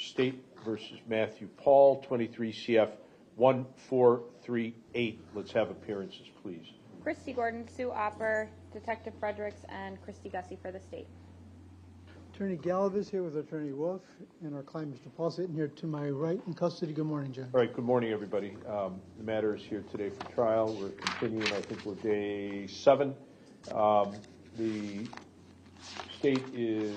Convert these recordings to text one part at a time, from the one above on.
State versus Matthew Pahl, 23 CF 1438. Let's have appearances, please. Christy Gordon, Sue Opper, Detective Fredericks, and Christy Gussie for the state. Attorney Galliv is here with Attorney Wolf, and our client, Mr. Pahl, sitting here to my right in custody. Good morning, Judge. All right, good morning, everybody. The matter is here today for trial. We're continuing, I think we're day 7. The state is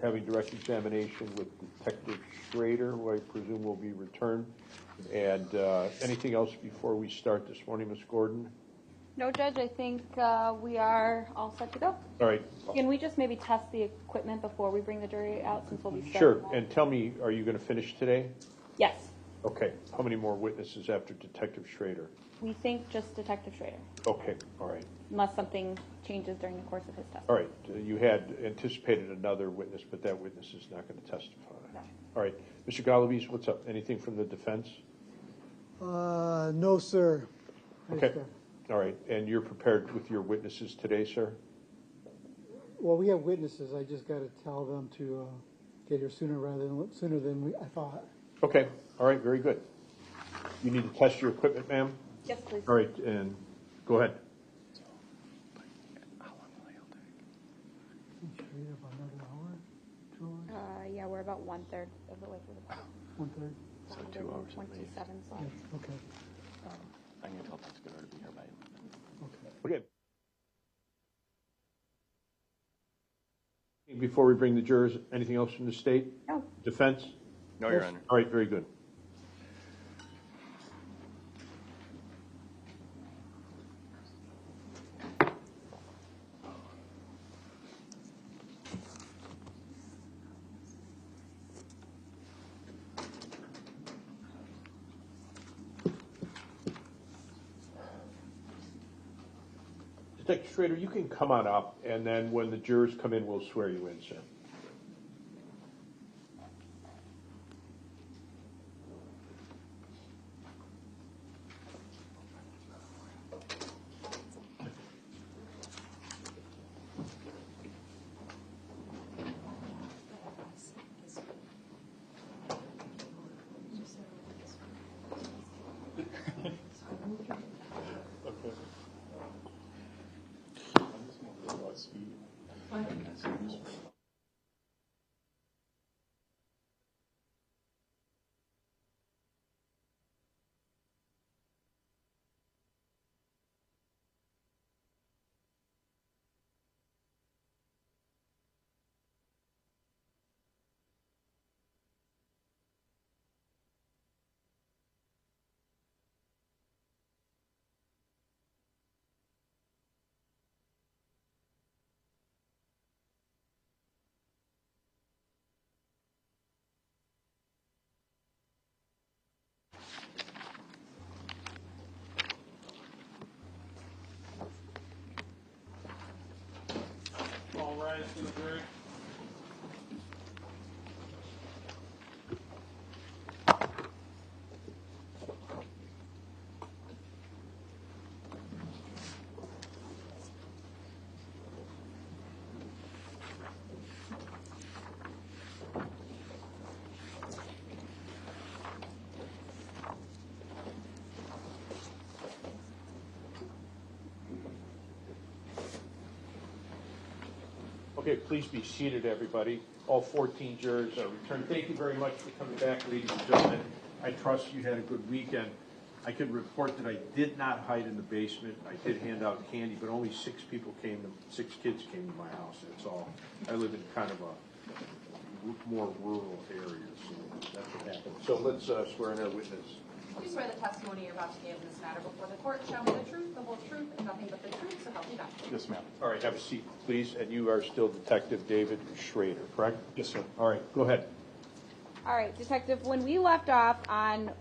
having direct examination with Detective Schrader, who I presume will be returned. And anything else before we start this morning, Ms. Gordon? No, Judge, I think we are all set to go. All right. Can we just maybe test the equipment before we bring the jury out, since we'll be starting? Sure. And tell me, are you going to finish today? Yes. Okay. How many more witnesses after Detective Schrader? We think just Detective Schrader. Okay. All right. Unless something changes during the course of his testimony. All right. You had anticipated another witness, but that witness is not going to testify. No. All right. Mr. Galaviz, what's up? Anything from the defense? No, sir. Okay. All right. And you're prepared with your witnesses today, sir? Well, we have witnesses. I just got to tell them to get here sooner than I thought. Okay. All right. Very good. You need to test your equipment, ma'am? Yes, please. All right. And go ahead. How long will I take? About another hour? 2 hours? Yeah, we're about 1/3 of the way through the process. 1/3? So 2 hours at least. 27 slots. Yeah, okay. I'm going to tell Jessica to be here by 11. Okay. Before we bring the jurors, anything else from the state? No. Defense? No, Your Honor. All right, very good. Detective Schrader, you can come on up, and then when the jurors come in, we'll swear you in, sir. All rise for the jury. Okay, please be seated, everybody. All 14 jurors are returned. Thank you very much for coming back, ladies and gentlemen. I trust you had a good weekend. I can report that I did not hide in the basement. I did hand out candy, but only 6 kids came to my house. That's all. I live in kind of a more rural area, so that's what happened. So let's swear in our witness. You swear the testimony you're about to give in this matter before the court shall be the truth, the whole truth, and nothing but the truth, so help you God. Yes, ma'am. All right, have a seat, please. And you are still Detective David Schrader, correct? Yes, sir. All right, go ahead. All right, Detective, when we left off on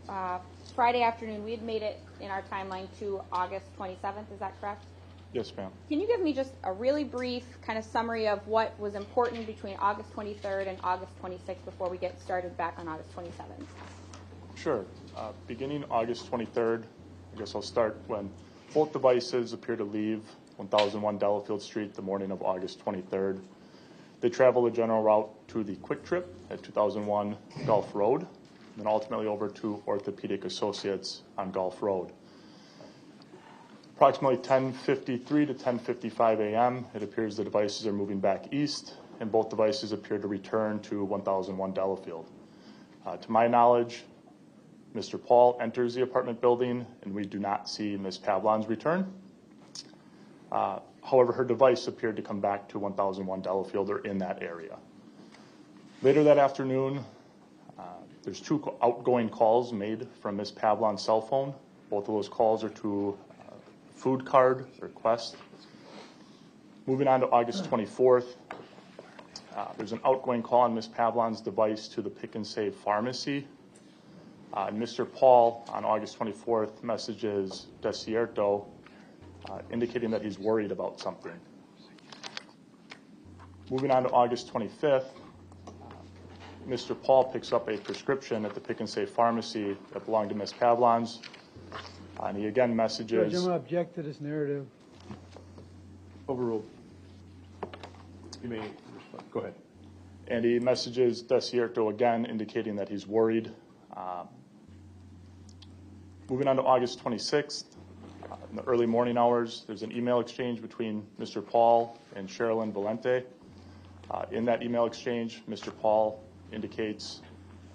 Friday afternoon, we had made it in our timeline to August 27th. Is that correct? Yes, ma'am. Can you give me just a really brief kind of summary of what was important between August 23rd and August 26th before we get started back on August 27th? Sure. Beginning August 23rd, I guess I'll start when both devices appear to leave 1001 Delafield Street the morning of August 23rd. They travel the general route to the Quick Trip at 2001 Gulf Road, and then ultimately over to Orthopedic Associates on Gulf Road. Approximately 10:53 to 10:55 a.m., it appears the devices are moving back east, and both devices appear to return to 1001 Delafield. To my knowledge, Mr. Pahl enters the apartment building, and we do not see Ms. Pavlons return. However, her device appeared to come back to 1001 Delafield or in that area. Later that afternoon, there's 2 outgoing calls made from Ms. Pavlons' cell phone. Both of those calls are to food card request. Moving on to August 24th, there's an outgoing call on Ms. Pavlons' device to the Pick and Save pharmacy. Mr. Pahl on August 24th messages Desierto indicating that he's worried about something. Moving on to August 25th, Mr. Pahl picks up a prescription at the Pick and Save pharmacy that belonged to Ms. Pavlons, and he again messages... Judge, I'm going to object to this narrative. Overruled. You may respond. Go ahead. And he messages Desierto again, indicating that he's worried. Moving on to August 26th, in the early morning hours, there's an email exchange between Mr. Pahl and Sherilyn Valente. In that email exchange, Mr. Pahl indicates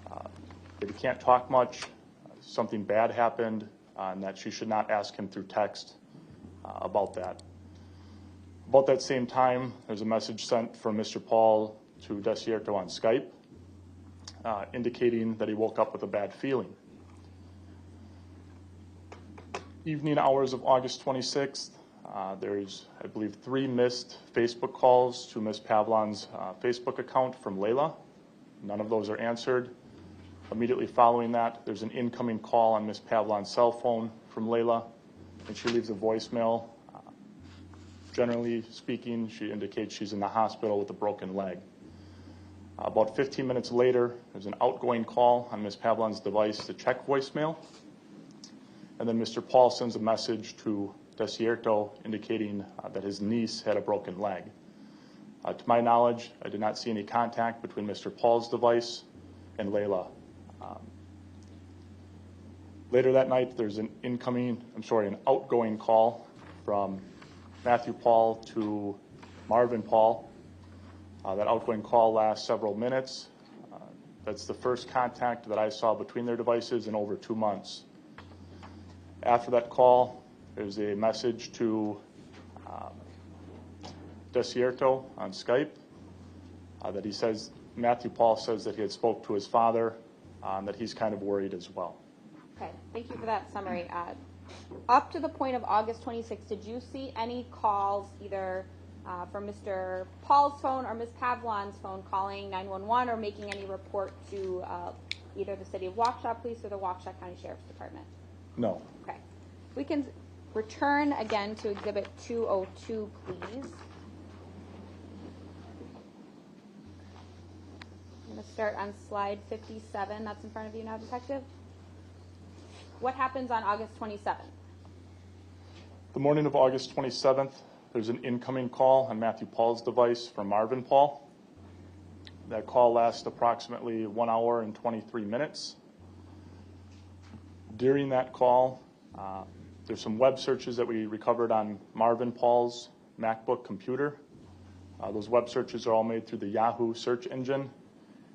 that he can't talk much, something bad happened, and that she should not ask him through text about that. About that same time, there's a message sent from Mr. Pahl to Desierto on Skype, indicating that he woke up with a bad feeling. Evening hours of August 26th, there's, I believe, 3 missed Facebook calls to Ms. Pavlons' Facebook account from Layla. None of those are answered. Immediately following that, there's an incoming call on Ms. Pavlons' cell phone from Layla, and she leaves a voicemail. Generally speaking, she indicates she's in the hospital with a broken leg. About 15 minutes later, there's an outgoing call on Ms. Pavlons' device to check voicemail. And then Mr. Pahl sends a message to Desierto indicating that his niece had a broken leg. To my knowledge, I did not see any contact between Mr. Pahl's device and Layla. Later that night, there's an outgoing call from Matthew Pahl to Marvin Pahl. That outgoing call lasts several minutes. That's the first contact that I saw between their devices in over 2 months. After that call, there's a message to Desierto on Skype that he says, Matthew Pahl says that he had spoke to his father, that he's kind of worried as well. Okay, thank you for that summary. Up to the point of August 26th, did you see any calls either from Mr. Pahl's phone or Ms. Pavlons' phone calling 911 or making any report to either the City of Waukesha Police or the Waukesha County Sheriff's Department? No. Okay. We can return again to Exhibit 202, please. I'm going to start on slide 57. That's in front of you now, Detective. What happens on August 27th? The morning of August 27th, there's an incoming call on Matthew Pahl's device from Marvin Pahl. That call lasts approximately 1 hour and 23 minutes. During that call, there's some web searches that we recovered on Marvin Pahl's MacBook computer. Those web searches are all made through the Yahoo search engine,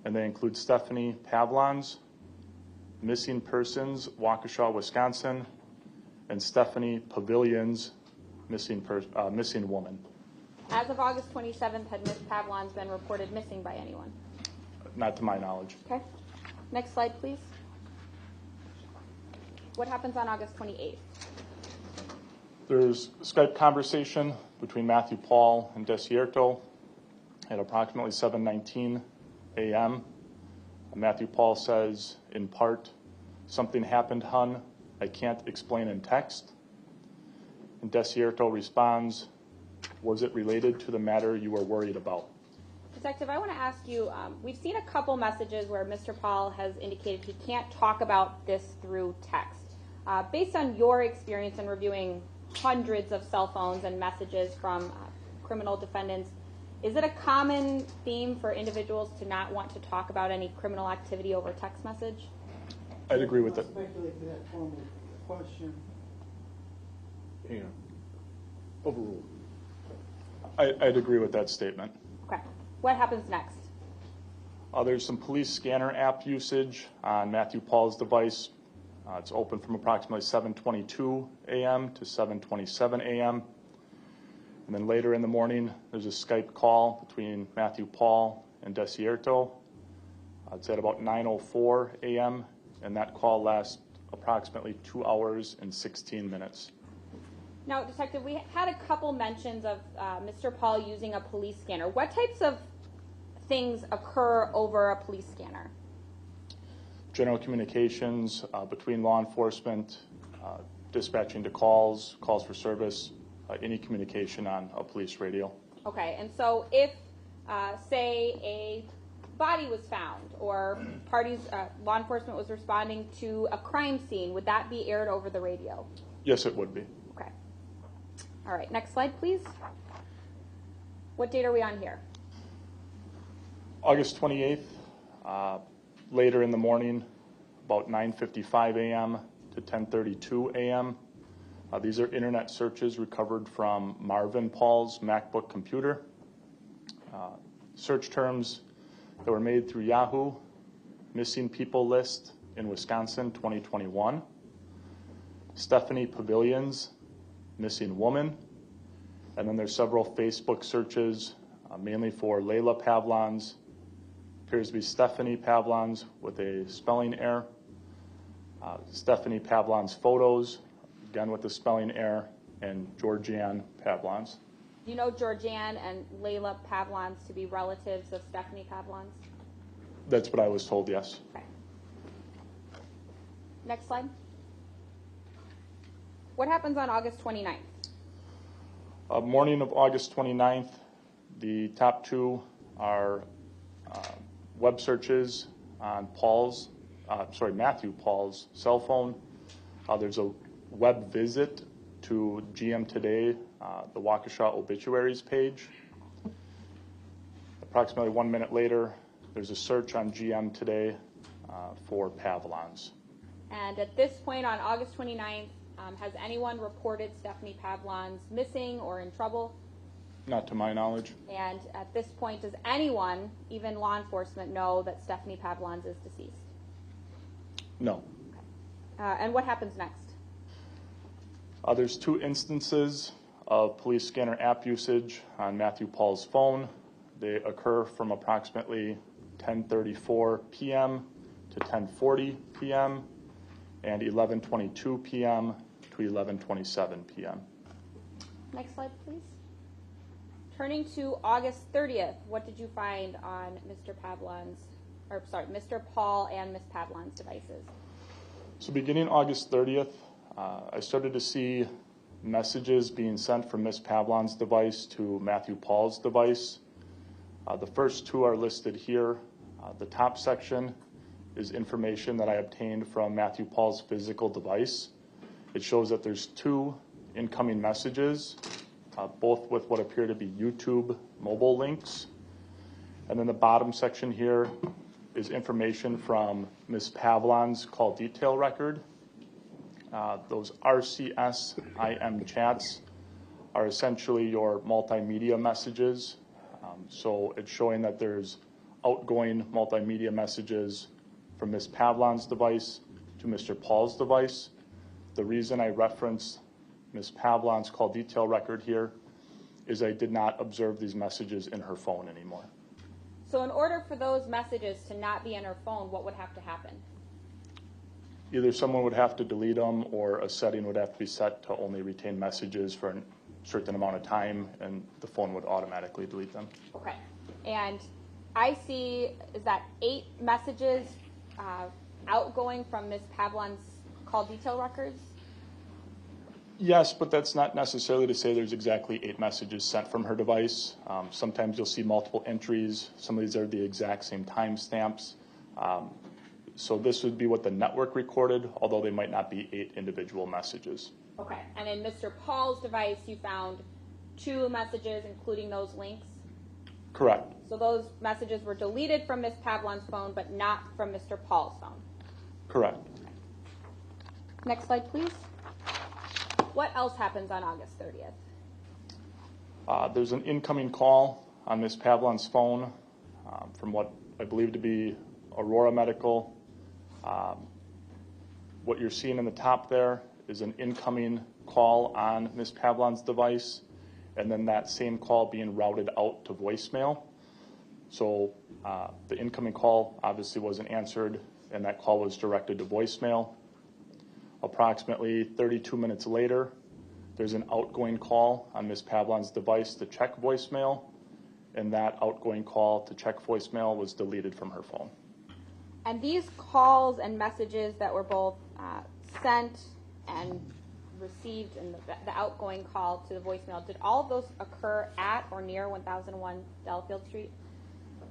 and they include Stephanie Pavlons, Missing Persons, Waukesha, Wisconsin, and Stephanie Pavlons, Missing Woman. As of August 27th, had Ms. Pavlons been reported missing by anyone? Not to my knowledge. Okay. Next slide, please. What happens on August 28th? There's a Skype conversation between Matthew Pahl and Desierto at approximately 7:19 a.m. Matthew Pahl says, in part, "Something happened, hun. I can't explain in text." And Desierto responds, "Was it related to the matter you were worried about?" Detective, I want to ask you, we've seen a couple messages where Mr. Pahl has indicated he can't talk about this through text. Based on your experience in reviewing hundreds of cell phones and messages from criminal defendants, Is it a common theme for individuals to not want to talk about any criminal activity over text message? I'd agree with I'll that. speculate to that formal question. Hang on. Overruled. I'd agree with that statement. Okay. What happens next? There's some police scanner app usage on Matthew Pahl's device. It's open from approximately 7:22 a.m. to 7:27 a.m. And then later in the morning, there's a Skype call between Matthew Pahl and Desierto. It's at about 9:04 a.m., and that call lasts approximately 2 hours and 16 minutes. Now, Detective, we had a couple mentions of Mr. Pahl using a police scanner. What types of things occur over a police scanner? General communications between law enforcement, dispatching to calls for service, any communication on a police radio. Okay, and so if, say, a body was found or law enforcement was responding to a crime scene, would that be aired over the radio? Yes, it would be. Okay. All right, next slide, please. What date are we on here? August 28th, later in the morning, about 9:55 a.m. to 10:32 a.m. These are internet searches recovered from Marvin Pahl's MacBook computer. Search terms that were made through Yahoo: missing people list in Wisconsin 2021, Stephanie Pavlons, missing woman, and then there's several Facebook searches, mainly for Layla Pavlons. Appears to be Stephanie Pavlons with a spelling error. Stephanie Pavlons photos, again with the spelling error, and Georgianne Pavlons. Do you know Georgianne and Layla Pavlons to be relatives of Stephanie Pavlons? That's what I was told, yes. Okay. Next slide. What happens on August 29th? Morning of August 29th, the top two are web searches on Matthew Pahl's cell phone. There's a web visit to GM Today, the Waukesha obituaries page. Approximately 1 minute later, there's a search on GM Today for Pavlons. And at this point on August 29th, has anyone reported Stephanie Pavlons missing or in trouble? Not to my knowledge. And at this point, does anyone, even law enforcement, know that Stephanie Pavlons is deceased? No. And what happens next? There's two instances of police scanner app usage on Matthew Pahl's phone. They occur from approximately 10:34 p.m. to 10:40 p.m. and 11:22 p.m. to 11:27 p.m. Next slide, please. Turning to August 30th, what did you find on Mr. Pahl and Ms. Pavlons' devices? So beginning August 30th, I started to see messages being sent from Ms. Pavlons' device to Matthew Pahl's device. The first two are listed here. The top section is information that I obtained from Matthew Pahl's physical device. It shows that there's two incoming messages, both with what appear to be YouTube mobile links. And then the bottom section here is information from Ms. Pavlons' call detail record. Those RCS-IM chats are essentially your multimedia messages. So it's showing that there's outgoing multimedia messages from Ms. Pavlons' device to Mr. Pahl's device. The reason I reference Ms. Pavlons' call detail record here is I did not observe these messages in her phone anymore. So in order for those messages to not be in her phone, what would have to happen? Either someone would have to delete them or a setting would have to be set to only retain messages for a certain amount of time, and the phone would automatically delete them. Okay. And I see, is that 8 messages outgoing from Ms. Pavlons' call detail records? Yes, but that's not necessarily to say there's exactly 8 messages sent from her device. Sometimes you'll see multiple entries. Some of these are the exact same timestamps. So this would be what the network recorded, although they might not be 8 individual messages. Okay. And in Mr. Pahl's device, you found 2 messages, including those links? Correct. So those messages were deleted from Ms. Pavlons' phone, but not from Mr. Pahl's phone. Correct. Next slide, please. What else happens on August 30th? There's an incoming call on Ms. Pavlons' phone from what I believe to be Aurora Medical. What you're seeing in the top there is an incoming call on Ms. Pavlons' device, and then that same call being routed out to voicemail. So the incoming call obviously wasn't answered, and that call was directed to voicemail. Approximately 32 minutes later, there's an outgoing call on Ms. Pavlons' device to check voicemail, and that outgoing call to check voicemail was deleted from her phone. And these calls and messages that were both sent and received, and the outgoing call to the voicemail, did all of those occur at or near 1001 Delafield Street?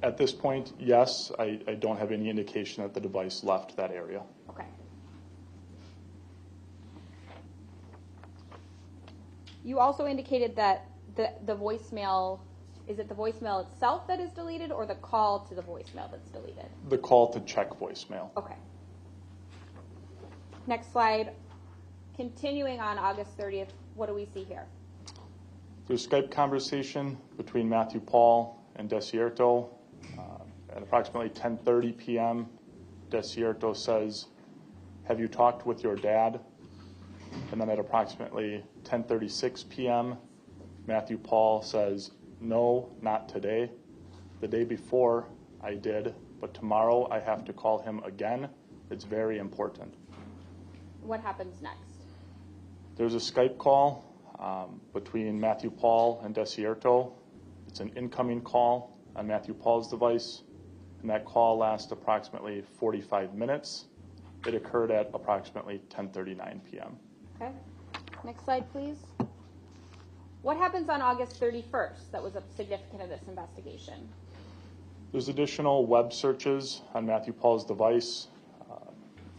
At this point, yes. I don't have any indication that the device left that area. Okay. You also indicated that the voicemail, is it the voicemail itself that is deleted or the call to the voicemail that's deleted? The call to check voicemail. Okay. Next slide. Continuing on August 30th, what do we see here? There's a Skype conversation between Matthew Pahl and Desierto. At approximately 10:30 p.m., Desierto says, "Have you talked with your dad?" And then at approximately 10:36 p.m., Matthew Pahl says, "No, not today. The day before I did, but tomorrow I have to call him again. It's very important." What happens next? There's a Skype call between Matthew Pahl and Desierto. It's an incoming call on Matthew Pahl's device, and that call lasts approximately 45 minutes. It occurred at approximately 10:39 p.m. Okay. Next slide, please. What happens on August 31st that was significant of this investigation? There's additional web searches on Matthew Pahl's device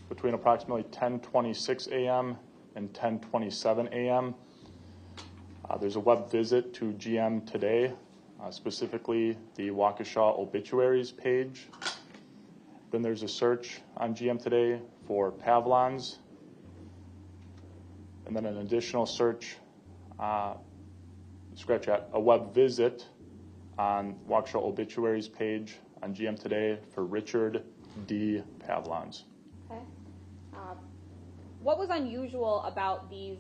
between approximately 10:26 a.m. and 10:27 a.m. There's a web visit to GM Today, specifically the Waukesha obituaries page. Then there's a search on GM Today for Pavlons, and then an additional search, a web visit on Waukesha obituaries page on GM Today for Richard D. Pavlons. Okay. What was unusual about these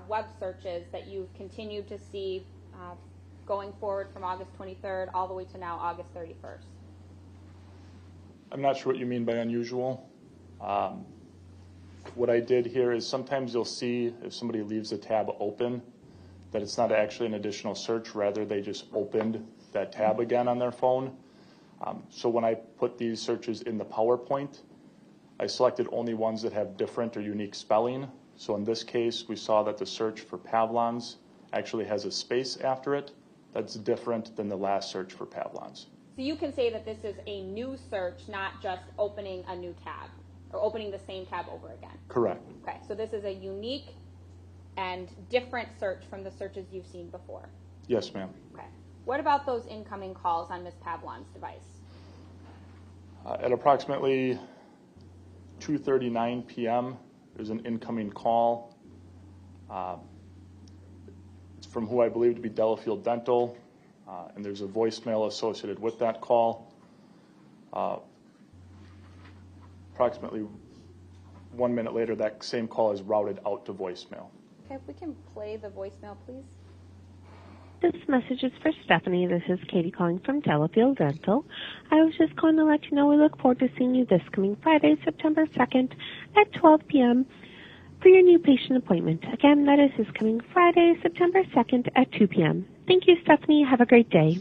web searches that you've continued to see going forward from August 23rd all the way to now August 31st? I'm not sure what you mean by unusual. What I did here is sometimes you'll see if somebody leaves a tab open that it's not actually an additional search, rather they just opened that tab again on their phone. So when I put these searches in the PowerPoint, I selected only ones that have different or unique spelling. So in this case, we saw that the search for Pavlons actually has a space after it. That's different than the last search for Pavlons. So you can say that this is a new search, not just opening a new tab or opening the same tab over again. Correct. Okay, so this is a unique and different search from the searches you've seen before. Yes, ma'am. Okay. What about those incoming calls on Ms. Pavlons' device? At approximately 2:39 p.m., there's an incoming call. It's from who I believe to be Delafield Dental, and there's a voicemail associated with that call. Approximately 1 minute later, that same call is routed out to voicemail. Okay, if we can play the voicemail, please. This message is for Stephanie. This is Katie calling from Delafield Dental. I was just calling to let you know we look forward to seeing you this coming Friday, September 2nd at 12 p.m. for your new patient appointment. Again, that is this coming Friday, September 2nd at 2 p.m. Thank you, Stephanie. Have a great day.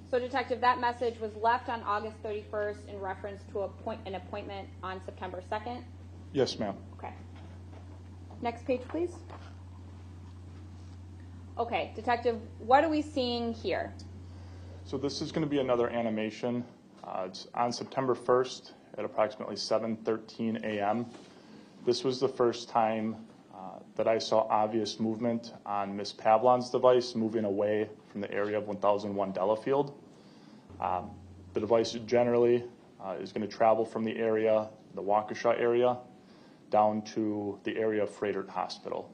So, Detective, that message was left on August 31st in reference to an appointment on September 2nd? Yes, ma'am. Okay. Next page, please. Okay, Detective, what are we seeing here? So this is going to be another animation. It's on September 1st at approximately 7:13 a.m. This was the first time that I saw obvious movement on Ms. Pavlons' device moving away from the area of 1001 Delafield. The device generally is going to travel from the area, the Waukesha area, down to the area of Frederick Hospital.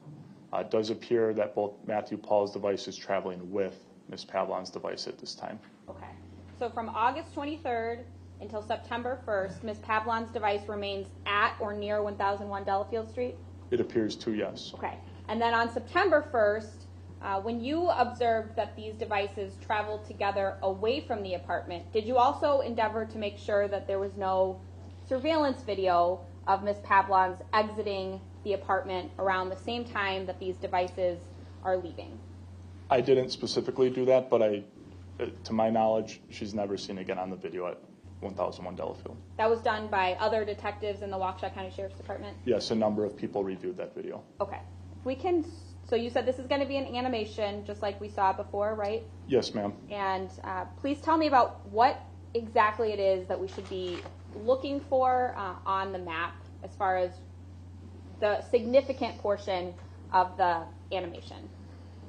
It does appear that both Matthew Pahl's device is traveling with Ms. Pavlons' device at this time. Okay. So from August 23rd until September 1st, Ms. Pavlons' device remains at or near 1001 Delafield Street? It appears to, yes. Okay. And then on September 1st, when you observed that these devices traveled together away from the apartment, did you also endeavor to make sure that there was no surveillance video of Ms. Pavlons exiting the apartment around the same time that these devices are leaving? I didn't specifically do that, but to my knowledge, she's never seen again on the video at 1001 Delafield. That was done by other detectives in the Waukesha County Sheriff's Department? Yes, a number of people reviewed that video. Okay. So you said this is going to be an animation, just like we saw before, right? Yes, ma'am. And please tell me about what exactly it is that we should be looking for on the map as far as the significant portion of the animation.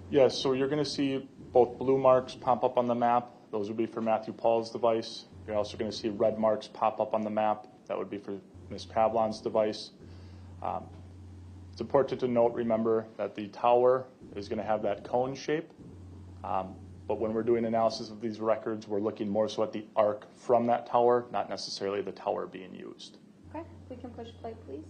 Yes, so you're going to see both blue marks pop up on the map. Those would be for Matthew Pahl's device. You're also going to see red marks pop up on the map. That would be for Ms. Pavlons' device. It's important to note, remember, that the tower is going to have that cone shape. But when we're doing analysis of these records, we're looking more so at the arc from that tower, not necessarily the tower being used. Okay, we can push play, please.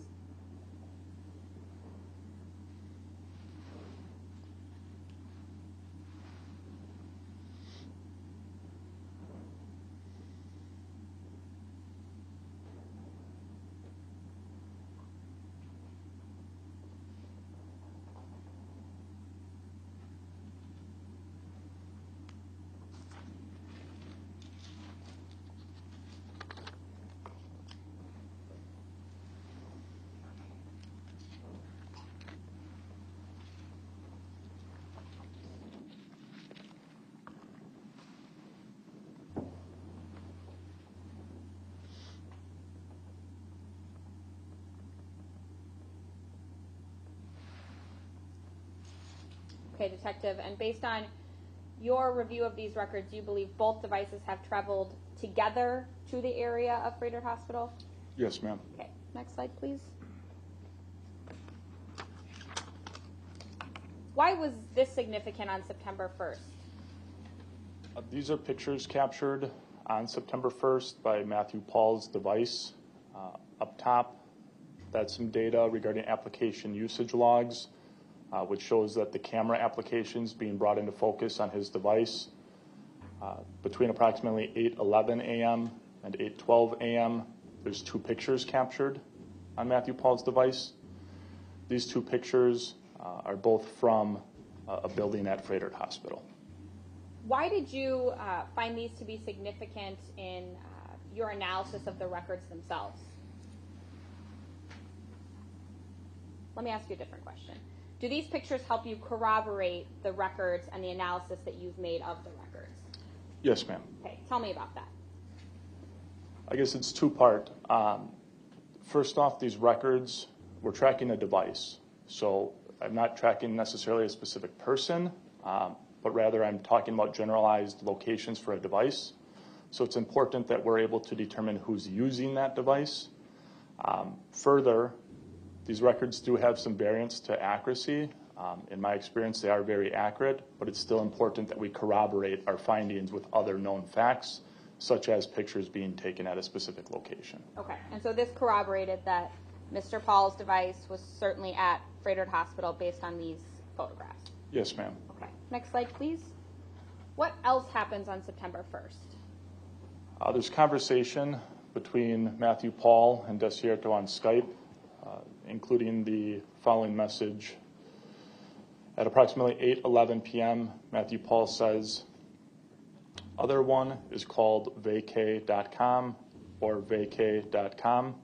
Okay, Detective, and based on your review of these records, you believe both devices have traveled together to the area of Frederick Hospital? Yes, ma'am. Okay, next slide, please. Why was this significant on September 1st? These are pictures captured on September 1st by Matthew Pahl's device. Up top, that's some data regarding application usage logs, which shows that the camera applications being brought into focus on his device between approximately 8:11 a.m. and 8:12 a.m. There's two pictures captured on Matthew Pahl's device. These two pictures are both from a building at Frederick Hospital. Why did you find these to be significant in your analysis of the records themselves? Let me ask you a different question. Do these pictures help you corroborate the records and the analysis that you've made of the records? Yes, ma'am. Okay, tell me about that. I guess it's two-part. First off, these records, we're tracking a device. So I'm not tracking necessarily a specific person, but rather I'm talking about generalized locations for a device. So it's important that we're able to determine who's using that device. Further, these records do have some variance to accuracy. In my experience, they are very accurate, but it's still important that we corroborate our findings with other known facts, such as pictures being taken at a specific location. Okay, and so this corroborated that Mr. Pahl's device was certainly at Frederick Hospital based on these photographs? Yes, ma'am. Okay, next slide, please. What else happens on September 1st? There's conversation between Matthew Pahl and Desierto on Skype, including the following message. At approximately 8:11 p.m., Matthew Pahl says, "Other one is called vacay.com or vacay.com.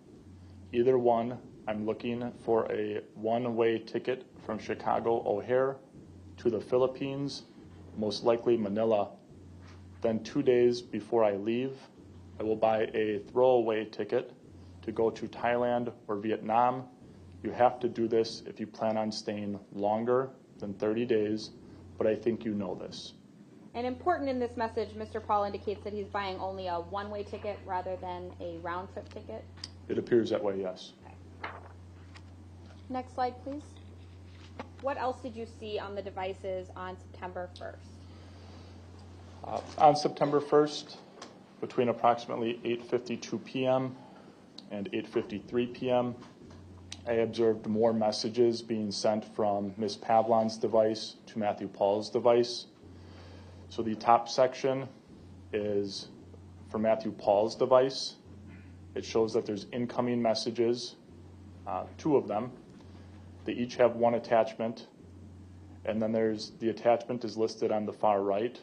Either one, I'm looking for a one-way ticket from Chicago O'Hare to the Philippines, most likely Manila. Then 2 days before I leave, I will buy a throwaway ticket to go to Thailand or Vietnam, You have to do this if you plan on staying longer than 30 days, but I think you know this. And important in this message, Mr. Pahl indicates that he's buying only a one-way ticket rather than a round-trip ticket. It appears that way, yes. Okay. Next slide, please. What else did you see on the devices on September 1st? On September 1st, between approximately 8:52 p.m. and 8:53 p.m., I observed more messages being sent from Ms. Pavlons' device to Matthew Pahl's device. So the top section is for Matthew Pahl's device. It shows that there's incoming messages, 2 of them. They each have one attachment, and then the attachment is listed on the far right.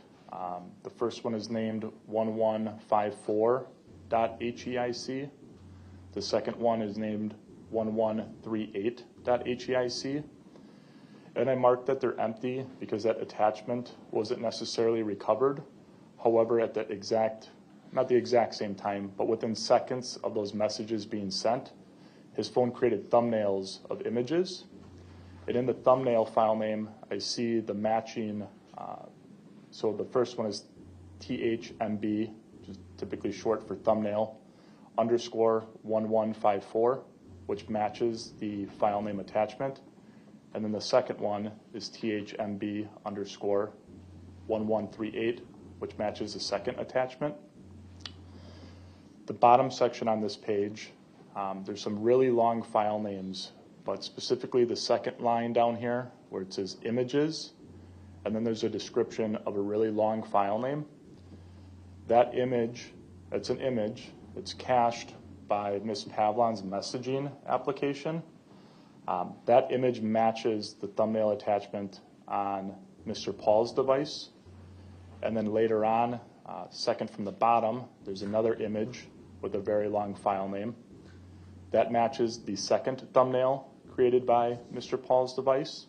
The first one is named 1154.heic. The second one is named 1138.heic. And I marked that they're empty because that attachment wasn't necessarily recovered. However, at the not the exact same time, but within seconds of those messages being sent, his phone created thumbnails of images. And in the thumbnail file name, I see the matching. So the first one is THMB, which is typically short for thumbnail, _1154, which matches the file name attachment. And then the second one is THMB _1138, which matches the second attachment. The bottom section on this page, there's some really long file names, but specifically the second line down here where it says images, and then there's a description of a really long file name. That image, it's an image, it's cached by Ms. Pavlons' messaging application. That image matches the thumbnail attachment on Mr. Pahl's device. And then later on, second from the bottom, there's another image with a very long file name. That matches the second thumbnail created by Mr. Pahl's device.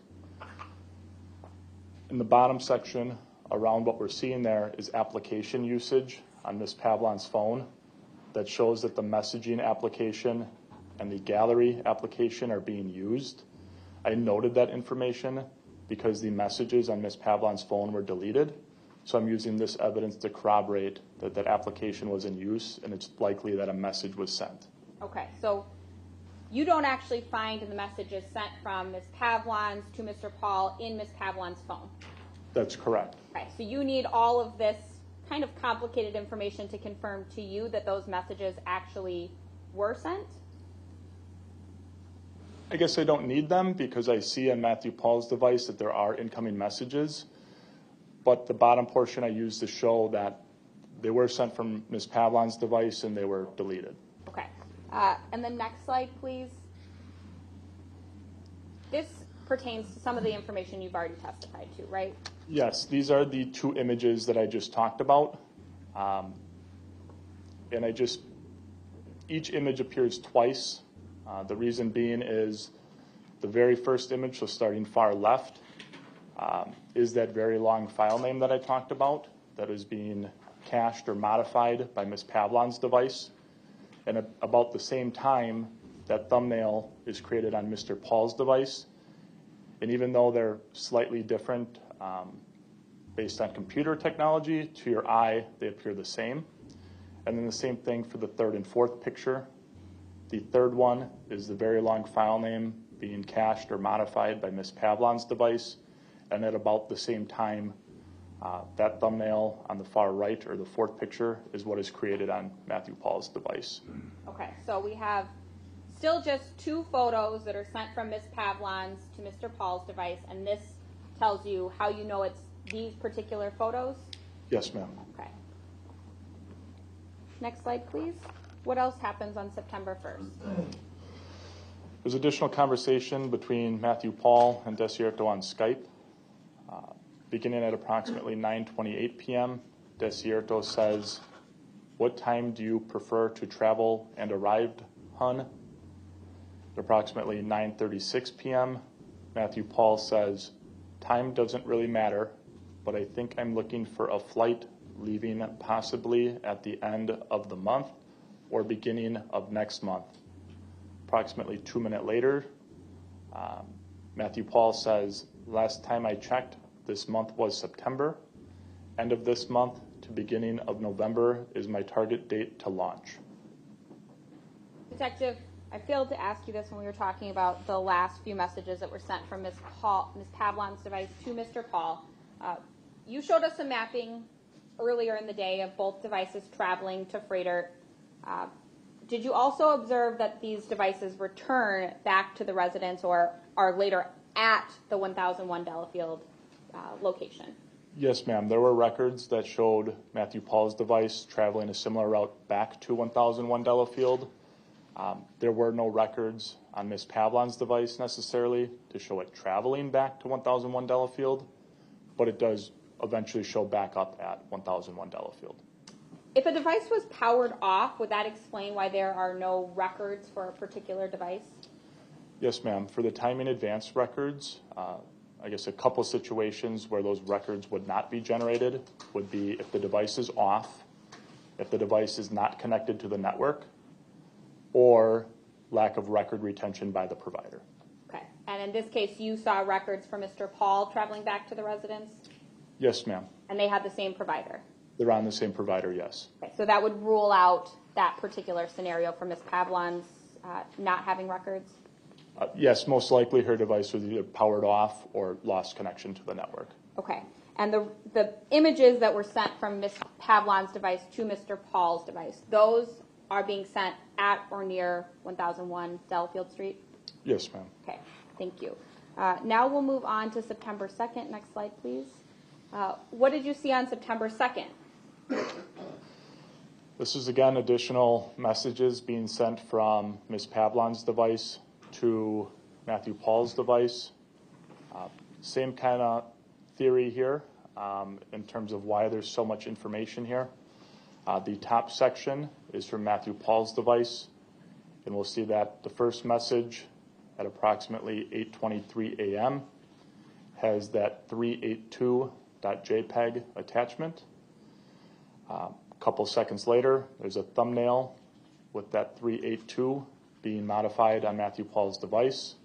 In the bottom section, around what we're seeing there is application usage on Ms. Pavlons' phone that shows that the messaging application and the gallery application are being used. I noted that information because the messages on Ms. Pavlons' phone were deleted. So I'm using this evidence to corroborate that that application was in use, and it's likely that a message was sent. Okay, so you don't actually find the messages sent from Ms. Pavlons to Mr. Pahl in Ms. Pavlons' phone. That's correct. Okay, so you need all of this kind of complicated information to confirm to you that those messages actually were sent? I guess I don't need them because I see on Matthew Pahl's device that there are incoming messages, but the bottom portion I use to show that they were sent from Ms. Pavlons' device and they were deleted. Okay, and the next slide, please. This pertains to some of the information you've already testified to, right? Yes, these are the 2 images that I just talked about. And each image appears twice. The reason being is the very first image, so starting far left, is that very long file name that I talked about that is being cached or modified by Ms. Pavlons' device. And about the same time, that thumbnail is created on Mr. Pahl's device. And even though they're slightly different based on computer technology, to your eye, they appear the same. And then the same thing for the third and fourth picture. The third one is the very long file name being cached or modified by Ms. Pavlons' device. And at about the same time, that thumbnail on the far right, or the fourth picture, is what is created on Matthew Pahl's device. Okay, so we have still just 2 photos that are sent from Ms. Pavlons to Mr. Pahl's device, and this tells you how you know it's these particular photos? Yes, ma'am. Okay. Next slide, please. What else happens on September 1st? There's additional conversation between Matthew Pahl and Desierto on Skype. Beginning at approximately 9:28 p.m., Desierto says, "What time do you prefer to travel and arrive, hun?" At approximately 9:36 p.m., Matthew Pahl says, "Time doesn't really matter, but I think I'm looking for a flight leaving possibly at the end of the month or beginning of next month." Approximately 2 minutes later, Matthew Pahl says, last time I checked, this month was September. End of this month to beginning of November is my target date to launch. Detective, I failed to ask you this when we were talking about the last few messages that were sent from Ms. Pavlons' device to Mr. Pahl. You showed us a mapping earlier in the day of both devices traveling to Freighter. Did you also observe that these devices return back to the residence or are later at the 1001 Delafield location? Yes, ma'am. There were records that showed Matthew Pahl's device traveling a similar route back to 1001 Delafield. There were no records on Ms. Pavlons' device necessarily to show it traveling back to 1001 Delafield, but it does eventually show back up at 1001 Delafield. If a device was powered off, would that explain why there are no records for a particular device? Yes, ma'am. For the timing advance records, I guess a couple situations where those records would not be generated would be if the device is off, if the device is not connected to the network, or lack of record retention by the provider. Okay. And in this case, you saw records for Mr. Pahl traveling back to the residence? Yes, ma'am. And they had the same provider? They're on the same provider, yes. Okay. So that would rule out that particular scenario for Ms. Pavlons not having records? Yes, most likely her device was either powered off or lost connection to the network. Okay. And the images that were sent from Ms. Pavlons' device to Mr. Pahl's device, those are being sent at or near 1001 Delafield Street? Yes, ma'am. Okay, thank you. Now we'll move on to September 2nd. Next slide, please. What did you see on September 2nd? This is, again, additional messages being sent from Ms. Pavlons' device to Matthew Pahl's device. Same kind of theory here in terms of why there's so much information here. The top section is from Matthew Pahl's device, and we'll see that the first message at approximately 8:23 a.m. has that 382.jpg attachment. A couple seconds later, there's a thumbnail with that 382 being modified on Matthew Pahl's device.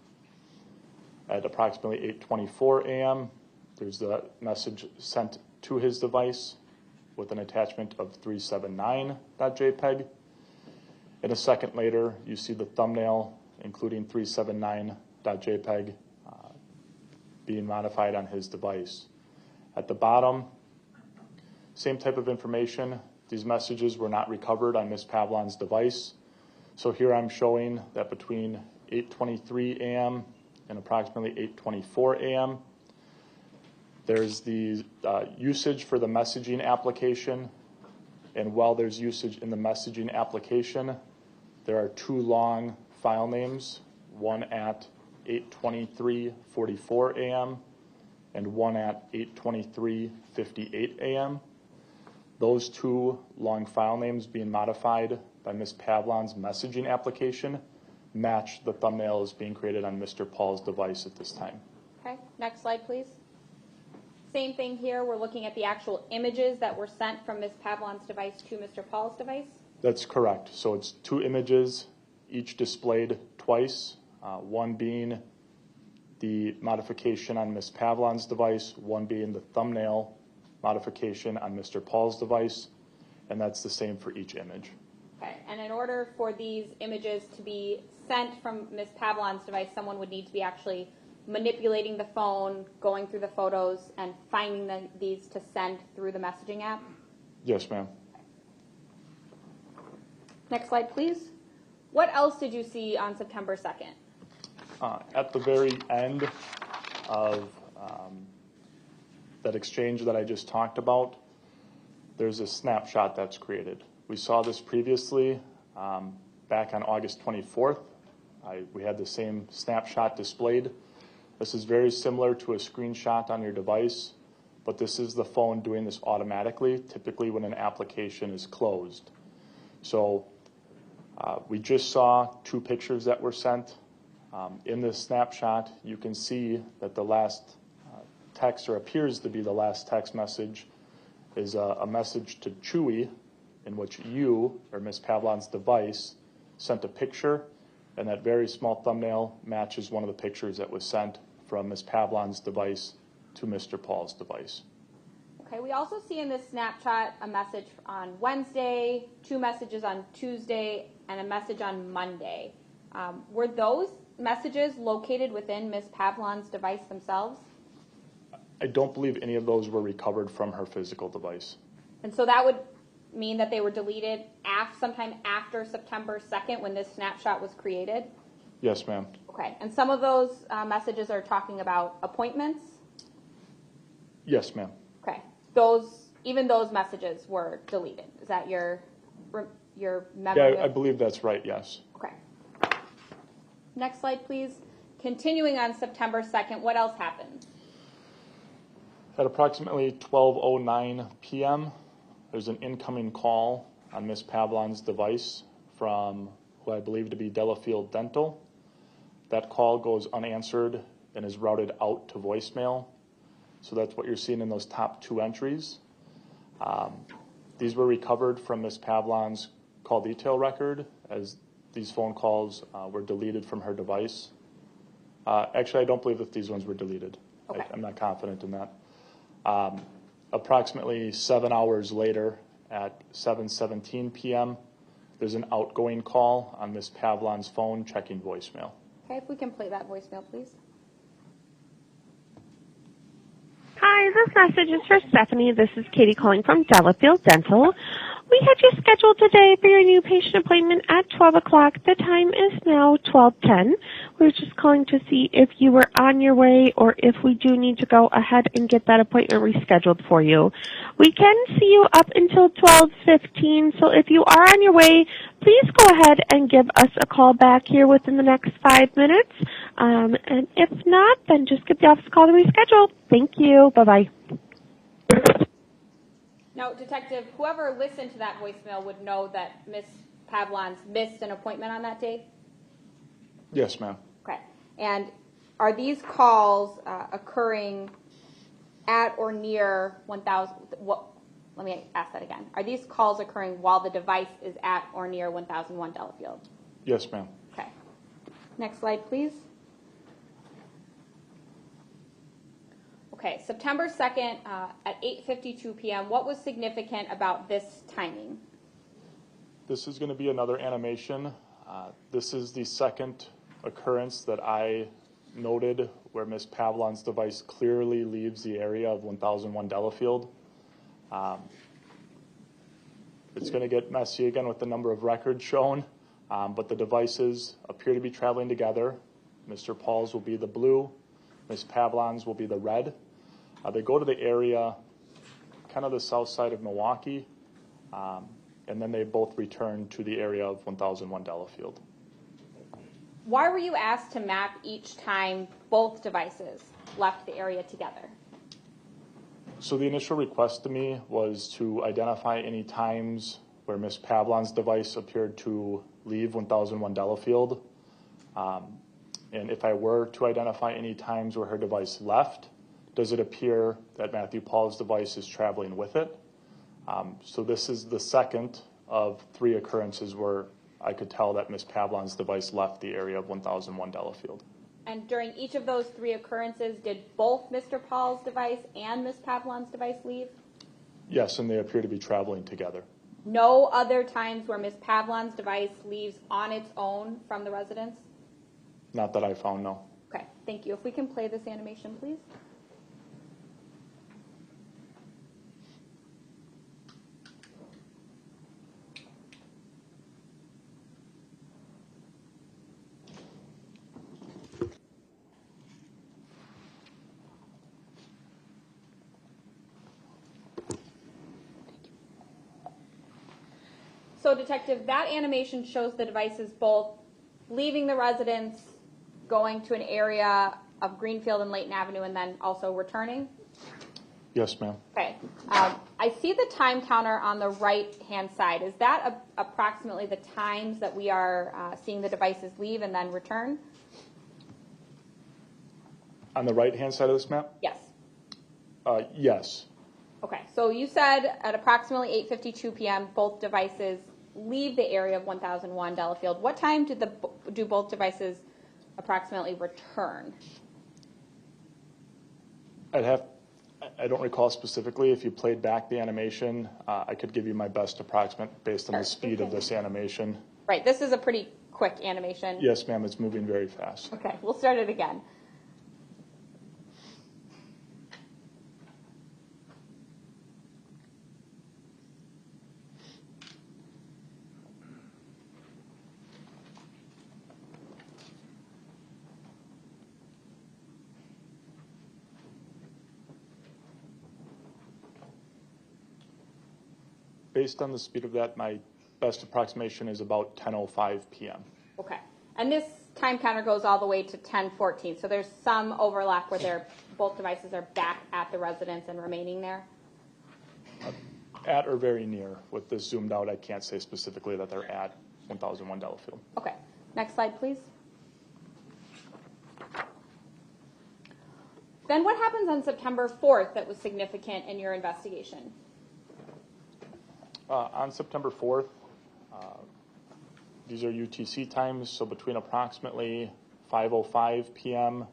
At approximately 8:24 a.m., there's the message sent to his device with an attachment of 379.jpg. And a second later, you see the thumbnail, including 379.jpg, being modified on his device. At the bottom, same type of information. These messages were not recovered on Ms. Pavlons' device. So here I'm showing that between 8:23 a.m. and approximately 8:24 a.m., there's the usage for the messaging application. And while there's usage in the messaging application, there are two long file names, one at 8:23:44 a.m. and one at 8:23:58 a.m. Those two long file names being modified by Ms. Pavlons' messaging application match the thumbnails being created on Mr. Pahl's device at this time. Okay, next slide, please. Same thing here. We're looking at the actual images that were sent from Ms. Pavlons' device to Mr. Pahl's device. That's correct. So it's two images, each displayed twice, one being the modification on Ms. Pavlons' device, one being the thumbnail modification on Mr. Pahl's device, and that's the same for each image. Okay, and in order for these images to be sent from Ms. Pavlons' device, someone would need to be actually manipulating the phone, going through the photos, and finding these to send through the messaging app? Yes, ma'am. Next slide, please. What else did you see on September 2nd? At the very end of that exchange that I just talked about, there's a snapshot that's created. We saw this previously back on August 24th. We had the same snapshot displayed. This is very similar to a screenshot on your device, but this is the phone doing this automatically, typically when an application is closed. So we just saw two pictures that were sent. In this snapshot, you can see that the last text, or appears to be the last text message, is a message to Chewy in which you, or Ms. Pavlons' device, sent a picture and that very small thumbnail matches one of the pictures that was sent from Ms. Pavlons' device to Mr. Pahl's device. Okay, we also see in this snapshot a message on Wednesday, 2 messages on Tuesday, and a message on Monday. Were those messages located within Ms. Pavlons' device themselves? I don't believe any of those were recovered from her physical device. And so that would mean that they were deleted sometime after September 2nd when this snapshot was created? Yes, ma'am. Okay, and some of those messages are talking about appointments? Yes, ma'am. Okay, even those messages were deleted. Is that your memory? Yeah, I believe that's right, yes. Okay. Next slide, please. Continuing on September 2nd, what else happened? At approximately 12:09 p.m., there's an incoming call on Ms. Pavlons' device from who I believe to be Delafield Dental. That call goes unanswered and is routed out to voicemail. So that's what you're seeing in those top 2 entries. These were recovered from Ms. Pavlons' call detail record as these phone calls were deleted from her device. Actually, I don't believe that these ones were deleted. Okay. I'm not confident in that. Approximately 7 hours later at 7:17 p.m., there's an outgoing call on Ms. Pavlons' phone checking voicemail. Okay, if we can play that voicemail, please. Hi, this message is for Stephanie. This is Katie calling from Delafield Dental. We had you scheduled today for your new patient appointment at 12 o'clock. The time is now 12:10. We were just calling to see if you were on your way or if we do need to go ahead and get that appointment rescheduled for you. We can see you up until 12:15, so if you are on your way, please go ahead and give us a call back here within the next 5 minutes. And if not, then just give the office a call to reschedule. Thank you. Bye-bye. Now, Detective, whoever listened to that voicemail would know that Ms. Pavlons missed an appointment on that day? Yes, ma'am. Okay. And are these calls occurring at or near 1000? Let me ask that again. Are these calls occurring while the device is at or near 1001 Delafield? Yes, ma'am. Okay. Next slide, please. Okay, September 2nd at 8:52 p.m. What was significant about this timing? This is going to be another animation. This is the second occurrence that I noted where Ms. Pavlons' device clearly leaves the area of 1001 Delafield. It's going to get messy again with the number of records shown, but the devices appear to be traveling together. Mr. Pahl's will be the blue, Ms. Pavlons will be the red. They go to the area, kind of the south side of Milwaukee, and then they both return to the area of 1001 Delafield. Why were you asked to map each time both devices left the area together? So the initial request to me was to identify any times where Ms. Pavlons' device appeared to leave 1001 Delafield. And if I were to identify any times where her device left, does it appear that Matthew Pahl's device is traveling with it? So this is the second of 3 occurrences where I could tell that Ms. Pavlons' device left the area of 1001 Delafield. And during each of those 3 occurrences, did both Mr. Pahl's device and Ms. Pavlons' device leave? Yes, and they appear to be traveling together. No other times where Ms. Pavlons' device leaves on its own from the residence? Not that I found, no. Okay, thank you. If we can play this animation, please. So, Detective, that animation shows the devices both leaving the residence, going to an area of Greenfield and Layton Avenue, and then also returning? Yes, ma'am. Okay. I see the time counter on the right-hand side. Is that approximately the times that we are seeing the devices leave and then return? On the right-hand side of this map? Yes. Yes. Okay. So you said at approximately 8:52 p.m. both devices leave the area of 1001 Delafield. What time do both devices approximately return? I don't recall specifically. If you played back the animation, I could give you my best approximate based on the speed of this animation. Right, this is a pretty quick animation. Yes, ma'am, it's moving very fast. Okay, we'll start it again. Based on the speed of that, my best approximation is about 10:05 p.m. Okay, and this time counter goes all the way to 10:14, so there's some overlap where both devices are back at the residence and remaining there? At or very near. With this zoomed out, I can't say specifically that they're at 1001 Delafield. Okay, next slide, please. Then what happens on September 4th that was significant in your investigation? On September 4th, these are UTC times, so between approximately 5:05 p.m.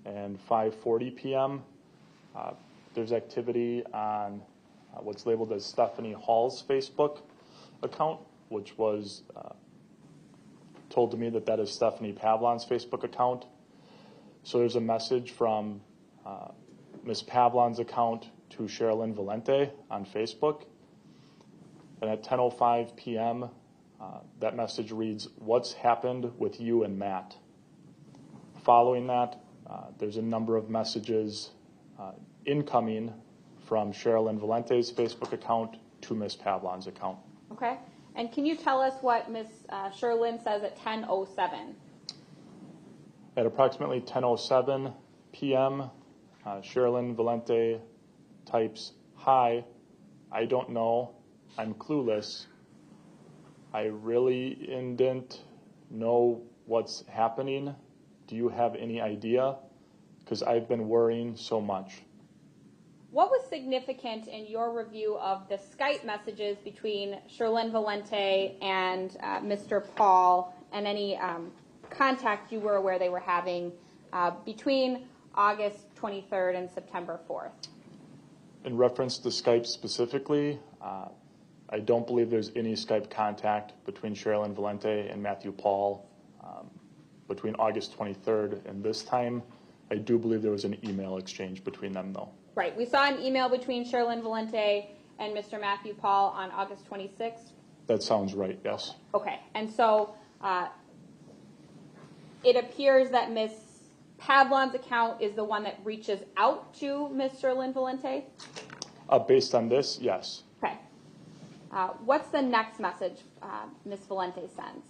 and 5:40 p.m., there's activity on what's labeled as Stephanie Pahl's Facebook account, which was told to me that is Stephanie Pavlons' Facebook account. So there's a message from Ms. Pavlons' account to Sherilyn Valente on Facebook. And at 10:05 p.m., that message reads, "What's happened with you and Matt?" Following that, there's a number of messages incoming from Sherilyn Valente's Facebook account to Ms. Pavlons' account. Okay, and can you tell us what Ms. Sherilyn says at 10:07? At approximately 10:07 p.m., Sherilyn Valente types, "Hi, I don't know. I'm clueless. I really didn't know what's happening. Do you have any idea? Because I've been worrying so much." What was significant in your review of the Skype messages between Sherilyn Valente and Mr. Pahl, and any contact you were aware they were having between August 23rd and September 4th? In reference to Skype specifically, I don't believe there's any Skype contact between Sherilyn Valente and Matthew Pahl between August 23rd and this time. I do believe there was an email exchange between them, though. Right. We saw an email between Sherilyn Valente and Mr. Matthew Pahl on August 26th. That sounds right, yes. Okay. And so it appears that Ms. Pavlons' account is the one that reaches out to Ms. Sherilyn Valente? Based on this, yes. Okay. What's the next message Ms. Valente sends?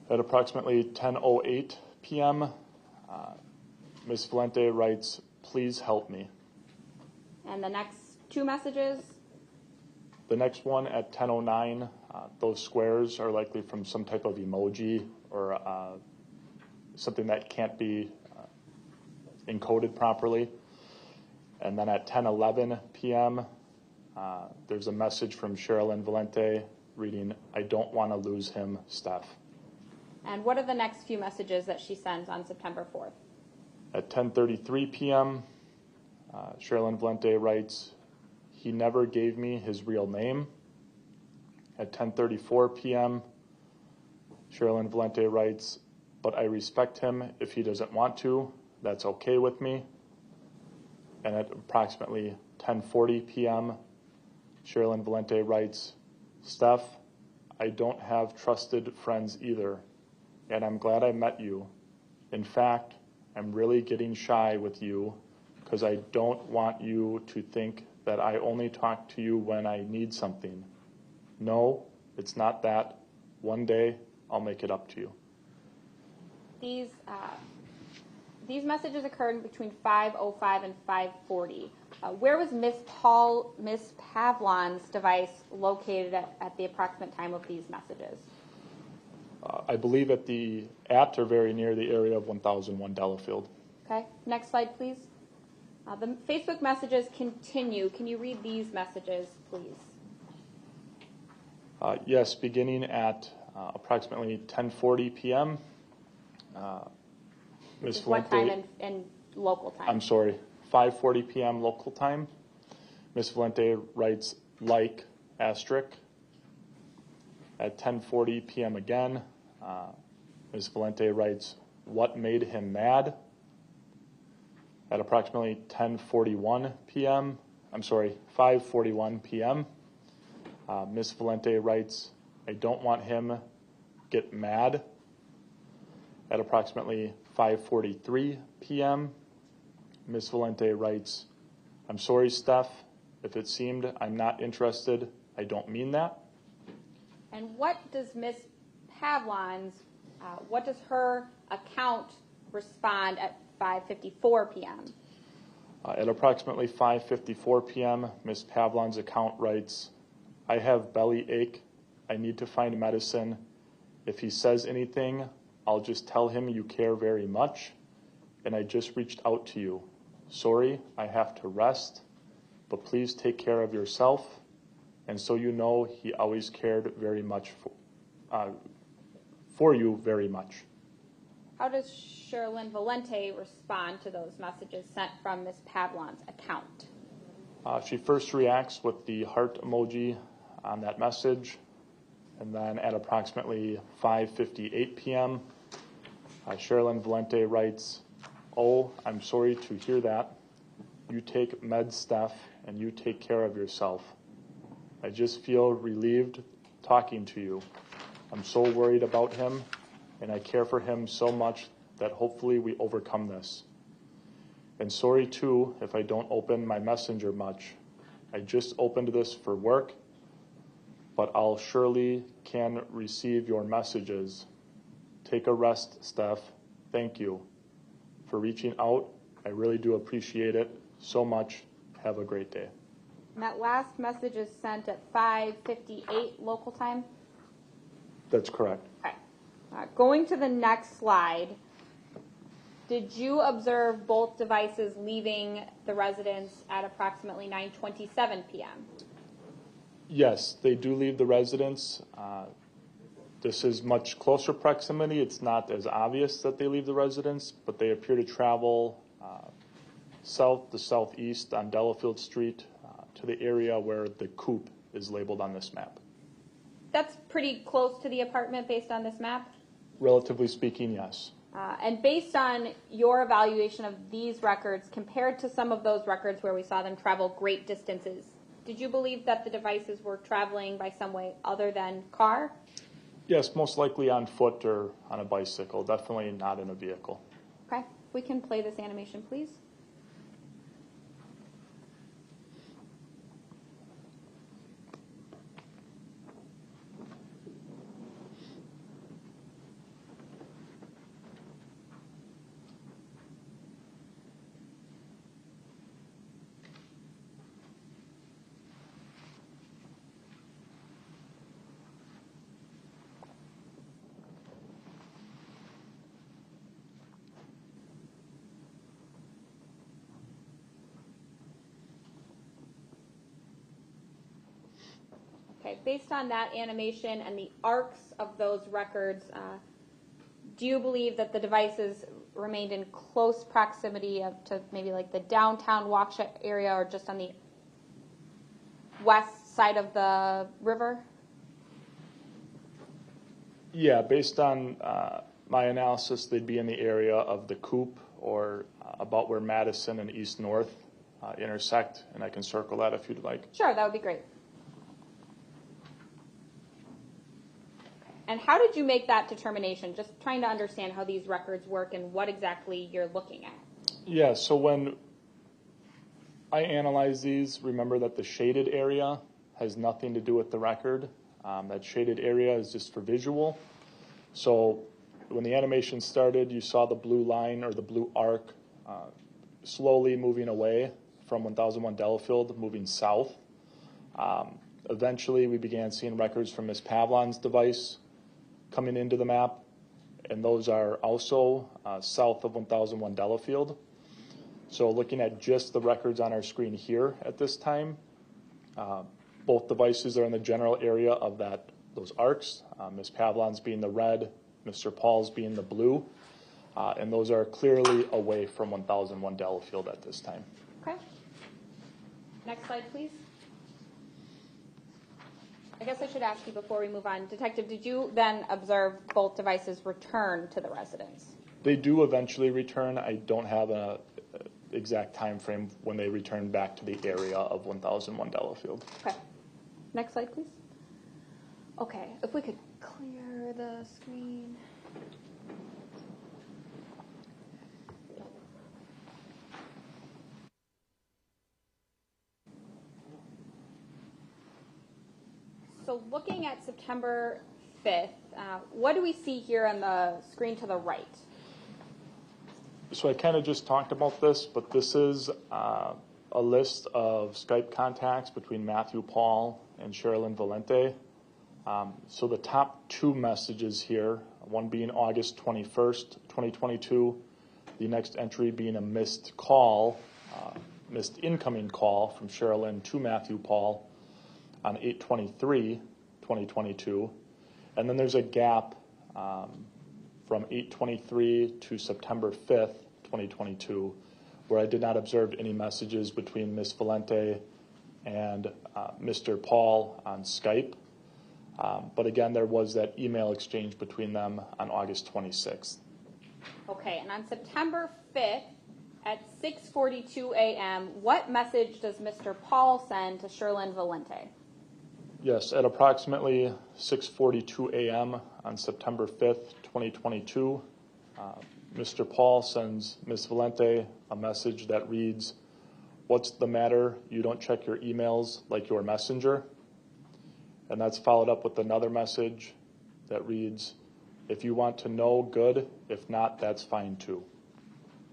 At approximately 10:08 p.m., Ms. Valente writes, "Please help me." And the next two messages? The next one at 10:09, those squares are likely from some type of emoji or something that can't be encoded properly. And then at 10:11 p.m., there's a message from Sherilyn Valente reading, "I don't want to lose him, Steph." And what are the next few messages that she sends on September 4th? At 10:33 p.m., Sherilyn Valente writes, "He never gave me his real name." At 10:34 p.m., Sherilyn Valente writes, "But I respect him. If he doesn't want to, that's okay with me." And at approximately 10:40 p.m., Sherilyn Valente writes, "Steph, I don't have trusted friends either, and I'm glad I met you. In fact, I'm really getting shy with you because I don't want you to think that I only talk to you when I need something. No, it's not that. One day, I'll make it up to you." These messages occurred between 5:05 and 5:40. Where was Ms. Pavlons' device located at the approximate time of these messages? I believe at or very near the area of 1001 Delafield. Okay, next slide, please. The Facebook messages continue. Can you read these messages, please? Yes, beginning at approximately 10:40 p.m. Ms. What time Valente, in local time? I'm sorry, 5:40 p.m. local time. Ms. Valente writes like asterisk. At 10:40 p.m. again, Ms. Valente writes what made him mad. At approximately 10:41 p.m., I'm sorry, 5:41 p.m., Ms. Valente writes, I don't want him get mad. At approximately 5:43 p.m., Ms. Valente writes, I'm sorry, Steph. If it seemed I'm not interested, I don't mean that. And what does Ms. Pavlons, what does her account respond at 5:54 p.m.? At approximately 5:54 p.m., Ms. Pavlons' account writes, I have belly ache. I need to find medicine. If he says anything, I'll just tell him you care very much, and I just reached out to you. Sorry, I have to rest, but please take care of yourself. And so you know he always cared very much for you very much. How does Sherilyn Valente respond to those messages sent from Ms. Pavlons' account? She first reacts with the heart emoji on that message, and then at approximately 5:58 p.m., Sherilyn Valente writes, oh, I'm sorry to hear that. You take meds, Steph, and you take care of yourself. I just feel relieved talking to you. I'm so worried about him, and I care for him so much that hopefully we overcome this. And sorry, too, if I don't open my messenger much. I just opened this for work, but I'll surely can receive your messages. Take a rest, Steph. Thank you for reaching out. I really do appreciate it so much. Have a great day. And that last message is sent at 5:58 local time? That's correct. Okay. Going to the next slide, did you observe both devices leaving the residence at approximately 9:27 p.m.? Yes, they do leave the residence. This is much closer proximity. It's not as obvious that they leave the residence, but they appear to travel south to southeast on Delafield Street to the area where the coop is labeled on this map. That's pretty close to the apartment based on this map? Relatively speaking, yes. And based on your evaluation of these records compared to some of those records where we saw them travel great distances, did you believe that the devices were traveling by some way other than car? Yes, most likely on foot or on a bicycle, definitely not in a vehicle. Okay, we can play this animation, please. Okay, based on that animation and the arcs of those records, do you believe that the devices remained in close proximity to maybe like the downtown Waukesha area or just on the west side of the river? Yeah, based on my analysis, they'd be in the area of the coop or about where Madison and East North intersect, and I can circle that if you'd like. Sure, that would be great. And how did you make that determination? Just trying to understand how these records work and what exactly you're looking at. Yeah, so when I analyze these, remember that the shaded area has nothing to do with the record. That shaded area is just for visual. So when the animation started, you saw the blue line or the blue arc slowly moving away from 1001 Delafield, moving south. Eventually, we began seeing records from Ms. Pavlons' device coming into the map, and those are also south of 1001 Delafield. So looking at just the records on our screen here at this time, both devices are in the general area of that those arcs, Ms. Pavlons being the red, Mr. Pahl's being the blue, and those are clearly away from 1001 Delafield at this time. Okay. Next slide, please. I guess I should ask you before we move on. Detective, did you then observe both devices return to the residence? They do eventually return. I don't have an exact time frame when they return back to the area of 1001 Delafield. Okay. Next slide, please. Okay, if we could clear the screen. So looking at September 5th, what do we see here on the screen to the right? So I kind of just talked about this, but this is a list of Skype contacts between Matthew Pahl and Sherilyn Valente. So the top two messages here, one being August 21st, 2022, the next entry being a missed call, missed incoming call from Sherilyn to Matthew Pahl on 8/23/2022, and then there's a gap from 8/23 to September 5th, 2022, where I did not observe any messages between Ms. Valente and Mr. Pahl on Skype. But again, there was that email exchange between them on August 26th. Okay, and on September 5th at 6:42 a.m., what message does Mr. Pahl send to Sherilyn Valente? Yes, at approximately 6:42 a.m. on September 5th, 2022, Mr. Pahl sends Ms. Valente a message that reads, "What's the matter? You don't check your emails like your messenger?" And that's followed up with another message that reads, "If you want to know, good. If not, that's fine too."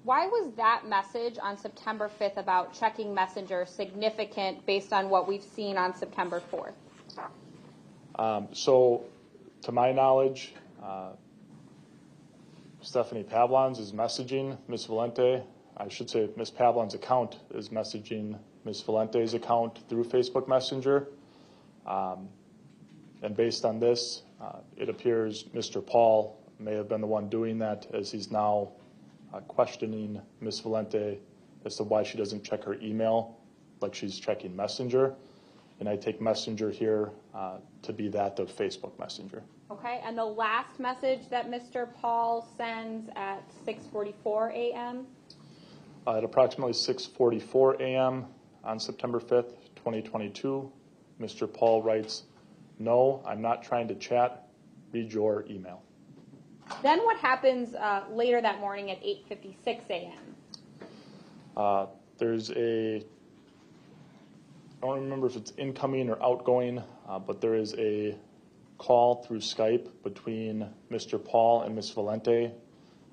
Why was that message on September 5th about checking Messenger significant based on what we've seen on September 4th? So, to my knowledge, Stephanie Pavlons is messaging Ms. Valente. I should say Ms. Pavlons' account is messaging Ms. Valente's account through Facebook Messenger. And based on this, it appears Mr. Pahl may have been the one doing that, as he's now questioning Ms. Valente as to why she doesn't check her email like she's checking Messenger. And I take Messenger here to be that of Facebook Messenger. Okay, and the last message that Mr. Pahl sends at 6:44 a.m.? At approximately 6:44 a.m. on September 5th, 2022, Mr. Pahl writes, "No, I'm not trying to chat. Read your email." Then what happens later that morning at 8:56 a.m.? There's I don't remember if it's incoming or outgoing, but there is a call through Skype between Mr. Pahl and Ms. Valente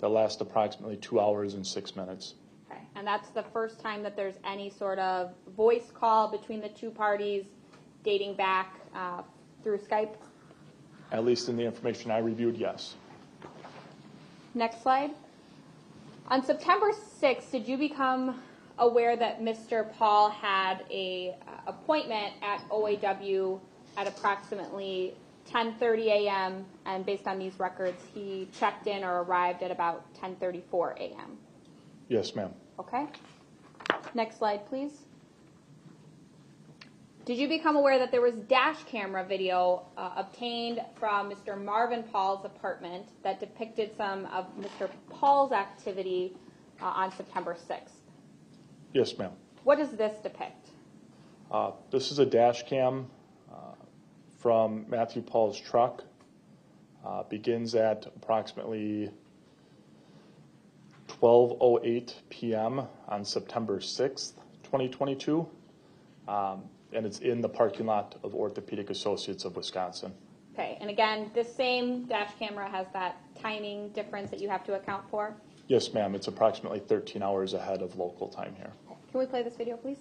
that lasts approximately 2 hours and 6 minutes. Okay, and that's the first time that there's any sort of voice call between the two parties dating back through Skype? At least in the information I reviewed, yes. Next slide. On September 6th, did you become aware that Mr. Pahl had a appointment at OAW at approximately 10:30 a.m., and based on these records, he checked in or arrived at about 10:34 a.m.? Yes, ma'am. Okay. Next slide, please. Did you become aware that there was dash camera video obtained from Mr. Marvin Pahl's apartment that depicted some of Mr. Pahl's activity on September 6th? Yes, ma'am. What does this depict? This is a dash cam from Matthew Pahl's truck. Begins at approximately 12:08 p.m. on September 6th, 2022. And it's in the parking lot of Orthopedic Associates of Wisconsin. Okay, and again, this same dash camera has that timing difference that you have to account for? Yes, ma'am. It's approximately 13 hours ahead of local time here. Can we play this video, please?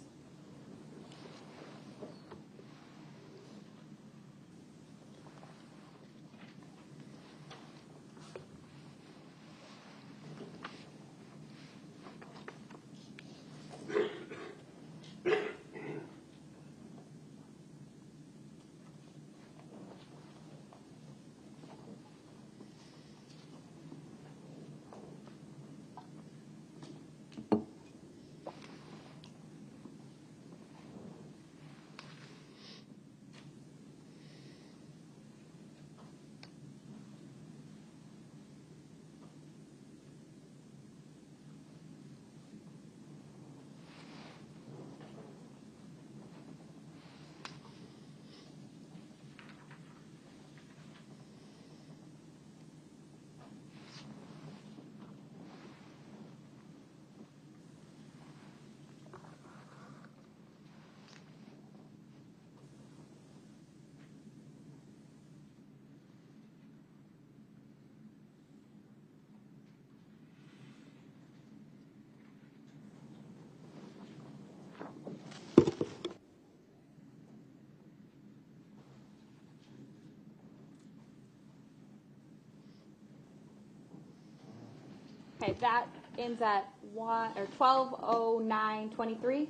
Okay, that ends at 12:09:23.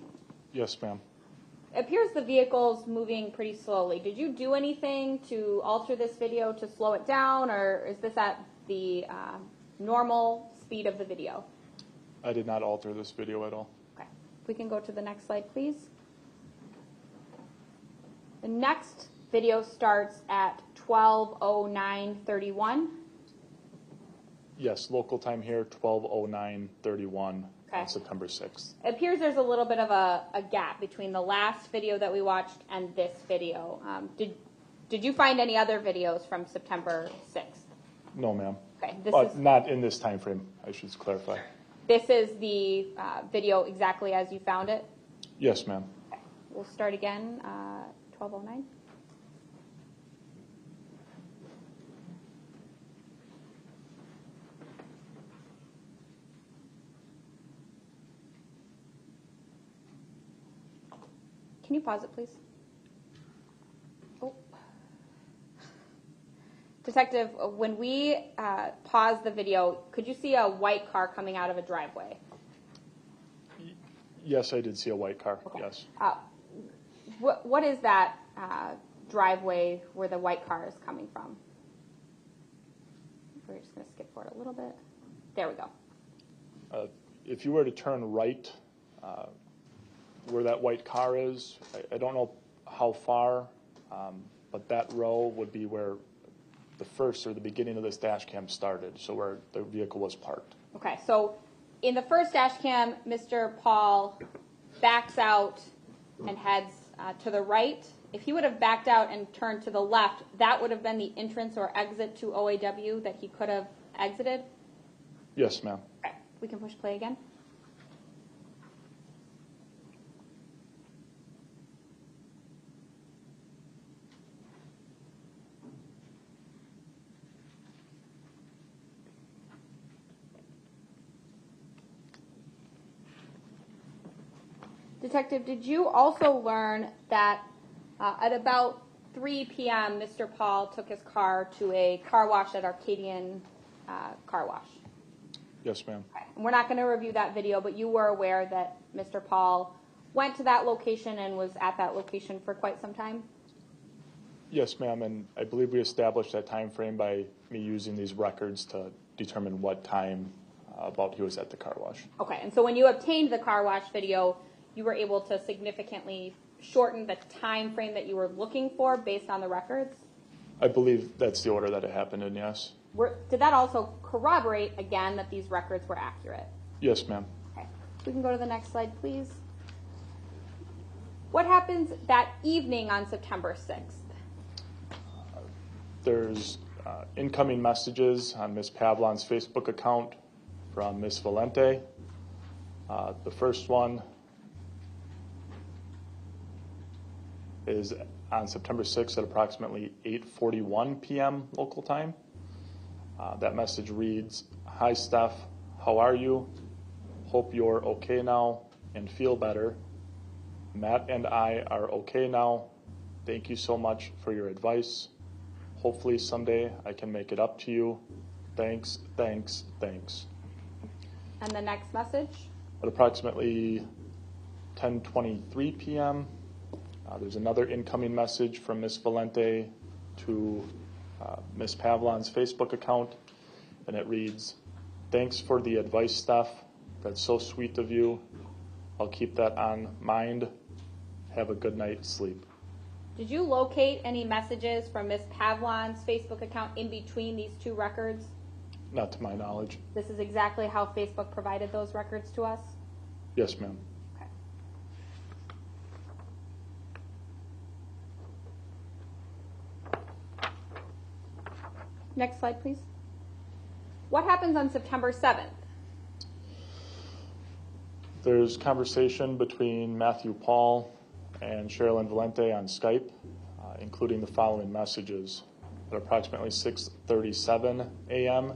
Yes, ma'am. It appears the vehicle's moving pretty slowly. Did you do anything to alter this video to slow it down, or is this at the normal speed of the video? I did not alter this video at all. Okay, if we can go to the next slide, please. The next video starts at 12:09:31. Yes, local time here, 12:09:31 Okay. on September 6th. It appears there's a little bit of a gap between the last video that we watched and this video. Did you find any other videos from September 6th? No, ma'am. Okay, Not in this time frame, I should clarify. this is the video exactly as you found it? Yes, ma'am. Okay, we'll start again, 12:09. Can you pause it, please? Oh. Detective, when we paused the video, could you see a white car coming out of a driveway? Yes, I did see a white car, Okay. yes. What is that driveway where the white car is coming from? We're just going to skip forward a little bit. There we go. If you were to turn right, where that white car is, I don't know how far, but that row would be where the first or the beginning of this dash cam started, so where the vehicle was parked. Okay, so in the first dash cam, Mr. Pahl backs out and heads to the right. If he would have backed out and turned to the left, that would have been the entrance or exit to OAW that he could have exited? Yes, ma'am. Okay, we can push play again. Detective, did you also learn that at about 3 p.m., Mr. Pahl took his car to a car wash at Arcadian Car Wash? Yes, ma'am. Okay. And we're not going to review that video, but you were aware that Mr. Pahl went to that location and was at that location for quite some time? Yes, ma'am, and I believe we established that time frame by me using these records to determine what time about he was at the car wash. Okay, and so when you obtained the car wash video, you were able to significantly shorten the time frame that you were looking for based on the records? I believe that's the order that it happened in, yes. Did that also corroborate, again, that these records were accurate? Yes, ma'am. Okay, we can go to the next slide, please. What happens that evening on September 6th? There's incoming messages on Ms. Pavlons' Facebook account from Ms. Valente. The first one is on September 6th at approximately 8:41 p.m. local time. That message reads, "Hi, Steph. How are you? Hope you're okay now and feel better. Matt and I are okay now. Thank you so much for your advice. Hopefully someday I can make it up to you. Thanks, thanks, thanks." And the next message? At approximately 10:23 p.m., there's another incoming message from Ms. Valente to Ms. Pavlons' Facebook account, and it reads, "Thanks for the advice, Steph. That's so sweet of you. I'll keep that on mind. Have a good night's sleep." Did you locate any messages from Ms. Pavlons' Facebook account in between these two records? Not to my knowledge. This is exactly how Facebook provided those records to us? Yes, ma'am. Okay. Next slide, please. What happens on September 7th? There's conversation between Matthew Pahl and Sherilyn Valente on Skype, including the following messages. At approximately 6:37 a.m.,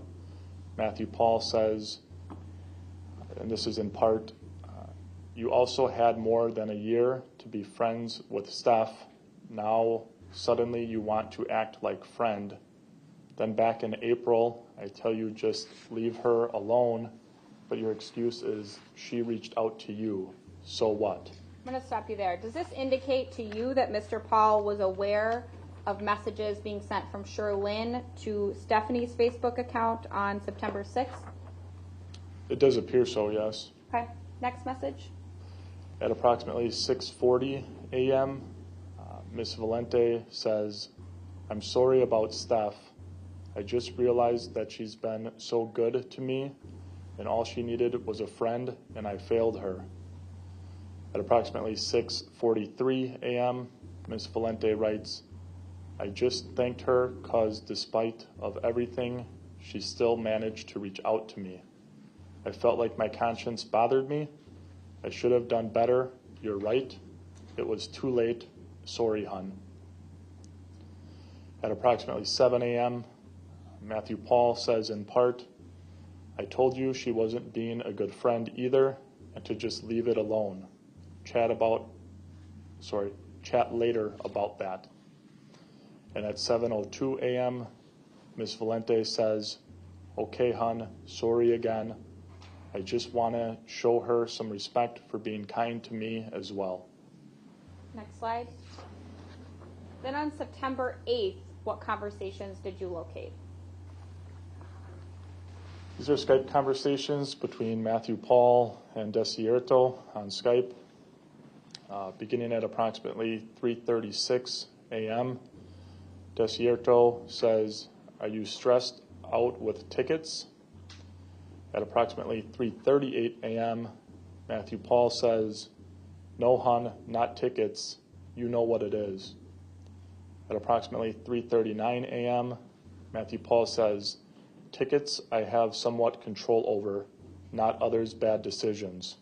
Matthew Pahl says, and this is in part, "You also had more than a year to be friends with Steph. Now, suddenly you want to act like friend. Then back in April, I tell you just leave her alone. but your excuse is she reached out to you. So what? I'm going to stop you there. Does this indicate to you that Mr. Pahl was aware of messages being sent from Sherlyn to Stephanie's Facebook account on September 6th? It does appear so, yes. Okay, next message. At approximately 6:40 a.m., Ms. Valente says, "I'm sorry about Steph. I just realized that she's been so good to me, and all she needed was a friend, and I failed her." At approximately 6:43 a.m., Ms. Valente writes, "I just thanked her because despite of everything, she still managed to reach out to me. I felt like my conscience bothered me. I should have done better. You're right. It was too late. Sorry, hun." At approximately 7 a.m., Matthew Pahl says in part, "I told you she wasn't being a good friend either, and to just leave it alone. Chat later about that." And at 7:02 a.m., Ms. Valente says, "Okay, hun, sorry again. I just want to show her some respect for being kind to me as well." Next slide. Then on September 8th, what conversations did you locate? These are Skype conversations between Matthew Pahl and Desierto on Skype. Beginning at approximately 3:36 a.m., Desierto says, "Are you stressed out with tickets?" At approximately 3:38 a.m., Matthew Pahl says, "No, hun, not tickets. You know what it is." At approximately 3:39 a.m., Matthew Pahl says, "Tickets I have somewhat control over, not others' bad decisions."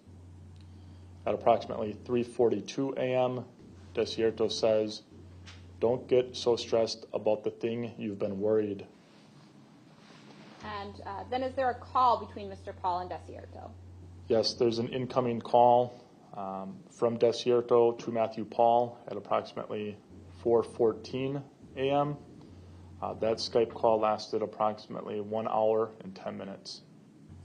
At approximately 3:42 a.m., Desierto says, "Don't get so stressed about the thing you've been worried." And then is there a call between Mr. Pahl and Desierto? Yes, there's an incoming call from Desierto to Matthew Pahl at approximately 4:14 a.m. That Skype call lasted approximately 1 hour and 10 minutes.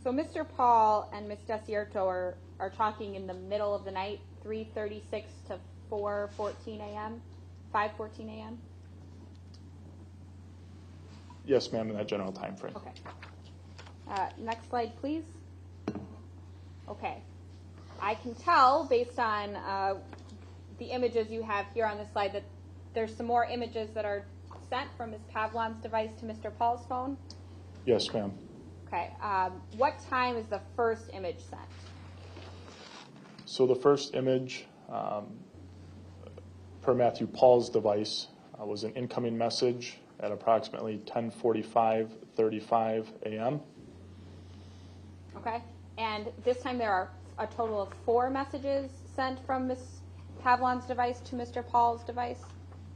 So Mr. Pahl and Ms. Desierto are talking in the middle of the night, 3:36 to 4:14 a.m., 5:14 a.m.? Yes, ma'am, in that general time frame. Okay. Next slide, please. Okay. I can tell based on the images you have here on this slide that there's some more images that are sent from Ms. Pavlons' device to Mr. Pahl's phone. Yes, ma'am. Okay. What time is the first image sent? So the first image per Matthew Pahl's device was an incoming message at approximately 10:35 a.m. Okay. And this time there are a total of 4 messages sent from Ms. Pavlons' device to Mr. Pahl's device?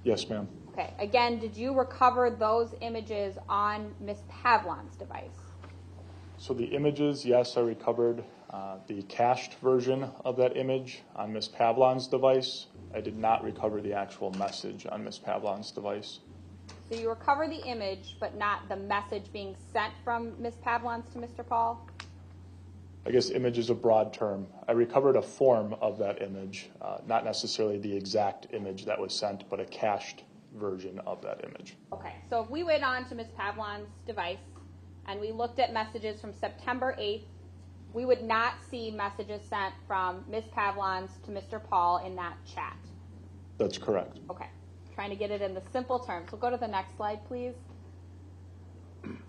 Yes, ma'am. Okay. Again, did you recover those images on Ms. Pavlons' device? So the images, yes, I recovered the cached version of that image on Ms. Pavlons' device. I did not recover the actual message on Ms. Pavlons' device. So you recover the image, but not the message being sent from Ms. Pavlons to Mr. Pahl? I guess image is a broad term. I recovered a form of that image, not necessarily the exact image that was sent, but a cached version of that image. Okay, so if we went on to Ms. Pavlons' device and we looked at messages from September 8th, we would not see messages sent from Ms. Pavlons to Mr. Pahl in that chat. That's correct. Okay, trying to get it in the simple terms. We'll go to the next slide, please.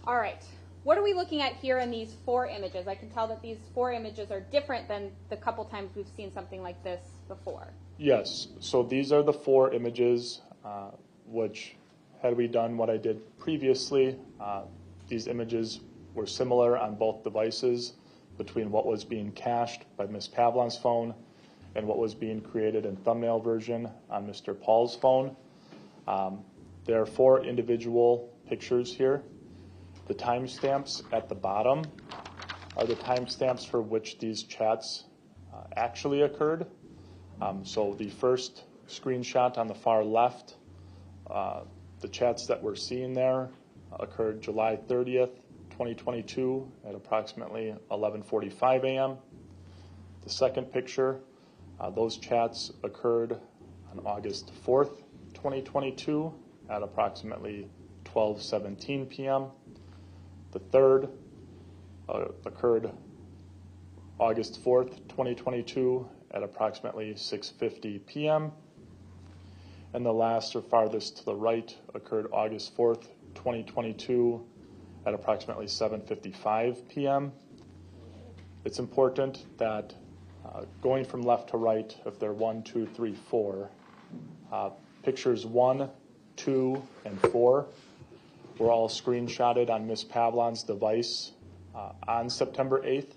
All right. What are we looking at here in these 4 images? I can tell that these 4 images are different than the couple times we've seen something like this before. Yes, so these are the 4 images, which had we done what I did previously, these images were similar on both devices between what was being cached by Ms. Pavlons' phone and what was being created in thumbnail version on Mr. Pahl's phone. There are 4 individual pictures here. The timestamps at the bottom are the timestamps for which these chats actually occurred. So the first screenshot on the far left, the chats that we're seeing there occurred July 30th, 2022 at approximately 11:45 a.m. The second picture, those chats occurred on August 4th, 2022 at approximately 12:17 p.m. The third occurred August 4th, 2022 at approximately 6:50 p.m. And the last or farthest to the right occurred August 4th, 2022 at approximately 7:55 p.m. It's important that going from left to right, if they're 1, 2, 3, 4, pictures 1, 2, and 4 were all screenshotted on Ms. Pavlons' device on September 8th.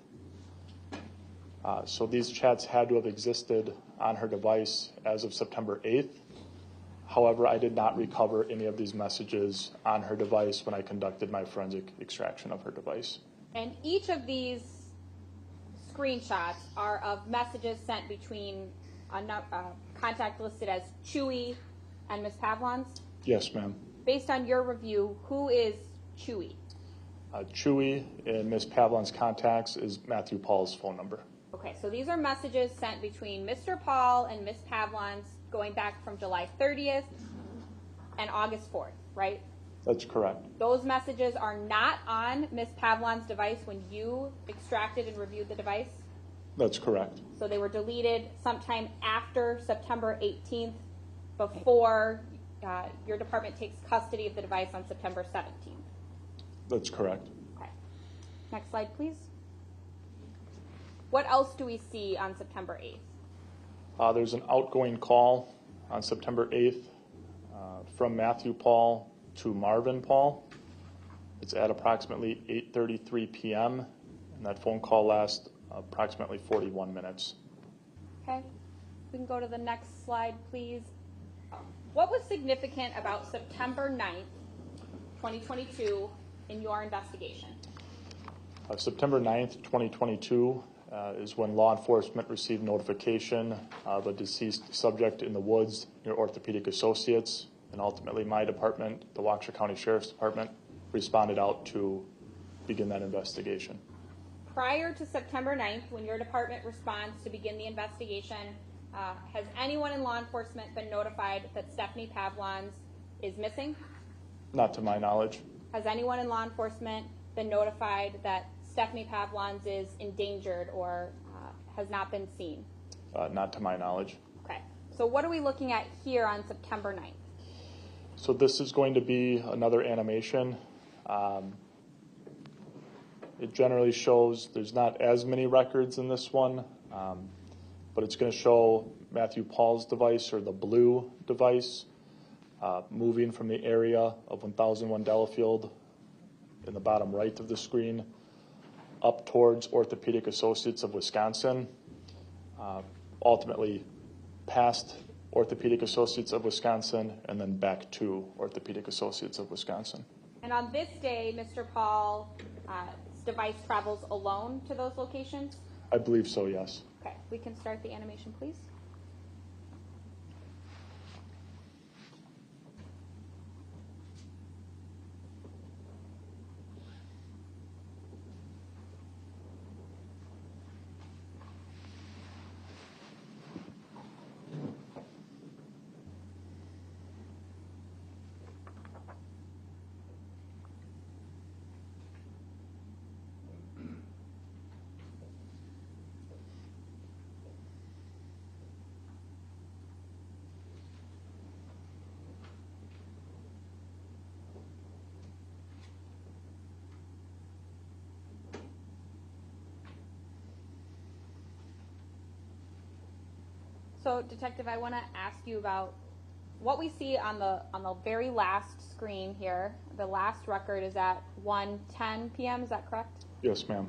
So these chats had to have existed on her device as of September 8th. However, I did not recover any of these messages on her device when I conducted my forensic extraction of her device. And each of these screenshots are of messages sent between a contact listed as Chewy and Ms. Pavlons? Yes, ma'am. Based on your review, who is Chewy? Chewy in Ms. Pavlons' contacts is Matthew Pahl's phone number. Okay, so these are messages sent between Mr. Pahl and Ms. Pavlons going back from July 30th and August 4th, right? That's correct. Those messages are not on Ms. Pavlons' device when you extracted and reviewed the device? That's correct. So they were deleted sometime after September 18th, before your department takes custody of the device on September 17th. That's correct. Okay. Next slide, please. What else do we see on September 8th? There's an outgoing call on September 8th from Matthew Pahl to Marvin Pahl. It's at approximately 8:33 p.m. and that phone call lasts approximately 41 minutes. Okay. We can go to the next slide, please. What was significant about September 9th, 2022 in your investigation? September 9th, 2022 is when law enforcement received notification of a deceased subject in the woods near Orthopedic Associates, and ultimately my department, the Waukesha County Sheriff's Department, responded out to begin that investigation. Prior to September 9th, when your department responds to begin the investigation, has anyone in law enforcement been notified that Stephanie Pavlons is missing? Not to my knowledge. Has anyone in law enforcement been notified that Stephanie Pavlons is endangered or has not been seen? Not to my knowledge. Okay. So what are we looking at here on September 9th? So this is going to be another animation. It generally shows there's not as many records in this one, but it's going to show Matthew Pahl's device, or the blue device, moving from the area of 1001 Delafield in the bottom right of the screen up towards Orthopedic Associates of Wisconsin, ultimately past Orthopedic Associates of Wisconsin, and then back to Orthopedic Associates of Wisconsin. And on this day, Mr. Pahl's device travels alone to those locations? I believe so, yes. Okay, we can start the animation, please. So, Detective, I want to ask you about what we see on the very last screen here. The last record is at 1:10 p.m. Is that correct? Yes, ma'am.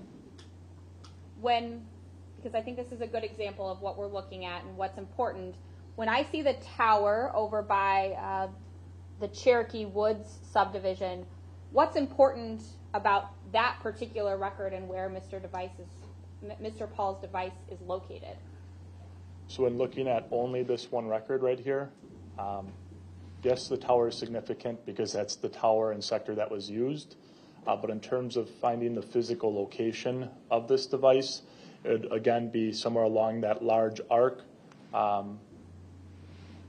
Because I think this is a good example of what we're looking at and what's important. When I see the tower over by the Cherokee Woods subdivision, what's important about that particular record and where Mr. Pahl's device is located? So when looking at only this one record right here, yes, the tower is significant because that's the tower and sector that was used. But in terms of finding the physical location of this device, it would again be somewhere along that large arc. I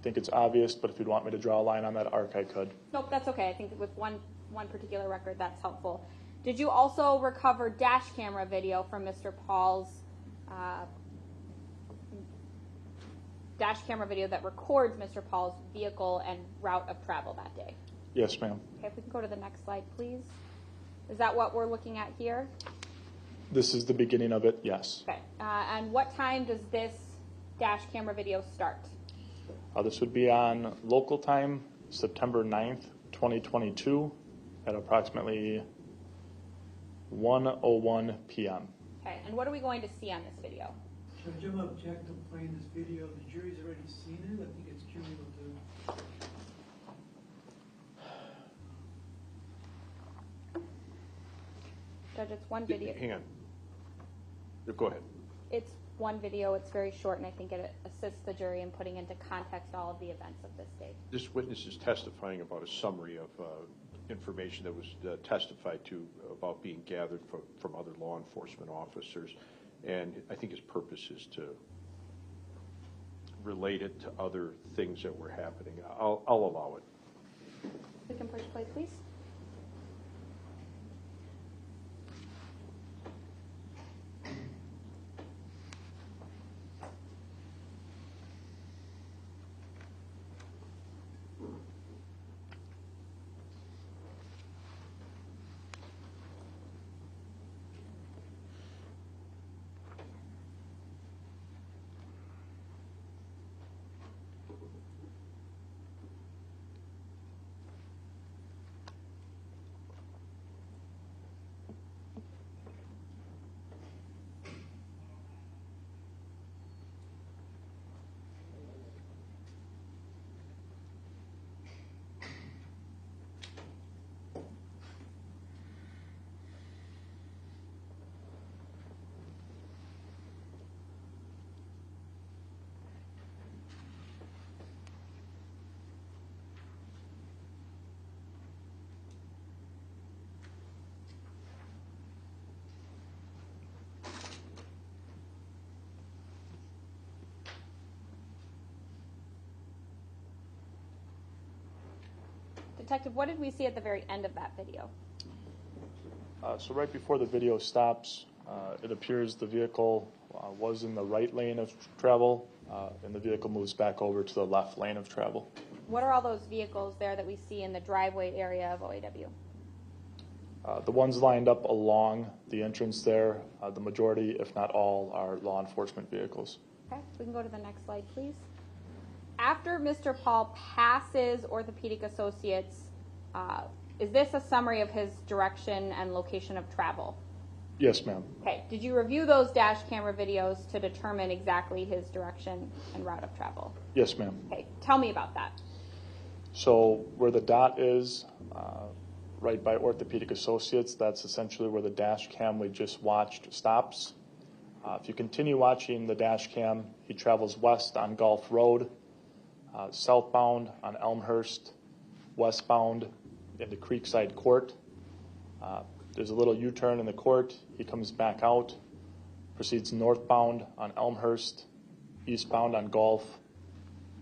think it's obvious, but if you'd want me to draw a line on that arc, I could. Nope, that's okay. I think with one particular record, that's helpful. Did you also recover dash camera video from Mr. Pahl's dash camera video that records Mr. Pahl's vehicle and route of travel that day? Yes, ma'am. Okay, if we can go to the next slide, please. Is that what we're looking at here? This is the beginning of it, yes. Okay. And what time does this dash camera video start? This would be on local time, September 9th, 2022, at approximately 1:01 p.m. Okay, and what are we going to see on this video? Judge, I'm object to playing this video. The jury's already seen it. I think it's cumulative. Judge, it's one video. Hang on. Go ahead. It's one video. It's very short, and I think it assists the jury in putting into context all of the events of this day. This witness is testifying about a summary of information that was testified to about being gathered from other law enforcement officers, and I think his purpose is to relate it to other things that were happening. I'll allow it. We can push play, please. Detective, what did we see at the very end of that video? So right before the video stops, it appears the vehicle was in the right lane of travel, and the vehicle moves back over to the left lane of travel. What are all those vehicles there that we see in the driveway area of OAW? The ones lined up along the entrance there, the majority, if not all, are law enforcement vehicles. Okay, we can go to the next slide, please. After Mr. Pahl passes Orthopedic Associates, is this a summary of his direction and location of travel? Yes, ma'am. Okay, did you review those dash camera videos to determine exactly his direction and route of travel? Yes, ma'am. Okay, tell me about that. So where the dot is, right by Orthopedic Associates, that's essentially where the dash cam we just watched stops. If you continue watching the dash cam, he travels west on Gulf Road, southbound on Elmhurst, westbound into Creekside Court. There's a little U-turn in the court. He comes back out, proceeds northbound on Elmhurst, eastbound on Gulf,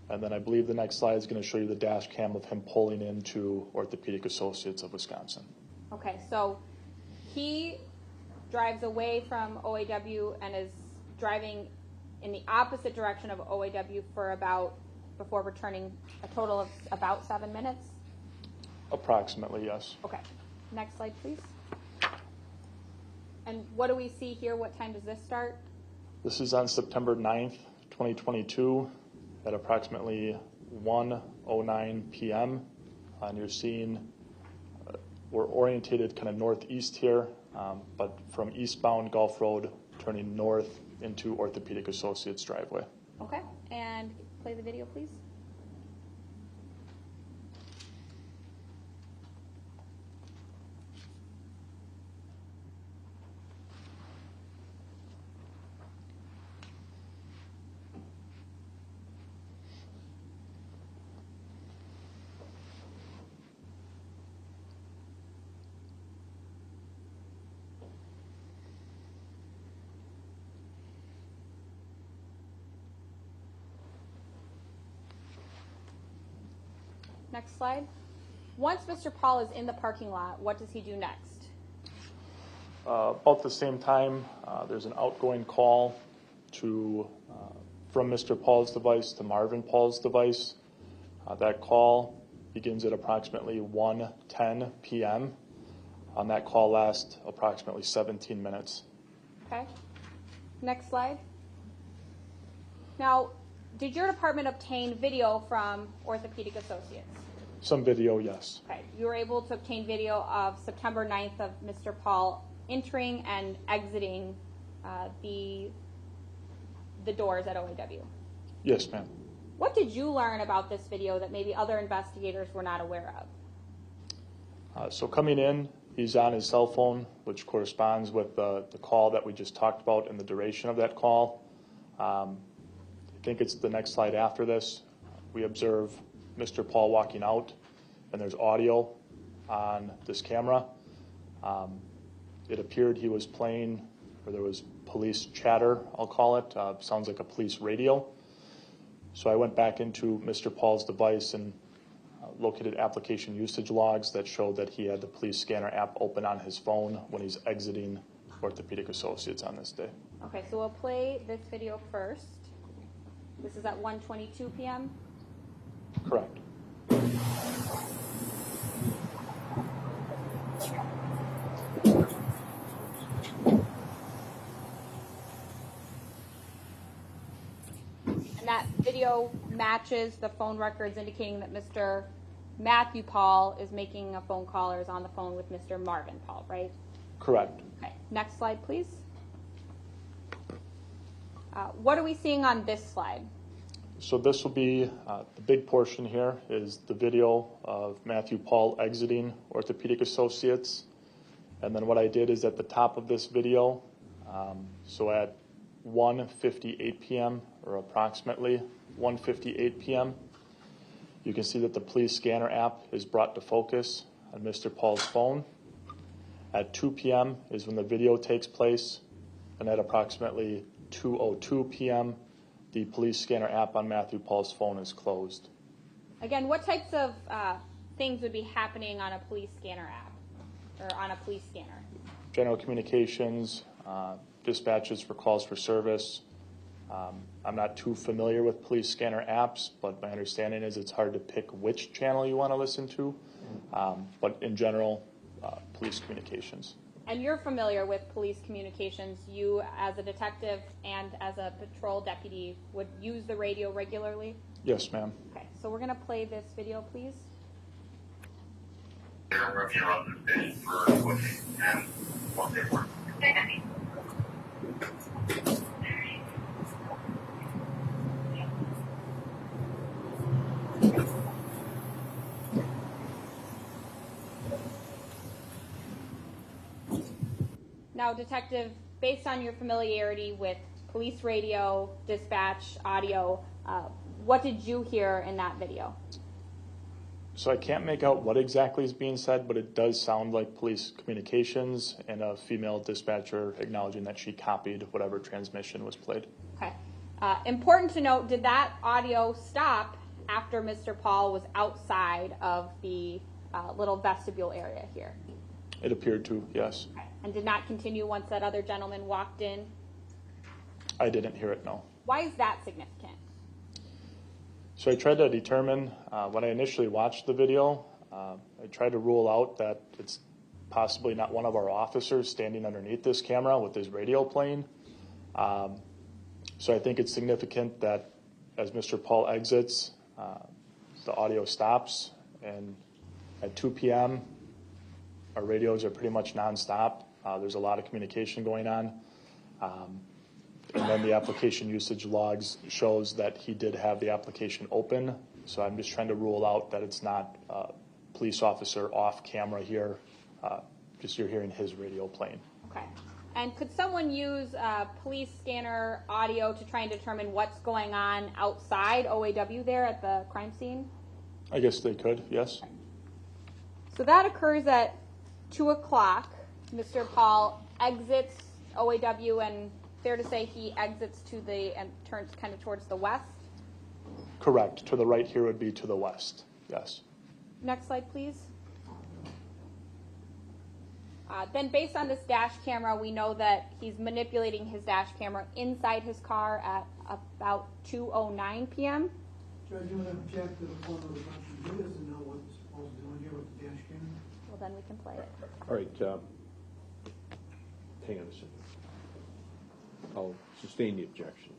and then I believe the next slide is going to show you the dash cam of him pulling into Orthopedic Associates of Wisconsin. Okay, so he drives away from OAW and is driving in the opposite direction of OAW for before returning a total of about 7 minutes? Approximately, yes. Okay, next slide, please. And what do we see here? What time does this start? This is on September 9th, 2022 at approximately 1:09 p.m. And you're seeing we're orientated kind of northeast here, but from eastbound Gulf Road turning north into Orthopedic Associates driveway. Okay, and play the video, please. Next slide. Once Mr. Pahl is in the parking lot, what does he do next? About the same time, there's an outgoing call from Mr. Pahl's device to Marvin Pahl's device. That call begins at approximately 1:10 p.m. That call lasts approximately 17 minutes. Okay. Next slide. Now, did your department obtain video from Orthopedic Associates? Some video, yes. Okay. You were able to obtain video of September 9th of Mr. Pahl entering and exiting the doors at OAW. Yes, ma'am. What did you learn about this video that maybe other investigators were not aware of? So coming in, he's on his cell phone, which corresponds with the call that we just talked about and the duration of that call. I think it's the next slide after this. We observe Mr. Pahl walking out, and there's audio on this camera. It appeared he was playing, or there was police chatter, I'll call it. Sounds like a police radio. So I went back into Mr. Pahl's device and located application usage logs that showed that he had the police scanner app open on his phone when he's exiting Orthopedic Associates on this day. Okay, so we'll play this video first. This is at 1:22 p.m. Correct. And that video matches the phone records indicating that Mr. Matthew Pahl is making a phone call or is on the phone with Mr. Marvin Pahl, right? Correct. Okay, next slide, please. What are we seeing on this slide? So this will be, the big portion here is the video of Matthew Pahl exiting Orthopedic Associates. And then what I did is at the top of this video, so at 1:58 p.m. or approximately 1:58 p.m., you can see that the police scanner app is brought to focus on Mr. Pahl's phone. At 2 p.m. is when the video takes place, and at approximately 2:02 p.m., the police scanner app on Matthew Pahl's phone is closed. Again, what types of things would be happening on a police scanner app or on a police scanner? General communications, dispatches for calls for service. I'm not too familiar with police scanner apps, but my understanding is it's hard to pick which channel you want to listen to. But in general, police communications. And you're familiar with police communications. You, as a detective and as a patrol deputy, would use the radio regularly? Yes, ma'am. Okay, so we're going to play this video, please. Review of the fish for booking and what they were. Now, Detective, based on your familiarity with police radio, dispatch, audio, what did you hear in that video? So I can't make out what exactly is being said, but it does sound like police communications and a female dispatcher acknowledging that she copied whatever transmission was played. Okay. Important to note, did that audio stop after Mr. Pahl was outside of the little vestibule area here? It appeared to, yes. Okay. And did not continue once that other gentleman walked in? I didn't hear it, no. Why is that significant? So I tried to determine, when I initially watched the video, I tried to rule out that it's possibly not one of our officers standing underneath this camera with his radio playing. So I think it's significant that as Mr. Pahl exits, the audio stops, and at 2 p.m., our radios are pretty much nonstop. There's a lot of communication going on. And then the application usage logs shows that he did have the application open. So I'm just trying to rule out that it's not a police officer off camera here. Just you're hearing his radio playing. Okay. And could someone use police scanner audio to try and determine what's going on outside OAW there at the crime scene? I guess they could, yes. So that occurs at 2 o'clock. Mr. Pahl exits OAW, and fair to say he exits to the and turns kind of towards the west? Correct. To the right here would be to the west, yes. Next slide, please. Then based on this dash camera, we know that he's manipulating his dash camera inside his car at about 2:09 p.m. Judge, you want to object to the form of the motion? He doesn't know what's supposed to do here with the dash camera. Well, then we can play it. All right, hang on a second. I'll sustain the objection.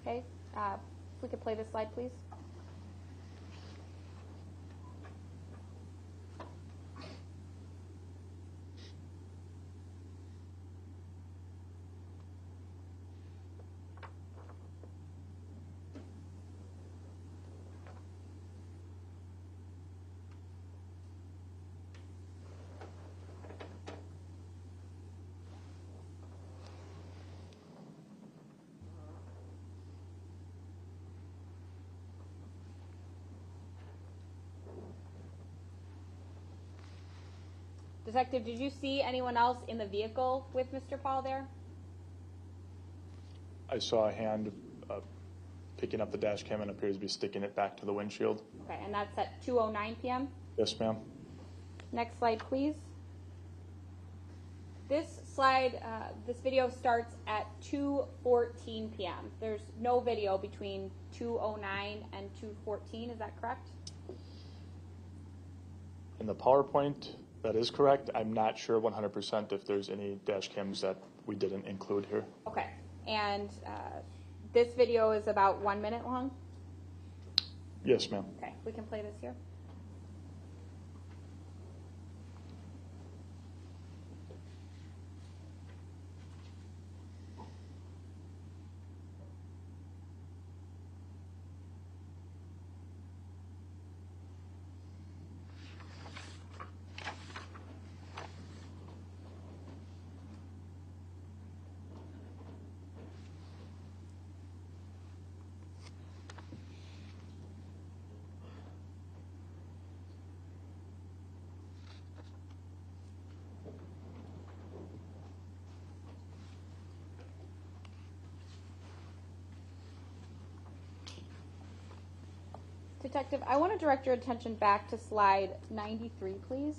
Okay, if we could play this slide, please. Detective, did you see anyone else in the vehicle with Mr. Pahl there? I saw a hand picking up the dash cam and appears to be sticking it back to the windshield. Okay, and that's at 2:09 p.m.? Yes, ma'am. Next slide, please. This slide, this video starts at 2:14 p.m. There's no video between 2:09 and 2:14, is that correct? In the PowerPoint, that is correct. I'm not sure 100% if there's any dash cams that we didn't include here. Okay, and this video is about 1 minute long? Yes, ma'am. Okay, we can play this here. Detective, I want to direct your attention back to slide 93, please.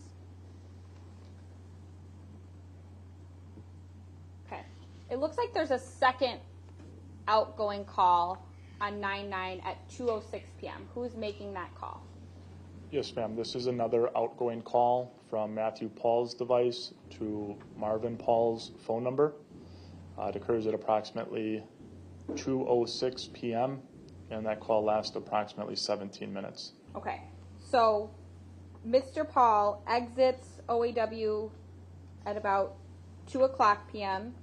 Okay. It looks like there's a second outgoing call on 9/9 at 2:06 p.m. Who's making that call? Yes, ma'am. This is another outgoing call from Matthew Pahl's device to Marvin Pahl's phone number. It occurs at approximately 2:06 p.m., and that call lasts approximately 17 minutes. Okay. So Mr. Pahl exits OAW at about 2 o'clock p.m.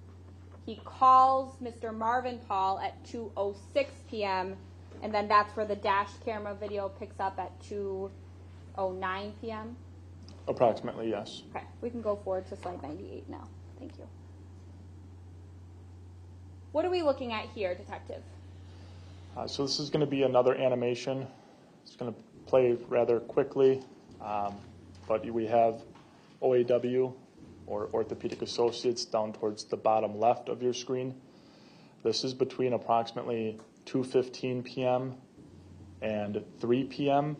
He calls Mr. Marvin Pahl at 2:06 p.m., and then that's where the dash camera video picks up at 2:09 p.m.? Approximately, yes. Okay, we can go forward to slide 98 now. Thank you. What are we looking at here, Detective? So this is going to be another animation. It's going to play rather quickly, but we have OAW, or Orthopedic Associates, down towards the bottom left of your screen. This is between approximately 2:15 p.m. and 3 p.m.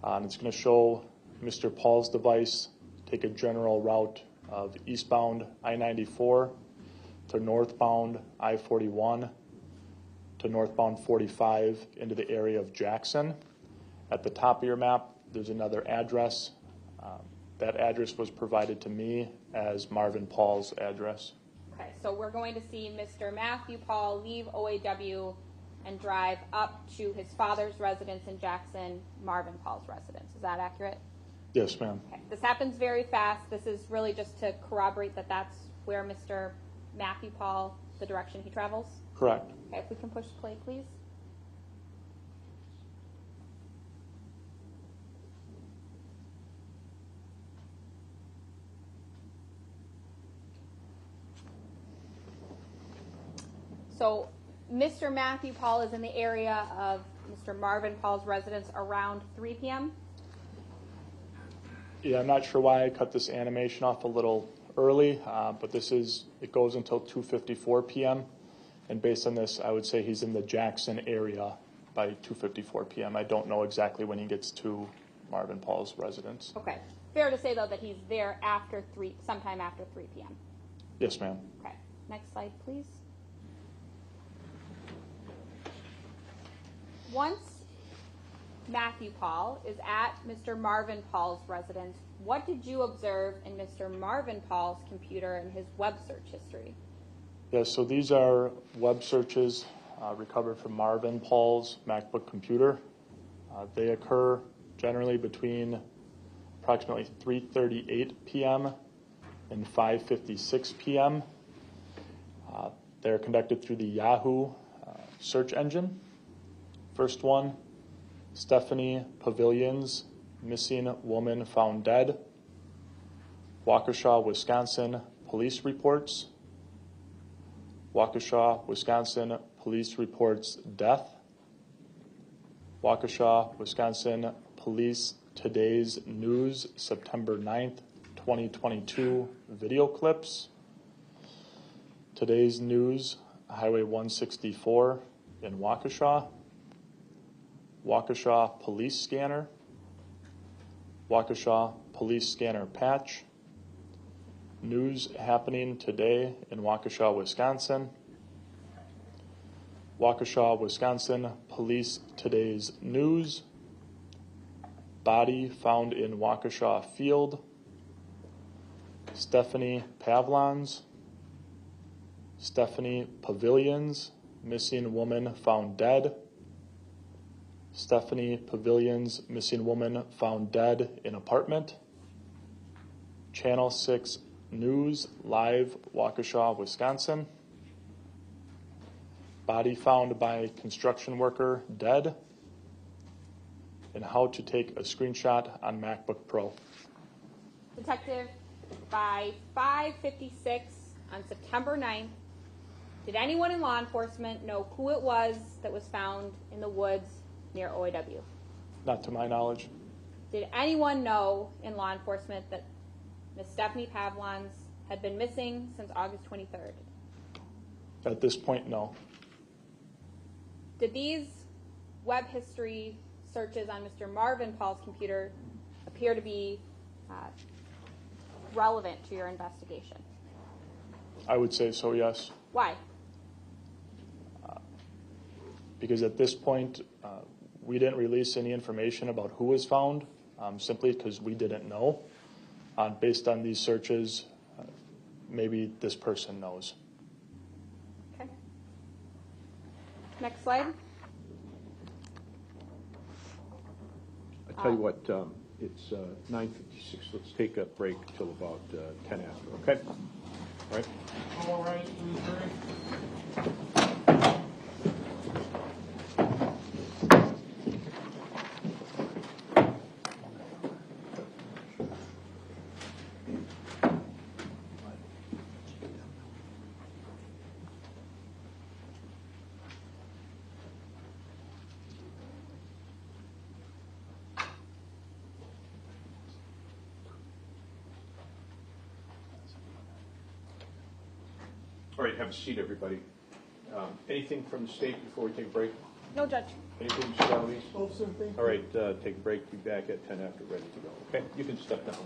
And it's going to show Mr. Pahl's device take a general route of eastbound I-94 to northbound I-41 to northbound 45 into the area of Jackson. At the top of your map, there's another address. That address was provided to me as Marvin Pahl's address. Okay, so we're going to see Mr. Matthew Pahl leave OAW and drive up to his father's residence in Jackson, Marvin Pahl's residence. Is that accurate? Yes, ma'am. Okay. This happens very fast. This is really just to corroborate that that's where Mr. Matthew Pahl, the direction he travels? Correct. Okay, if we can push play, please. So Mr. Matthew Pahl is in the area of Mr. Marvin Pahl's residence around 3 p.m.? Yeah, I'm not sure why I cut this animation off a little early, but it goes until 2:54 p.m. And based on this, I would say he's in the Jackson area by 2:54 p.m. I don't know exactly when he gets to Marvin Pahl's residence. Okay. Fair to say, though, that he's there after sometime after 3 p.m. Yes, ma'am. Okay. Next slide, please. Once Matthew Pahl is at Mr. Marvin Pahl's residence, what did you observe in Mr. Marvin Pahl's computer and his web search history? Yes, so these are web searches recovered from Marvin Pahl's MacBook computer. They occur generally between approximately 3:38 p.m. and 5:56 p.m. They're conducted through the Yahoo search engine. First one, Stephanie Pavlons, missing woman found dead. Waukesha, Wisconsin, police reports. Waukesha, Wisconsin, police reports death. Waukesha, Wisconsin, police today's news, September 9th, 2022, video clips. Today's news, Highway 164 in Waukesha. Waukesha police scanner. Waukesha police scanner patch. News happening today in Waukesha, Wisconsin. Waukesha, Wisconsin, police today's news. Body found in Waukesha field. Stephanie Pavlons. Stephanie Pavlons, missing woman found dead. Stephanie Pavlons, missing woman found dead in apartment. Channel 6 News, live, Waukesha, Wisconsin. Body found by construction worker, dead. And how to take a screenshot on MacBook Pro. Detective, by 5:56 on September 9th, did anyone in law enforcement know who it was that was found in the woods near OAW? Not to my knowledge. Did anyone know in law enforcement that Ms. Stephanie Pavlons had been missing since August 23rd? At this point, no. Did these web history searches on Mr. Marvin Pahl's computer appear to be relevant to your investigation? I would say so, yes. Why? Because at this point, we didn't release any information about who was found, simply because we didn't know. Based on these searches, maybe this person knows. Okay. Next slide. I tell you what, it's 9:56. Let's take a break till about 10 after, okay? All right? All rise for the jury. All right, have a seat, everybody. Anything from the state before we take a break? No, Judge. Anything, Charlie? Oh, sir, thank you. All right, take a break. Be back at 10 after, ready to go. Okay, you can step down.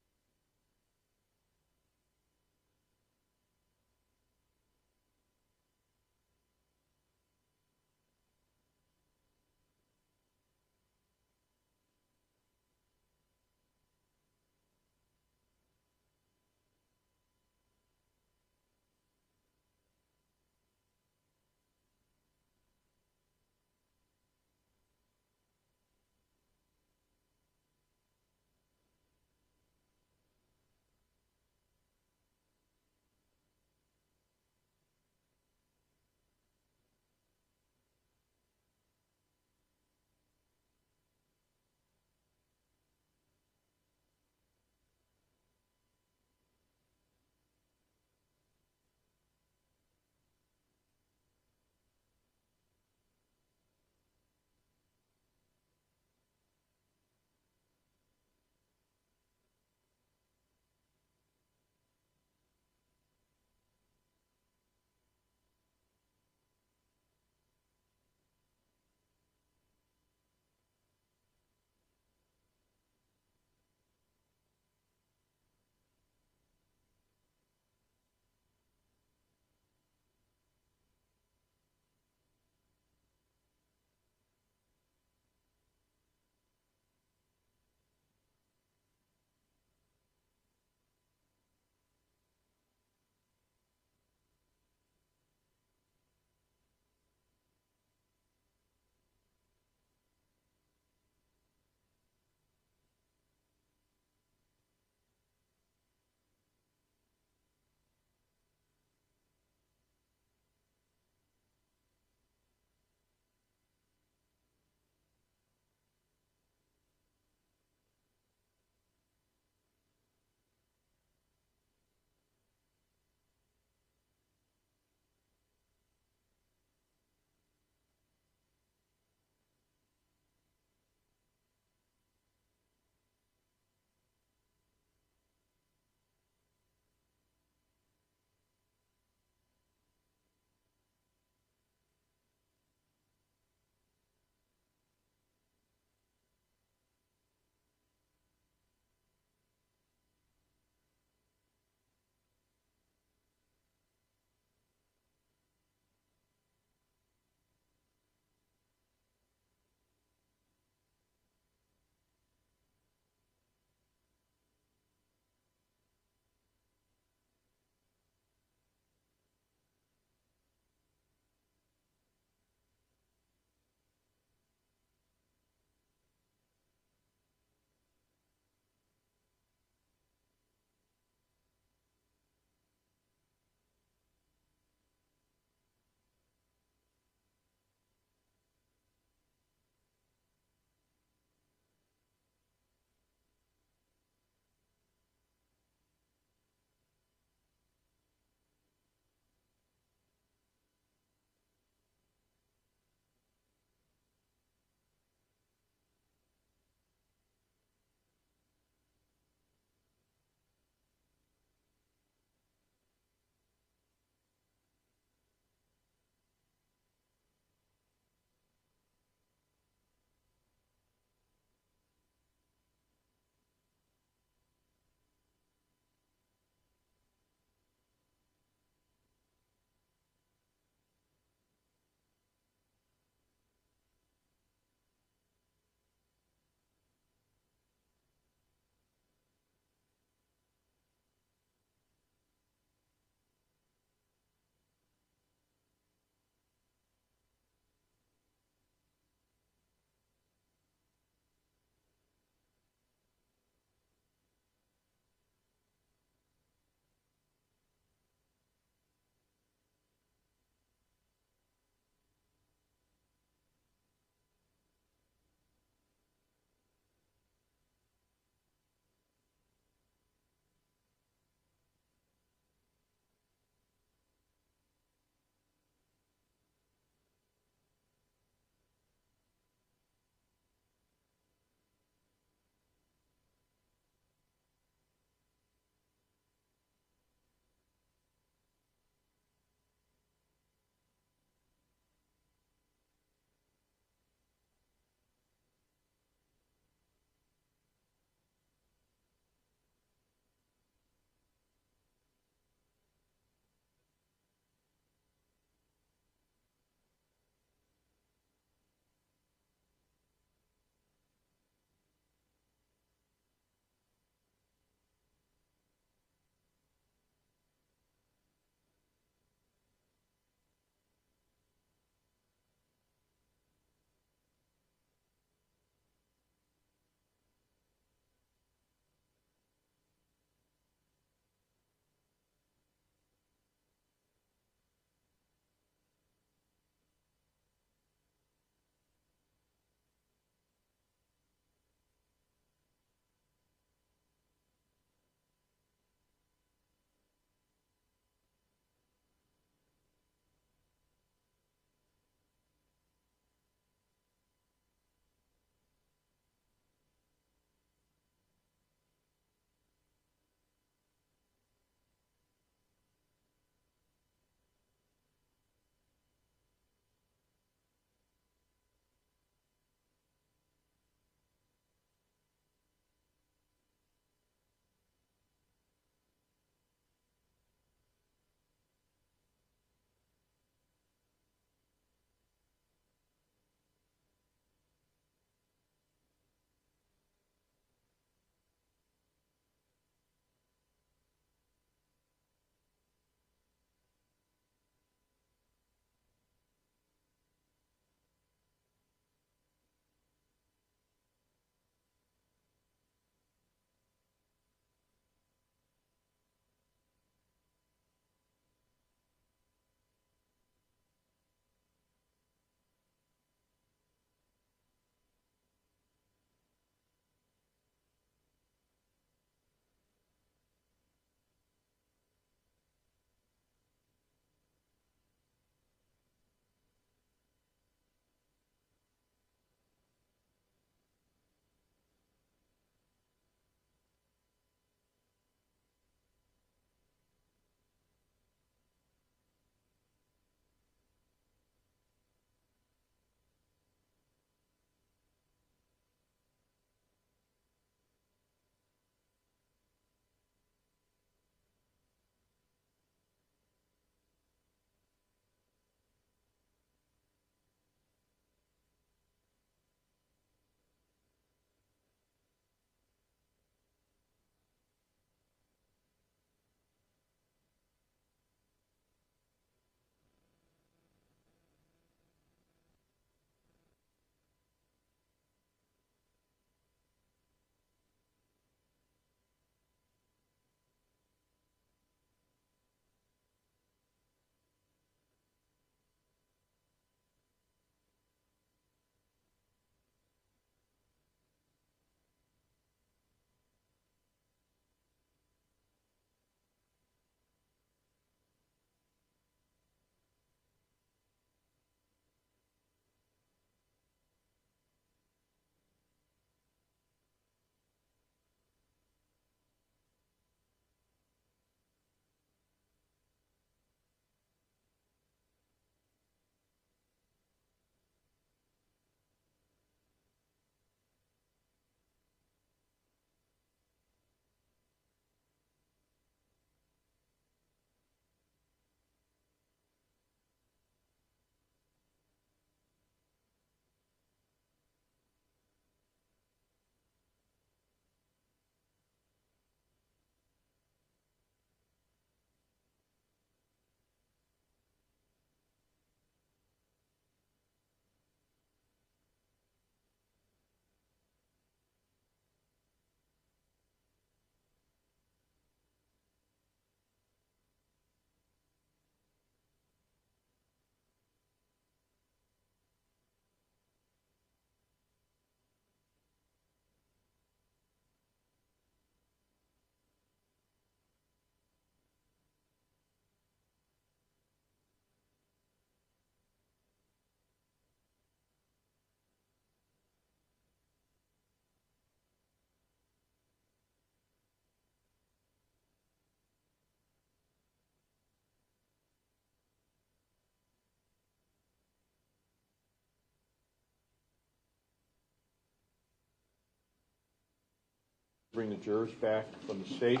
Bring the jurors back from the state.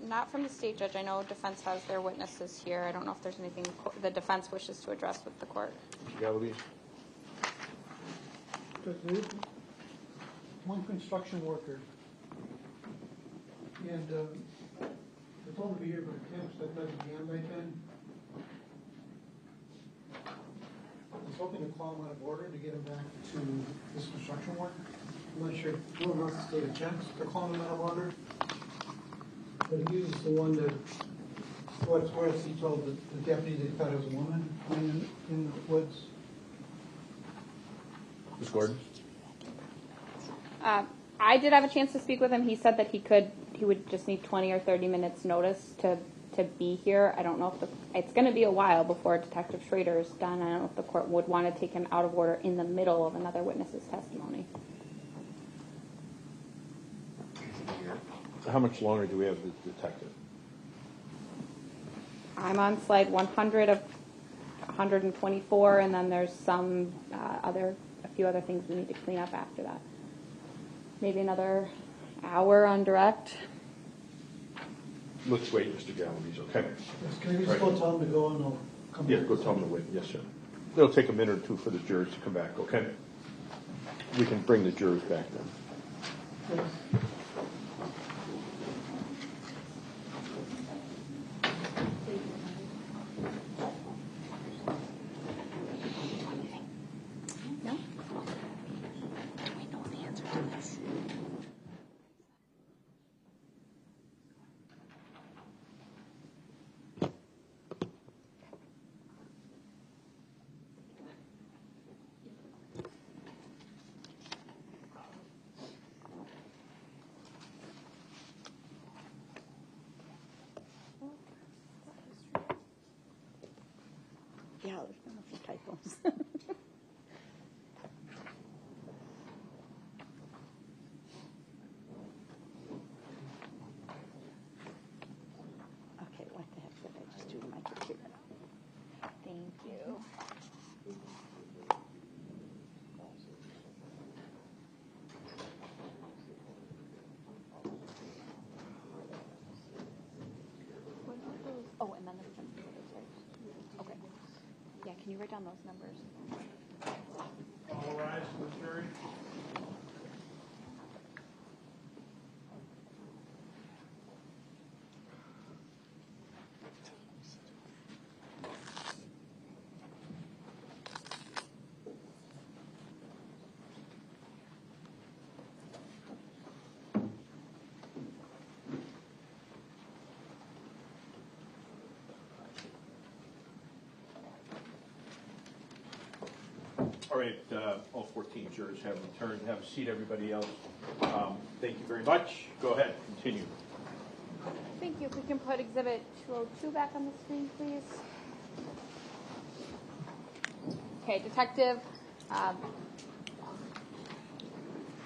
Not from the state, Judge. I know defense has their witnesses here. I don't know if there's anything the defense wishes to address with the court. Mr. Galaby? One construction worker, and they're told to be here by 10, so that doesn't begin by 10. I was hoping to call him out of order to get him back to this construction work. I'm not sure who else to state a chance to call him out of order. But he was the one that, for what it's worth, he told the deputy they thought it was a woman in the woods. Ms. Gordon? I did have a chance to speak with him. He said that he would just need 20 or 30 minutes notice to be here. I don't know if it's going to be a while before Detective Schrader is done. I don't know if the court would want to take him out of order in the middle of another witness's testimony. How much longer do we have the detective? I'm on slide 100 of 124, and then there's some a few other things we need to clean up after that. Maybe another hour on direct. Let's wait, Mr. Galaby's okay. Yes, can I just go tell him to go and I'll come Yeah, back? go tell them to wait. Yes, sir. It'll take a minute or two for the jurors to come back, okay? We can bring the jurors back then. Yes. No? Yeah, there's been a few typos. Okay, what the heck did I just do to my computer? Thank you. Oh, and then the defense numbers, right? Okay. Yeah, can you write down those numbers? All rise for the jury. All right, all 14 jurors have returned. Have a seat, everybody else. Thank you very much. Go ahead, continue. Thank you. If we can put Exhibit 202 back on the screen, please. Okay, Detective.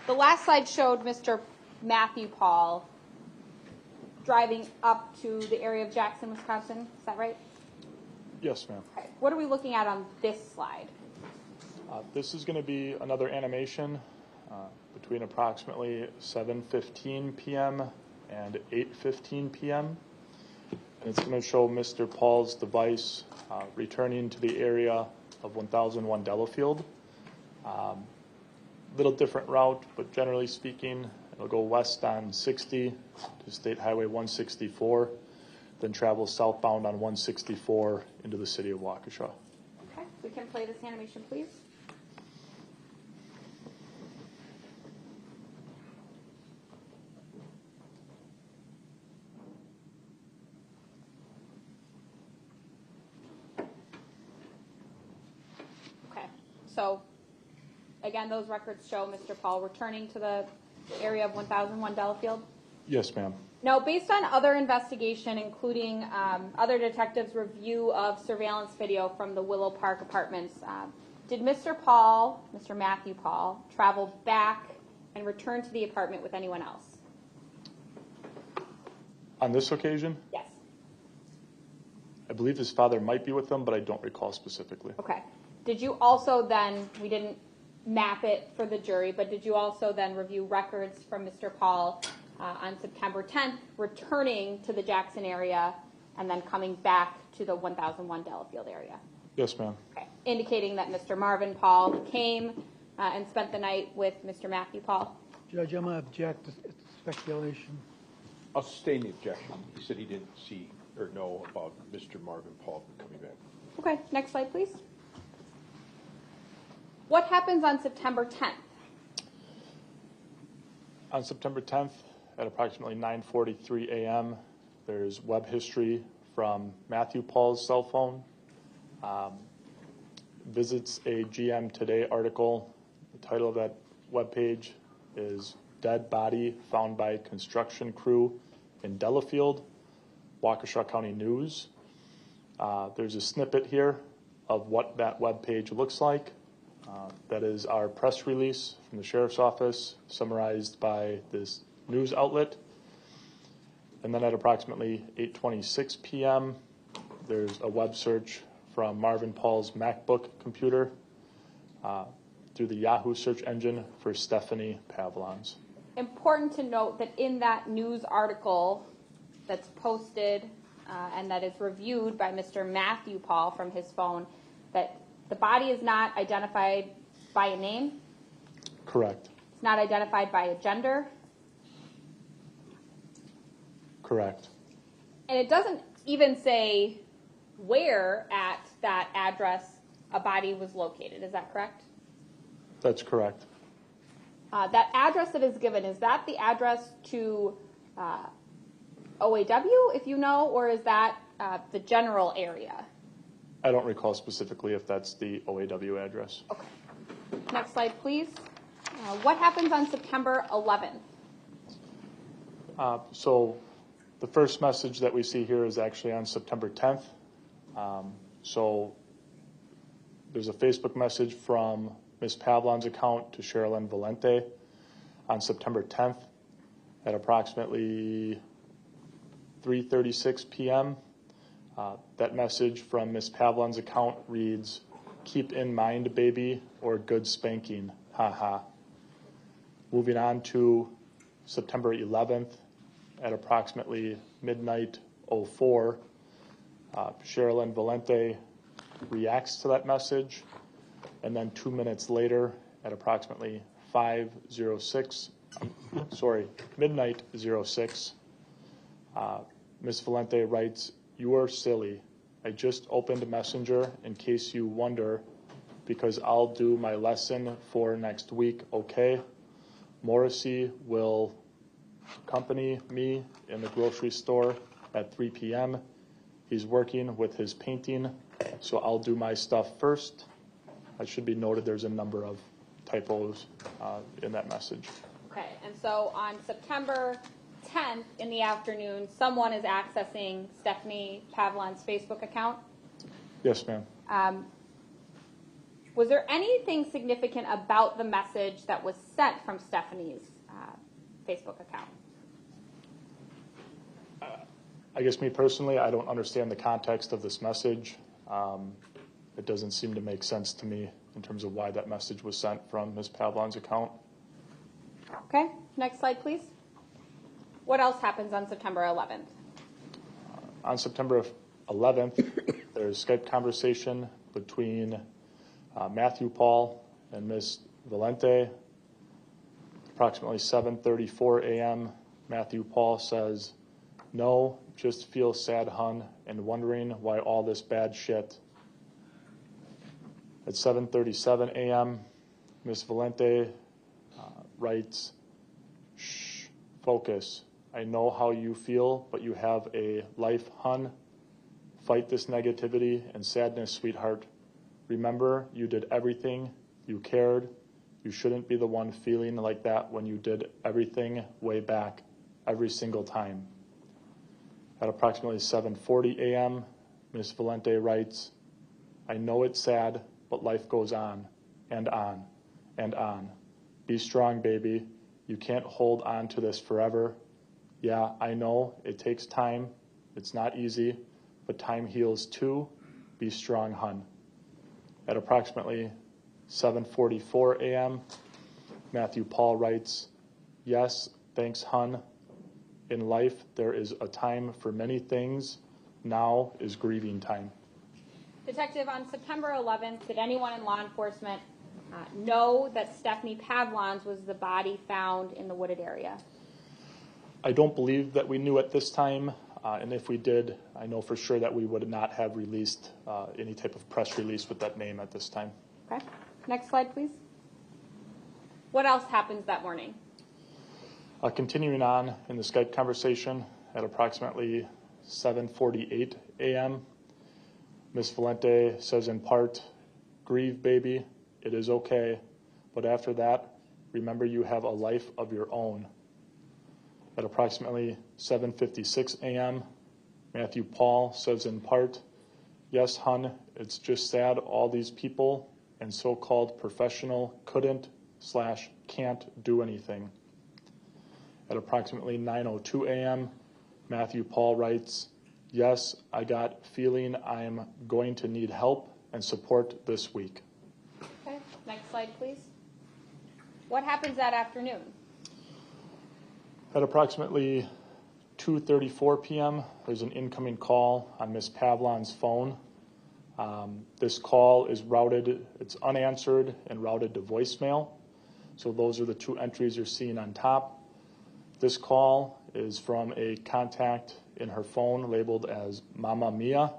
The last slide showed Mr. Matthew Pahl driving up to the area of Jackson, Wisconsin. Is that right? Yes, ma'am. Okay. What are we looking at on this slide? This is going to be another animation between approximately 7:15 p.m. and 8:15 p.m. And it's going to show Mr. Pahl's device returning to the area of 1001 Delafield. Little different route, but generally speaking, it'll go west on 60 to State Highway 164, then travel southbound on 164 into the city of Waukesha. Okay, we can play this animation, please. Okay, so again, those records show Mr. Pahl returning to the area of 1001 Delafield. Yes, ma'am. Now, based on other investigation, including other detectives' review of surveillance video from the Willow Park apartments, did Mr. Pahl, Mr. Matthew Pahl, travel back and return to the apartment with anyone else? On this occasion, Yes. I believe his father might be with them, but I don't recall specifically. Okay. Did you also then, we didn't map it for the jury, but did you also then review records from Mr. Pahl on September 10th, returning to the Jackson area and then coming back to the 1001 Delafield area? Yes, ma'am. Okay. Indicating that Mr. Marvin Pahl came and spent the night with Mr. Matthew Pahl? Judge, I'm going to object. It's speculation. I'll sustain the objection. He said he didn't see or know about Mr. Marvin Pahl coming back. Okay, next slide, please. What happens on September 10th? On September 10th, at approximately 9:43 a.m., there's web history from Matthew Pahl's cell phone. Visits a GM Today article. The title of that webpage is Dead Body Found by Construction Crew in Delafield, Waukesha County News. There's a snippet here of what that webpage looks like. That is our press release from the Sheriff's Office, summarized by this news outlet. And then at approximately 8:26 p.m., there's a web search from Marvin Pahl's MacBook computer through the Yahoo search engine for Stephanie Pavlons. Important to note that in that news article that's posted and that is reviewed by Mr. Matthew Pahl from his phone, that the body is not identified by a name. Correct. It's not identified by a gender. Correct. And it doesn't even say where at that address a body was located. Is that correct? That's correct. That address that is given, is that the address to OAW, if you know, or is that the general area? I don't recall specifically if that's the OAW address. Okay. Next slide, please. What happens on September 11th? So the first message that we see here is actually on September 10th. So there's a Facebook message from Ms. Pavlons' account to Sherilyn Valente on September 10th at approximately 3:36 p.m. That message from Ms. Pavlons' account reads, "Keep in mind, baby, or good spanking, haha." Moving on to September 11th at approximately midnight 04, Sherilyn Valente reacts to that message, and then 2 minutes later at approximately midnight 06, Ms. Valente writes, "You are silly. I just opened Messenger in case you wonder, because I'll do my lesson for next week, okay? Morrissey will accompany me in the grocery store at 3 p.m. He's working with his painting, so I'll do my stuff first." It should be noted there's a number of typos in that message. Okay, and so on September 10th in the afternoon, someone is accessing Stephanie Pavlons' Facebook account. Yes, ma'am. Was there anything significant about the message that was sent from Stephanie's Facebook account? I guess me personally, I don't understand the context of this message. It doesn't seem to make sense to me in terms of why that message was sent from Ms. Pavlons' account. Okay, next slide, please. What else happens on September 11th? On September 11th, there's Skype conversation between Matthew Pahl and Ms. Valente. Approximately 7:34 a.m., Matthew Pahl says, "No, just feel sad, hun, and wondering why all this bad shit." At 7:37 a.m., Ms. Valente writes, "Shh, focus. I know how you feel, but you have a life, hun. Fight this negativity and sadness, sweetheart. Remember, you did everything. You cared. You shouldn't be the one feeling like that when you did everything way back, every single time." At approximately 7:40 a.m., Ms. Valente writes, "I know it's sad, but life goes on, and on, and on. Be strong, baby. You can't hold on to this forever. Yeah, I know, it takes time. It's not easy, but time heals too. Be strong, hun." At approximately 7:44 a.m., Matthew Pahl writes, "Yes, thanks, hun. In life, there is a time for many things. Now is grieving time." Detective, on September 11th, did anyone in law enforcement know that Stephanie Pavlons was the body found in the wooded area? I don't believe that we knew at this time, and if we did, I know for sure that we would not have released any type of press release with that name at this time. Okay. Next slide, please. What else happens that morning? Continuing on in the Skype conversation at approximately 7:48 a.m., Ms. Valente says in part, "Grieve, baby, it is okay, but after that, remember you have a life of your own." At approximately 7:56 a.m., Matthew Pahl says in part, "Yes, hun, it's just sad all these people and so-called professional couldn't/can't do anything." At approximately 9:02 a.m., Matthew Pahl writes, "Yes, I got feeling I'm going to need help and support this week." Okay, next slide, please. What happens that afternoon? At approximately 2:34 p.m., there's an incoming call on Ms. Pavlons' phone. This call is routed, it's unanswered and routed to voicemail. So those are the two entries you're seeing on top. This call is from a contact in her phone labeled as Mama Mia.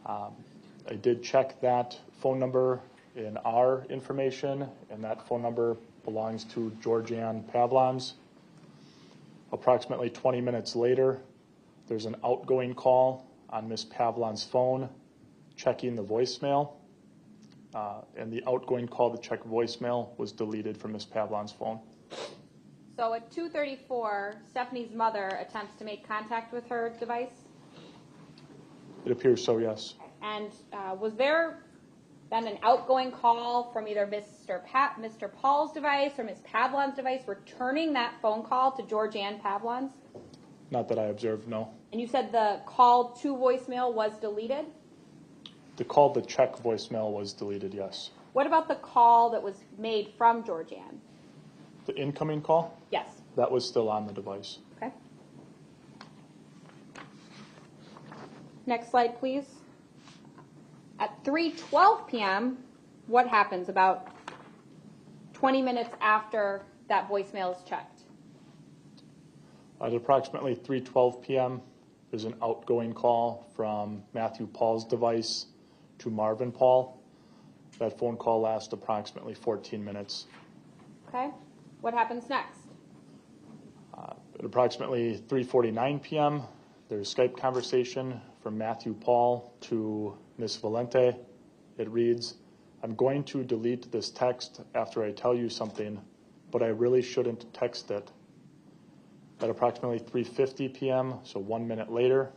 I did check that phone number in our information, and that phone number belongs to Georgianne Pavlons. Approximately 20 minutes later, there's an outgoing call on Ms. Pavlons' phone, checking the voicemail, and the outgoing call to check voicemail was deleted from Ms. Pavlons' phone. So at 2:34, Stephanie's mother attempts to make contact with her device? It appears so, yes. And was there then an outgoing call from either Mr. Pahl's device or Ms. Pavlons' device returning that phone call to Georgianne Pavlons? Not that I observed, no. And you said the call to voicemail was deleted? The call to check voicemail was deleted, yes. What about the call that was made from Georgianne? The incoming call? Yes. That was still on the device. Okay. Next slide, please. At 3:12 p.m., what happens about 20 minutes after that voicemail is checked? At approximately 3:12 p.m., there's an outgoing call from Matthew Pahl's device to Marvin Pahl. That phone call lasts approximately 14 minutes. Okay. What happens next? At approximately 3:49 p.m., there's Skype conversation from Matthew Pahl to Ms. Valente. It reads, "I'm going to delete this text after I tell you something, but I really shouldn't text it." At approximately 3:50 p.m., so 1 minute later,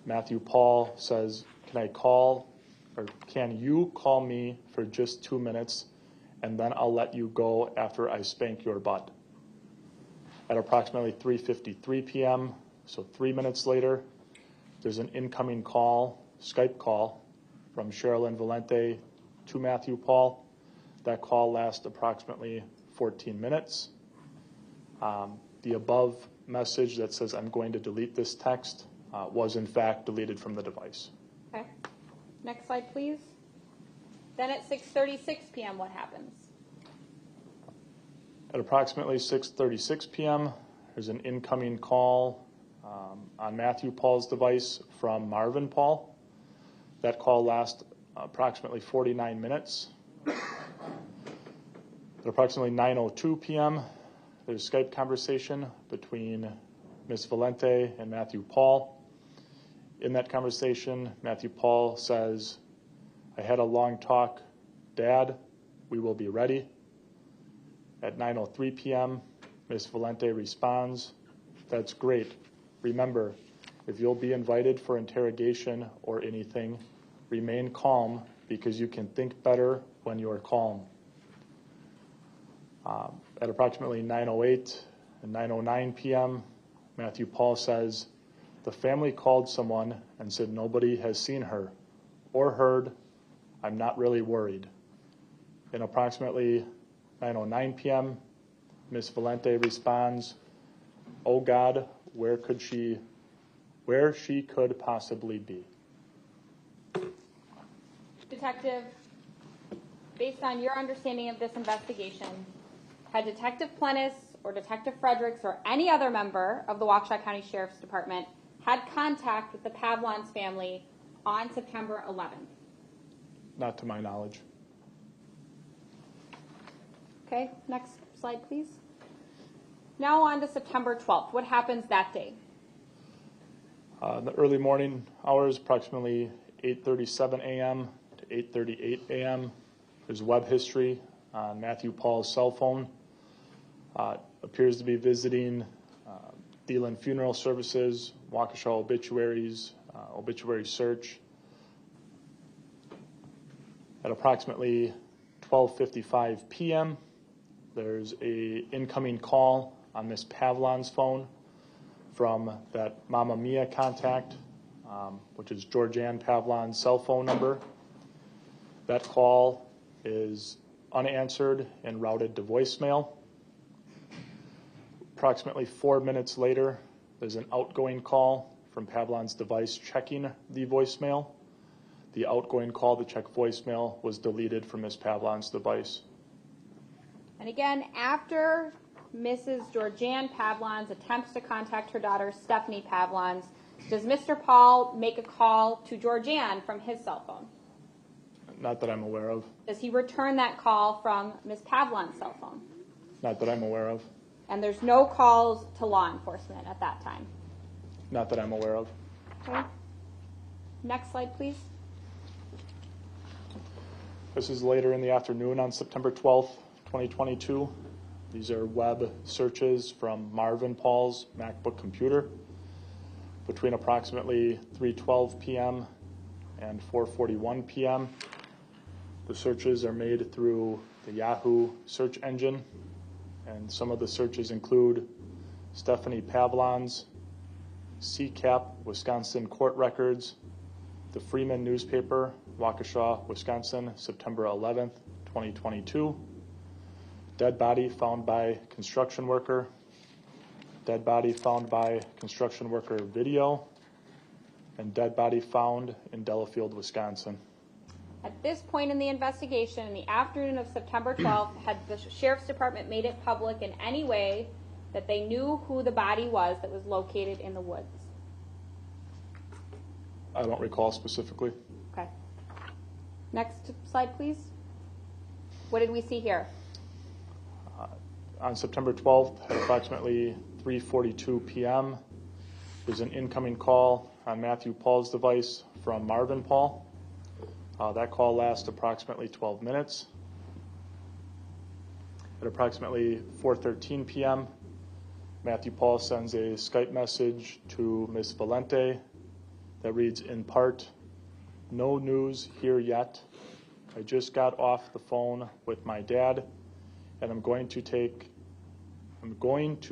Matthew Pahl says, can you call me for just 2 minutes, and then I'll let you go after I spank your butt." At approximately 3:53 p.m., so 3 minutes later, there's an incoming call, Skype call, from Sherilyn Valente to Matthew Pahl. That call lasts approximately 14 minutes. The above message that says, "I'm going to delete this text," was in fact deleted from the device. Okay. Next slide, please. Then at 6:36 p.m., what happens? At approximately 6:36 p.m., there's an incoming call on Matthew Pahl's device from Marvin Pahl. That call lasts approximately 49 minutes. At approximately 9:02 p.m., there's a Skype conversation between Ms. Valente and Matthew Pahl. In that conversation, Matthew Pahl says, "I had a long talk. Dad, we will be ready." At 9:03 p.m., Ms. Valente responds, "That's great. Remember, if you'll be invited for interrogation or anything, remain calm because you can think better when you are calm." At approximately 9:08 and 9:09 p.m., Matthew Pahl says, "The family called someone and said nobody has seen her or heard. I'm not really worried." In approximately 9:09 p.m., Ms. Valente responds, "Oh God, where she could possibly be." Detective, based on your understanding of this investigation, had Detective Plennis or Detective Fredericks or any other member of the Waukesha County Sheriff's Department had contact with the Pavlons family on September 11th? Not to my knowledge. Okay, next slide, please. Now on to September 12th. What happens that day? In the early morning hours, approximately 8:37 a.m. to 8:38 a.m., there's web history on Matthew Pahl's cell phone. Appears to be visiting Thielen Funeral Services, Waukesha Obituaries, obituary search. At approximately 12:55 p.m., there's a incoming call on Ms. Pavlon's phone from that Mamma Mia contact, which is Georgianne Pavlon's cell phone number. That call is unanswered and routed to voicemail. Approximately 4 minutes later, there's an outgoing call from Pavlon's device checking the voicemail. The outgoing call to check voicemail was deleted from Ms. Pavlon's device. And again, after Mrs. Georgianne Pavlons attempts to contact her daughter, Stephanie Pavlons, does Mr. Pahl make a call to Georgianne from his cell phone? Not that I'm aware of. Does he return that call from Ms. Pavlon's cell phone? Not that I'm aware of. And there's no calls to law enforcement at that time? Not that I'm aware of. Okay. Next slide, please. This is later in the afternoon on September 12th, 2022. These are web searches from Marvin Pahl's MacBook computer. Between approximately 3:12 p.m. and 4:41 p.m., the searches are made through the Yahoo search engine, and some of the searches include Stephanie Pavlons, CCAP, Wisconsin court records, the Freeman newspaper, Waukesha, Wisconsin, September 11th, 2022, dead body found by construction worker, dead body found by construction worker video, and dead body found in Delafield, Wisconsin. At this point in the investigation, in the afternoon of September 12th, had the Sheriff's Department made it public in any way that they knew who the body was that was located in the woods? I don't recall specifically. Okay. Next slide, please. What did we see here? On September 12th, at approximately 3:42 p.m., there's an incoming call on Matthew Pahl's device from Marvin Pahl. That call lasts approximately 12 minutes. At approximately 4:13 p.m., Matthew Pahl sends a Skype message to Ms. Valente that reads in part, "No news here yet. I just got off the phone with my dad, and I'm going to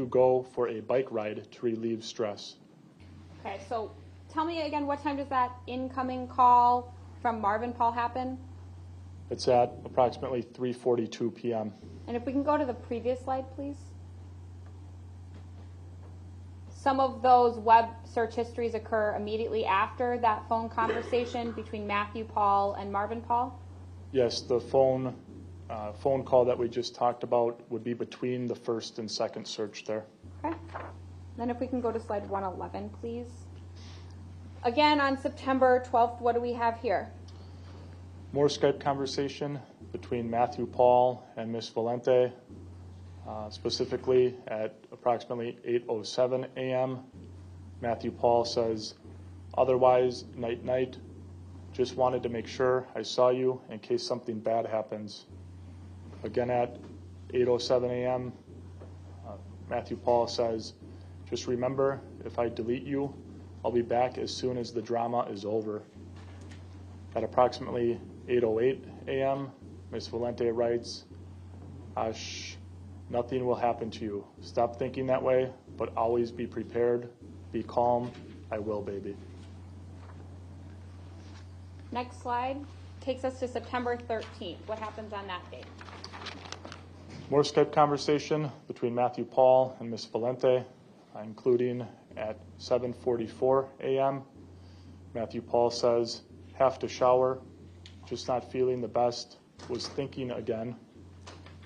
go for a bike ride to relieve stress." Okay, so tell me again, what time does that incoming call from Marvin Pahl happen? It's at approximately 3:42 p.m. And if we can go to the previous slide, please. Some of those web search histories occur immediately after that phone conversation between Matthew Pahl and Marvin Pahl? Yes, the phone call that we just talked about would be between the first and second search there. Okay. Then if we can go to slide 111, please. Again, on September 12th, what do we have here? More Skype conversation between Matthew Pahl and Ms. Valente, specifically at approximately 8:07 a.m. Matthew Pahl says, "Otherwise, night, just wanted to make sure I saw you in case something bad happens." Again at 8:07 a.m., Matthew Pahl says, "Just remember, if I delete you, I'll be back as soon as the drama is over." At approximately 8:08 a.m., Ms. Valente writes, "Ash, nothing will happen to you. Stop thinking that way, but always be prepared. Be calm. I will, baby." Next slide. takes us to September 13th. What happens on that date? More Skype conversation between Matthew Pahl and Ms. Valente, including at 7:44 a.m. Matthew Pahl says, have to shower, just not feeling the best, was thinking again.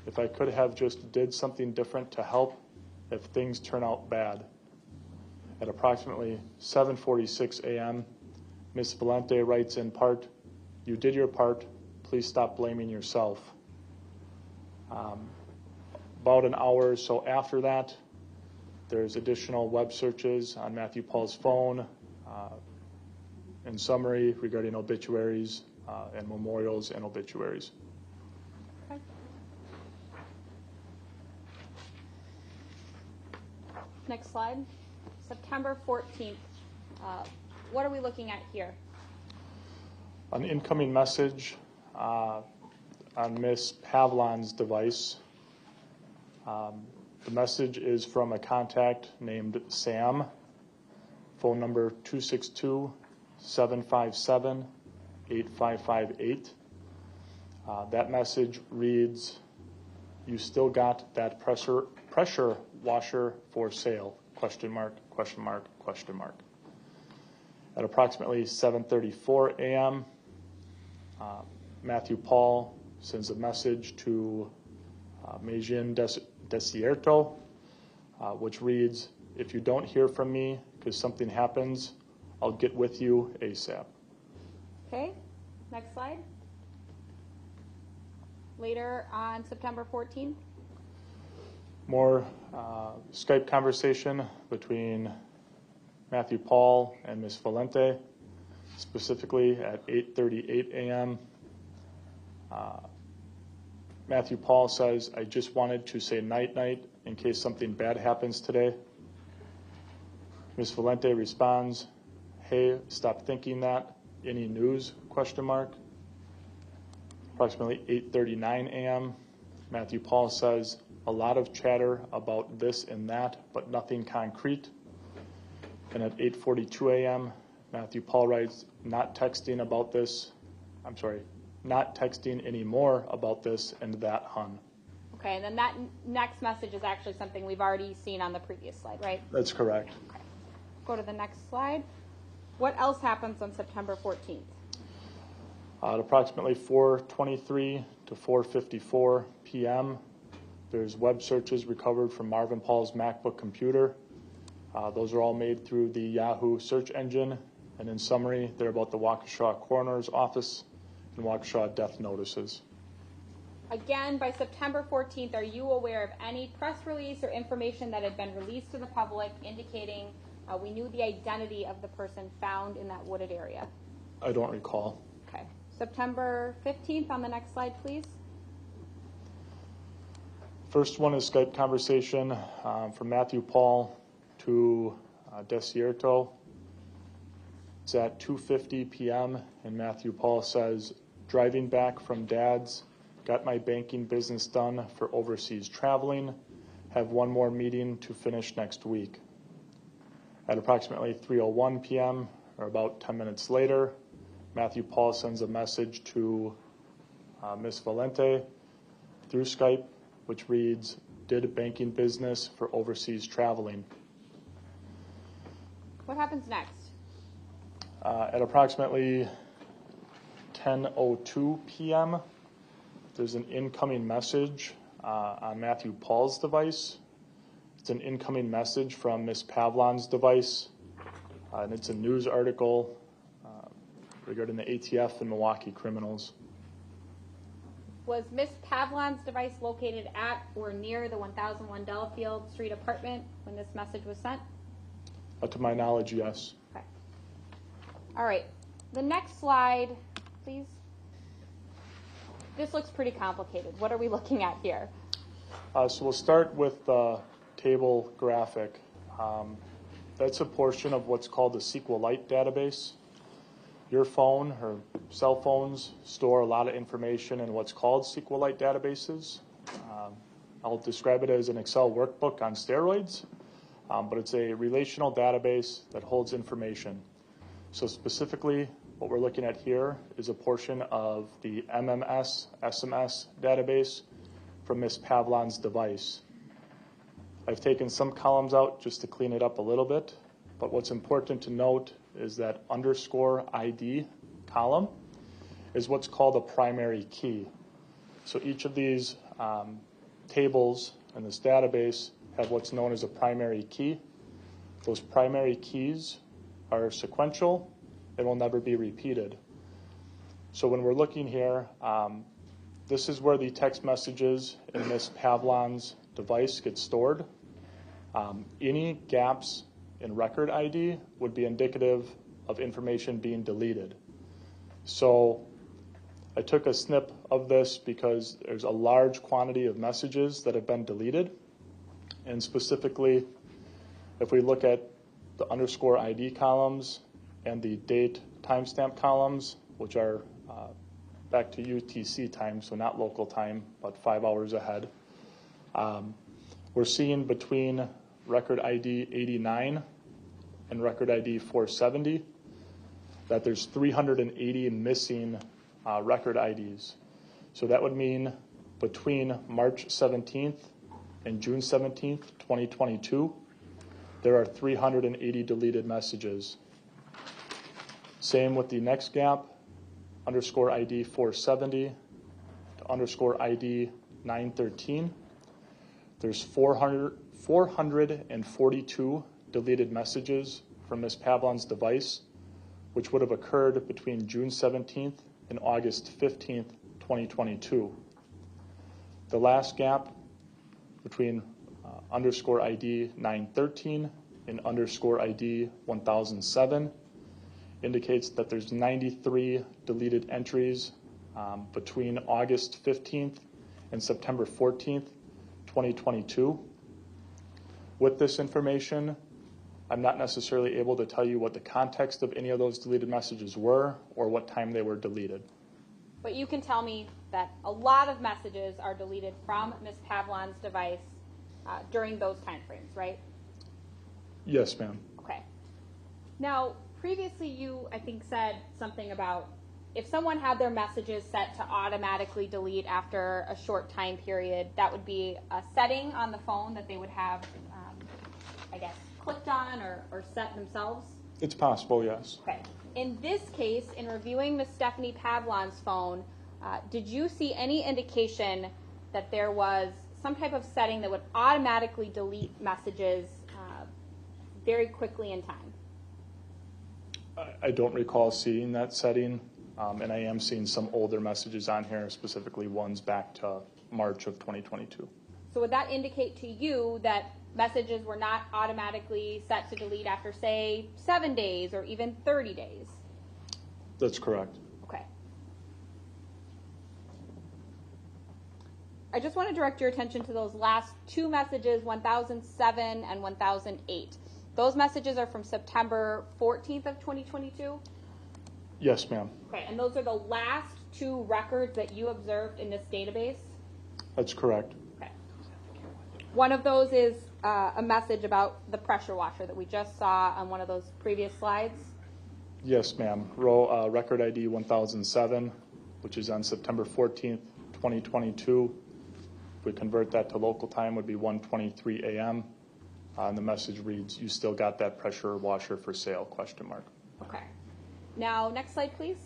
If I could have just did something different to help if things turn out bad. At approximately 7:46 a.m., Ms. Valente writes in part, you did your part, please stop blaming yourself. About an hour or so after that, there's additional web searches on Matthew Pahl's phone, in summary regarding obituaries and memorials and obituaries. Okay. Next slide. September 14th. What are we looking at here? An incoming message on Ms. Pavlons' device. The message is from a contact named Sam, phone number 262-757-8558. That message reads, you still got that pressure washer for sale, question mark, question mark, question mark. At approximately 7:34 a.m., Matthew Pahl sends a message to Majin Desierto, which reads, if you don't hear from me because something happens, I'll get with you ASAP. Okay, next slide. Later on September 14th. More Skype conversation between Matthew Pahl and Ms. Valente, specifically at 8:38 a.m. Matthew Pahl says, I just wanted to say night-night in case something bad happens today. Ms. Valente responds, hey, stop thinking that. Any news, question mark. Approximately 8:39 a.m., Matthew Pahl says, a lot of chatter about this and that, but nothing concrete. And at 8:42 a.m., Matthew Pahl writes, not texting anymore about this and that, hun. Okay, and then that next message is actually something we've already seen on the previous slide, right? That's correct. Okay. Go to the next slide. What else happens on September 14th? At approximately 4:23 to 4:54 p.m., there's web searches recovered from Marvin Pahl's MacBook computer. Those are all made through the Yahoo search engine. And in summary, they're about the Waukesha Coroner's Office and Waukesha death notices. Again, by September 14th, are you aware of any press release or information that had been released to the public indicating we knew the identity of the person found in that wooded area? I don't recall. Okay. September 15th on the next slide, please. First one is Skype conversation from Matthew Pahl to Desierto. It's at 2:50 p.m. and Matthew Pahl says, driving back from Dad's, got my banking business done for overseas traveling, have one more meeting to finish next week. At approximately 3:01 p.m., or about 10 minutes later, Matthew Pahl sends a message to Ms. Valente through Skype, which reads, did banking business for overseas traveling. What happens next? At approximately 10:02 p.m., there's an incoming message on Matthew Pahl's device. It's an incoming message from Ms. Pavlons' device, and it's a news article regarding the ATF and Milwaukee criminals. Was Ms. Pavlons' device located at or near the 1001 Delafield Street apartment when this message was sent? To my knowledge, yes. Okay. All right. The next slide, please. This looks pretty complicated. What are we looking at here? So we'll start with the table graphic. That's a portion of what's called the SQLite database. Your phone or cell phones store a lot of information in what's called SQLite databases. I'll describe it as an Excel workbook on steroids, but it's a relational database that holds information. So specifically, what we're looking at here is a portion of the MMS SMS database from Ms. Pavlons' device. I've taken some columns out just to clean it up a little bit, but what's important to note is that underscore ID column is what's called a primary key. So each of these tables in this database have what's known as a primary key. Those primary keys are sequential and will never be repeated. So when we're looking here, this is where the text messages in Ms. Pavlons' device get stored. Any gaps in record ID would be indicative of information being deleted. So I took a snip of this because there's a large quantity of messages that have been deleted. And specifically, if we look at the underscore ID columns and the date timestamp columns, which are back to UTC time, so not local time, but 5 hours ahead, we're seeing between record ID 89 and record ID 470 that there's 380 missing record IDs. So that would mean between March 17th and June 17th, 2022, there are 380 deleted messages. Same with the next gap, underscore ID 470 to underscore ID 913. There's 442 deleted messages from Ms. Pavlons' device, which would have occurred between June 17th and August 15th, 2022. The last gap between underscore ID 913 and underscore ID 1007 indicates that there's 93 deleted entries between August 15th and September 14th, 2022. With this information, I'm not necessarily able to tell you what the context of any of those deleted messages were or what time they were deleted. But you can tell me that a lot of messages are deleted from Ms. Pavlons' device during those time frames, right? Yes, ma'am. Okay. Now, previously you, I think, said something about if someone had their messages set to automatically delete after a short time period, that would be a setting on the phone that they would have, I guess, clicked on or set themselves? It's possible, yes. Okay. In this case, in reviewing Ms. Stephanie Pavlons' phone, did you see any indication that there was some type of setting that would automatically delete messages very quickly in time? I don't recall seeing that setting, and I am seeing some older messages on here, specifically ones back to March of 2022. So would that indicate to you that messages were not automatically set to delete after, say, 7 days or even 30 days? That's correct. Okay. I just want to direct your attention to those last two messages, 1007 and 1008. Those messages are from September 14th of 2022? Yes, ma'am. Okay, and those are the last two records that you observed in this database? That's correct. Okay. One of those is a message about the pressure washer that we just saw on one of those previous slides? Yes, ma'am. Record ID 1007, which is on September 14th, 2022. If we convert that to local time, would be 1:23 a.m. And the message reads, "You still got that pressure washer for sale?" ? Okay. Now, next slide, please.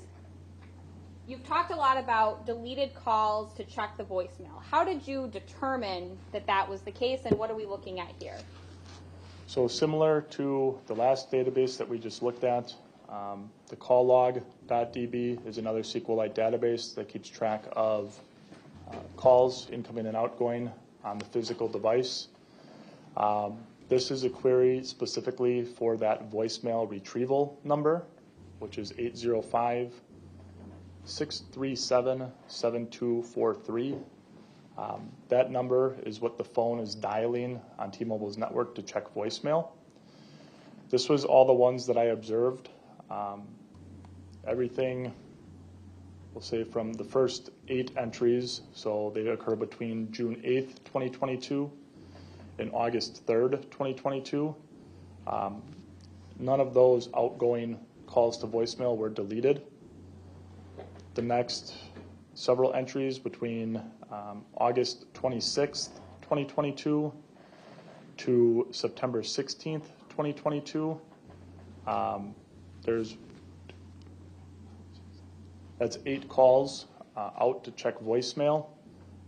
You've talked a lot about deleted calls to check the voicemail. How did you determine that that was the case, and what are we looking at here? So similar to the last database that we just looked at, the calllog.db is another SQLite database that keeps track of calls incoming and outgoing on the physical device. This is a query specifically for that voicemail retrieval number, which is 805-637-7243. That number is what the phone is dialing on T-Mobile's network to check voicemail. This was all the ones that I observed. Everything, we'll say from the first 8 entries, so they occur between June 8th, 2022 and August 3rd, 2022. None of those outgoing calls to voicemail were deleted. The next several entries between August 26th, 2022 to September 16th, 2022, that's 8 calls out to check voicemail.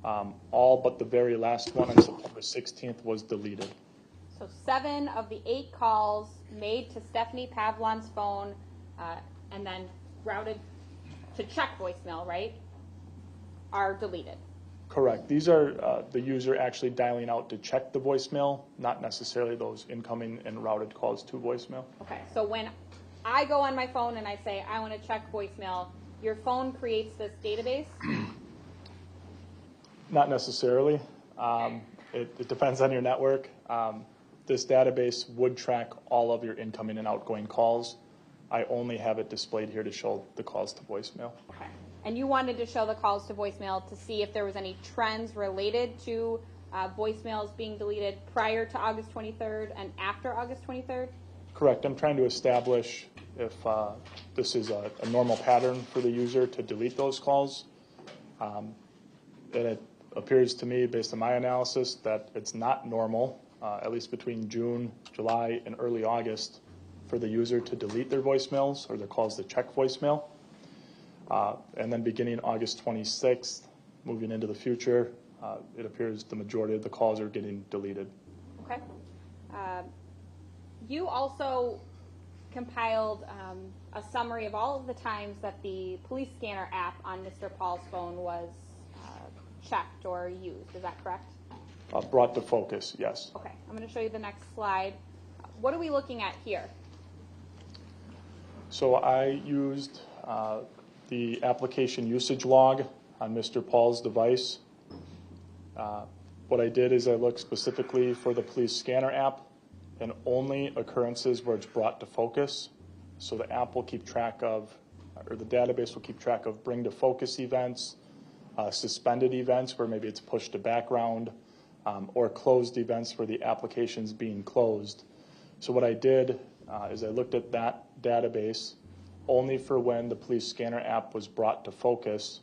All but the very last one on September 16th was deleted. So 7 of the 8 calls made to Stephanie Pavlons' phone and then routed to check voicemail, right, are deleted. Correct. These are the user actually dialing out to check the voicemail, not necessarily those incoming and routed calls to voicemail. Okay, so when I go on my phone and I say I want to check voicemail, your phone creates this database? Not necessarily. It depends on your network. This database would track all of your incoming and outgoing calls. I only have it displayed here to show the calls to voicemail. Okay. And you wanted to show the calls to voicemail to see if there was any trends related to voicemails being deleted prior to August 23rd and after August 23rd? Correct. I'm trying to establish if this is a normal pattern for the user to delete those calls. And it appears to me, based on my analysis, that it's not normal, at least between June, July, and early August, for the user to delete their voicemails or their calls to check voicemail. And then beginning August 26th, moving into the future, it appears the majority of the calls are getting deleted. Okay. You also compiled a summary of all of the times that the police scanner app on Mr. Pahl's phone was checked or used. Is that correct? Brought to focus, yes. Okay. I'm going to show you the next slide. What are we looking at here? So I used the application usage log on Mr. Pahl's device. What I did is I looked specifically for the police scanner app and only occurrences where it's brought to focus. So the app will keep track of, or the database will keep track of bring to focus events, suspended events where maybe it's pushed to background, or closed events where the application's being closed. So what I did is I looked at that database only for when the police scanner app was brought to focus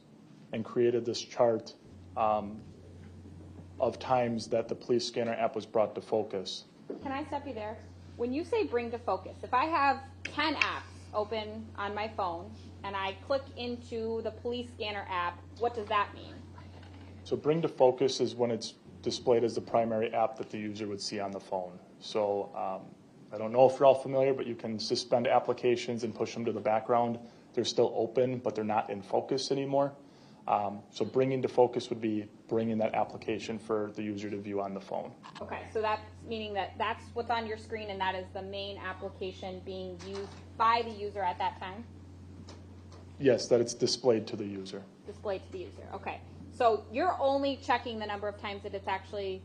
and created this chart of times that the police scanner app was brought to focus. Can I stop you there? When you say bring to focus, if I have 10 apps open on my phone and I click into the police scanner app, what does that mean? So bring to focus is when it's displayed as the primary app that the user would see on the phone. So I don't know if you're all familiar, but you can suspend applications and push them to the background. They're still open, but they're not in focus anymore. So bringing to focus would be bringing that application for the user to view on the phone. Okay, so that's meaning that that's what's on your screen and that is the main application being used by the user at that time? Yes, that it's displayed to the user. Displayed to the user, okay. So you're only checking the number of times that it's actually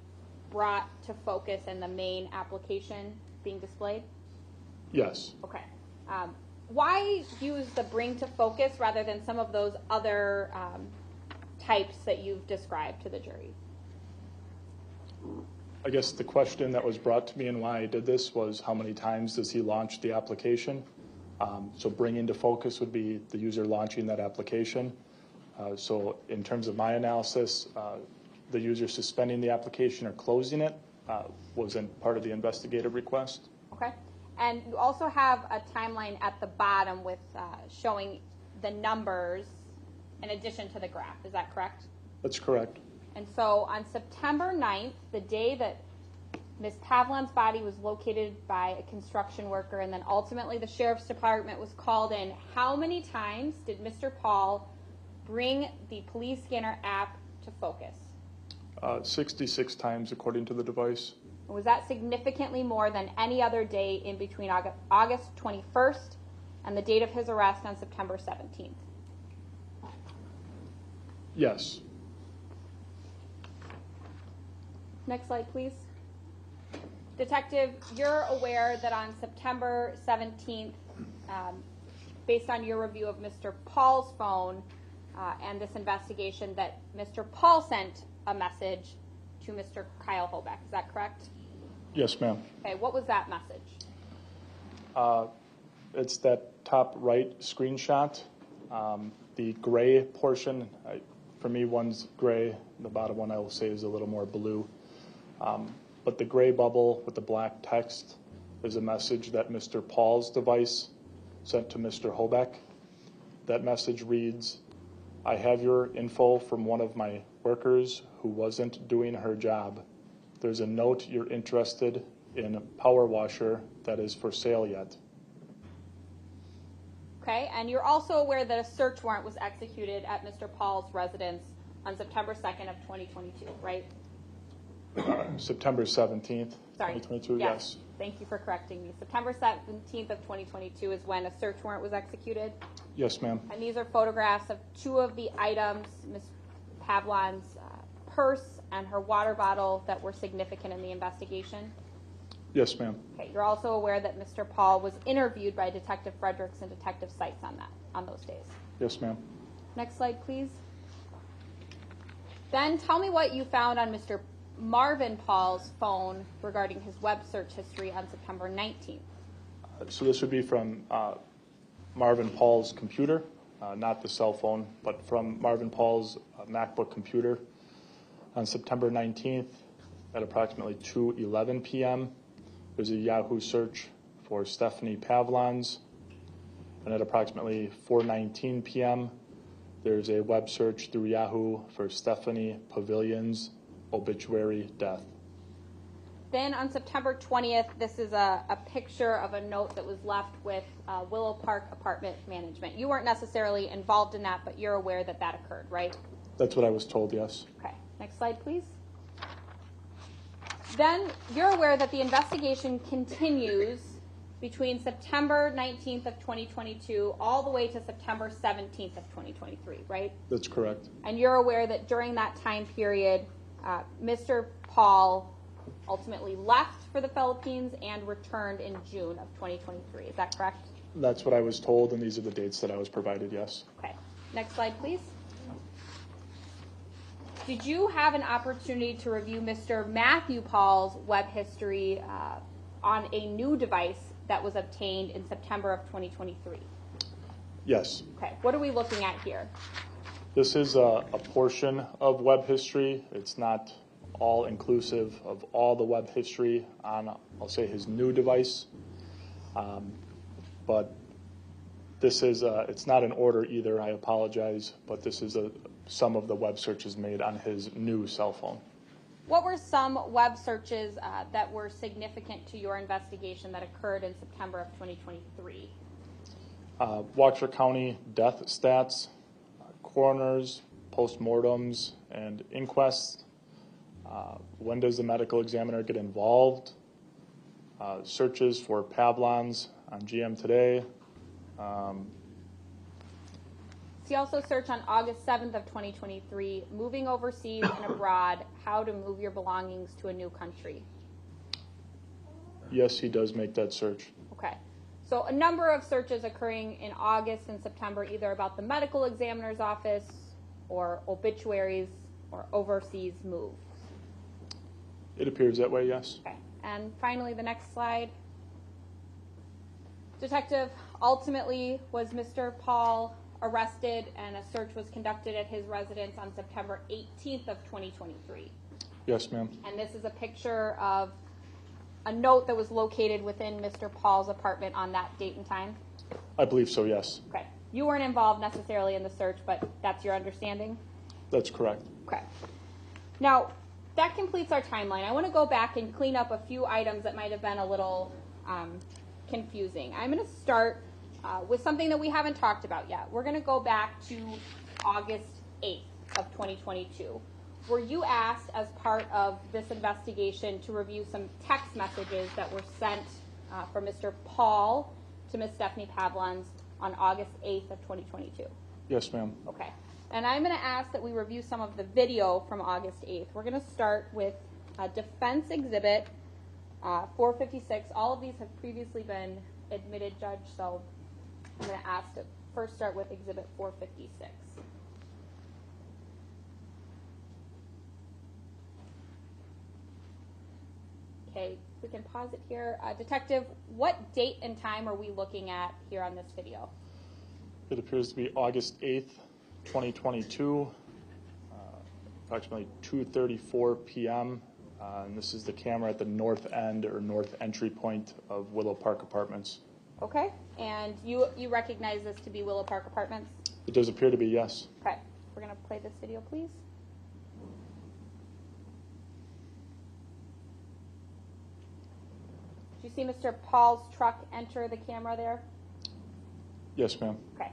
brought to focus and the main application being displayed? Yes. Okay. Why use the bring to focus rather than some of those other types that you've described to the jury? I guess the question that was brought to me and why I did this was how many times does he launch the application? So bringing to focus would be the user launching that application. So in terms of my analysis, the user suspending the application or closing it wasn't part of the investigative request. Okay. And you also have a timeline at the bottom with showing the numbers in addition to the graph. Is that correct? That's correct. And so on September 9th, the day that Ms. Pavlons' body was located by a construction worker and then ultimately the sheriff's department was called in, how many times did Mr. Pahl bring the police scanner app to focus? 66 times according to the device. Was that significantly more than any other day in between August 21st and the date of his arrest on September 17th? Yes. Next slide, please. Detective, you're aware that on September 17th, based on your review of Mr. Pahl's phone and this investigation, that Mr. Pahl sent a message to Mr. Kyle Hoback. Is that correct? Yes, ma'am. Okay, what was that message? It's that top right screenshot. The gray portion, for me, one's gray. The bottom one I will say is a little more blue. But the gray bubble with the black text is a message that Mr. Pahl's device sent to Mr. Hobeck. That message reads, "I have your info from one of my workers who wasn't doing her job. There's a note you're interested in a power washer that is for sale yet." Okay, and you're also aware that a search warrant was executed at Mr. Pahl's residence on September 2nd of 2022, right? September 17th, Sorry. 2022, yes. Thank you for correcting me. September 17th of 2022 is when a search warrant was executed. Yes, ma'am. And these are photographs of two of the items, Ms. Pavlons' purse and her water bottle, that were significant in the investigation. Yes, ma'am. Okay, you're also aware that Mr. Pahl was interviewed by Detective Fredericks and Detective Seitz on those days. Yes, ma'am. Next slide, please. Then tell me what you found on Mr. Marvin Pahl's phone regarding his web search history on September 19th. So this would be from Marvin Pahl's computer, not the cell phone, but from Marvin Pahl's MacBook computer. On September 19th at approximately 2:11 p.m., there's a Yahoo search for Stephanie Pavlons. And at approximately 4:19 p.m., there's a web search through Yahoo for Stephanie Pavlons' obituary death. Then on September 20th, this is a picture of a note that was left with Willow Park Apartment Management. You weren't necessarily involved in that, but you're aware that that occurred, right? That's what I was told, yes. Okay, next slide, please. Then you're aware that the investigation continues between September 19th of 2022 all the way to September 17th of 2023, right? That's correct. And you're aware that during that time period, Mr. Pahl ultimately left for the Philippines and returned in June of 2023. Is that correct? That's what I was told, and these are the dates that I was provided, yes. Okay. Next slide, please. Did you have an opportunity to review Mr. Matthew Pahl's web history on a new device that was obtained in September of 2023? Yes. Okay. What are we looking at here? This is a portion of web history. It's not all inclusive of all the web history on, I'll say, his new device. But this is, it's not in order either, I apologize, but this is some of the web searches made on his new cell phone. What were some web searches that were significant to your investigation that occurred in September of 2023? Waukesha County death stats, coroners, postmortems, and inquests. When does the medical examiner get involved? Searches for Pavlons on GM Today. See also search on August 7th of 2023, moving overseas and abroad, how to move your belongings to a new country. Yes, he does make that search. Okay. So a number of searches occurring in August and September, either about the medical examiner's office or obituaries or overseas moves. It appears that way, yes. Okay. And finally, the next slide. Detective, ultimately, was Mr. Pahl arrested and a search was conducted at his residence on September 18th of 2023. Yes, ma'am. And this is a picture of a note that was located within Mr. Pahl's apartment on that date and time? I believe so, yes. Okay. You weren't involved necessarily in the search, but that's your understanding? That's correct. Okay. Now, that completes our timeline. I want to go back and clean up a few items that might have been a little confusing. I'm going to start with something that we haven't talked about yet. We're going to go back to August 8th of 2022. Were you asked as part of this investigation to review some text messages that were sent from Mr. Pahl to Ms. Stephanie Pavlons on August 8th of 2022? Yes, ma'am. Okay. And I'm going to ask that we review some of the video from August 8th. We're going to start with Defense Exhibit 456. All of these have previously been admitted, Judge, so I'm going to ask to first start with Exhibit 456. Okay, we can pause it here. Detective, what date and time are we looking at here on this video? It appears to be August 8th, 2022, approximately 2:34 p.m. And this is the camera at the north end or north entry point of Willow Park Apartments. Okay, and you recognize this to be Willow Park Apartments? It does appear to be, yes. Okay, we're going to play this video, please. Did you see Mr. Pahl's truck enter the camera there? Yes, ma'am. Okay,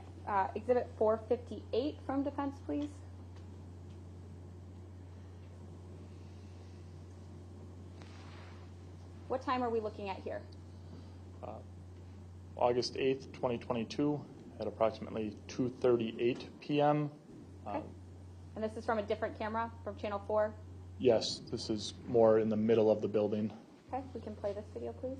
Exhibit 458 from defense, please. What time are we looking at here? August 8th, 2022, at approximately 2:38 p.m. Okay. And this is from a different camera, from Channel 4? Yes, this is more in the middle of the building. Okay, we can play this video, please.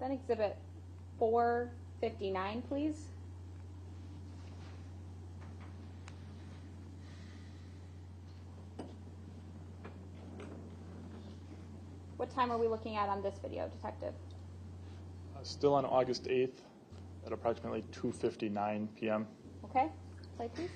Then Exhibit 459, please. What time are we looking at on this video, Detective? Still on August 8th at approximately 2:59 p.m. Okay, play please.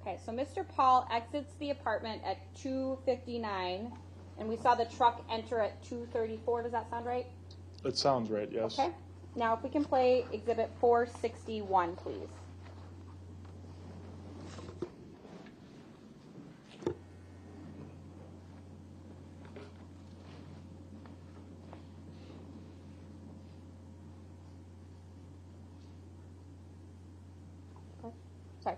Okay, so Mr. Pahl exits the apartment at 2:59, and we saw the truck enter at 2:34. Does that sound right? That sounds right, yes. Okay. Now, if we can play Exhibit 461, please. Okay. Sorry.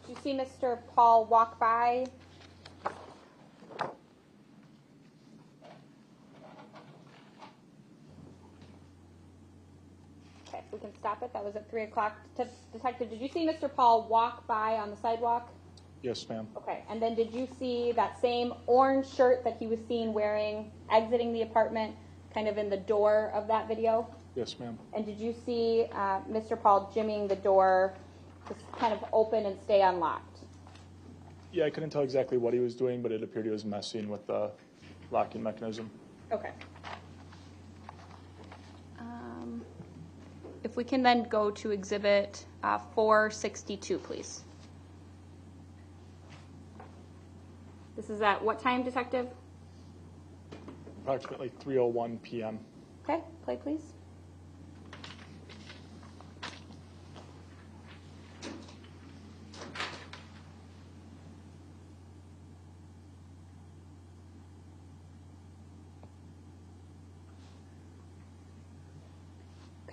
Did you see Mr. Pahl walk by? Okay, we can stop it. That was at 3 o'clock. Detective, did you see Mr. Pahl walk by on the sidewalk? Yes, ma'am. Okay, and then did you see that same orange shirt that he was seen wearing exiting the apartment kind of in the door of that video? Yes, ma'am. And did you see Mr. Pahl jimmying the door to kind of open and stay unlocked? Yeah, I couldn't tell exactly what he was doing, but it appeared he was messing with the locking mechanism. Okay. If we can then go to Exhibit 462, please. This is at what time, Detective? Approximately 3:01 p.m. Okay, play please.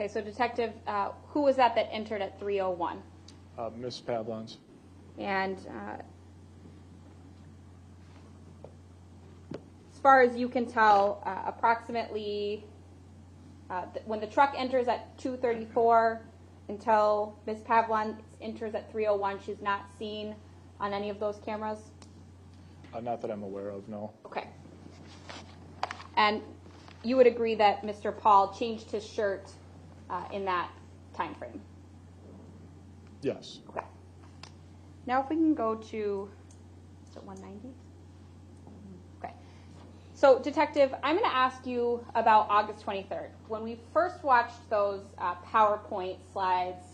Okay, so Detective, who was that entered at 3:01? Miss Pavlons. And as far as you can tell, approximately when the truck enters at 2:34 until Ms. Pavlons enters at 3:01, she's not seen on any of those cameras? Not that I'm aware of, no. Okay. And you would agree that Mr. Pahl changed his shirt in that time frame? Yes. Okay. Now if we can go to, is it 190? Okay. So Detective, I'm going to ask you about August 23rd. When we first watched those PowerPoint slides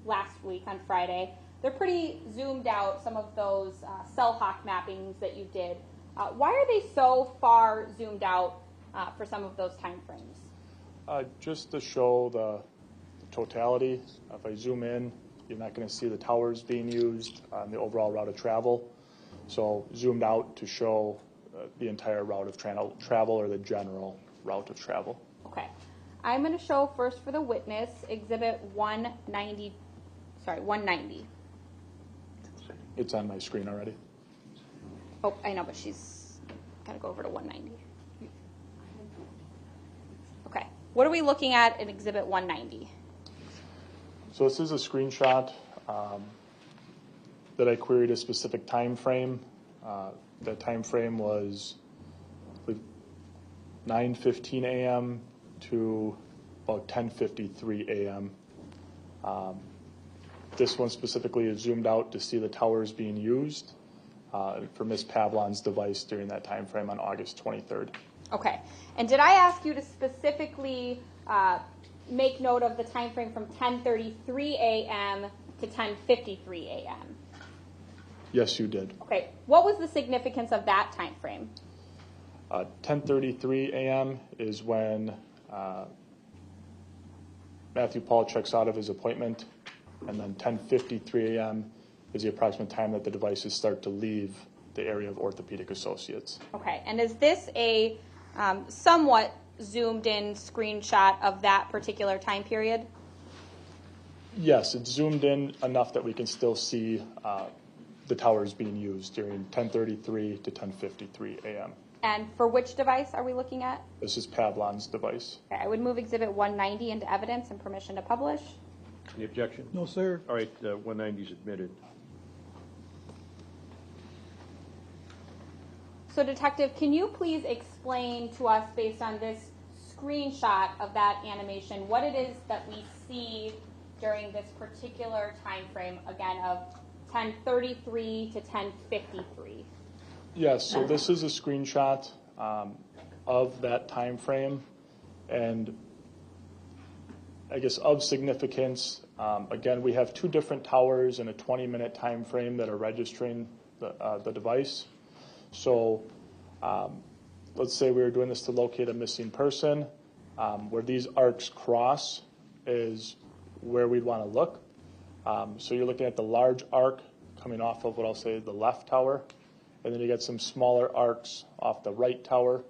last week on Friday, they're pretty zoomed out, some of those cell hawk mappings that you did. Why are they so far zoomed out for some of those time frames? Just to show the totality. If I zoom in, you're not going to see the towers being used on the overall route of travel. So zoomed out to show the entire route of travel or the general route of travel. Okay. I'm going to show first for the witness Exhibit 190. Sorry, 190. It's on my screen already. Oh, I know, but she's got to go over to 190. Okay. What are we looking at in Exhibit 190? So this is a screenshot that I queried a specific time frame. That time frame was, I believe, 9:15 a.m. to about 10:53 a.m. This one specifically is zoomed out to see the towers being used for Ms. Pavlons' device during that time frame on August 23rd. Okay. And did I ask you to specifically make note of the time frame from 10:33 a.m. to 10:53 a.m.? Yes, you did. Okay. What was the significance of that time frame? 10:33 a.m. is when Matthew Pahl checks out of his appointment, and then 10:53 a.m. is the approximate time that the devices start to leave the area of Orthopedic Associates. Okay. And is this a somewhat zoomed in screenshot of that particular time period? Yes, it's zoomed in enough that we can still see the towers being used during 10:33 to 10:53 a.m. And for which device are we looking at? This is Pavlon's device. Okay, I would move Exhibit 190 into evidence and permission to publish. Any objection? No, sir. All right, 190 is admitted. So, Detective, can you please explain to us, based on this screenshot of that animation, what it is that we see during this particular time frame, again, of 10:33 to 10:53? Yes, so this is a screenshot of that time frame, and I guess of significance. Again, we have two different towers in a 20-minute time frame that are registering the device. So let's say we were doing this to locate a missing person. Where these arcs cross is where we'd want to look. So you're looking at the large arc coming off of what I'll say the left tower, and then you get some smaller arcs off the right tower.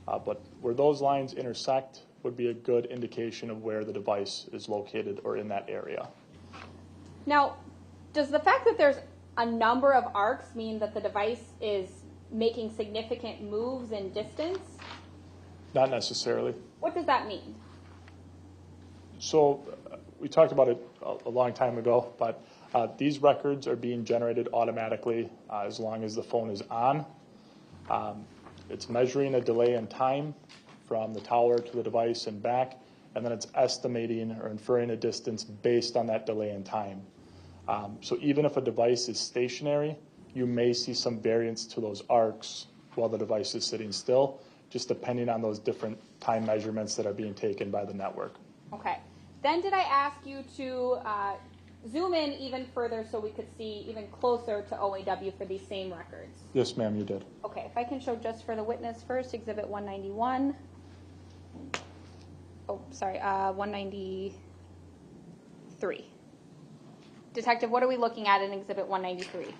But where those lines intersect would be a good indication of where the device is located or in that area. Now, does the fact that there's a number of arcs mean that the device is making significant moves in distance? Not necessarily. What does that mean? So we talked about it a long time ago, but these records are being generated automatically as long as the phone is on. It's measuring a delay in time from the tower to the device and back, and then it's estimating or inferring a distance based on that delay in time. So even if a device is stationary, you may see some variance to those arcs while the device is sitting still, just depending on those different time measurements that are being taken by the network. Okay. Then did I ask you to zoom in even further so we could see even closer to OAW for these same records? Yes, ma'am, you did. Okay, if I can show just for the witness first, Exhibit 191. Oh, sorry, 193. Detective, what are we looking at in Exhibit 193?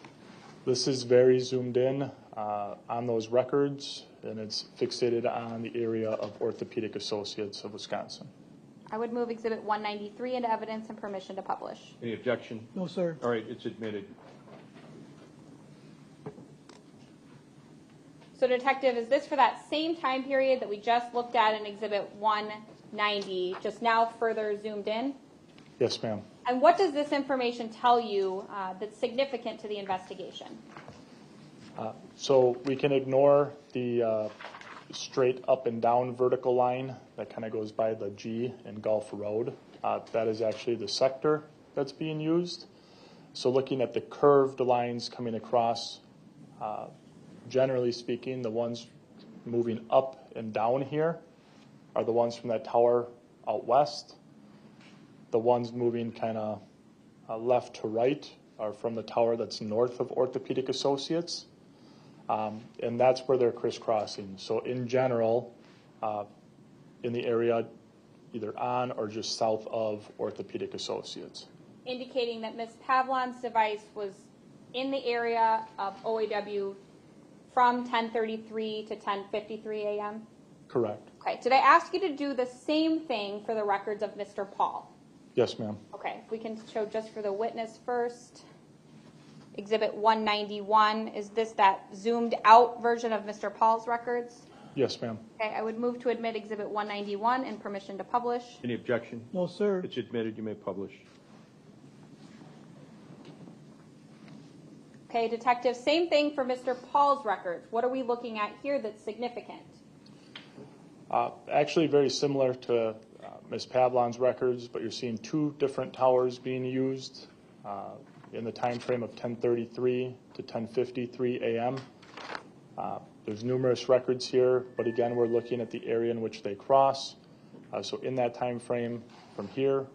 This is very zoomed in on those records, and it's fixated on the area of Orthopedic Associates of Wisconsin. I would move Exhibit 193 into evidence and permission to publish. Any objection? No, sir. All right, it's admitted. So, Detective, is this for that same time period that we just looked at in Exhibit 190, just now further zoomed in? Yes, ma'am. And what does this information tell you that's significant to the investigation? So we can ignore the straight up and down vertical line that kind of goes by the G in Gulf Road. That is actually the sector that's being used. So looking at the curved lines coming across, generally speaking, the ones moving up and down here are the ones from that tower out west. The ones moving kind of left to right are from the tower that's north of Orthopedic Associates. And that's where they're crisscrossing. So in general, in the area either on or just south of Orthopedic Associates. Indicating that Ms. Pavlon's device was in the area of OAW from 10:33 to 10:53 a.m.? Correct. Okay. Did I ask you to do the same thing for the records of Mr. Pahl? Yes, ma'am. Okay. If we can show just for the witness first. Exhibit 191, is this that zoomed out version of Mr. Pahl's records? Yes, ma'am. Okay, I would move to admit Exhibit 191 and permission to publish. Any objection? No, sir. It's admitted, you may publish. Okay, Detective, same thing for Mr. Pahl's records. What are we looking at here that's significant? Actually, very similar to Ms. Pavlon's records, but you're seeing two different towers being used in the time frame of 10:33 to 10:53 a.m. There's numerous records here, but again, we're looking at the area in which they cross. So in that time frame from here,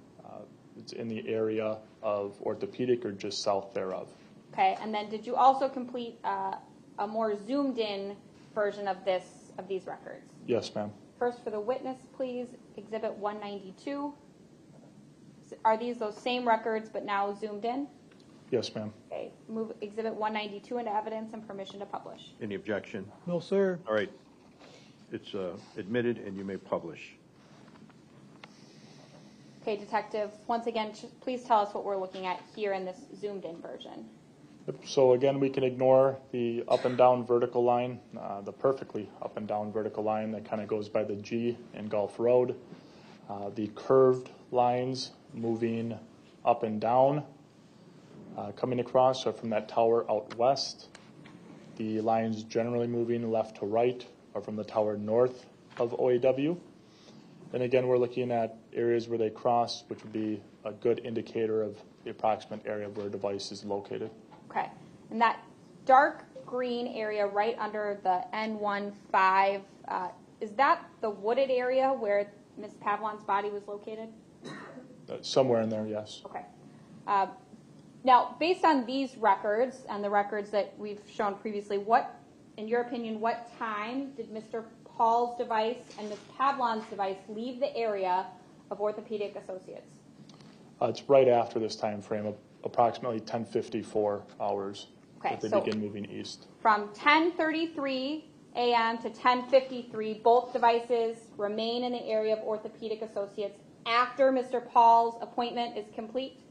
it's in the area of orthopedic or just south thereof. Okay, and then did you also complete a more zoomed in version of these records? Yes, ma'am. First for the witness, please, Exhibit 192. Are these those same records but now zoomed in? Yes, ma'am. Okay, move Exhibit 192 into evidence and permission to publish. Any objection? No, sir. All right. It's admitted, and you may publish. Okay, Detective, once again, please tell us what we're looking at here in this zoomed-in version. So again, we can ignore the up and down vertical line, the perfectly up and down vertical line that kind of goes by the G in Gulf Road. The curved lines moving up and down, coming across, so from that tower out west. The lines generally moving left to right are from the tower north of OAW. And again, we're looking at areas where they cross, which would be a good indicator of the approximate area where a device is located. Okay, and that dark green area right under the N15, is that the wooded area where Ms. Pavlon's body was located? Somewhere in there, yes. Okay. Now, based on these records and the records that we've shown previously, what, in your opinion, what time did Mr. Pahl's device and Ms. Pavlon's device leave the area of Orthopedic Associates? It's right after this time frame, approximately 10:54 hours that they begin moving east. From 10:33 a.m. to 10:53, both devices remain in the area of Orthopedic Associates after Mr. Pahl's appointment is complete?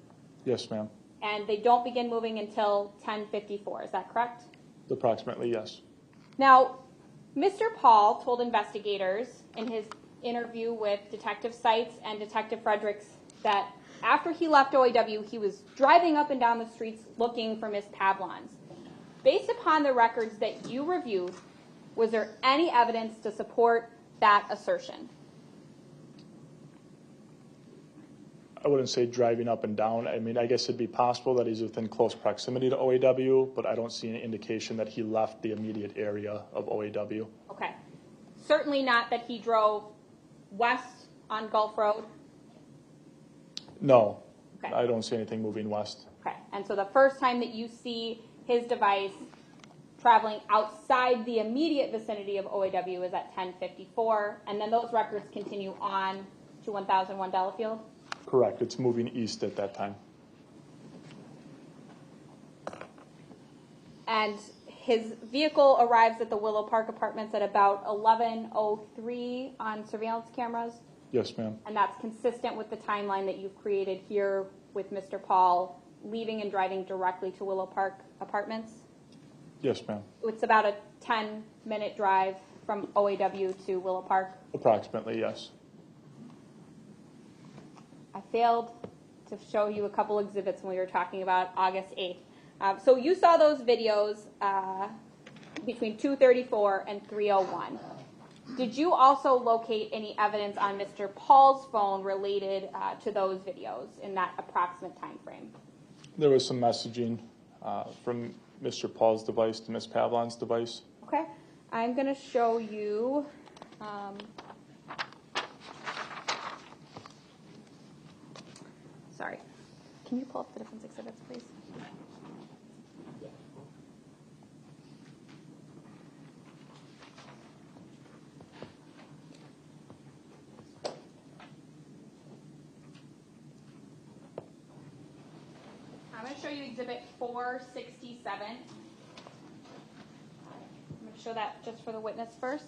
Yes, ma'am. And they don't begin moving until 10:54, is that correct? Approximately, yes. Now, Mr. Pahl told investigators in his interview with Detective Seitz and Detective Fredericks that after he left OAW, he was driving up and down the streets looking for Ms. Pavlons. Based upon the records that you reviewed, was there any evidence to support that assertion? I wouldn't say driving up and down. I mean, I guess it'd be possible that he's within close proximity to OAW, but I don't see any indication that he left the immediate area of OAW. Okay. Certainly not that he drove west on Gulf Road? No, Okay. I don't see anything moving west. Okay. And so the first time that you see his device traveling outside the immediate vicinity of OAW is at 10:54, and then those records continue on to 1001 Delafield? Correct. It's moving east at that time. And his vehicle arrives at the Willow Park Apartments at about 11:03 on surveillance cameras? Yes, ma'am. And that's consistent with the timeline that you've created here with Mr. Pahl leaving and driving directly to Willow Park Apartments? Yes, ma'am. It's about a 10-minute drive from OAW to Willow Park. Approximately, yes. I failed to show you a couple exhibits when we were talking about August 8th. So you saw those videos between 2:34 and 3:01. Did you also locate any evidence on Mr. Pahl's phone related to those videos in that approximate time frame? There was some messaging from Mr. Pahl's device to Ms. Pavlon's device. Okay. I'm going to show you sorry. Can you pull up the different exhibits, please? I'm going to show you Exhibit 467. I'm going to show that just for the witness first.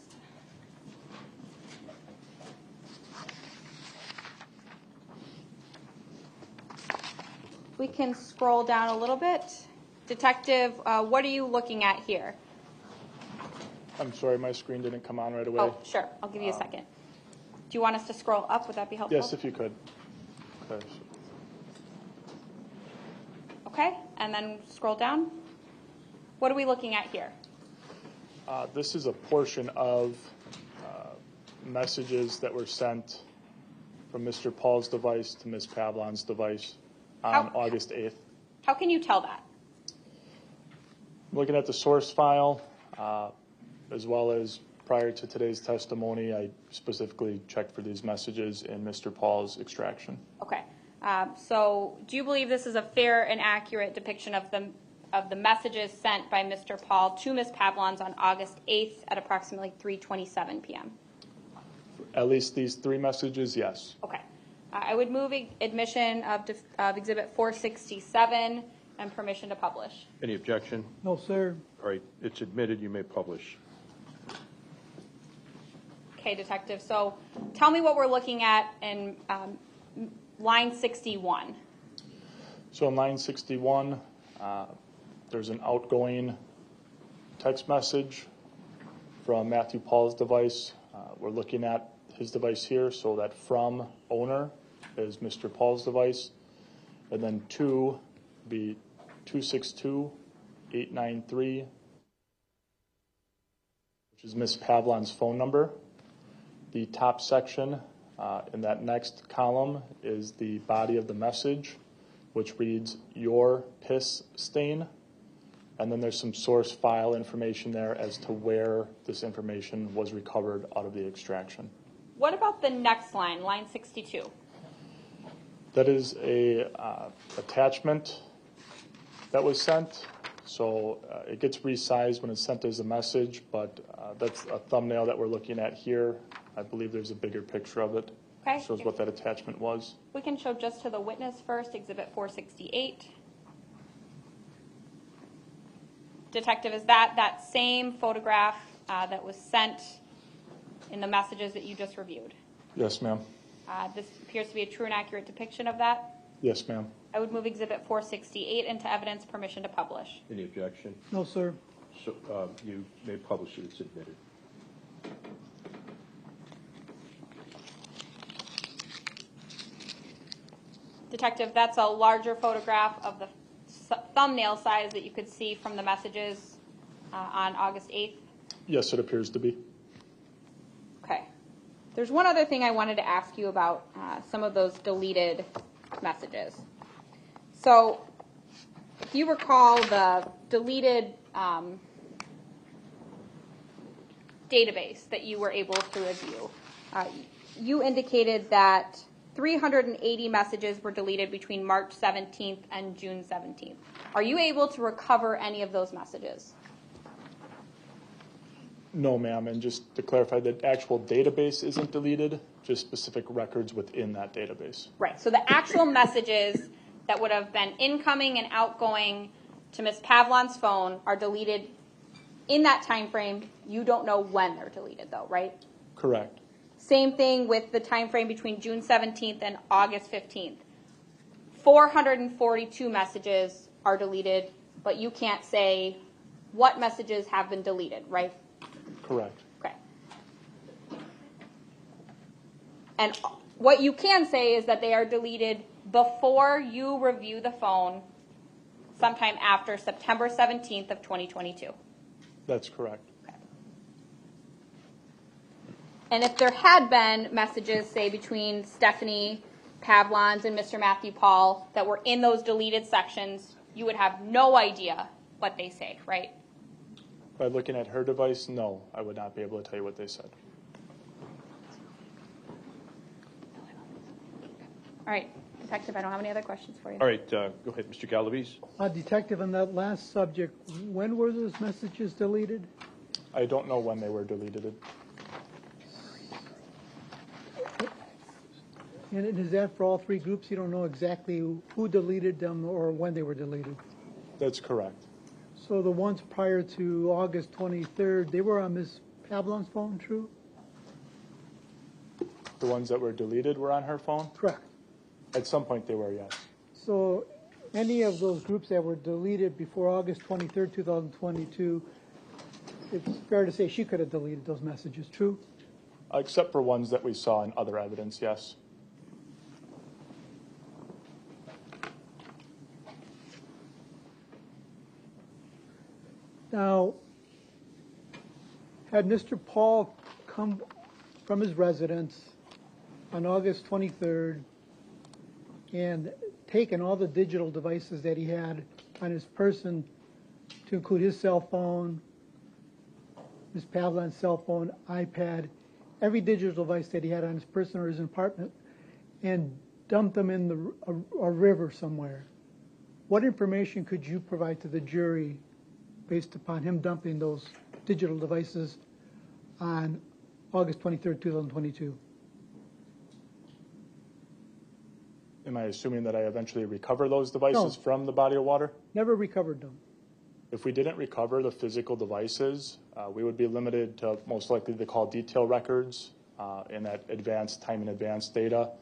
We can scroll down a little bit. Detective, what are you looking at here? I'm sorry, my screen didn't come on right away. Oh, sure. I'll give you a second. Do you want us to scroll up? Would that be helpful? Yes, if you could. Okay. Okay, and then scroll down. What are we looking at here? This is a portion of messages that were sent from Mr. Pahl's device to Ms. Pavlon's device on August 8th. How can you tell that? Looking at the source file, as well as prior to today's testimony, I specifically checked for these messages in Mr. Pahl's extraction. Okay. So do you believe this is a fair and accurate depiction of the messages sent by Mr. Pahl to Ms. Pavlons on August 8th at approximately 3:27 p.m.? At least these three messages, yes. Okay. I would move admission of Exhibit 467 and permission to publish. Any objection? No, sir. All right, it's admitted, you may publish. Okay, Detective. So tell me what we're looking at in line 61. So in line 61, there's an outgoing text message from Matthew Pahl's device. We're looking at his device here, so that from owner is Mr. Pahl's device. And then 2 be 262-893, which is Ms. Pavlon's phone number. The top section in that next column is the body of the message, which reads, "Your piss stain." And then there's some source file information there as to where this information was recovered out of the extraction. What about the next line, line 62? That is a attachment that was sent. So it gets resized when it's sent as a message, but that's a thumbnail that we're looking at here. I believe there's a bigger picture of it. Okay. Shows what that attachment was. We can show just to the witness first, Exhibit 468. Detective, is that same photograph that was sent in the messages that you just reviewed? Yes, ma'am. This appears to be a true and accurate depiction of that. Yes, ma'am. I would move Exhibit 468 into evidence, permission to publish. Any objection? No, sir. So you may publish it, it's admitted. Detective, that's a larger photograph of the thumbnail size that you could see from the messages on August 8th. Yes, it appears to be. Okay. There's one other thing I wanted to ask you about some of those deleted messages. So, if you recall the deleted database that you were able to review, you indicated that 380 messages were deleted between March 17th and June 17th. Are you able to recover any of those messages? No, ma'am. And just to clarify, the actual database isn't deleted, just specific records within that database. Right. So the actual messages that would have been incoming and outgoing to Ms. Pavlon's phone are deleted in that time frame. You don't know when they're deleted, though, right? Correct. Same thing with the time frame between June 17th and August 15th. 442 messages are deleted, but you can't say what messages have been deleted, right? Correct. Okay. And what you can say is that they are deleted before you review the phone sometime after September 17th of 2022. That's correct. And if there had been messages, say, between Stephanie Pavlons and Mr. Matthew Pahl that were in those deleted sections, you would have no idea what they say, right? By looking at her device, no, I would not be able to tell you what they said. All right, Detective, I don't have any other questions for you. All right, go ahead, Mr. Galaviz. Detective, on that last subject, when were those messages deleted? I don't know when they were deleted. And is that for all three groups? You don't know exactly who deleted them or when they were deleted? That's correct. So the ones prior to August 23rd, they were on Ms. Pavlon's phone, true? The ones that were deleted were on her phone? Correct. At some point they were, yes. So any of those groups that were deleted before August 23rd, 2022, it's fair to say she could have deleted those messages, true? Except for ones that we saw in other evidence, yes. Now, had Mr. Pahl come from his residence on August 23rd and taken all the digital devices that he had on his person, to include his cell phone, Ms. Pavlon's cell phone, iPad, every digital device that he had on his person or his apartment, and dumped them in a river somewhere, what information could you provide to the jury based upon him dumping those digital devices on August 23rd, 2022? Am I assuming that I eventually recover those devices from the body of water? Never recovered them. If we didn't recover the physical devices, we would be limited to most likely the call detail records and that advanced time and advance data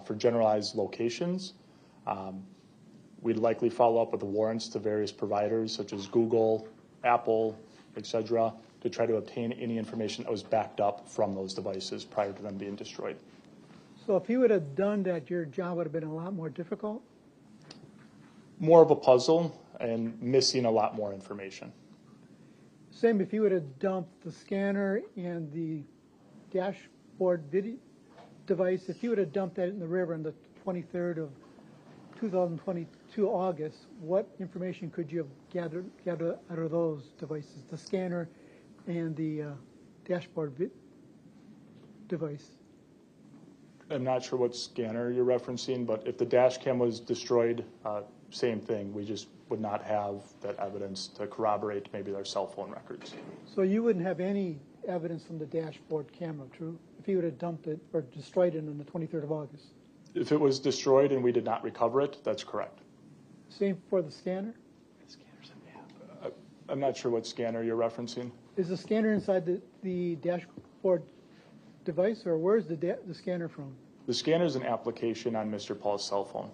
for generalized locations. We'd likely follow up with the warrants to various providers such as Google, Apple, etc., to try to obtain any information that was backed up from those devices prior to them being destroyed. So if he would have done that, your job would have been a lot more difficult? More of a puzzle and missing a lot more information. Same if you would have dumped the scanner and the dashboard video device, if you would have dumped that in the river on the 23rd of 2022 August, what information could you have gathered out of those devices, the scanner and the dashboard device? I'm not sure what scanner you're referencing, but if the dash cam was destroyed, same thing. We just would not have that evidence to corroborate maybe their cell phone records. So you wouldn't have any evidence from the dashboard camera, true? If you would have dumped it or destroyed it on the 23rd of August? If it was destroyed and we did not recover it, that's correct. Same for the scanner? I'm not sure what scanner you're referencing. Is the scanner inside the dashboard device, or where's the scanner from? The scanner is an application on Mr. Pahl's cell phone.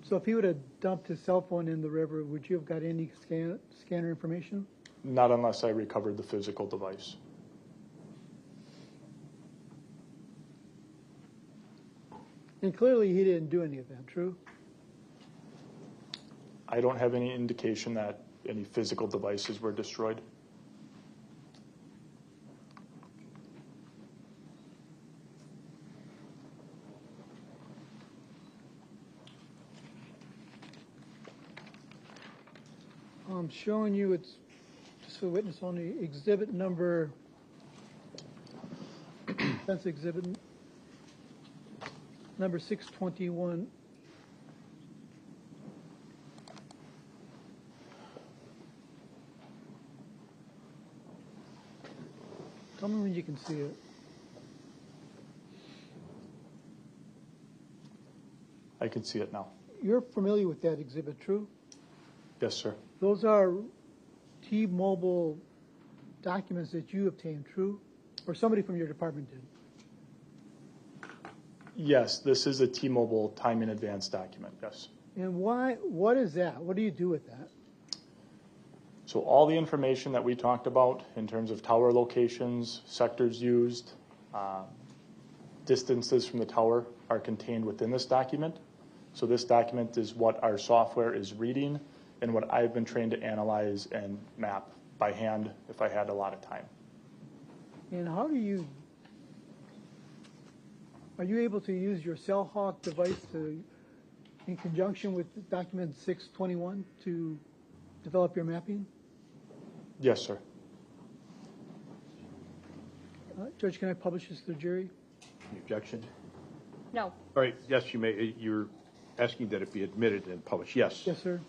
So if he would have dumped his cell phone in the river, would you have got any scanner information? Not unless I recovered the physical device. And clearly he didn't do any of that, true? I don't have any indication that any physical devices were destroyed. I'm showing you, it's just for witness only, exhibit number, that's exhibit number 621. Tell me when you can see it. I can see it now. You're familiar with that exhibit, true? Yes, sir. Those are T-Mobile documents that you obtained, true? Or somebody from your department did? Yes, this is a T-Mobile time in advance document, yes. And what is that? What do you do with that? So all the information that we talked about in terms of tower locations, sectors used, distances from the tower are contained within this document. So this document is what our software is reading and what I've been trained to analyze and map by hand if I had a lot of time. And how do you, are you able to use your CellHawk device to, in conjunction with document 621 to develop your mapping? Yes, sir. Judge, can I publish this to the jury? Any objection? No. All right, yes, you may. You're asking that it be admitted and published. Yes. Yes, sir.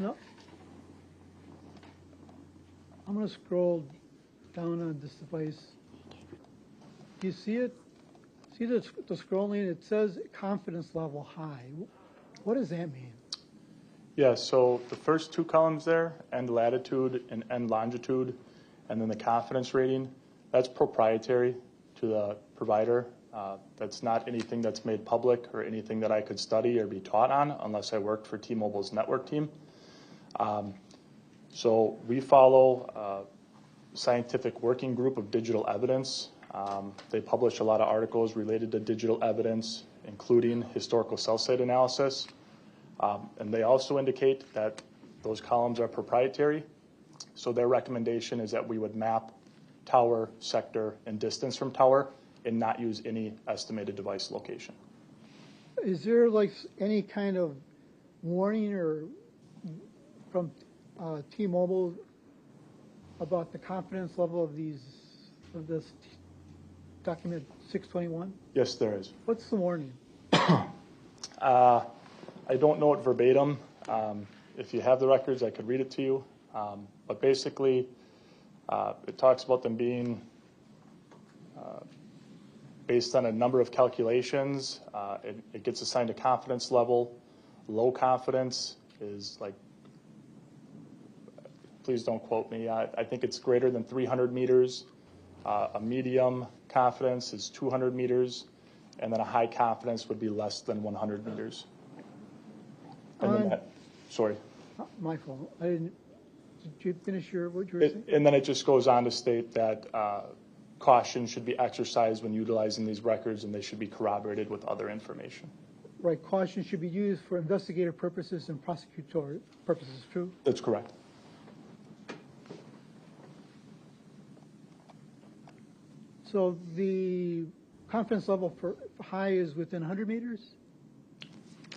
No. to scroll down on this device. Do you see it? See the scrolling? It says confidence level high. What does that mean? Yeah, so the first two columns there, end latitude and end longitude, and then the confidence rating, that's proprietary to the provider. That's not anything that's made public or anything that I could study or be taught on unless I worked for T-Mobile's network team. So we follow a scientific working group of digital evidence. They publish a lot of articles related to digital evidence, including historical cell site analysis. And they also indicate that those columns are proprietary. So their recommendation is that we would map tower, sector, and distance from tower and not use any estimated device location. Is there like any kind of warning or from T-Mobile about the confidence level of this document 621? Yes, there is. What's the warning? I don't know it verbatim. If you have the records, I could read it to you. But basically, it talks about them being based on a number of calculations. It gets assigned a confidence level. Low confidence is like, please don't quote me. I think it's greater than 300 meters. A medium confidence is 200 meters. And then a high confidence would be less than 100 meters. And then that, sorry. My fault. I didn't. Did you finish what you were saying? And then it just goes on to state that caution should be exercised when utilizing these records, and they should be corroborated with other information. Right. Caution should be used for investigative purposes and prosecutorial purposes. True. That's correct. So the confidence level for high is within 100 meters?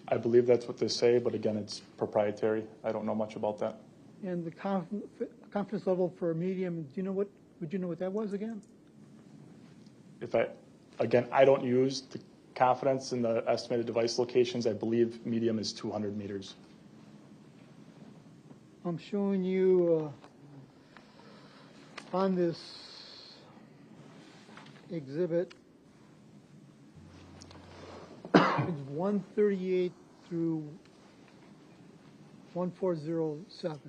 I believe that's what they say, but again, it's proprietary. I don't know much about that. And the confidence level for medium, would you know what that was again? I don't use the confidence in the estimated device locations. I believe medium is 200 meters. I'm showing you on this exhibit, it's 138 through 1407.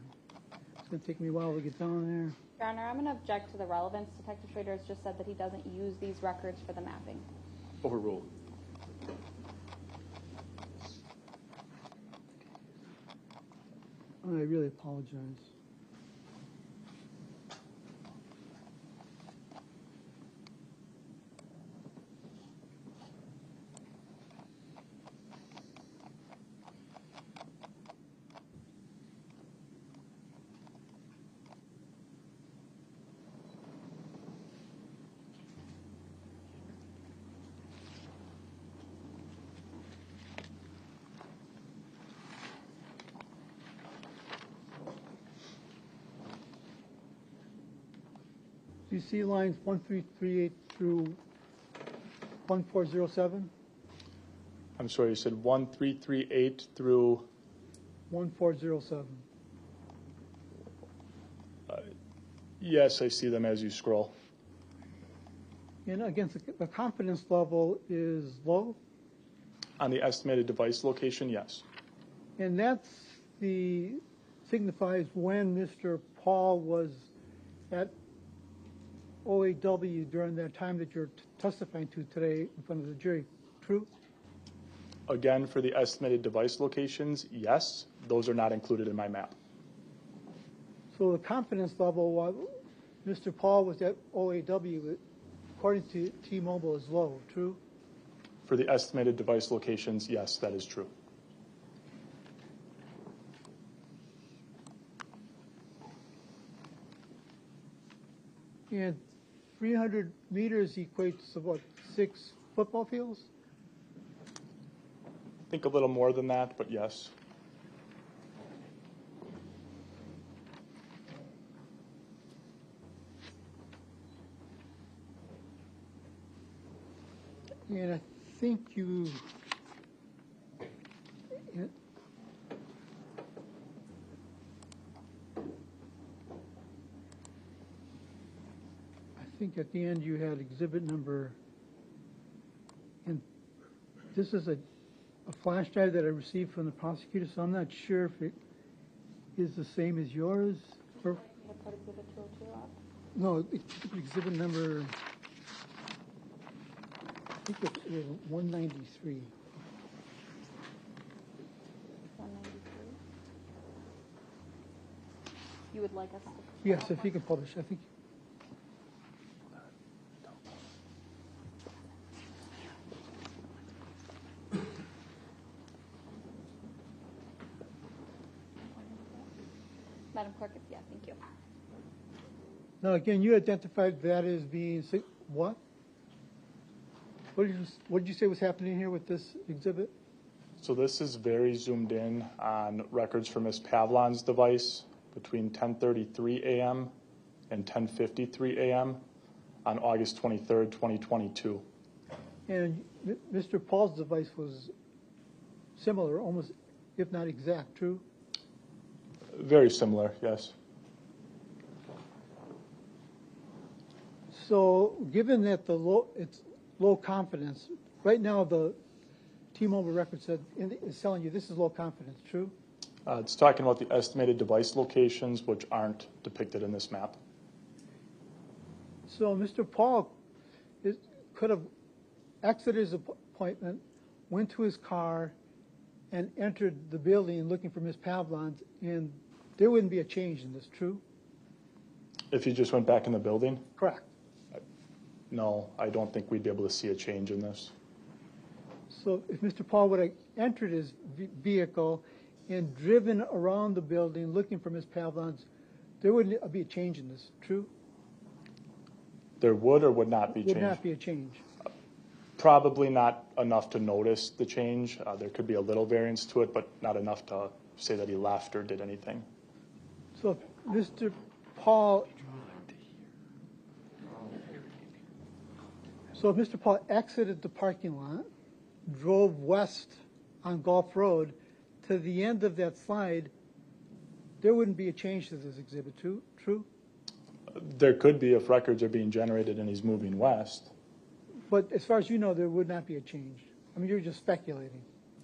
It's going to take me a while to get down there. Your Honor, I'm going to object to the relevance. Detective Schrader has just said that he doesn't use these records for the mapping. Overruled. I really apologize. Do you see lines 1338 through 1407? I'm sorry, you said 1338 through 1407. Yes, I see them as you scroll. And again, the confidence level is low? On the estimated device location, yes. And that's signifies when Mr. Pahl was at OAW during that time that you're testifying to today in front of the jury. True? Again, for the estimated device locations, yes. Those are not included in my map. So the confidence level while Mr. Pahl was at OAW, according to T-Mobile, is low. True? For the estimated device locations, yes, that is true. And 300 meters equates to what, 6 football fields? I think a little more than that, but yes. And I think you, think at the end you had exhibit number, and this is a flash drive that I received from the prosecutor, so I'm not sure if it is the same as yours. Or, Put exhibit 202 up. no, exhibit number, I think it was 193. 193. You would like us to? Yes, if you can publish, I think. Madam Clerk, yeah, thank you. Now, again, you identified that as being, what? What did you say was happening here with this exhibit? So this is very zoomed in on records from Ms. Pavlons' device between 10:33 a.m. and 10:53 a.m. on August 23rd, 2022. And Mr. Paul's device was similar, almost, if not exact, true? Very similar, yes. So, given that it's low confidence, right now the T-Mobile record is telling you this is low confidence, true? It's talking about the estimated device locations, which aren't depicted in this map. So Mr. Paul could have exited his appointment, went to his car, and entered the building looking for Ms. Pavlons, and there wouldn't be a change in this, true? If you just went back in the building? Correct. No, I don't think we'd be able to see a change in this. So if Mr. Paul would have entered his vehicle and driven around the building looking for Ms. Pavlons, there wouldn't be a change in this, true? There would or would not be change? Would not be a change. Probably not enough to notice the change. There could be a little variance to it, but not enough to say that he left or did anything. So if Mr. Paul exited the parking lot, drove west on Gulf Road to the end of that slide, there wouldn't be a change to this exhibit, true? There could be if records are being generated and he's moving west. But as far as you know, there would not be a change. I mean, you're just speculating.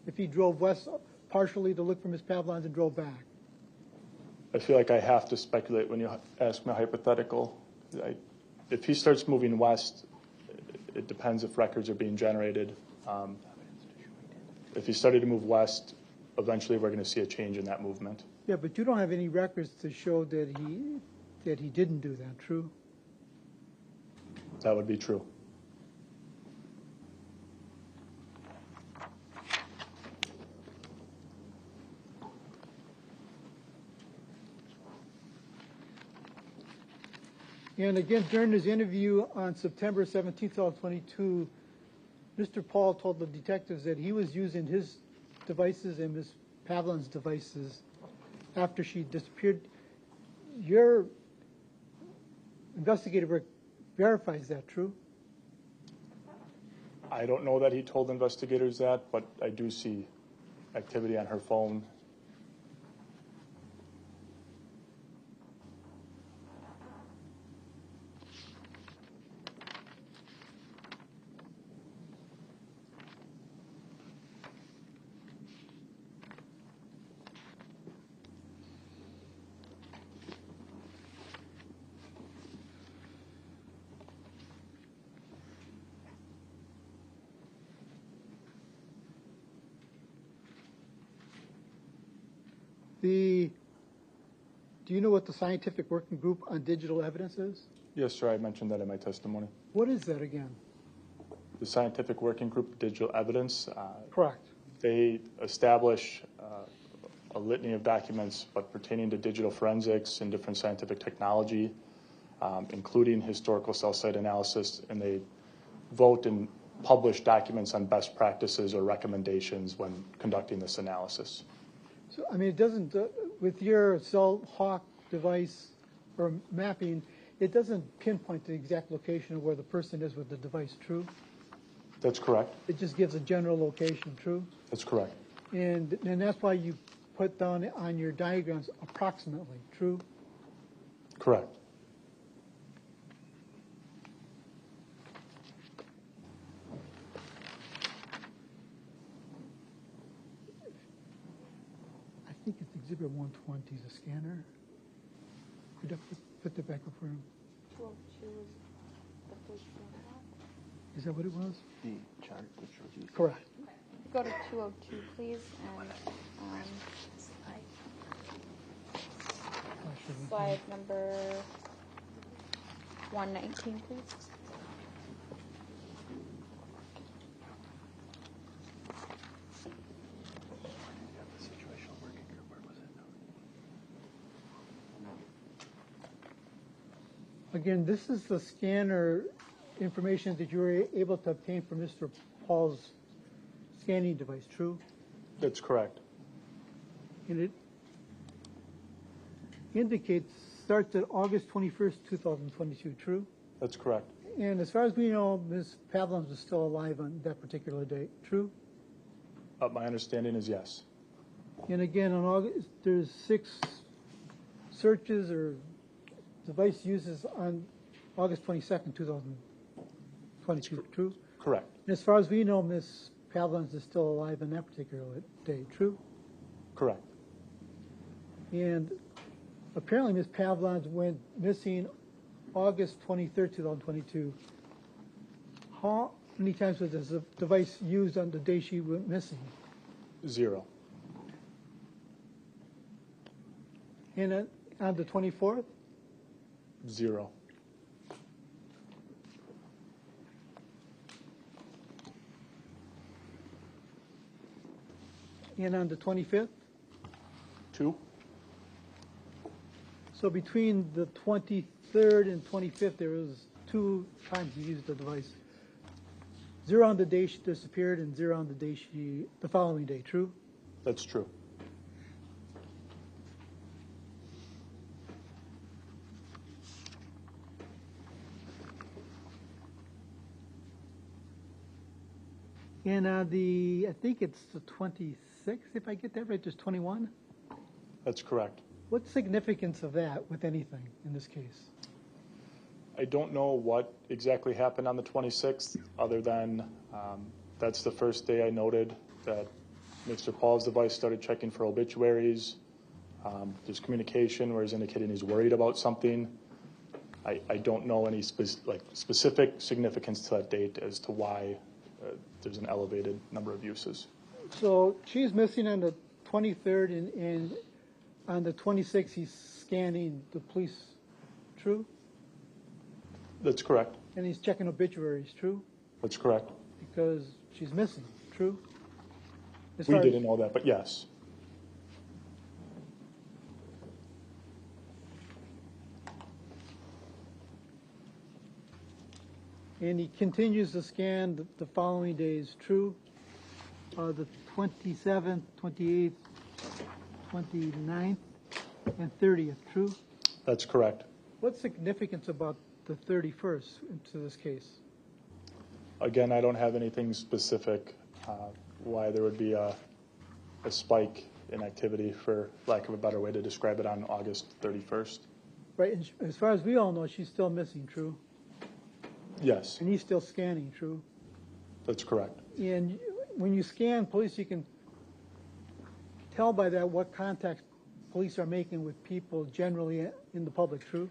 If he drove west partially to look for Ms. Pavlons and drove back. I feel like I have to speculate when you ask me a hypothetical. If he starts moving west, it depends if records are being generated. If he started to move west, eventually we're going to see a change in that movement. Yeah, but you don't have any records to show that he didn't do that, true? That would be true. And again, during his interview on September 17th, 2022, Mr. Paul told the detectives that he was using his devices and Ms. Pavlons' devices after she disappeared. Your investigator verifies that, true? I don't know that he told investigators that, but I do see activity on her phone. Do you know what the scientific working group on digital evidence is? Yes, sir, I mentioned that in my testimony. What is that again? The scientific working group of digital evidence. Correct. They establish a litany of documents, but pertaining to digital forensics and different scientific technology, including historical cell site analysis, and they vote and publish documents on best practices or recommendations when conducting this analysis. So, I mean, it doesn't, with your cell hawk device or mapping, it doesn't pinpoint the exact location of where the person is with the device, true? That's correct. It just gives a general location, true? That's correct. And that's why you put down on your diagrams approximately, true? Correct. Exhibit 120 is a scanner. Could you put that back up for him? 202 is the police scanner. Is that what it was? The chart that shows you. Correct. Go to 202, please, and slide number 119, please. Again, this is the scanner information that you were able to obtain from Mr. Pahl's scanning device, true? That's correct. And it indicates, starts at August 21st, 2022, true? That's correct. And as far as we know, Ms. Pavlons was still alive on that particular date, true? My understanding is yes. And again, on August, there's 6 searches or device uses on August 22nd, 2022, true? Correct. And as far as we know, Ms. Pavlons is still alive on that particular day, true? Correct. And apparently Ms. Pavlons went missing August 23rd, 2022. How many times was this device used on the day she went missing? 0. And on the 24th? 0. And on the 25th? 2. So between the 23rd and 25th, there was 2 times he used the device. 0 on the day she disappeared and 0 on the following day, true? That's true. And I think it's the 26th, if I get that right, there's 21? That's correct. What's significance of that with anything in this case? I don't know what exactly happened on the 26th, other than that's the first day I noted that Mr. Pahl's device started checking for obituaries. There's communication where he's indicating he's worried about something. I don't know any specific significance to that date as to why there's an elevated number of uses. So she's missing on the 23rd, and on the 26th he's scanning the police, true? That's correct. And he's checking obituaries, true? That's correct. Because she's missing, true? We didn't know that, but yes. And he continues to scan the following days, true? The 27th, 28th, 29th, and 30th, true? That's correct. What's significance about the 31st into this case? Again, I don't have anything specific why there would be a spike in activity, for lack of a better way to describe it, on August 31st. Right, and as far as we all know, she's still missing, true? Yes, And he's still scanning, true? that's correct. And when you scan police, you can tell by that what contacts police are making with people generally in the public, true?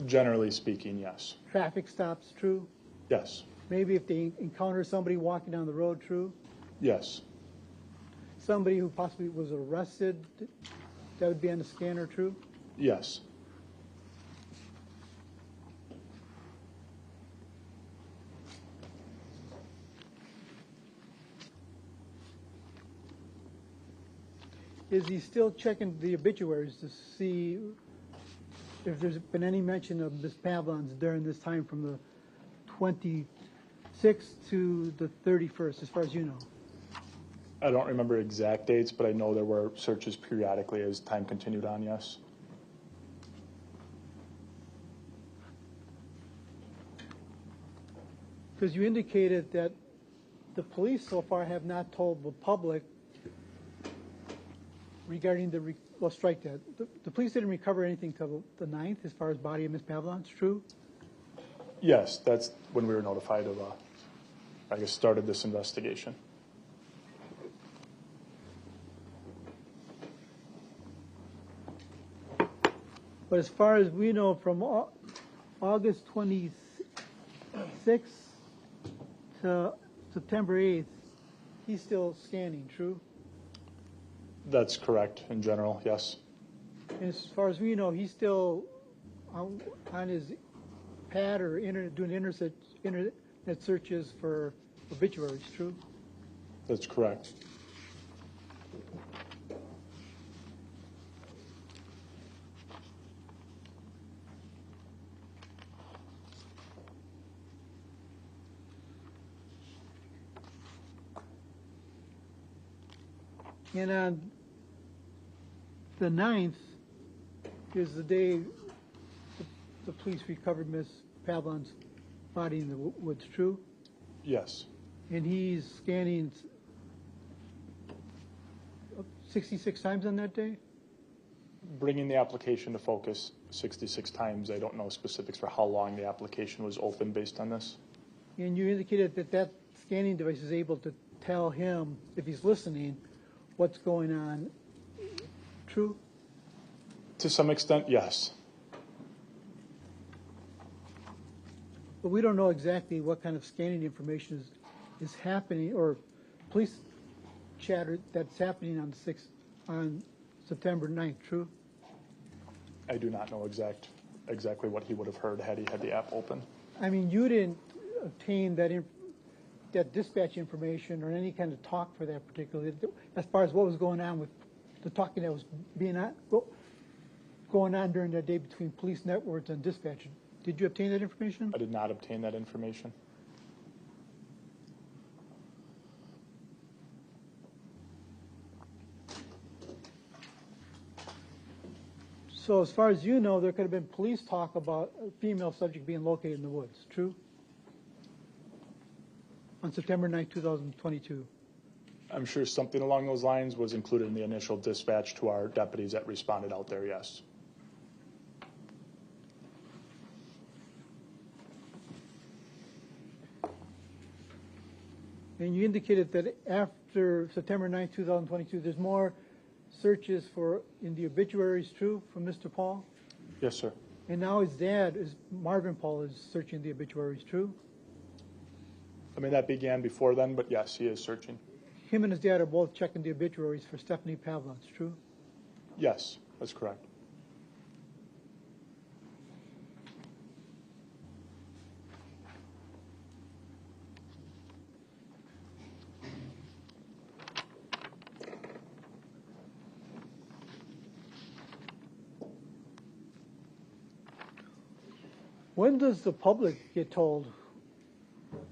Generally speaking, yes. Traffic stops, true? Yes. Maybe if they encounter somebody walking down the road, true? Yes. Somebody who possibly was arrested, that would be on the scanner, true? Yes. Is he still checking the obituaries to see if there's been any mention of Ms. Pavlons during this time from the 26th to the 31st, as far as you know? I don't remember exact dates, but I know there were searches periodically as time continued on, yes. Because you indicated that the police so far have not told the public regarding well, strike that. The police didn't recover anything till the 9th as far as body of Ms. Pavlons, true? Yes, that's when we were notified of, started this investigation. But as far as we know, from August 26th to September 8th, he's still scanning, true? That's correct in general, yes. And as far as we know, he's still on his pad or internet doing internet searches for obituaries, true? That's correct. And on the 9th is the day the police recovered Miss Pavlons' body in the woods, true? Yes. And he's scanning 66 times on that day? Bringing the application to focus 66 times. I don't know specifics for how long the application was open based on this. And you indicated that that scanning device is able to tell him, if he's listening, what's going on. True? To some extent, yes. But we don't know exactly what kind of scanning information is happening, or police chatter that's happening on September 9th, true? I do not know exactly what he would have heard had he had the app open. I mean, you didn't obtain that dispatch information or any kind of talk for that particular, as far as what was going on with the talking that was going on during that day between police networks and dispatch. Did you obtain that information? I did not obtain that information. So as far as you know, there could have been police talk about a female subject being located in the woods, true? On September 9, 2022. I'm sure something along those lines was included in the initial dispatch to our deputies that responded out there, yes. And you indicated that after September 9, 2022, there's more searches in the obituaries, true, from Mr. Pahl? Yes, sir. And now his dad, Marvin Pahl, is searching the obituaries, true? I mean, that began before then, but yes, he is searching. Him and his dad are both checking the obituaries for Stephanie Pavlons, true? Yes, that's correct. When does the public get told,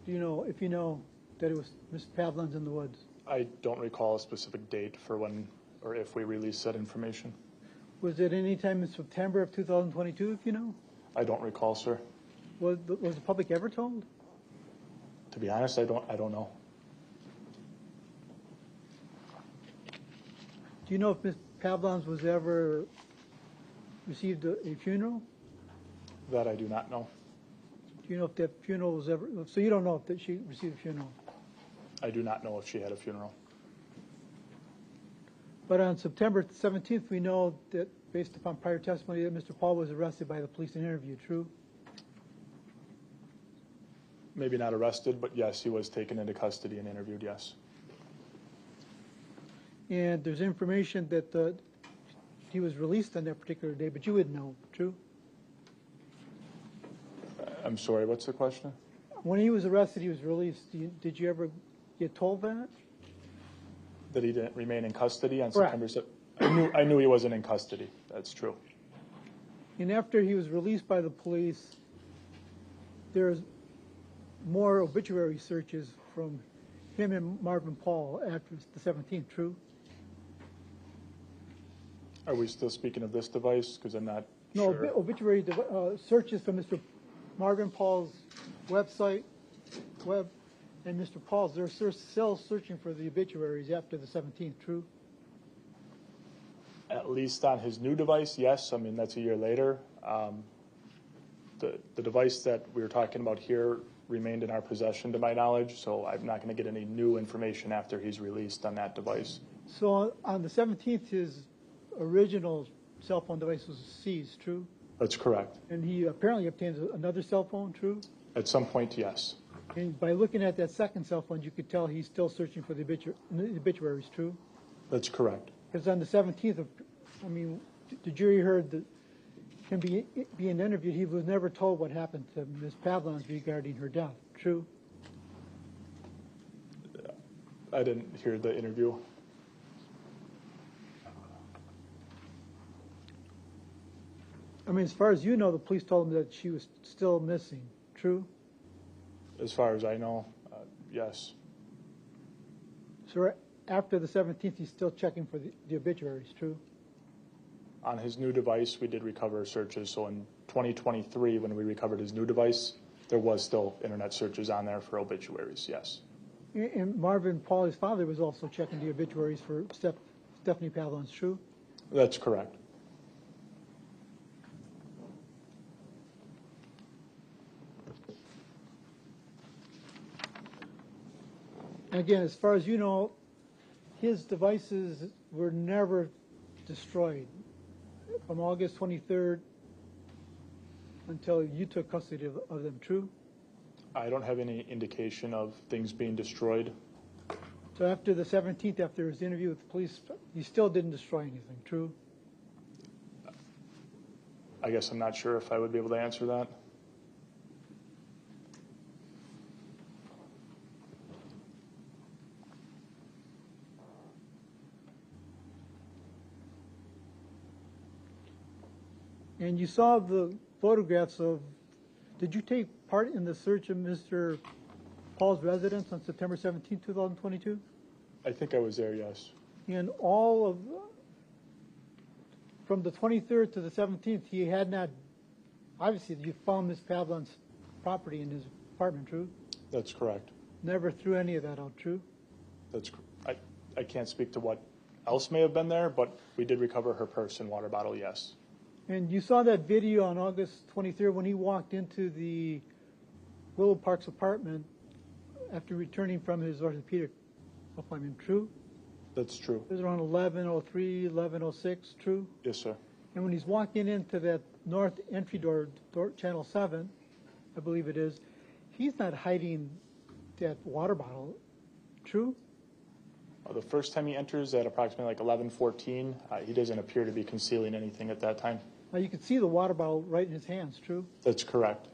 do you know, if you know, that it was Miss Pavlons in the woods? I don't recall a specific date for when or if we released that information. Was it any time in September of 2022, if you know? I don't recall, sir. Was the public ever told? To be honest, I don't know. Do you know if Miss Pavlons was ever received a funeral? That I do not know. Do you know if that funeral was ever, so you don't know if she received a funeral? I do not know if she had a funeral. But on September 17th, we know that, based upon prior testimony, that Mr. Pahl was arrested by the police and interviewed, true? Maybe not arrested, but yes, he was taken into custody and interviewed, yes. And there's information that he was released on that particular day, but you wouldn't know, true? I'm sorry, what's the question? When he was arrested, he was released. Did you ever get told that? That he didn't remain in custody on Correct. September 7th? I knew he wasn't in custody. That's true. And after he was released by the police, there's more obituary searches from him and Marvin Pahl after the 17th, true? Are we still speaking of this device? Because I'm not No, sure. obituary searches from Mr. Marvin Pahl's web, and Mr. Pahl's. They're still searching for the obituaries after the 17th, true? At least on his new device, yes. I mean, that's a year later. The device that we were talking about here remained in our possession, to my knowledge, so I'm not going to get any new information after he's released on that device. So on the 17th, his original cell phone device was seized, true? That's correct. And he apparently obtained another cell phone, true? At some point, yes. And by looking at that second cell phone, you could tell he's still searching for the obituaries, true? That's correct. Because on the 17th of, the jury heard that him being interviewed, he was never told what happened to Ms. Pavlons regarding her death, true? I didn't hear the interview. As far as you know, the police told him that she was still missing, true? As far as I know, yes. So after the 17th, he's still checking for the obituaries, true? On his new device, we did recover searches. So in 2023, when we recovered his new device, there was still internet searches on there for obituaries, yes. And Marvin Pahl, his father, was also checking the obituaries for Stephanie Pavlons, true? That's correct. And again, as far as you know, his devices were never destroyed from August 23rd until you took custody of them, true? I don't have any indication of things being destroyed. So after the 17th, after his interview with the police, he still didn't destroy anything, true? I guess I'm not sure if I would be able to answer that. And you saw the photographs of, did you take part in the search of Mr. Pahl's residence on September 17, 2022? I think I was there, yes. And all of, from the 23rd to the 17th, he had not, obviously you found Ms. Pavlon's property in his apartment, true? That's correct. Never threw any of that out, true? I can't speak to what else may have been there, but we did recover her purse and water bottle, yes. And you saw that video on August 23rd when he walked into the Willow Park's apartment after returning from his orthopedic appointment, true? That's true. It was around 11:03, 11:06, true? Yes, sir. And when he's walking into that north entry door, channel 7, I believe it is, he's not hiding that water bottle, true? The first time he enters at approximately like 11:14, he doesn't appear to be concealing anything at that time. Now you can see the water bottle right in his hands, true? That's correct.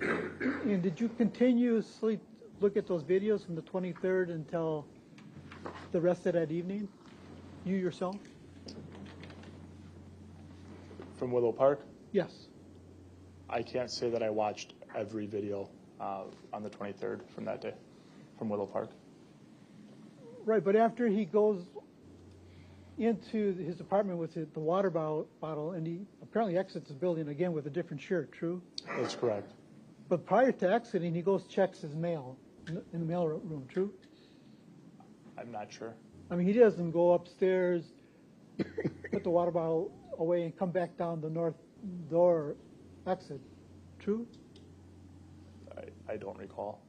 And did you continuously look at those videos from the 23rd until the rest of that evening? You yourself? From Willow Park? Yes. I can't say that I watched every video on the 23rd from that day, from Willow Park. Right, but after he goes into his apartment with the water bottle, and he apparently exits the building again with a different shirt, true? That's correct. But prior to exiting, he goes checks his mail in the mail room, true? I'm not sure. He doesn't go upstairs, put the water bottle away, and come back down the north door exit, true? I don't recall.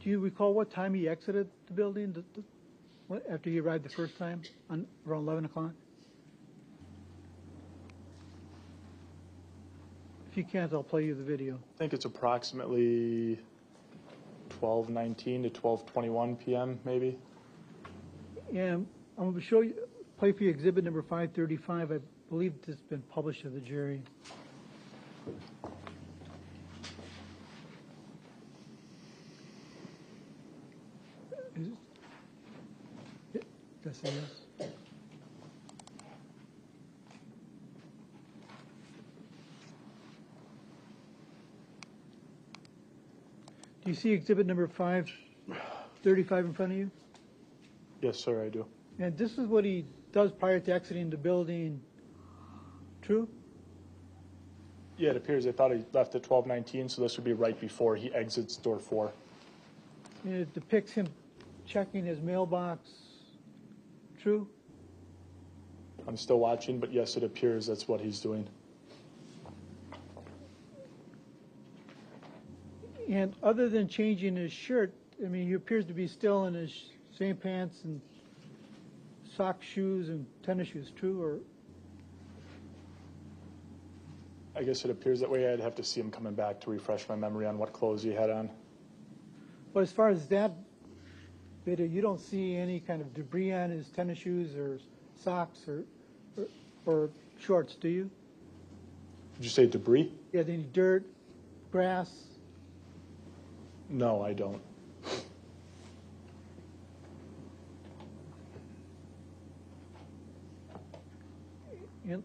Do you recall what time he exited the building after he arrived the first time, around 11 o'clock? If you can't, I'll play you the video. I think it's approximately 12:19 to 12:21 p.m. maybe. And I'm going to play for you exhibit number 535. I believe this has been published to the jury. That's a yes. Do you see exhibit number 535 in front of you? Yes, sir, I do. And this is what he does prior to exiting the building. True? Yeah, it appears they thought he left at 12:19, so this would be right before he exits door 4. And it depicts him checking his mailbox. True? I'm still watching, but yes, it appears that's what he's doing. And other than changing his shirt, I mean, he appears to be still in his same pants and socks, shoes, and tennis shoes. True? Or I guess it appears that way. I'd have to see him coming back to refresh my memory on what clothes he had on. but as far as that video, you don't see any kind of debris on his tennis shoes or socks or shorts, do you? Did you say debris? Yeah, any dirt, grass? No, I don't. And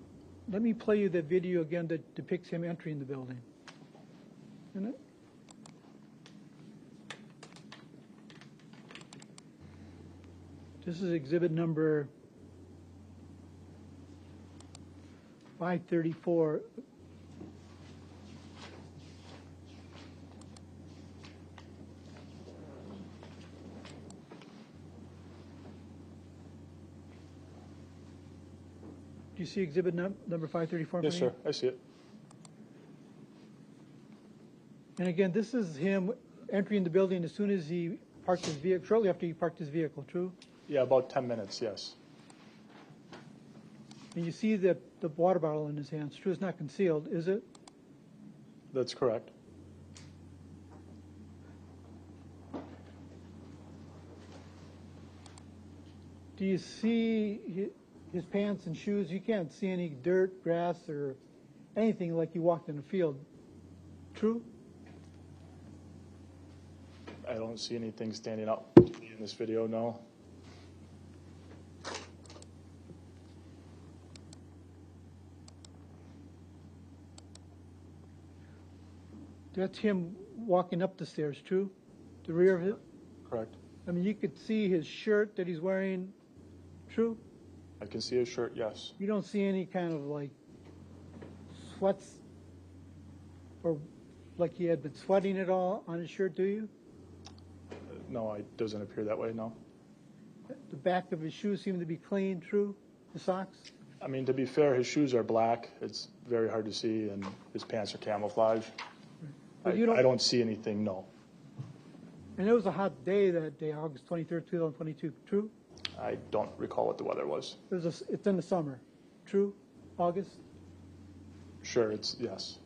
let me play you that video again that depicts him entering the building. Isn't it? This is exhibit number 534. Do you see exhibit number 534? Yes, sir, I see it. And again, this is him entering the building as soon as he parked his vehicle, shortly after he parked his vehicle, true? Yeah, about 10 minutes, yes. And you see the water bottle in his hands, true? It's not concealed, is it? That's correct. Do you see his pants and shoes? You can't see any dirt, grass, or anything like you walked in a field, true? I don't see anything standing out in this video, no. That's him walking up the stairs, true? The rear of it? Correct. I mean, you could see his shirt that he's wearing, true? I can see his shirt, yes. You don't see any kind of like sweats or like he had been sweating at all on his shirt, do you? No, it doesn't appear that way, no. The back of his shoes seem to be clean, true? The socks? I mean, to be fair, his shoes are black. It's very hard to see, and his pants are camouflage. But I don't see anything, no. And it was a hot day that day, August 23rd, 2022, true? I don't recall what the weather was. It's in the summer, true? August? Sure, it's, yes.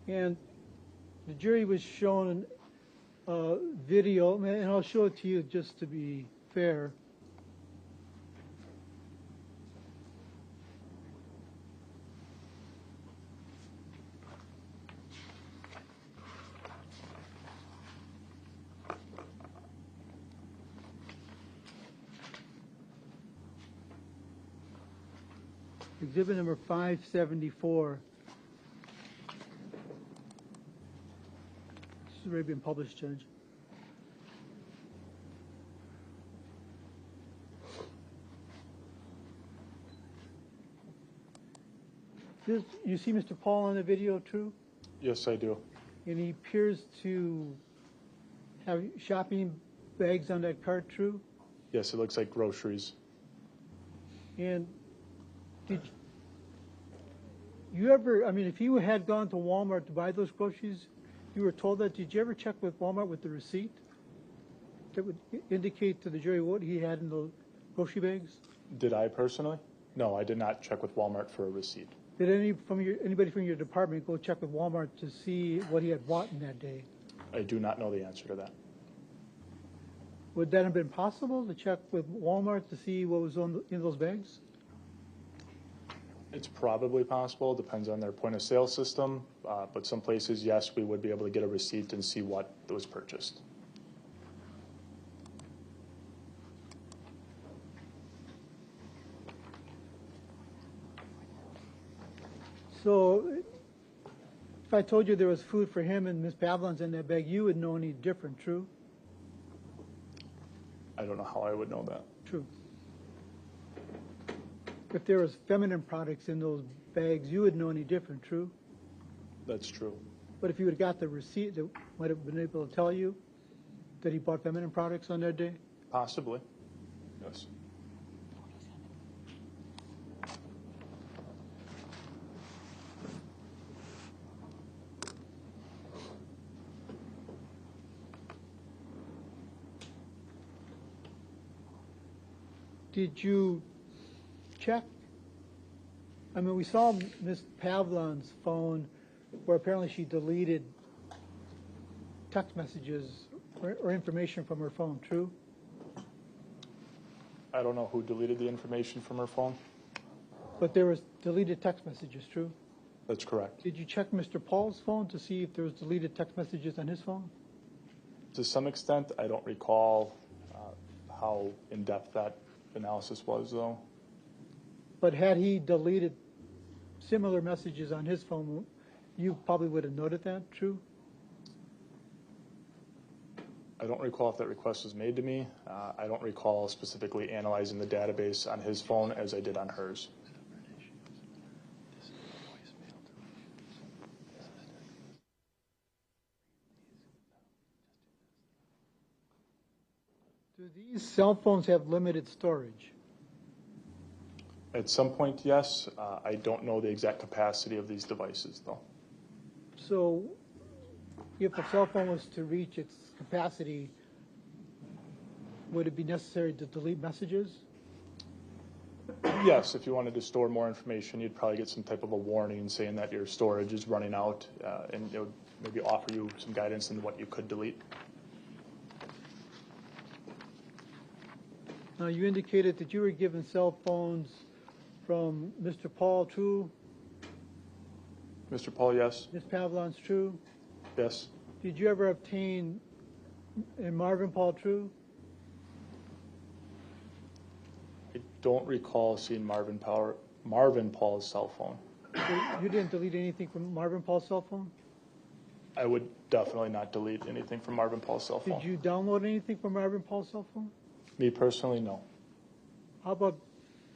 And the jury was shown a video, and I'll show it to you just to be fair. Exhibit number 574. This has already been published, Judge. You see Mr. Pahl on the video, true? Yes, I do. And he appears to have shopping bags on that cart, true? Yes, it looks like groceries. And you ever, I mean, if you had gone to Walmart to buy those groceries, you were told that, did you ever check with Walmart with the receipt that would indicate to the jury what he had in the grocery bags? Did I personally? No, I did not check with Walmart for a receipt. Did anybody from your department go check with Walmart to see what he had bought in that day? I do not know the answer to that. Would that have been possible to check with Walmart to see what was in those bags? It's probably possible, depends on their point of sale system, but some places, yes, we would be able to get a receipt and see what was purchased. So if I told you there was food for him and Ms. Pavlons in that bag, you would know any different, true? I don't know how I would know that. True. If there was feminine products in those bags, you would know any different, true? That's true. But if you would have got the receipt, that might have been able to tell you that he bought feminine products on that day? Possibly, yes. Did you check? I mean, we saw Ms. Pavlon's phone where apparently she deleted text messages or information from her phone, true? I don't know who deleted the information from her phone. But there was deleted text messages, true? That's correct. Did you check Mr. Pahl's phone to see if there was deleted text messages on his phone? To some extent, I don't recall how in-depth that analysis was, though. But had he deleted similar messages on his phone, you probably would have noted that, true? I don't recall if that request was made to me. I don't recall specifically analyzing the database on his phone as I did on hers. Do these cell phones have limited storage? At some point, yes. I don't know the exact capacity of these devices, though. So if a cell phone was to reach its capacity, would it be necessary to delete messages? Yes, if you wanted to store more information, you'd probably get some type of a warning saying that your storage is running out, and it would maybe offer you some guidance in what you could delete. Now, you indicated that you were given cell phones from Mr. Pahl, true? Mr. Pahl, yes. Ms. Pavlons, true? Yes. Did you ever obtain a Marvin Pahl, true? I don't recall seeing Marvin Pahl's cell phone. So you didn't delete anything from Marvin Pahl's cell phone? I would definitely not delete anything from Marvin Pahl's cell phone. Did you download anything from Marvin Pahl's cell phone? Me personally, no. How about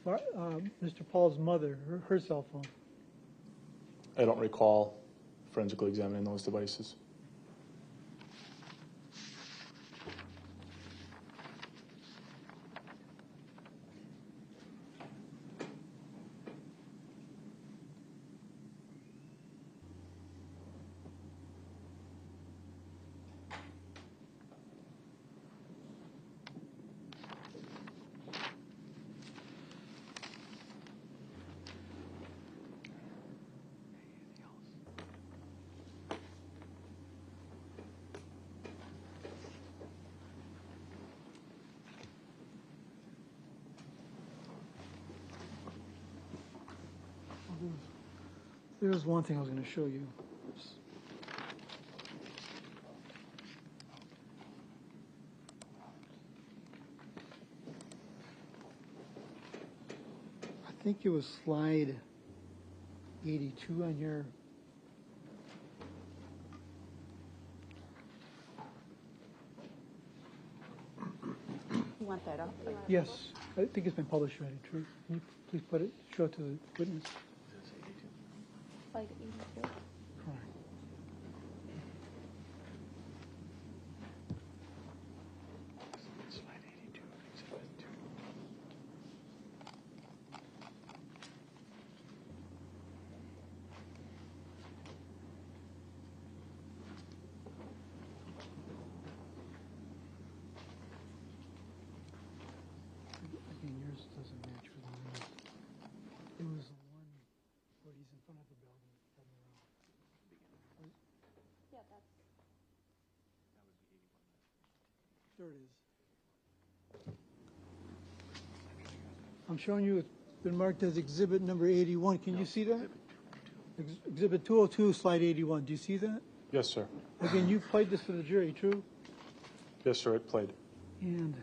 Mr. Pahl's mother, her cell phone? I don't recall forensically examining those devices. There's one thing I was going to show you. I think it was slide 82 on your. You want that up? Yes, I think it's been published already, true. Can you please put it, show it to the witness? Like 82. Correct. There it is. I'm showing you it's been marked as exhibit number 81. Can you see that? Exhibit 202, slide 81. Do you see that? Yes, sir. Again, you played this for the jury, true? Yes, sir, it played. And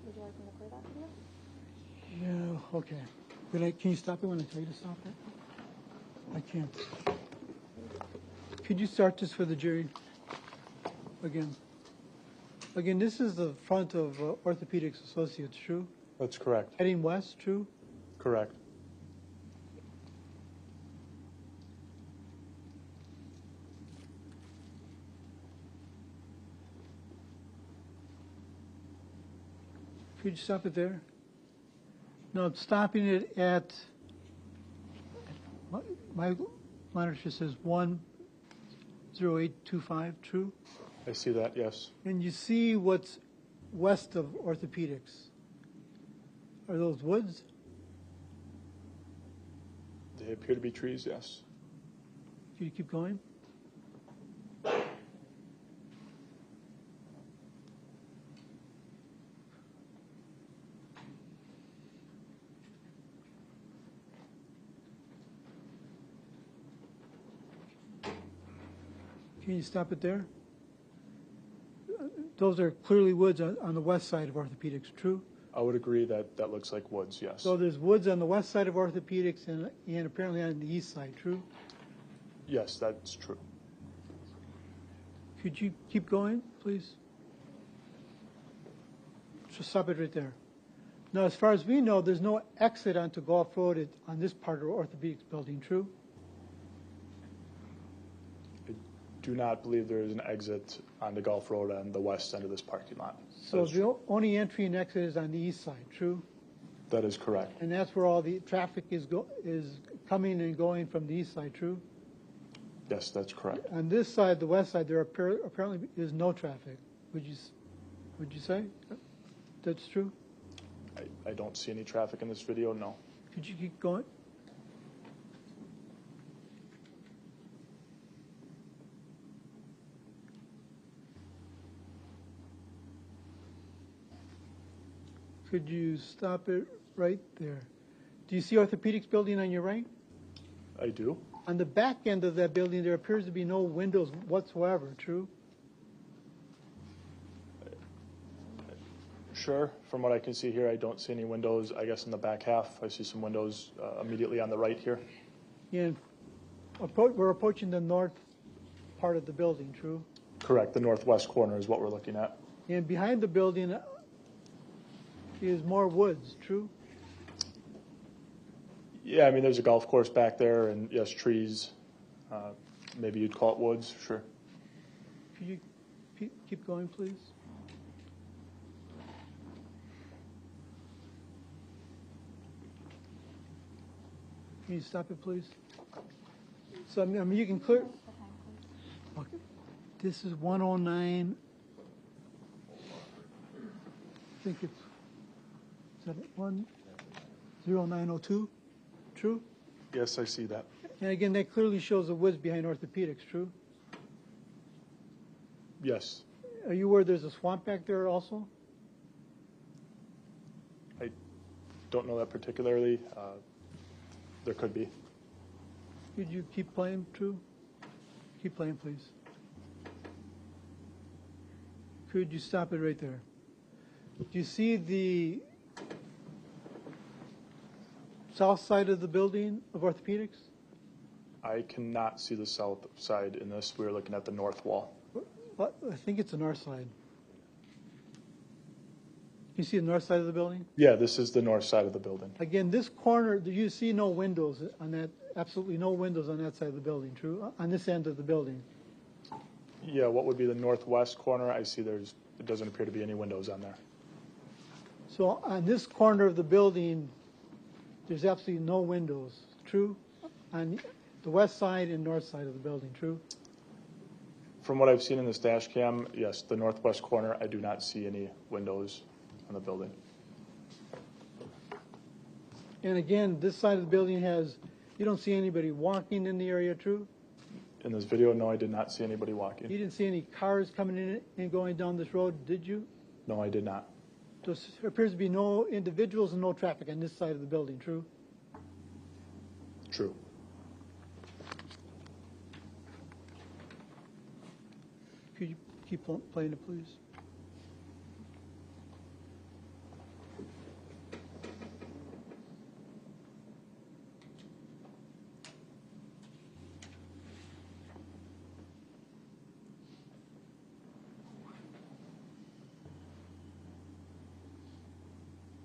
Would you like me to play that video? yeah, okay. Can you stop it when I tell you to stop it? I can't. Could you start this for the jury again? Again, this is the front of Orthopedics Associates, true? That's correct. Heading west, true? Correct. Could you stop it there? No, it's stopping it at, my monitor says 10825, true? I see that, yes. And you see what's west of Orthopedics. Are those woods? They appear to be trees, yes. Can you keep going? Can you stop it there? Those are clearly woods on the west side of Orthopedics, true? I would agree that that looks like woods, yes. So there's woods on the west side of Orthopedics and apparently on the east side, true? Yes, that's true. Could you keep going, please? Just stop it right there. Now, as far as we know, there's no exit onto Gulf Road on this part of Orthopedics building, true? I do not believe there is an exit on the Gulf Road on the west end of this parking lot. So the only entry and exit is on the east side, true? That is correct. And that's where all the traffic is coming and going from the east side, true? Yes, that's correct. On this side, the west side, there apparently is no traffic. Would you say that's true? I don't see any traffic in this video, no. Could you keep going? Could you stop it right there? Do you see Orthopedics building on your right? I do. On the back end of that building, there appears to be no windows whatsoever, true? Sure. From what I can see here, I don't see any windows. I guess in the back half, I see some windows immediately on the right here. And we're approaching the north part of the building, true? Correct. The northwest corner is what we're looking at. And behind the building is more woods, true? Yeah, I mean, there's a golf course back there, and yes, trees. Maybe you'd call it woods, sure. Could you keep going, please? Can you stop it, please? So, I mean, you can clear. Okay. This is 109. I think it's, is that it? 10902, true? Yes, I see that. And again, that clearly shows the woods behind Orthopedics, true? Yes. Are you aware there's a swamp back there also? I don't know that particularly. There could be. Could you keep playing, true? Keep playing, please. Could you stop it right there? Do you see the south side of the building of Orthopedics? I cannot see the south side in this. We're looking at the north wall. I think it's the north side. You see the north side of the building? Yeah, this is the north side of the building. Again, this corner, do you see no windows on that? Absolutely no windows on that side of the building, true? On this end of the building. Yeah, what would be the northwest corner? I see it doesn't appear to be any windows on there. So on this corner of the building, there's absolutely no windows, true? On the west side and north side of the building, true? From what I've seen in this dash cam, yes, the northwest corner, I do not see any windows on the building. And again, this side of the building You don't see anybody walking in the area, true? In this video, no, I did not see anybody You walking. didn't see any cars coming in and going down this road, did you? No, I did not. So there appears to be no individuals and no traffic on this side of the building, true? True. Could you keep playing it, please?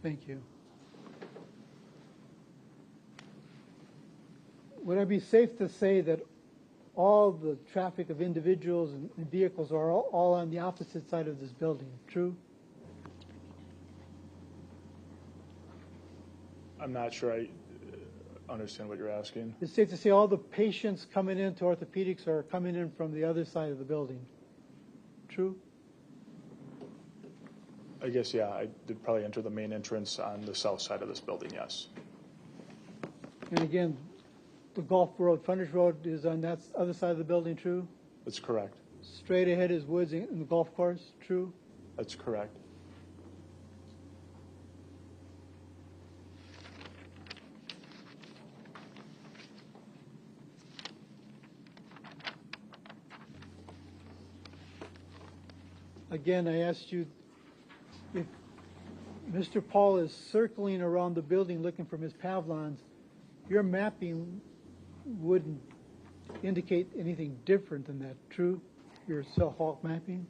Thank you. Would I be safe to say that all the traffic of individuals and vehicles are all on the opposite side of this building, true? I'm not sure I understand what you're asking. It's safe to say all the patients coming into orthopedics are coming in from the other side of the building, true? I guess, yeah, I did probably enter the main entrance on the south side of this building, yes. And again, the Gulf Road, frontage road is on that other side of the building, true? That's correct. Straight ahead is woods and the golf course, true? That's correct. Again, I asked you if Mr. Pahl is circling around the building looking for Ms. Pavlons, your mapping wouldn't indicate anything different than that, true? Your self-hawk mapping?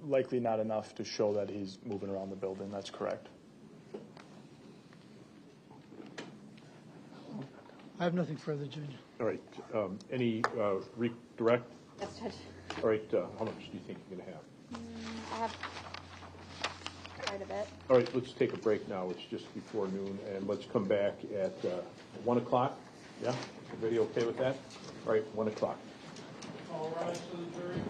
Likely not enough to show that he's moving around the building. That's correct. I have nothing further, Judge. All right, any redirect? Yes, Judge. All right, how much do you think you're gonna have? I have quite a bit. All right, let's take a break now. It's just before noon, and let's come back at 1 o'clock. Yeah, everybody okay with that? All right, 1 o'clock. All rise to the jury.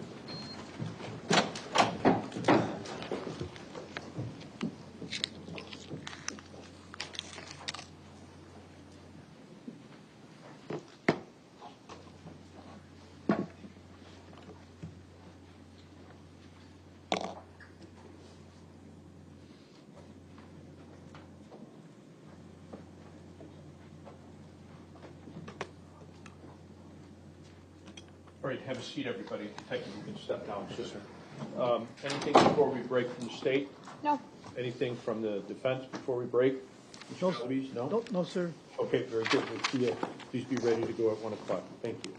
All right, have a seat, everybody. Detective, you can step down, sister. Anything before we break from the state? No. Anything from the defense before we break? No, Mr. Albies, no? No, no, sir. Okay, very good. We'll see you. Please be ready to go at 1 o'clock. Thank you.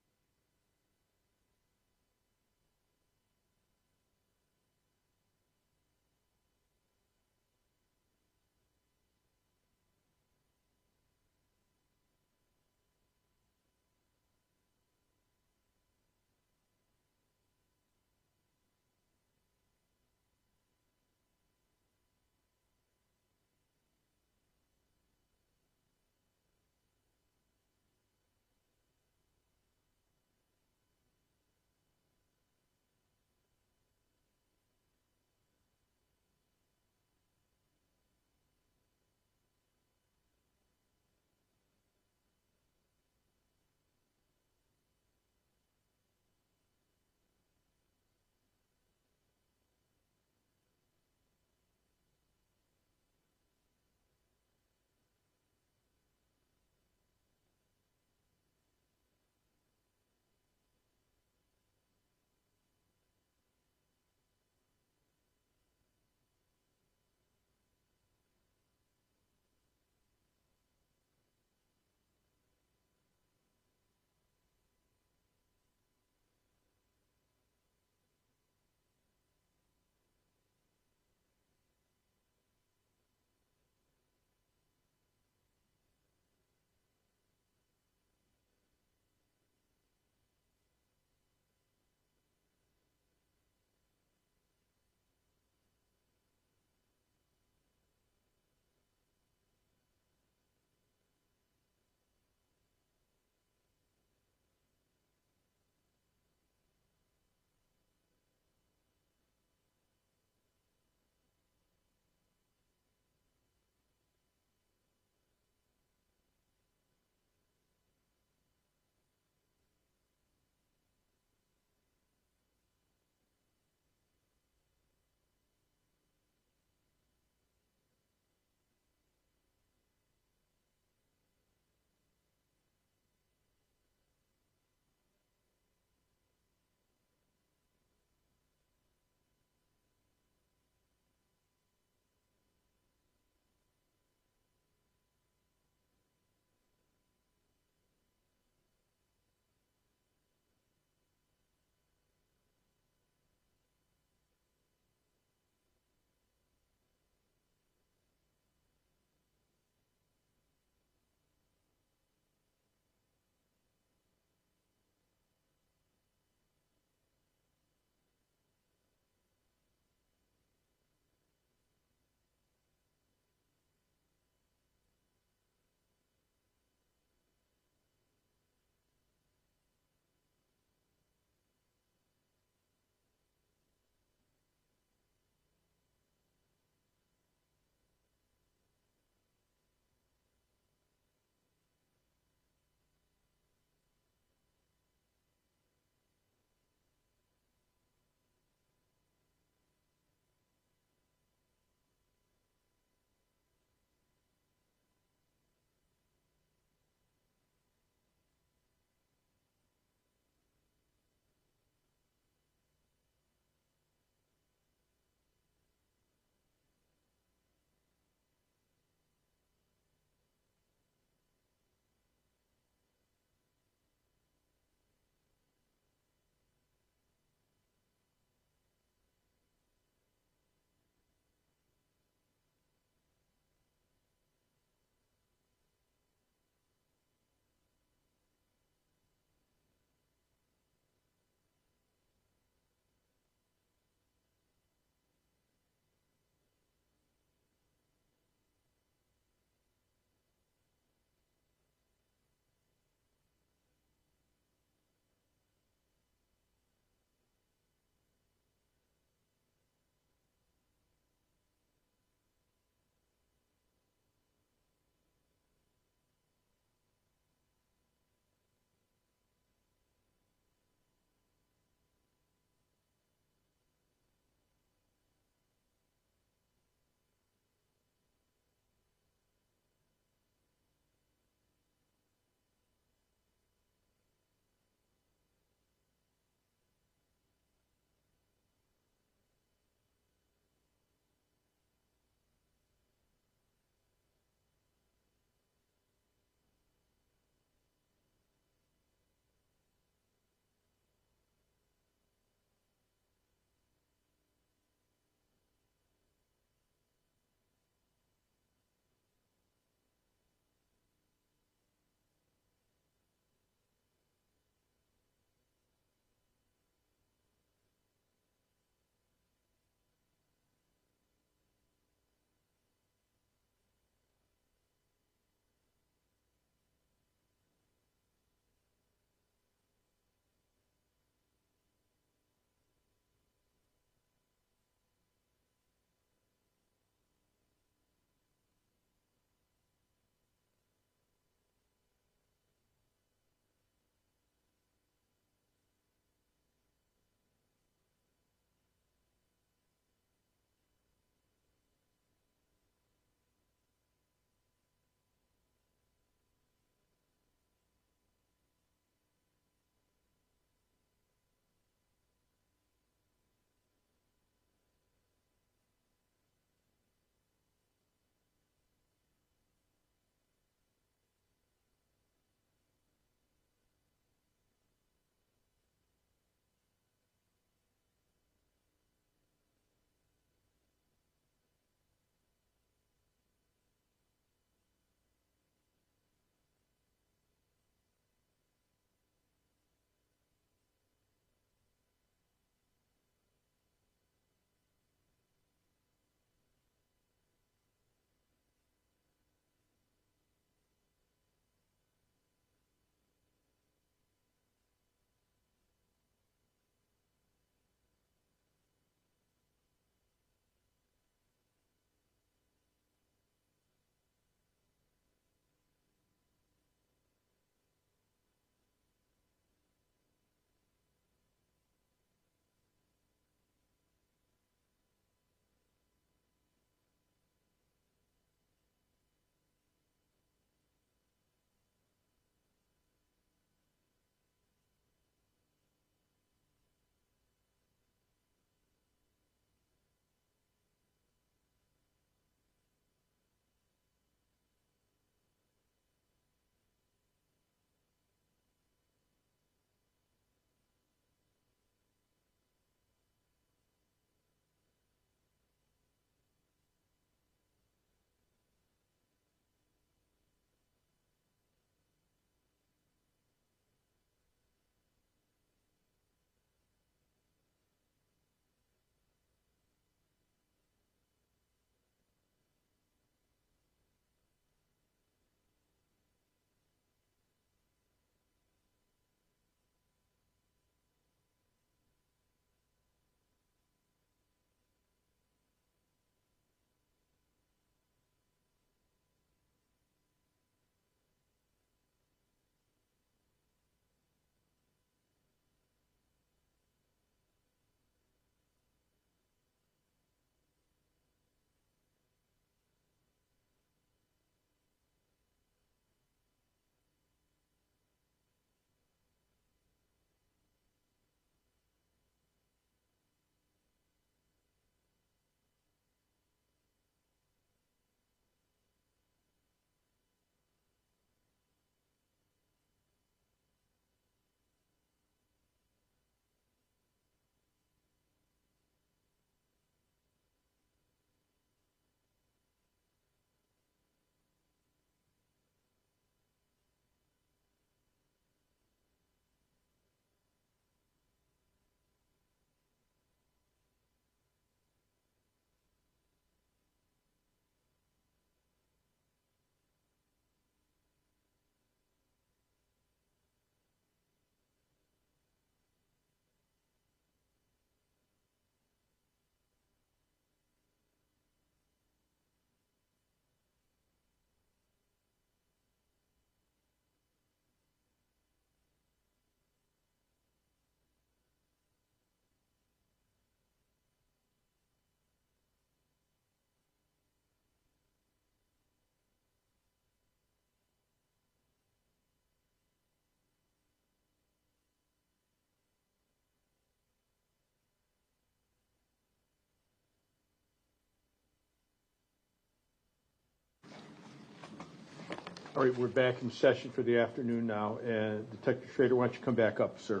All right, we're back in session for the afternoon now, and Detective Schrader, why don't you come back up, sir?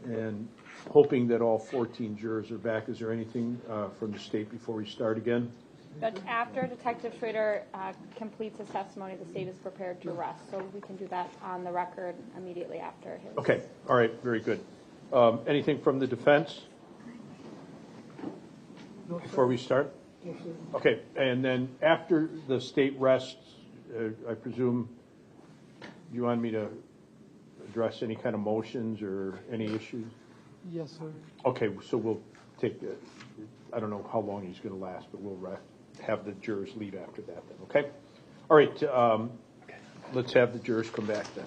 And hoping that all 14 jurors are back, is there anything from the state before we start again? Judge, after Detective Schrader completes his testimony, the state is prepared to arrest, so we can do that on the record immediately after his. Okay, all right, very good. Anything from the defense before we start? Okay, and then after the state rests, I presume you want me to address any kind of motions or any issues? Yes, sir. Okay, so we'll take, I don't know how long he's going to last, but we'll have the jurors leave after that then, okay? All right, let's have the jurors come back then.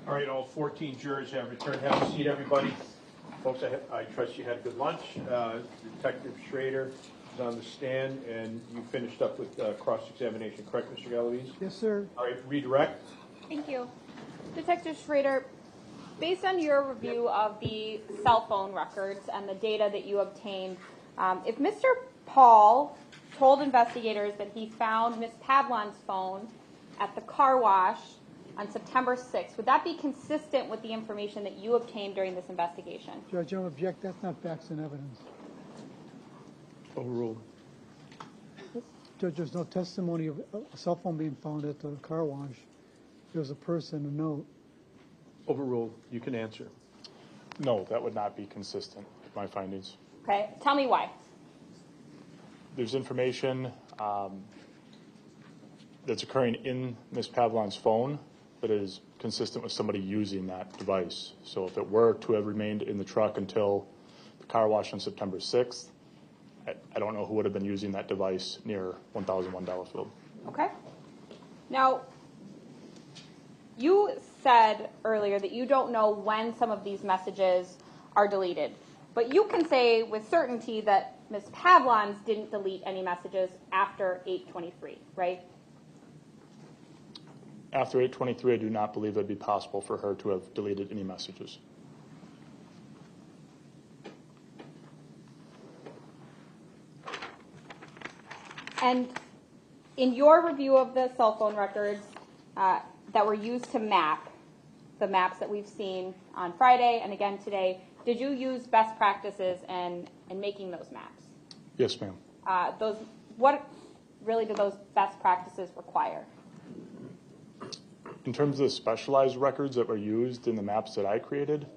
All right, all 14 jurors have returned. Have a seat, everybody. Folks, I trust you had a good lunch. Detective Schrader is on the stand, and you finished up with cross-examination, correct, Mr. Galaviz? Yes, sir. All right, redirect. Thank you. Detective Schrader, based on your review of the cell phone records and the data that you obtained, if Mr. Pahl told investigators that he found Ms. Pavlons' phone at the car wash on September 6th, would that be consistent with the information that you obtained during this investigation? Judge, I object. That's not facts and evidence. Overruled. Judge, there's no testimony of a cell phone being found at the car wash. There was a person, a note. Overruled. You can answer. No, that would not be consistent with my findings. Okay, tell me why. There's information that's occurring in Ms. Pavlons' phone that is consistent with somebody using that device. So if it were to have remained in the truck until the car wash on September 6th, I don't know who would have been using that device near 1001 Delafield. Okay. Now, you said earlier that you don't know when some of these messages are deleted, but you can say with certainty that Ms. Pavlons didn't delete any messages after 8/23, right? After 8/23, I do not believe it would be possible for her to have deleted any messages. And in your review of the cell phone records that were used to map the maps that we've seen on Friday and again today, did you use best practices in making those maps? Yes, ma'am. What really do those best practices require? In terms of the specialized records that were used in the maps that I created,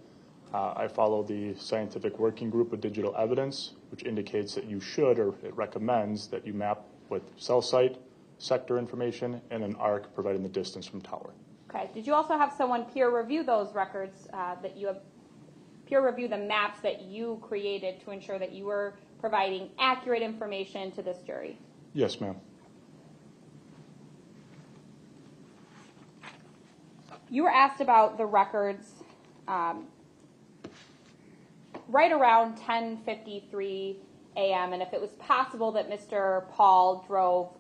I follow the scientific working group of digital evidence, which indicates that you should, or it recommends that you map with cell site, sector information, and an arc providing the distance from tower. Okay. Did you also have someone peer review those records peer review the maps that you created to ensure that you were providing accurate information to this jury? Yes, ma'am. You were asked about the records right around 10:53 a.m. and if it was possible that Mr. Pahl drove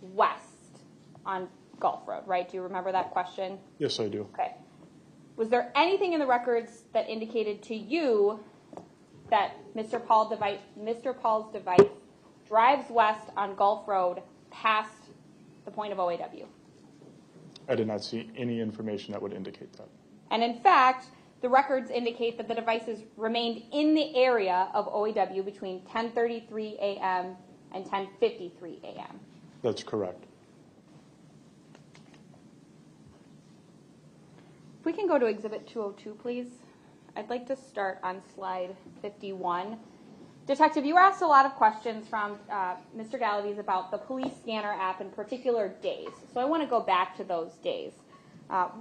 west on Gulf Road, right? Do you remember that question? Yes, I do. Okay. Was there anything in the records that indicated to you that Mr. Pahl's device drives west on Gulf Road past the point of OAW? I did not see any information that would indicate that. And in fact, the records indicate that the devices remained in the area of OAW between 10:33 a.m. and 10:53 a.m. That's correct. If we can go to Exhibit 202, please. I'd like to start on slide 51. Detective, you were asked a lot of questions from Mr. Galaviz about the police scanner app in particular days. So I want to go back to those days.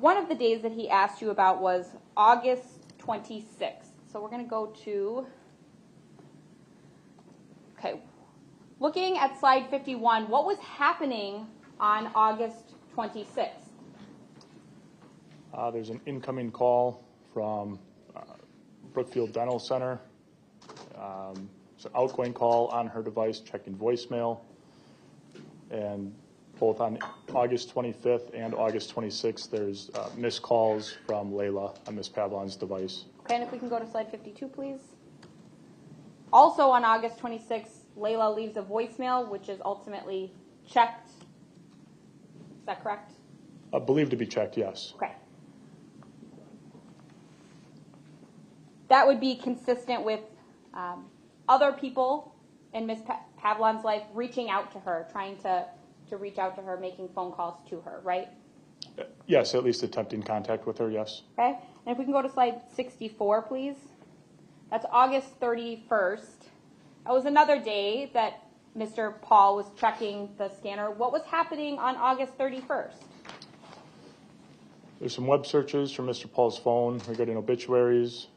One of the days that he asked you about was August 26th. So we're going to go to, okay, looking at slide 51, what was happening on August 26th? There's an incoming call from Brookfield Dental Center. It's an outgoing call on her device, checking voicemail. And both on August 25th and August 26th, there's missed calls from Layla on Ms. Pavlons' device. Okay, and if we can go to slide 52, please. Also on August 26th, Layla leaves a voicemail, which is ultimately checked. Is that correct? Believed to be checked, yes. Okay. That would be consistent with other people in Ms. Pavlons' life reaching out to her, trying to reach out to her, making phone calls to her, right? Yes, at least attempting contact with her, yes. Okay, and if we can go to slide 64, please. That's August 31st. That was another day that Mr. Pahl was checking the scanner. What was happening on August 31st? There's some web searches from Mr. Pahl's phone regarding obituaries.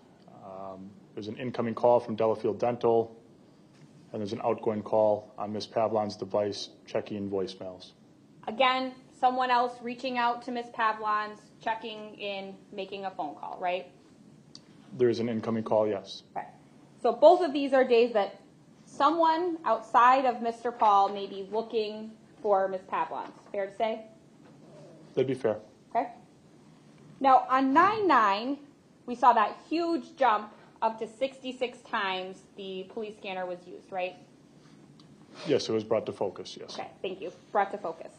There's an incoming call from Delafield Dental, and there's an outgoing call on Ms. Pavlons' device checking voicemails. Again, someone else reaching out to Ms. Pavlons, checking in, making a phone call, right? There is an incoming call, yes. Okay. So both of these are days that someone outside of Mr. Pahl may be looking for Ms. Pavlons. Fair to say? That'd be fair. Okay. Now, on 9/9, we saw that huge jump up to 66 times the police scanner was used, right? Yes, it was brought to focus, yes. Okay, thank you. Brought to focus.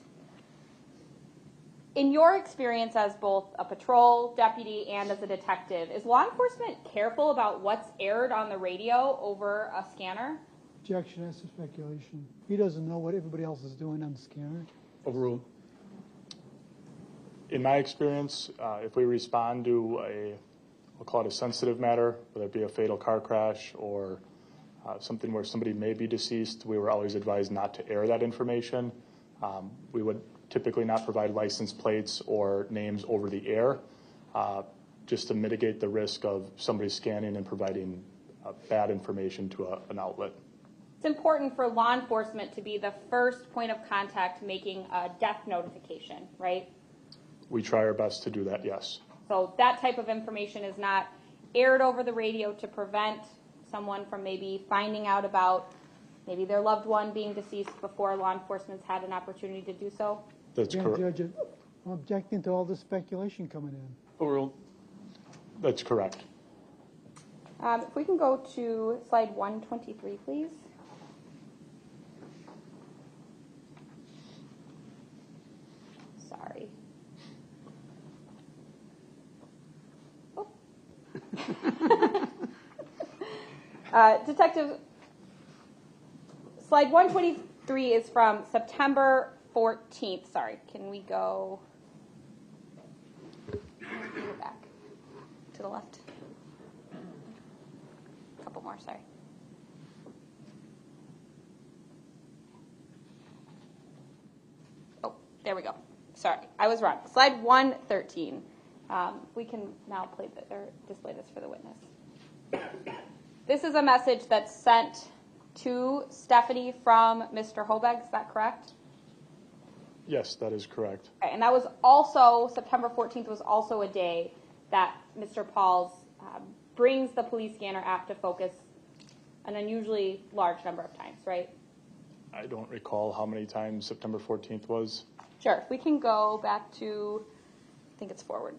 In your experience as both a patrol deputy and as a detective, is law enforcement careful about what's aired on the radio over a scanner? Objection, that's a speculation. He doesn't know what everybody else is doing on the scanner. Overruled. In my experience, if we respond to we'll call it a sensitive matter, whether it be a fatal car crash or something where somebody may be deceased, we were always advised not to air that information. We would typically not provide license plates or names over the air, just to mitigate the risk of somebody scanning and providing bad information to an outlet. It's important for law enforcement to be the first point of contact making a death notification, right? We try our best to do that, yes. So that type of information is not aired over the radio to prevent someone from maybe finding out about maybe their loved one being deceased before law enforcement's had an opportunity to do so? That's correct. Judge, I'm objecting to all this speculation coming in. Overruled. That's correct. If we can go to slide 123, please. Sorry. Detective, slide 123 is from September 14th. Sorry, can we go back to the left? A couple more, sorry. Oh, there we go. sorry, I was wrong. Slide 113. We can now display this for the witness. This is a message that's sent to Stephanie from Mr. Hobeg, is that correct? Yes, that is correct. Okay, and that was also, September 14th was also a day that Mr. Pahl's brings the police scanner app to focus an unusually large number of times, right? I don't recall how many times September 14th was. Sure, we can go back to, I think it's forward.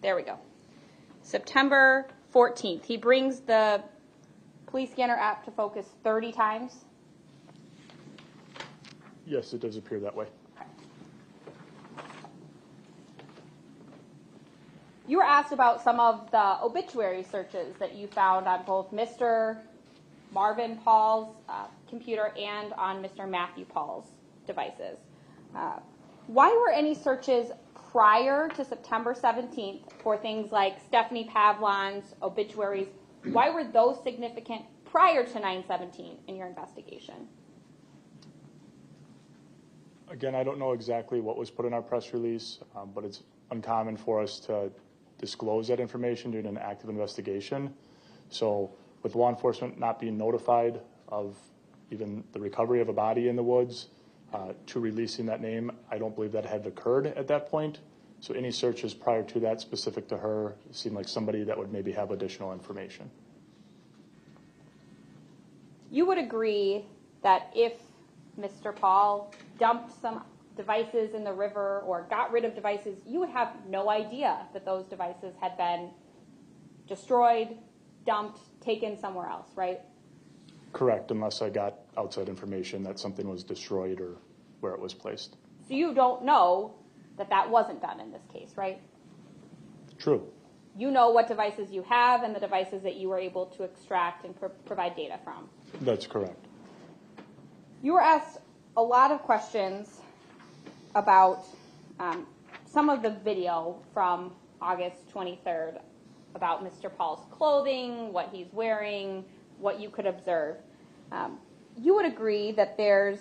There we go. September 14th. He brings the police scanner app to focus 30 times. Yes, it does appear that way. You were asked about some of the obituary searches that you found on both Mr. Marvin Pahl's computer and on Mr. Matthew Pahl's devices. Why were any searches prior to September 17th for things like Stephanie Pavlons, obituaries, why were those significant prior to 9/17 in your investigation? Again, I don't know exactly what was put in our press release, but it's uncommon for us to disclose that information during an active investigation. So with law enforcement not being notified of even the recovery of a body in the woods to releasing that name, I don't believe that had occurred at that point. So any searches prior to that specific to her seemed like somebody that would maybe have additional information. You would agree that if Mr. Pahl dumped some devices in the river or got rid of devices, you would have no idea that those devices had been destroyed, dumped, taken somewhere else, right? Correct, unless I got outside information that something was destroyed or where it was placed. So you don't know that that wasn't done in this case, right? True. You know what devices you have and the devices that you were able to extract and provide data from. That's correct. You were asked a lot of questions about some of the video from August 23rd about Mr. Pahl's clothing, what he's wearing, what you could observe. You would agree that there's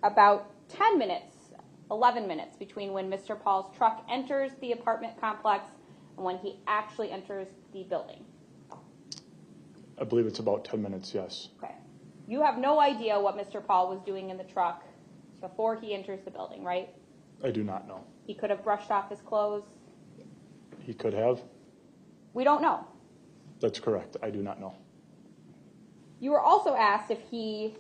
about 10 minutes, 11 minutes between when Mr. Pahl's truck enters the apartment complex and when he actually enters the building. I believe it's about 10 minutes, yes. Okay. You have no idea what Mr. Pahl was doing in the truck before he enters the building, right? I do not know. He could have brushed off his clothes. He could have. We don't know. That's correct. I do not know. You were also asked if he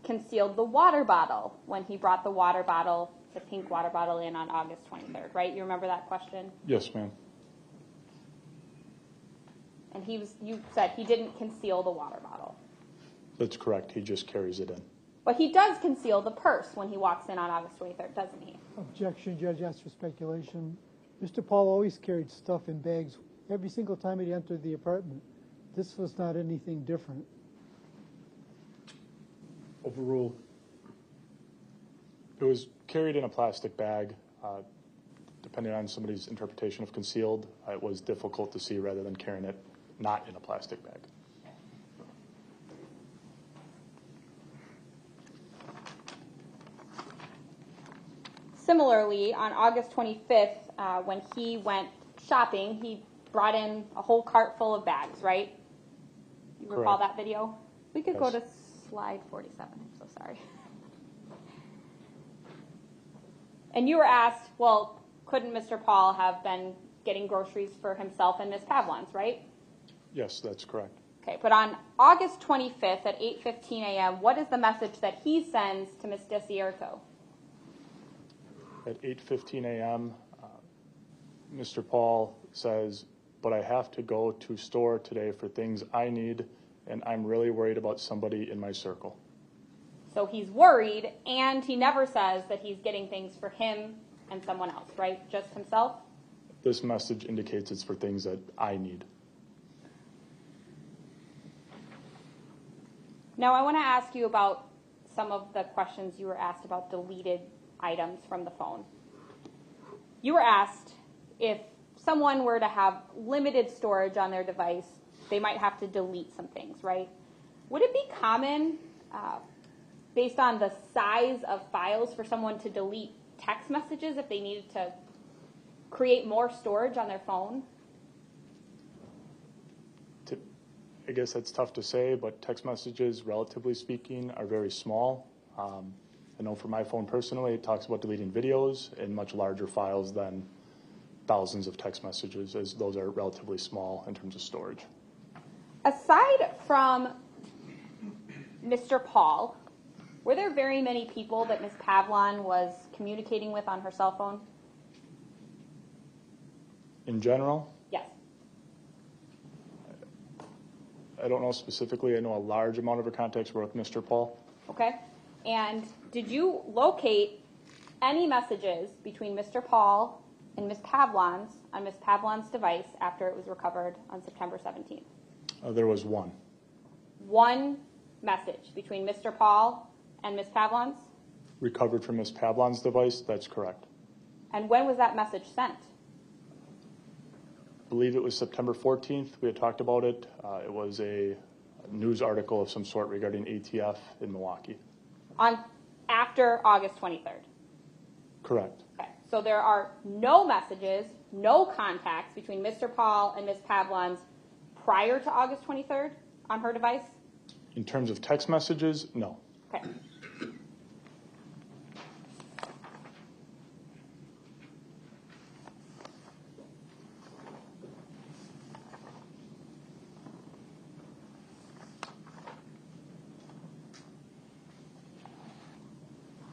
concealed the water bottle when he brought the water bottle, the pink water bottle, in on August 23rd, right? You remember that question? Yes, ma'am. And you said he didn't conceal the water bottle. That's correct. He just carries it in. But he does conceal the purse when he walks in on August 23rd, doesn't he? Objection, Judge, asked for speculation. Mr. Pahl always carried stuff in bags every single time he entered the apartment. This was not anything different. Overruled. It was carried in a plastic bag. Depending on somebody's interpretation of concealed, it was difficult to see rather than carrying it not in a plastic bag. Similarly, on August 25th, when he went shopping, he brought in a whole cart full of bags, right? You recall that video? We could go to slide 47. I'm so sorry. And you were asked, well, couldn't Mr. Pahl have been getting groceries for himself and Ms. Pavlons, right? Yes, that's correct. Okay, but on August 25th at 8:15 a.m., what is the message that he sends to Ms. Desierto? At 8:15 a.m., Mr. Pahl says, but I have to go to store today for things I need, and I'm really worried about somebody in my circle. So he's worried, and he never says that he's getting things for him and someone else, right? Just himself? This message indicates it's for things that I need. Now, I want to ask you about some of the questions you were asked about deleted items from the phone. You were asked if someone were to have limited storage on their device, they might have to delete some things, right? Would it be common based on the size of files for someone to delete text messages if they needed to create more storage on their phone? I guess that's tough to say, but text messages, relatively speaking, are very small. I know for my phone personally, it talks about deleting videos in much larger files than thousands of text messages, as those are relatively small in terms of storage. Aside from Mr. Pahl, were there very many people that Ms. Pavlon was communicating with on her cell phone? In general, Yes. I don't know specifically. I know a large amount of her contacts were with Mr. Pahl. Okay. And did you locate any messages between Mr. Pahl and Ms. Pavlons on Ms. Pavlons' device after it was recovered on September 17th? There was one. One message between Mr. Pahl and Ms. Pavlons? Recovered from Ms. Pavlon's device, that's correct. And when was that message sent? I believe it was September 14th. We had talked about it. It was a news article of some sort regarding ATF in Milwaukee. After August 23rd? Correct. Okay. So there are no messages, no contacts between Mr. Pahl and Ms. Pavlons prior to August 23rd on her device? In terms of text messages, no. Okay.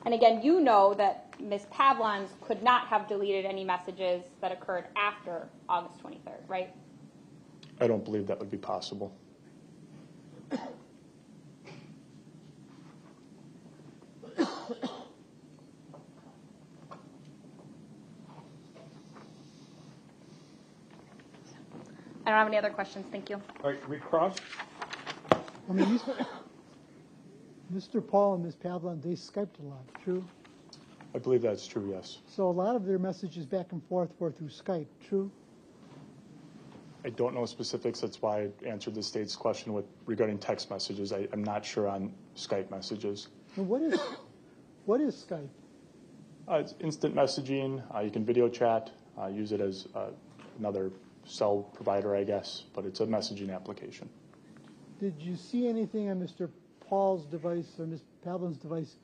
And again, you know that Ms. Pavlons could not have deleted any messages that occurred after August 23rd, right? I don't believe that would be possible. I don't have any other questions. Thank you. All right, Rick Cross? I mean, Mr. Pahl and Ms. Pavlon, they Skyped a lot, true? I believe that's true, yes. So a lot of their messages back and forth were through Skype, true? I don't know specifics. That's why I answered the state's question regarding text messages. I'm not sure on Skype messages. And what is Skype? It's instant messaging. You can video chat, use it as another cell provider, I guess, but it's a messaging application. Did you see anything on Mr. Pahl's device or Ms. Pavlon's device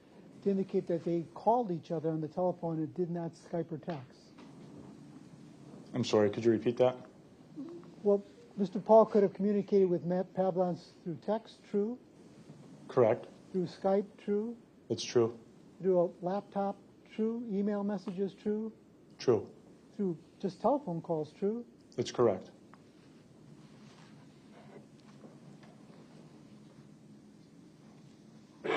to indicate that they called each other on the telephone and did not Skype or text? I'm sorry, could you repeat that? Well, Mr. Pahl could have communicated with Matt Pavlons through text, true? Correct. Through Skype, true? That's true. Through a laptop, true? Email messages, true? True. Through just telephone calls, true? That's correct. I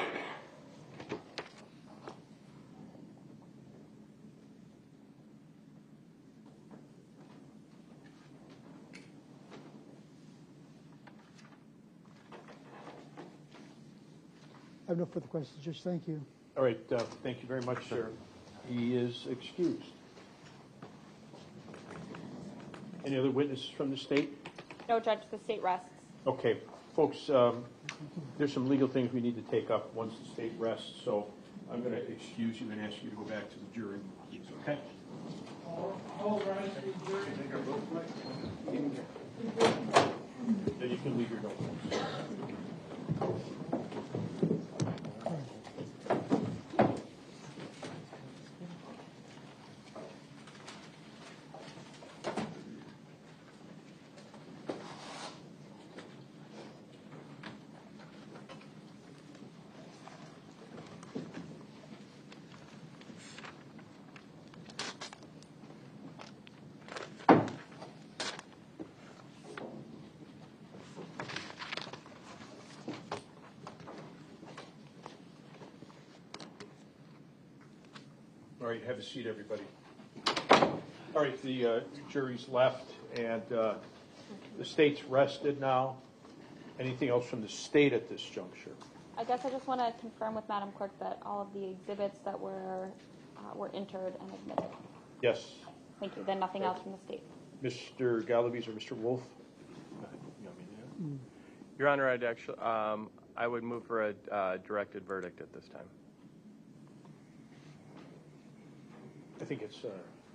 have no further questions, Judge. Thank you. All right, thank you very much, sir. He is excused. Any other witnesses from the state? No, Judge, the state rests. Okay, folks, there's some legal things we need to take up once the state rests, so I'm going to excuse you and ask you to go back to the jury, please, okay? All rise to the jury. Then you can leave your notes. All right, have a seat, everybody. All right, the jury's left, and the state's rested now. Anything else from the state at this juncture? I guess I just want to confirm with Madam Clerk that all of the exhibits that were entered and admitted. Yes. Thank you. Then nothing else from the state. Mr. Galaviz or Mr. Wolf? Your Honor, I would move for a directed verdict at this time. I think it's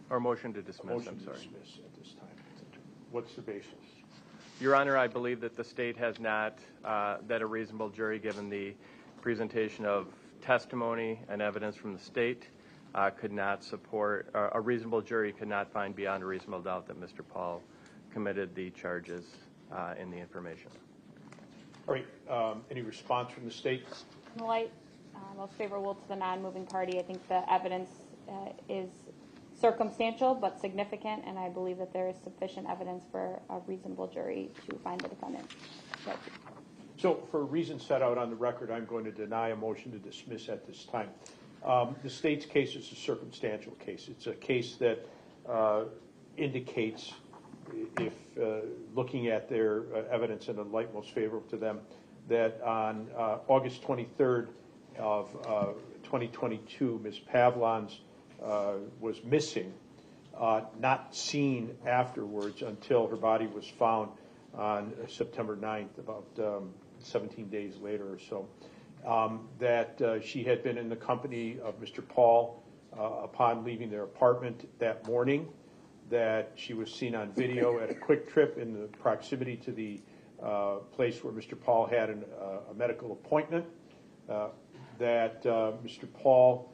Or motion to dismiss, motion I'm to sorry. dismiss at this time. What's the basis? Your Honor, I believe that the state has not, that a reasonable jury, given the presentation of testimony and evidence from the state, could not support, a reasonable jury could not find beyond a reasonable doubt that Mr. Pahl committed the charges in the information. All right, any response from the state? In the light most favorable to the non-moving party, I think the evidence is circumstantial but significant, and I believe that there is sufficient evidence for a reasonable jury to find the defendant guilty. So for reasons set out on the record, I'm going to deny a motion to dismiss at this time. The state's case is a circumstantial case. It's a case that indicates, if looking at their evidence in the light most favorable to them, that on August 23rd of 2022, Ms. Pavlons was missing, not seen afterwards until her body was found on September 9th, about 17 days later or so. That she had been in the company of Mr. Pahl upon leaving their apartment that morning, that she was seen on video at a Quick Trip in the proximity to the place where Mr. Pahl had a medical appointment, that Mr. Pahl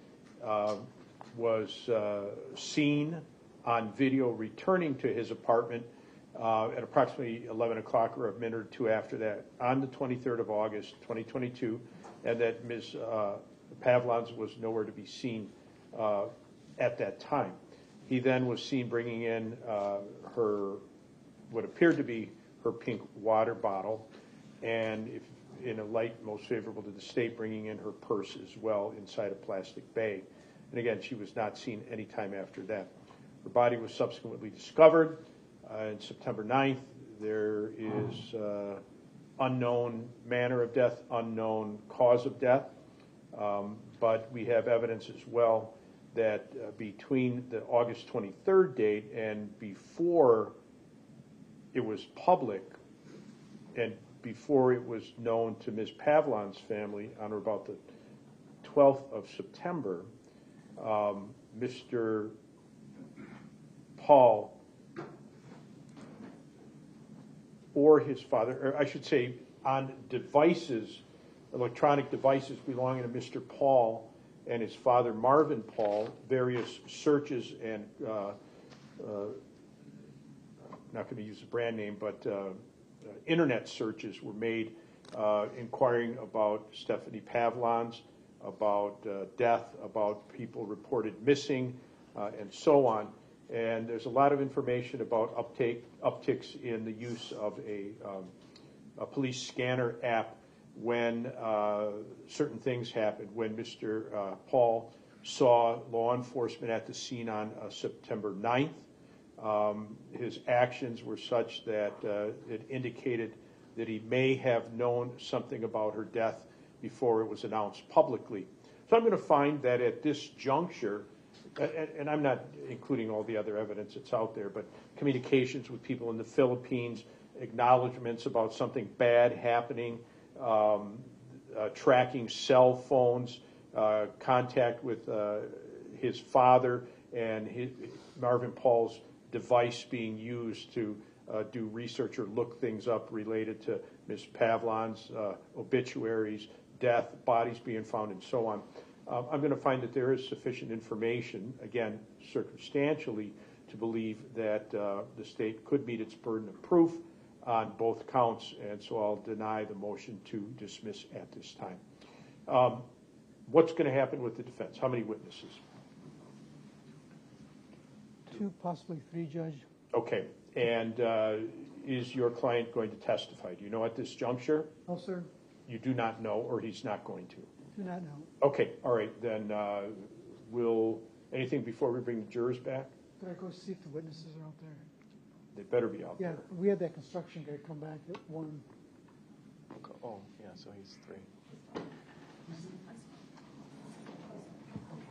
was seen on video returning to his apartment at approximately 11 o'clock or a minute or two after that on the 23rd of August, 2022, and that Ms. Pavlons was nowhere to be seen at that time. He then was seen bringing in her, what appeared to be her pink water bottle, and if, in a light most favorable to the state, bringing in her purse as well inside a plastic bag. And again, she was not seen any time after that. Her body was subsequently discovered on September 9th. There is unknown manner of death, unknown cause of death, but we have evidence as well that between the August 23rd date and before it was public and before it was known to Ms. Pavlons' family on or about the 12th of September, Mr. Pahl or his father, or I should say on devices, electronic devices belonging to Mr. Pahl and his father Marvin Pahl, various searches and not going to use the brand name, but internet searches were made inquiring about Stephanie Pavlons, about death, about people reported missing, and so on. And there's a lot of information about upticks in the use of a police scanner app when certain things happened. When Mr. Pahl saw law enforcement at the scene on September 9th, his actions were such that it indicated that he may have known something about her death before it was announced publicly. So I'm going to find that at this juncture, and I'm not including all the other evidence that's out there, but communications with people in the Philippines, acknowledgments about something bad happening, tracking cell phones, contact with his father and Marvin Pahl's device being used to do research or look things up related to Ms. Pavlons, obituaries, death, bodies being found, and so on. I'm going to find that there is sufficient information, again, circumstantially, to believe that the state could meet its burden of proof on both counts, and so I'll deny the motion to dismiss at this time. What's going to happen with the defense? How many witnesses? 2, possibly 3, Judge. Okay, and is your client going to testify? Do you know at this juncture? No, sir. You do not know, or he's not going to? Do not know. Okay, all right, then will anything before we bring the jurors back? Could I go see if the witnesses are out there? They better be out there. Yeah, we had that construction guy come back at 1. Oh, yeah, so he's 3.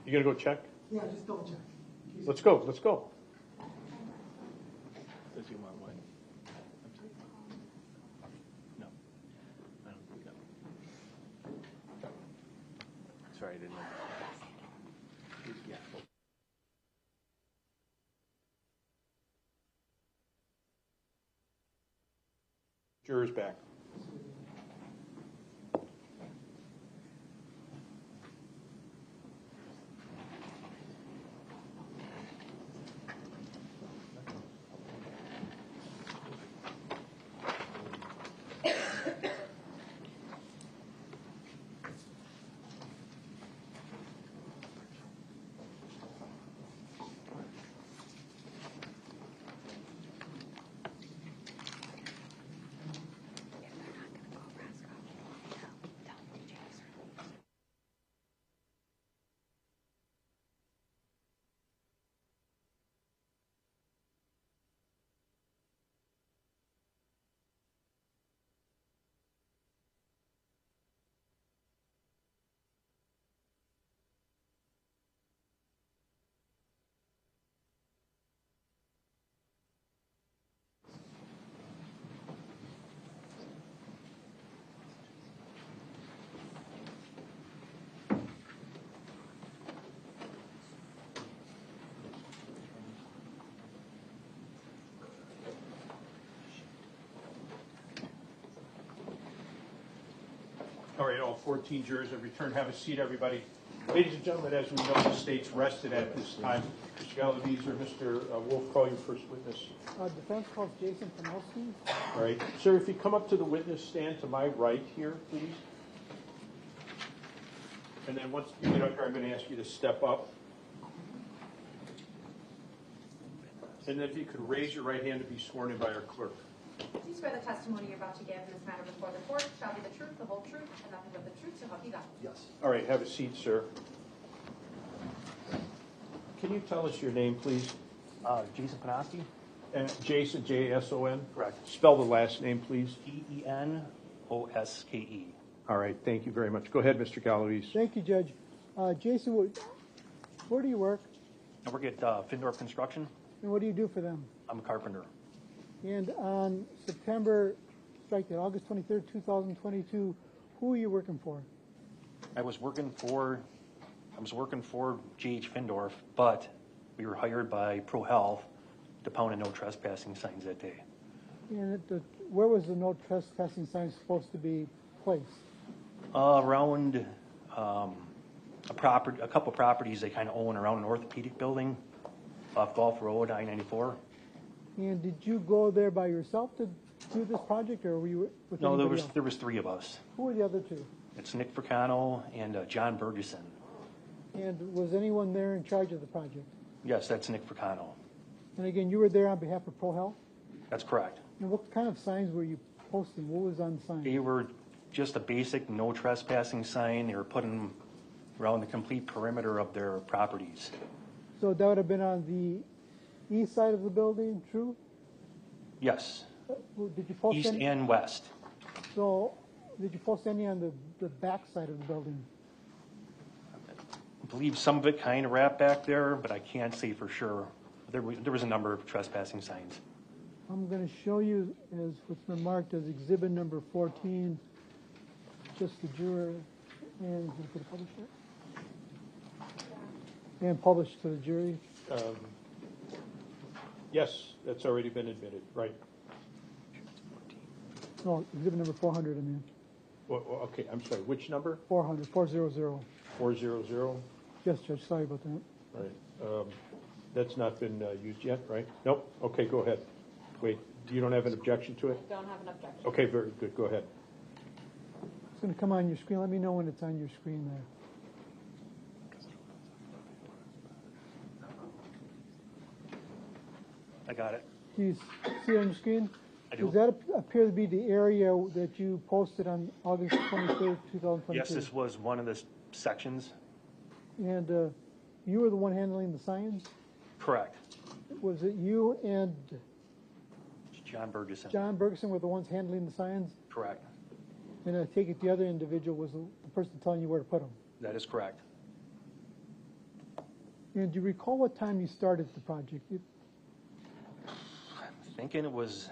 You gonna go check? Yeah, just double check. Let's go, let's go. Does he want one? No. I don't think that. Jurors back. All right, all 14 jurors have returned. Have a seat, everybody. Ladies and gentlemen, as we know, the state's rested at this time. Mr. Galaviz or Mr. Wolf, call your first witness. Defense calls Jason Panelski. All right. Sir, if you come up to the witness stand to my right here, please. And then once you get up here, I'm going to ask you to step up. And then if you could raise your right hand to be sworn in by our clerk. Do you swear the testimony you're about to give in this matter before the court shall be the truth, the whole truth, and nothing but the truth, so help you God? Yes. All right, have a seat, sir. Can you tell us your name, please? Jason Panoski? Jason, J-S-O-N? Correct. Spell the last name, please. P-E-N-O-S-K-E. All right, thank you very much. Go ahead, Mr. Galaviz. Thank you, Judge. Jason, where do you work? I work at Findorf Construction. And what do you do for them? I'm a carpenter. And on August 23rd, 2022, who are you working for? I was working for G.H. Findorf, but we were hired by Pro Health to pound a no trespassing signs that day. And where was the no trespassing sign supposed to be placed? Around a couple properties they kind of own around an orthopedic building off Gulf Road, I-94. And did you go there by yourself to do this project, or were you with No, anybody else? there was three of us. Who were the other two? It's Nick Fricano and John Bergeson. And was anyone there in charge of the project? Yes, that's Nick Fricano. And again, you were there on behalf of Pro Health? That's correct. And what kind of signs were you posting? What was on the sign? They were just a basic no trespassing sign. They were putting around the complete perimeter of their properties. So that would have been on the east side of the building, true? Yes, Did you post east any? and west. So did you post any on the back side of the building? I believe some of it kind of wrapped back there, but I can't say for sure. There was a number of trespassing signs. I'm going to show you as what's been marked as exhibit number 14, just the juror, and put it published there? And published to the jury. Yes, that's already been admitted, right. No, exhibit number 400, I mean. Well, okay, I'm sorry, which number? 400, 400. 400? Yes, Judge, sorry about that. Right. That's not been used yet, right? Nope, okay, go ahead. Wait, you don't have an objection to it? Don't have an objection. Okay, very good, go ahead. It's going to come on your screen. Let me know when it's on your screen there. I got it. Do you see it on your screen? I do. Does that appear to be the area that you posted on August 23rd, 2022? Yes, this was one of the sections. And you were the one handling the signs? Correct. Was it you and John Bergeson. John Bergeson were the ones handling the signs? Correct. And I take it the other individual was the person telling you where to put them? That is correct. And do you recall what time you started the project? I'm thinking it was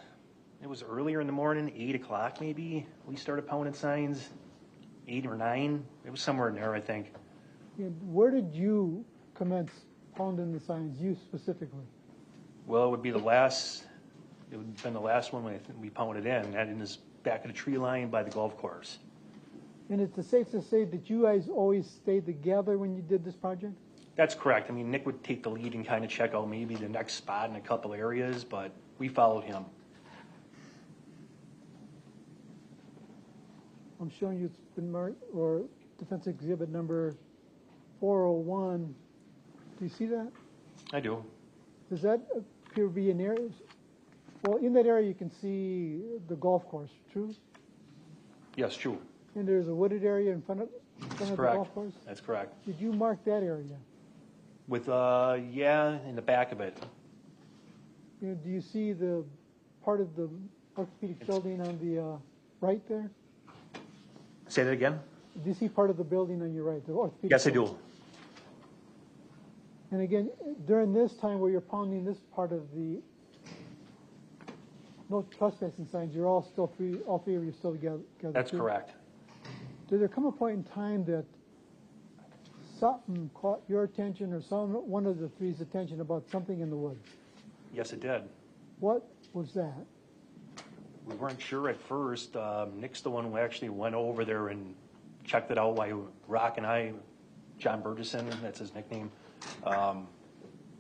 earlier in the morning, 8 o'clock maybe. We started pounding signs, 8 or 9. It was somewhere in there, I think. And where did you commence pounding the signs, you specifically? Well, it would be the last It would have been the last one when we pounded in. That is back of the tree line by the golf course. And it's safe to say that you guys always stayed together when you did this project? That's correct. I mean, Nick would take the lead and kind of check out maybe the next spot in a couple areas, but we followed him. I'm showing you it's been marked, or defense exhibit number 401. Do you see that? I do. Does that appear to be an area? Well, in that area you can see the golf course, true? Yes, true. And there's a wooded area in front of the golf course? That's correct. Did you mark that area? With, yeah, in the back of it. Do you see the part of the orthopedic building on the right there? Say that again? Do you see part of the building on your right? The orthopedic Yes, I building? do. And again, during this time where you're pounding this part of the no trespassing signs, you're all three of you are still together? That's too? correct. Did there come a point in time that something caught your attention or one of the three's attention about something in the woods? Yes, it did. What was that? We weren't sure at first. Nick's the one who actually went over there and checked it out while Rock and I, John Burgess,on that's his nickname,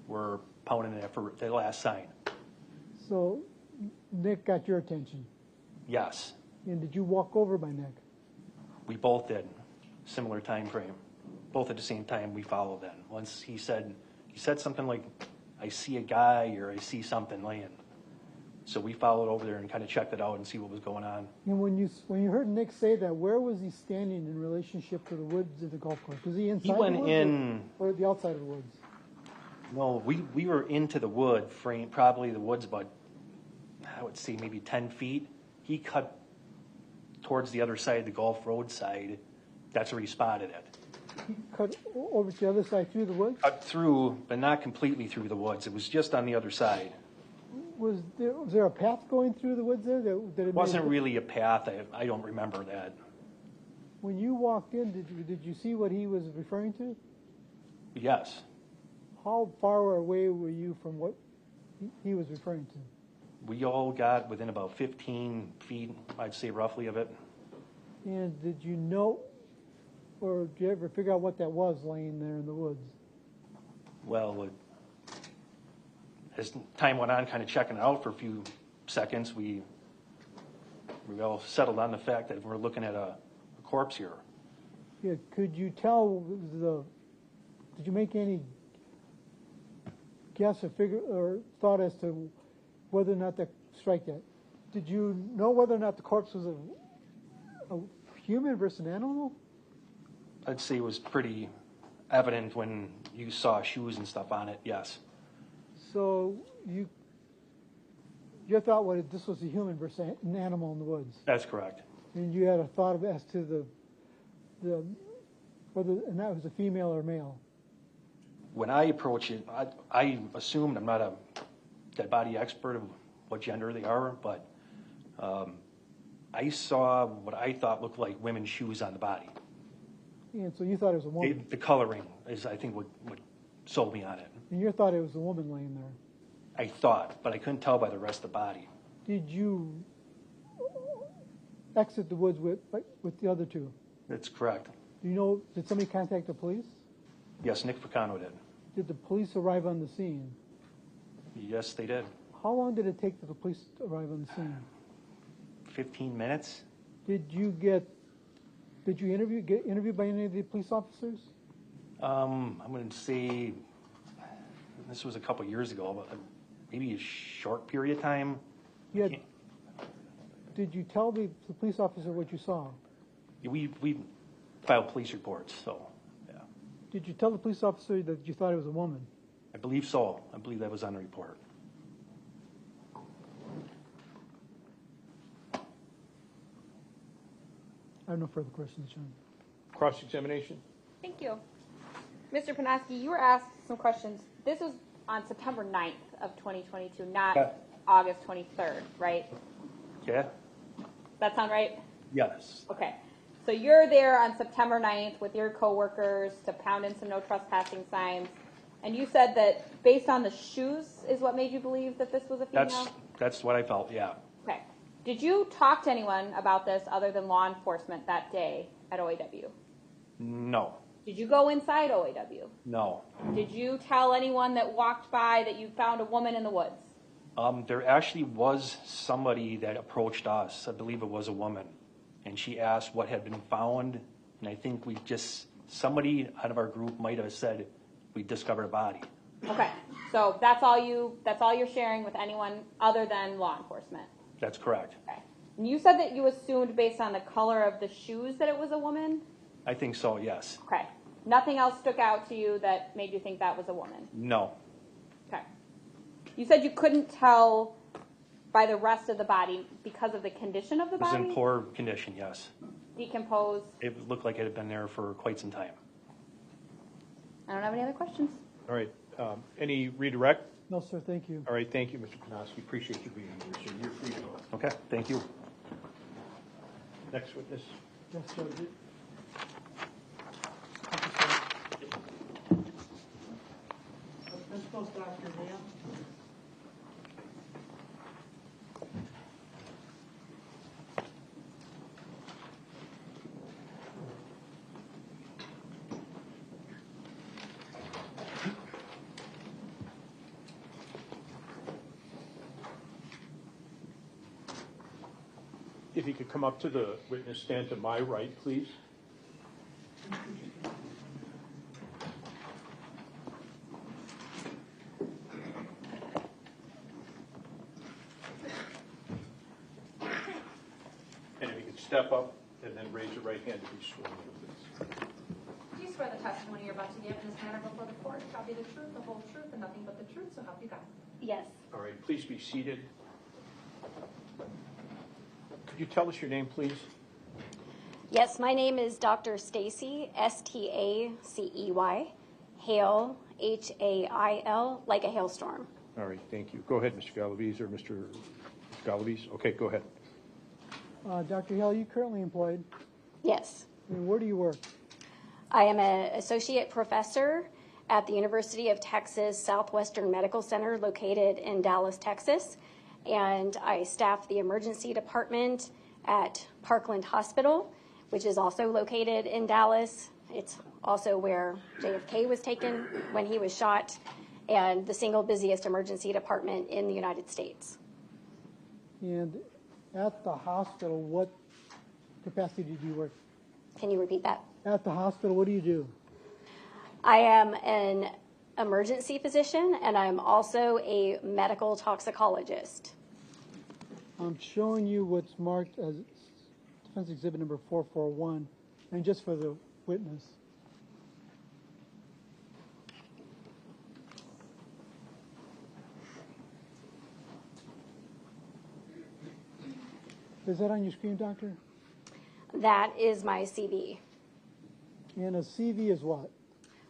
were pounding it for the last sign. So Nick got your attention? Yes. And did you walk over by Nick? We both did. Similar time frame. Both at the same time we followed then. Once he said something like, I see a guy or I see something laying. So we followed over there and kind of checked it out and see what was going on. And when you heard Nick say that, where was he standing in relationship to the woods of the golf course? Was he inside He went the woods in, or the outside of the woods? no, we were into the wood frame, probably the woods about, I would say maybe 10 feet. He cut towards the other side, the golf road side. That's where he spotted it. He cut over to the other side through the woods? Cut through, but not completely through the woods. It was just on the other side. Was there a path going through the woods there? That It wasn't really a path. I don't remember that. When you walked in, did you see what he was referring to? Yes. How far away were you from what he was referring to? We all got within about 15 feet, I'd say roughly, of it. And did you know, or did you ever figure out what that was laying there in the woods? Well, as time went on, kind of checking it out for a few seconds, we all settled on the fact that we're looking at a corpse here. Yeah, could you tell did you make any guess or figure or thought as to whether or not that strike that? Did you know whether or not the corpse was a human versus an animal? I'd say it was pretty evident when you saw shoes and stuff on it, yes. So your thought was this was a human versus an animal in the woods? That's correct. And you had a thought as to whether and that was a female or male? When I approach it, I assumed, I'm not a dead body expert of what gender they are, but I saw what I thought looked like women's shoes on the body. And so you thought it was a woman? The coloring is, I think, what sold me on it. And you thought it was a woman laying there? I thought, but I couldn't tell by the rest of the body. Did you exit the woods with the other two? That's correct. Do you know, did somebody contact the police? Yes, Nick Ficano did. Did the police arrive on the scene? Yes, they did. How long did it take for the police to arrive on the scene? 15 minutes. Did you get interviewed by any of the police officers? I'm going to say this was a couple years ago, but maybe a short period of time. Yeah. Did you tell the police officer what you saw? We filed police reports, so yeah. Did you tell the police officer that you thought it was a woman? I believe so. I believe that was on the report. I have no further questions, John. Cross-examination? Thank you. Mr. Panaski, you were asked some questions. This was on September 9th of 2022, not August 23rd, right? Yeah? That sound right? Yes. Okay. So you're there on September 9th with your coworkers to pound in some no trespassing signs, And you said that based on the shoes is what made you believe that this was a female? That's what I felt, yeah. Okay. Did you talk to anyone about this other than law enforcement that day at OAW? No, Did you go inside OAW? no. Did you tell anyone that walked by that you found a woman in the woods? There actually was somebody that approached us, I believe it was a woman, and she asked what had been found, and I think somebody out of our group might have said we discovered a body. Okay. So that's all you're sharing with anyone other than law enforcement? That's correct. Okay. And you said that you assumed based on the color of the shoes that it was a woman? I think so, yes. Okay. Nothing else stuck out to you that made you think that was a woman? No. Okay. You said you couldn't tell by the rest of the body because of the condition of the It was body? in poor condition, yes. Decomposed? It looked like it had been there for quite some time. I don't have any other questions. All right. Any redirect? No, sir, thank you. All right, thank you, Mr. Konoski. Appreciate you being here, sir. You're free to go. Okay, thank you. Next witness. Yes, Judge. Principal Dr. Dale. If you could come up to the witness stand to my right, please. And if you could step up and then raise your right hand to be sworn in, please. Do you swear the testimony you're about to give in this matter before the court shall be the truth, the whole truth, and nothing but the truth, so help you God? Yes. All right, please be seated. Could you tell us your name, please? Yes, my name is Dr. Stacy, Stacey, Hail, Hail, like a hailstorm. All right, thank you. Go ahead, Mr. Galaviz or Mr. Galaviz. Okay, go ahead. Dr. Hill, you currently employed? Yes. And where do you work? I am an associate professor at the University of Texas Southwestern Medical Center located in Dallas, Texas, and I staff the emergency department at Parkland Hospital, which is also located in Dallas. It's also where JFK was taken when he was shot, and the single busiest emergency department in the United States. And at the hospital, what capacity do you work? Can you repeat that? At the hospital, what do you do? I am an emergency physician, and I'm also a medical toxicologist. I'm showing you what's marked as defense exhibit number 441, and just for the witness. Is that on your screen, Doctor? That is my CV. And a CV is what?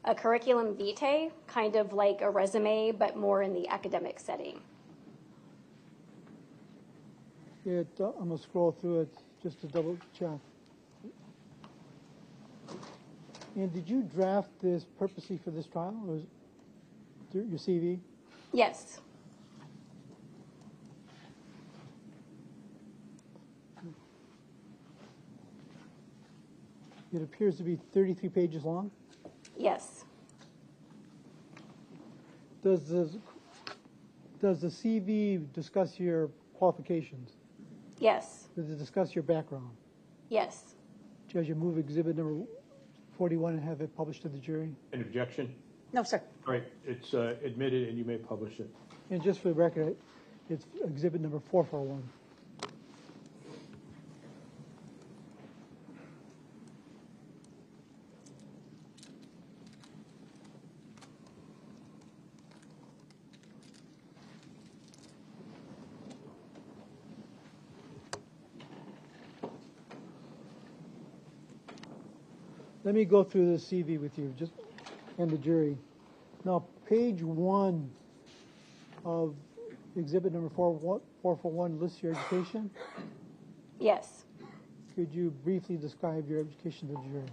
A curriculum vitae, kind of like a resume, but more in the academic setting. I'm going to scroll through it just to double check. And did you draft this purposely for this trial, or is it your CV? Yes. It appears to be 33 pages long. Yes. Does the CV discuss your qualifications? Yes. Does it discuss your background? Yes. Judge, you move exhibit number 41 and have it published to the jury? An objection? No, sir. All right, it's admitted and you may publish it. And just for the record, it's exhibit number 441. Let me go through the CV with you, just and the jury. Now, page 1 of exhibit number 441 lists your education. Yes. Could you briefly describe your education to the jury?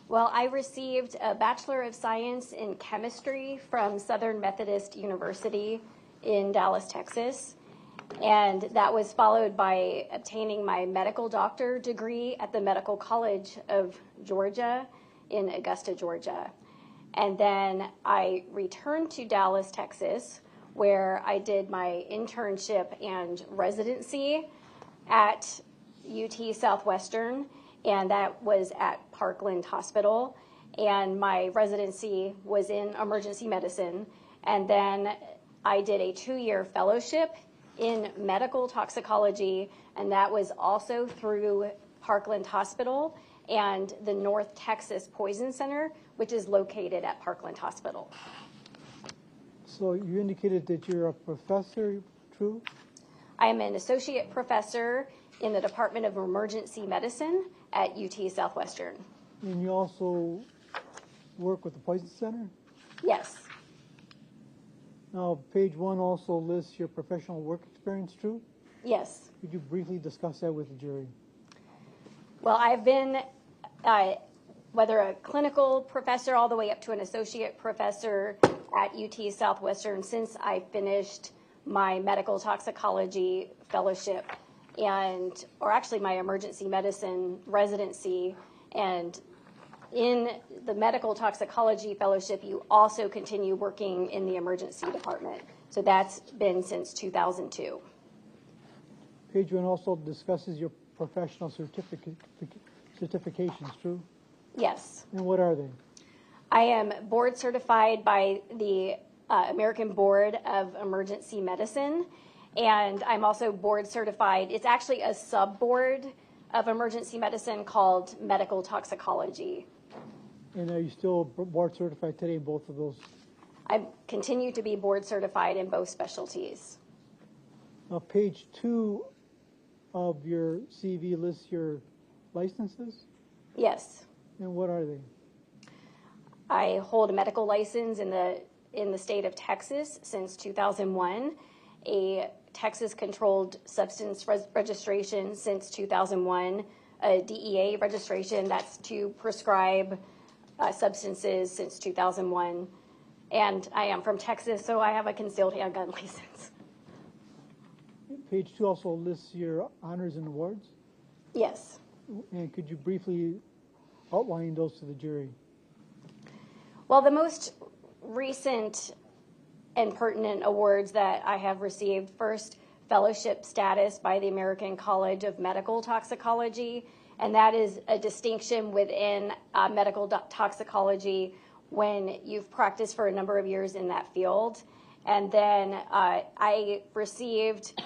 Well, I received a Bachelor of Science in Chemistry from Southern Methodist University in Dallas, Texas. And that was followed by obtaining my medical doctor degree at the Medical College of Georgia in Augusta, Georgia. And then I returned to Dallas, Texas, where I did my internship and residency at UT Southwestern, and that was at Parkland Hospital. And my residency was in emergency medicine. And then I did a 2-year fellowship in medical toxicology, and that was also through Parkland Hospital and the North Texas Poison Center, which is located at Parkland Hospital. So you indicated that you're a professor, true? I am an associate professor in the Department of Emergency Medicine at UT Southwestern. And you also work with the Poison Center? Yes. Now, page 1 also lists your professional work experience, true? Yes. Could you briefly discuss that with the jury? Well, I've been, whether a clinical professor all the way up to an associate professor at UT Southwestern since I finished my medical toxicology fellowship or actually my emergency medicine residency. And in the medical toxicology fellowship, you also continue working in the emergency department. So that's been since 2002. Page 1 also discusses your professional certifications, true? Yes. And what are they? I am board certified by the American Board of Emergency Medicine, and I'm also board certified. It's actually a sub-board of emergency medicine called medical toxicology. And are you still board certified today in both of those? I continue to be board certified in both specialties. Now, page 2 of your CV lists your licenses? Yes. And what are they? I hold a medical license in the state of Texas since 2001, a Texas Controlled Substance registration since 2001, a DEA registration that's to prescribe substances since 2001, and I am from Texas, so I have a concealed handgun license. Page 2 also lists your honors and awards? Yes. And could you briefly outline those to the jury? Well, the most recent and pertinent awards that I have received, first, fellowship status by the American College of Medical Toxicology, and that is a distinction within medical toxicology when you've practiced for a number of years in that field. And then I received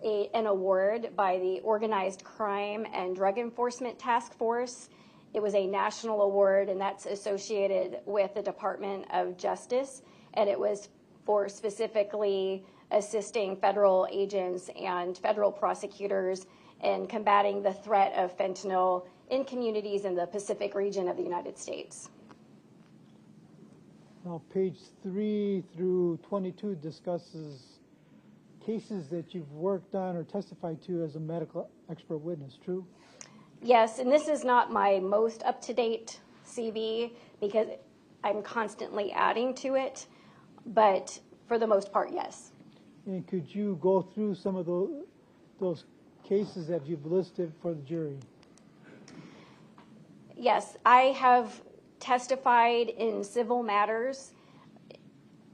an award by the Organized Crime and Drug Enforcement Task Force. It was a national award, and that's associated with the Department of Justice, and it was for specifically assisting federal agents and federal prosecutors in combating the threat of fentanyl in communities in the Pacific region of the United States. Now, page 3 through 22 discusses cases that you've worked on or testified to as a medical expert witness, true? Yes, and this is not my most up-to-date CV because I'm constantly adding to it, but for the most part, yes. And could you go through some of those cases that you've listed for the jury? Yes, I have testified in civil matters,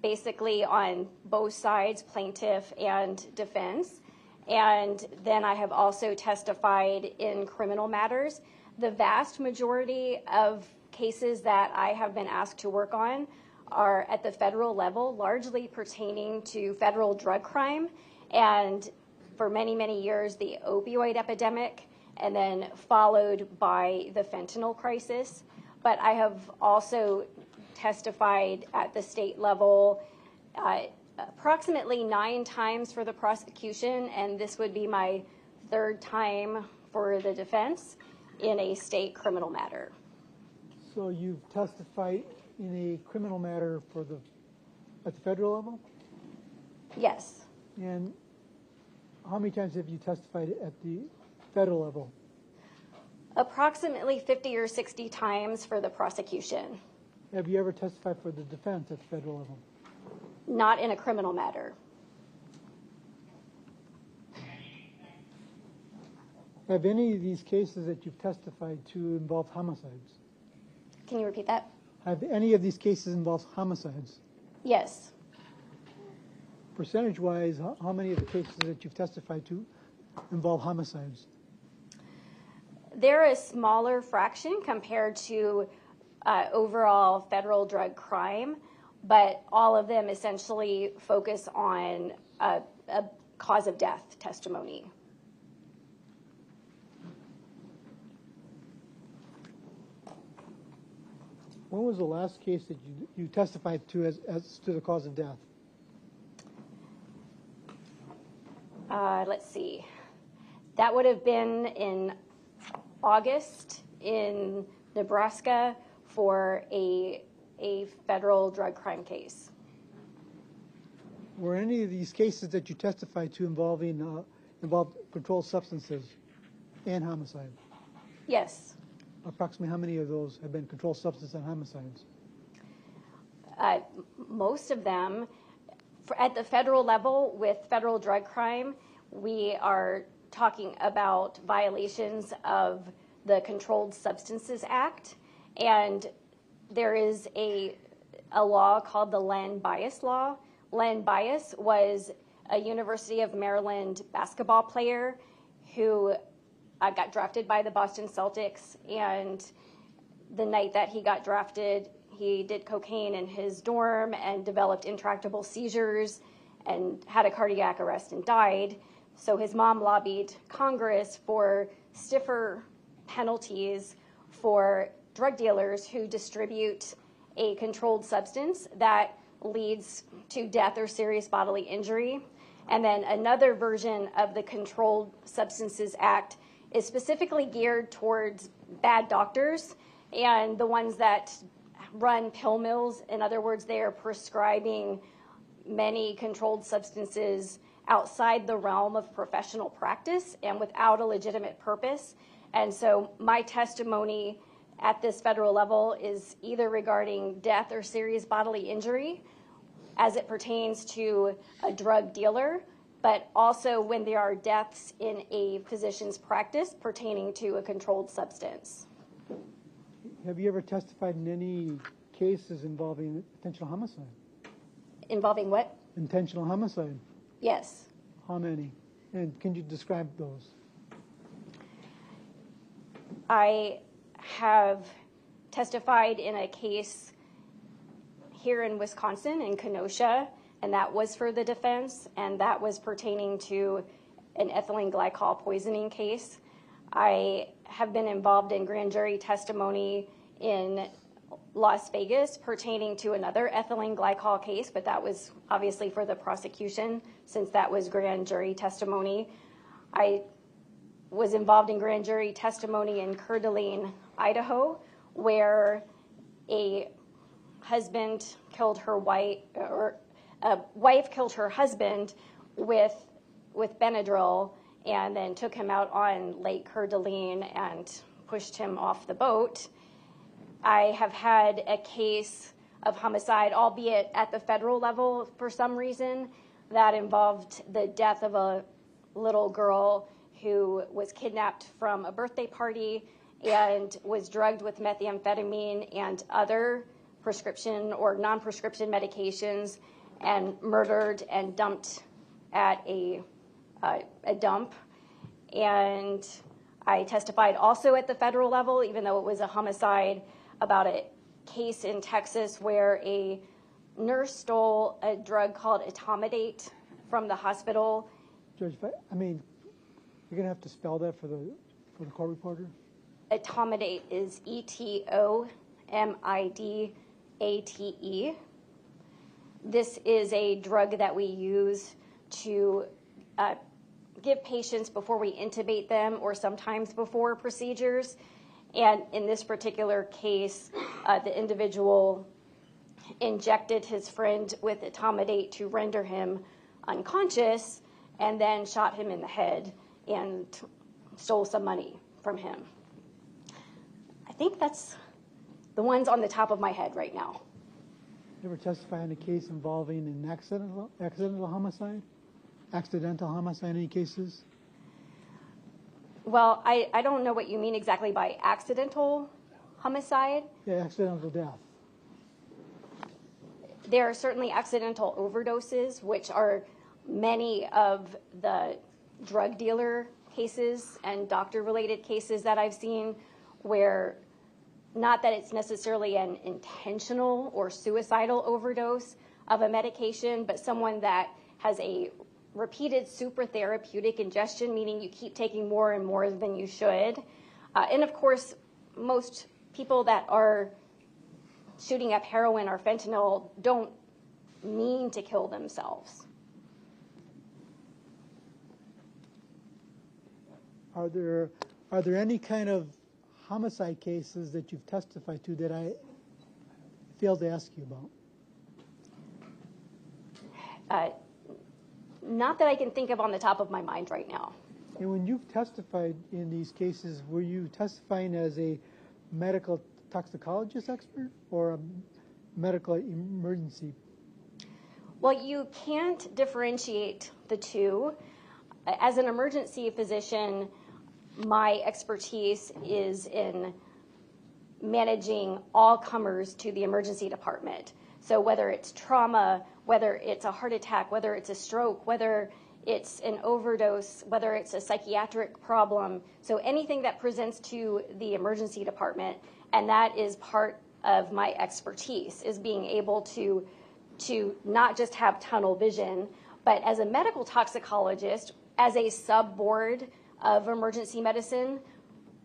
basically on both sides, plaintiff and defense. And then I have also testified in criminal matters. The vast majority of cases that I have been asked to work on are at the federal level, largely pertaining to federal drug crime, and for many, many years, the opioid epidemic, and then followed by the fentanyl crisis. But I have also testified at the state level approximately 9 times for the prosecution, and this would be my 3rd time for the defense in a state criminal matter. So you've testified in a criminal matter at the federal level? Yes. And how many times have you testified at the federal level? Approximately 50 or 60 times for the prosecution. Have you ever testified for the defense at the federal level? Not in a criminal matter. Have any of these cases that you've testified to involved homicides? Can you repeat that? Have any of these cases involved homicides? Yes. Percentage-wise, how many of the cases that you've testified to involve homicides? They're a smaller fraction compared to overall federal drug crime, but all of them essentially focus on a cause of death testimony. When was the last case that you testified to as to the cause of death? Let's see. That would have been in August in Nebraska for a federal drug crime case. Were any of these cases that you testified to involved controlled substances and homicide? Yes. Approximately how many of those have been controlled substance and homicides? Most of them. At the federal level with federal drug crime, we are talking about violations of the Controlled Substances Act, and there is a law called the Len Bias Law. Len Bias was a University of Maryland basketball player who got drafted by the Boston Celtics, and the night that he got drafted, he did cocaine in his dorm and developed intractable seizures and had a cardiac arrest and died. So his mom lobbied Congress for stiffer penalties for drug dealers who distribute a controlled substance that leads to death or serious bodily injury. And then another version of the Controlled Substances Act is specifically geared towards bad doctors and the ones that run pill mills. In other words, they are prescribing many controlled substances outside the realm of professional practice and without a legitimate purpose. And so my testimony at this federal level is either regarding death or serious bodily injury as it pertains to a drug dealer, but also when there are deaths in a physician's practice pertaining to a controlled substance. Have you ever testified in any cases involving intentional homicide? Involving what? Intentional homicide. Yes. How many? And can you describe those? I have testified in a case here in Wisconsin, in Kenosha, and that was for the defense, and that was pertaining to an ethylene glycol poisoning case. I have been involved in grand jury testimony in Las Vegas pertaining to another ethylene glycol case, but that was obviously for the prosecution since that was grand jury testimony. I was involved in grand jury testimony in Coeur d'Alene, Idaho, where a husband killed her wife, or a wife killed her husband with Benadryl and then took him out on Lake Coeur d'Alene and pushed him off the boat. I have had a case of homicide, albeit at the federal level for some reason, that involved the death of a little girl who was kidnapped from a birthday party and was drugged with methamphetamine and other prescription or non-prescription medications and murdered and dumped at a dump. And I testified also at the federal level, even though it was a homicide, about a case in Texas where a nurse stole a drug called etomidate from the hospital. Judge, you're going to have to spell that for the court reporter. Etomidate is ETOMIDATE. This is a drug that we use to give patients before we intubate them or sometimes before procedures. And in this particular case, the individual injected his friend with etomidate to render him unconscious and then shot him in the head and stole some money from him. think that's the ones on the top of my head right now. You ever testify in a case involving an accidental homicide? Accidental homicide, any cases? Well, I don't know what you mean exactly by accidental homicide. Yeah, accidental death. There are certainly accidental overdoses, which are many of the drug dealer cases and doctor-related cases that I've seen, where not that it's necessarily an intentional or suicidal overdose of a medication, but someone that has a repeated supratherapeutic ingestion, meaning you keep taking more and more than you should. And of course, most people that are shooting up heroin or fentanyl don't mean to kill themselves. Are there any kind of homicide cases that you've testified to that I failed to ask you about? Not that I can think of on the top of my mind right now. And when you've testified in these cases, were you testifying as a medical toxicologist expert or a medical emergency? Well, you can't differentiate the two. As an emergency physician, my expertise is in managing all comers to the emergency department. So whether it's trauma, whether it's a heart attack, whether it's a stroke, whether it's an overdose, whether it's a psychiatric problem, so anything that presents to the emergency department, and that is part of my expertise, is being able to not just have tunnel vision, but as a medical toxicologist, as a sub-board of emergency medicine,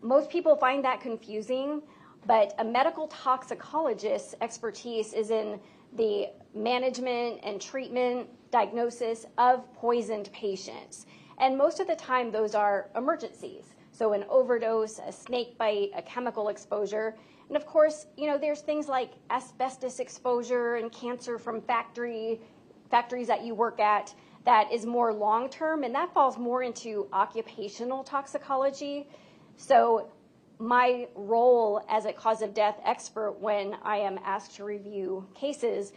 most people find that confusing, but a medical toxicologist's expertise is in the management and treatment, diagnosis of poisoned patients. And most of the time, those are emergencies. So an overdose, a snake bite, a chemical exposure. And of course, there's things like asbestos exposure and cancer from factories that you work at that is more long-term, and that falls more into occupational toxicology. So my role as a cause of death expert when I am asked to review cases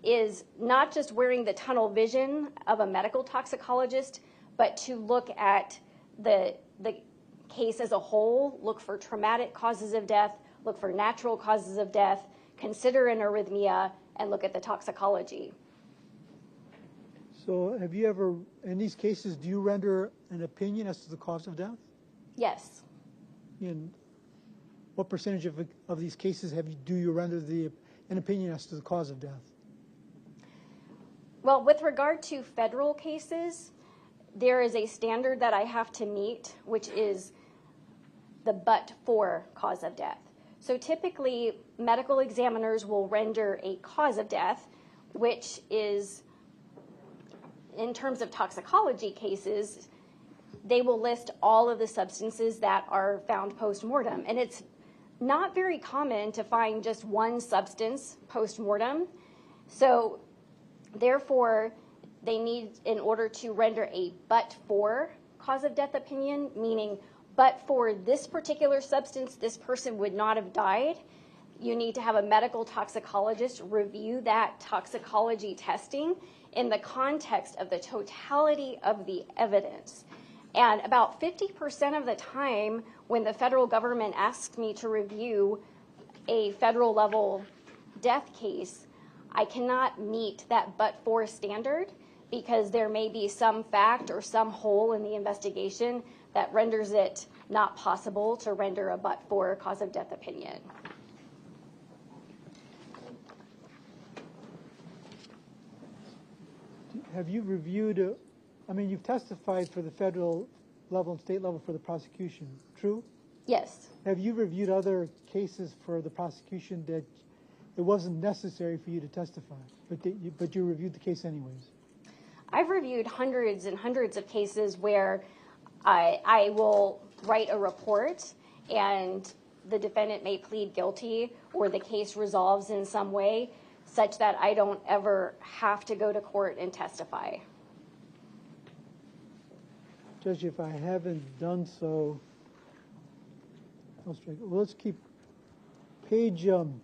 is not just wearing the tunnel vision of a medical toxicologist, but to look at the case as a whole, look for traumatic causes of death, look for natural causes of death, consider an arrhythmia, and look at the toxicology. So have you ever, in these cases, do you render an opinion as to the cause of death? Yes. And what percentage of these cases do you render an opinion as to the cause of death? Well, with regard to federal cases, there is a standard that I have to meet, which is the but-for cause of death. So typically, medical examiners will render a cause of death, which is, in terms of toxicology cases, they will list all of the substances that are found post-mortem. And it's not very common to find just one substance post-mortem. So therefore, they need, in order to render a but-for cause of death opinion, meaning but for this particular substance, this person would not have died, you need to have a medical toxicologist review that toxicology testing in the context of the totality of the evidence. And about 50% of the time when the federal government asks me to review a federal level death case, I cannot meet that but-for standard because there may be some fact or some hole in the investigation that renders it not possible to render a but-for cause of death opinion. Have you reviewed, you've testified for the federal level and state level for the prosecution, true? Yes. Have you reviewed other cases for the prosecution that it wasn't necessary for you to testify, but you reviewed the case anyways? I've reviewed hundreds and hundreds of cases where I will write a report and the defendant may plead guilty or the case resolves in some way such that I don't ever have to go to court and testify. Judge, if I haven't done so, let's keep page on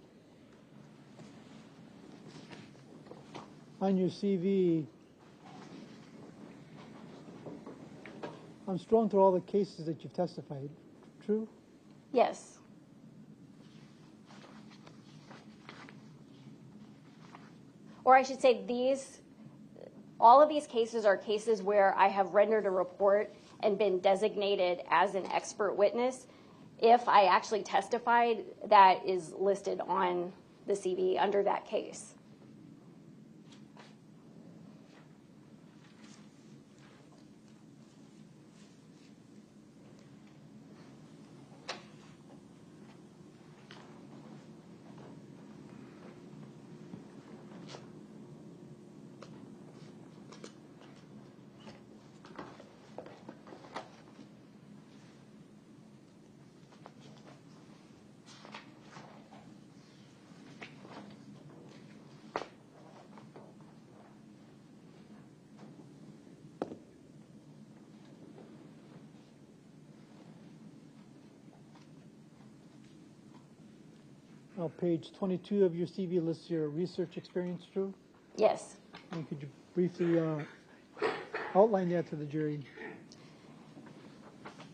your CV, I'm scrolling through all the cases that you've testified. True? Yes. Or I should say all of these cases are cases where I have rendered a report and been designated as an expert witness. If I actually testified, that is listed on the CV under that case. Now, page 22 of your CV lists your research experience, true? Yes. And could you briefly outline that to the jury?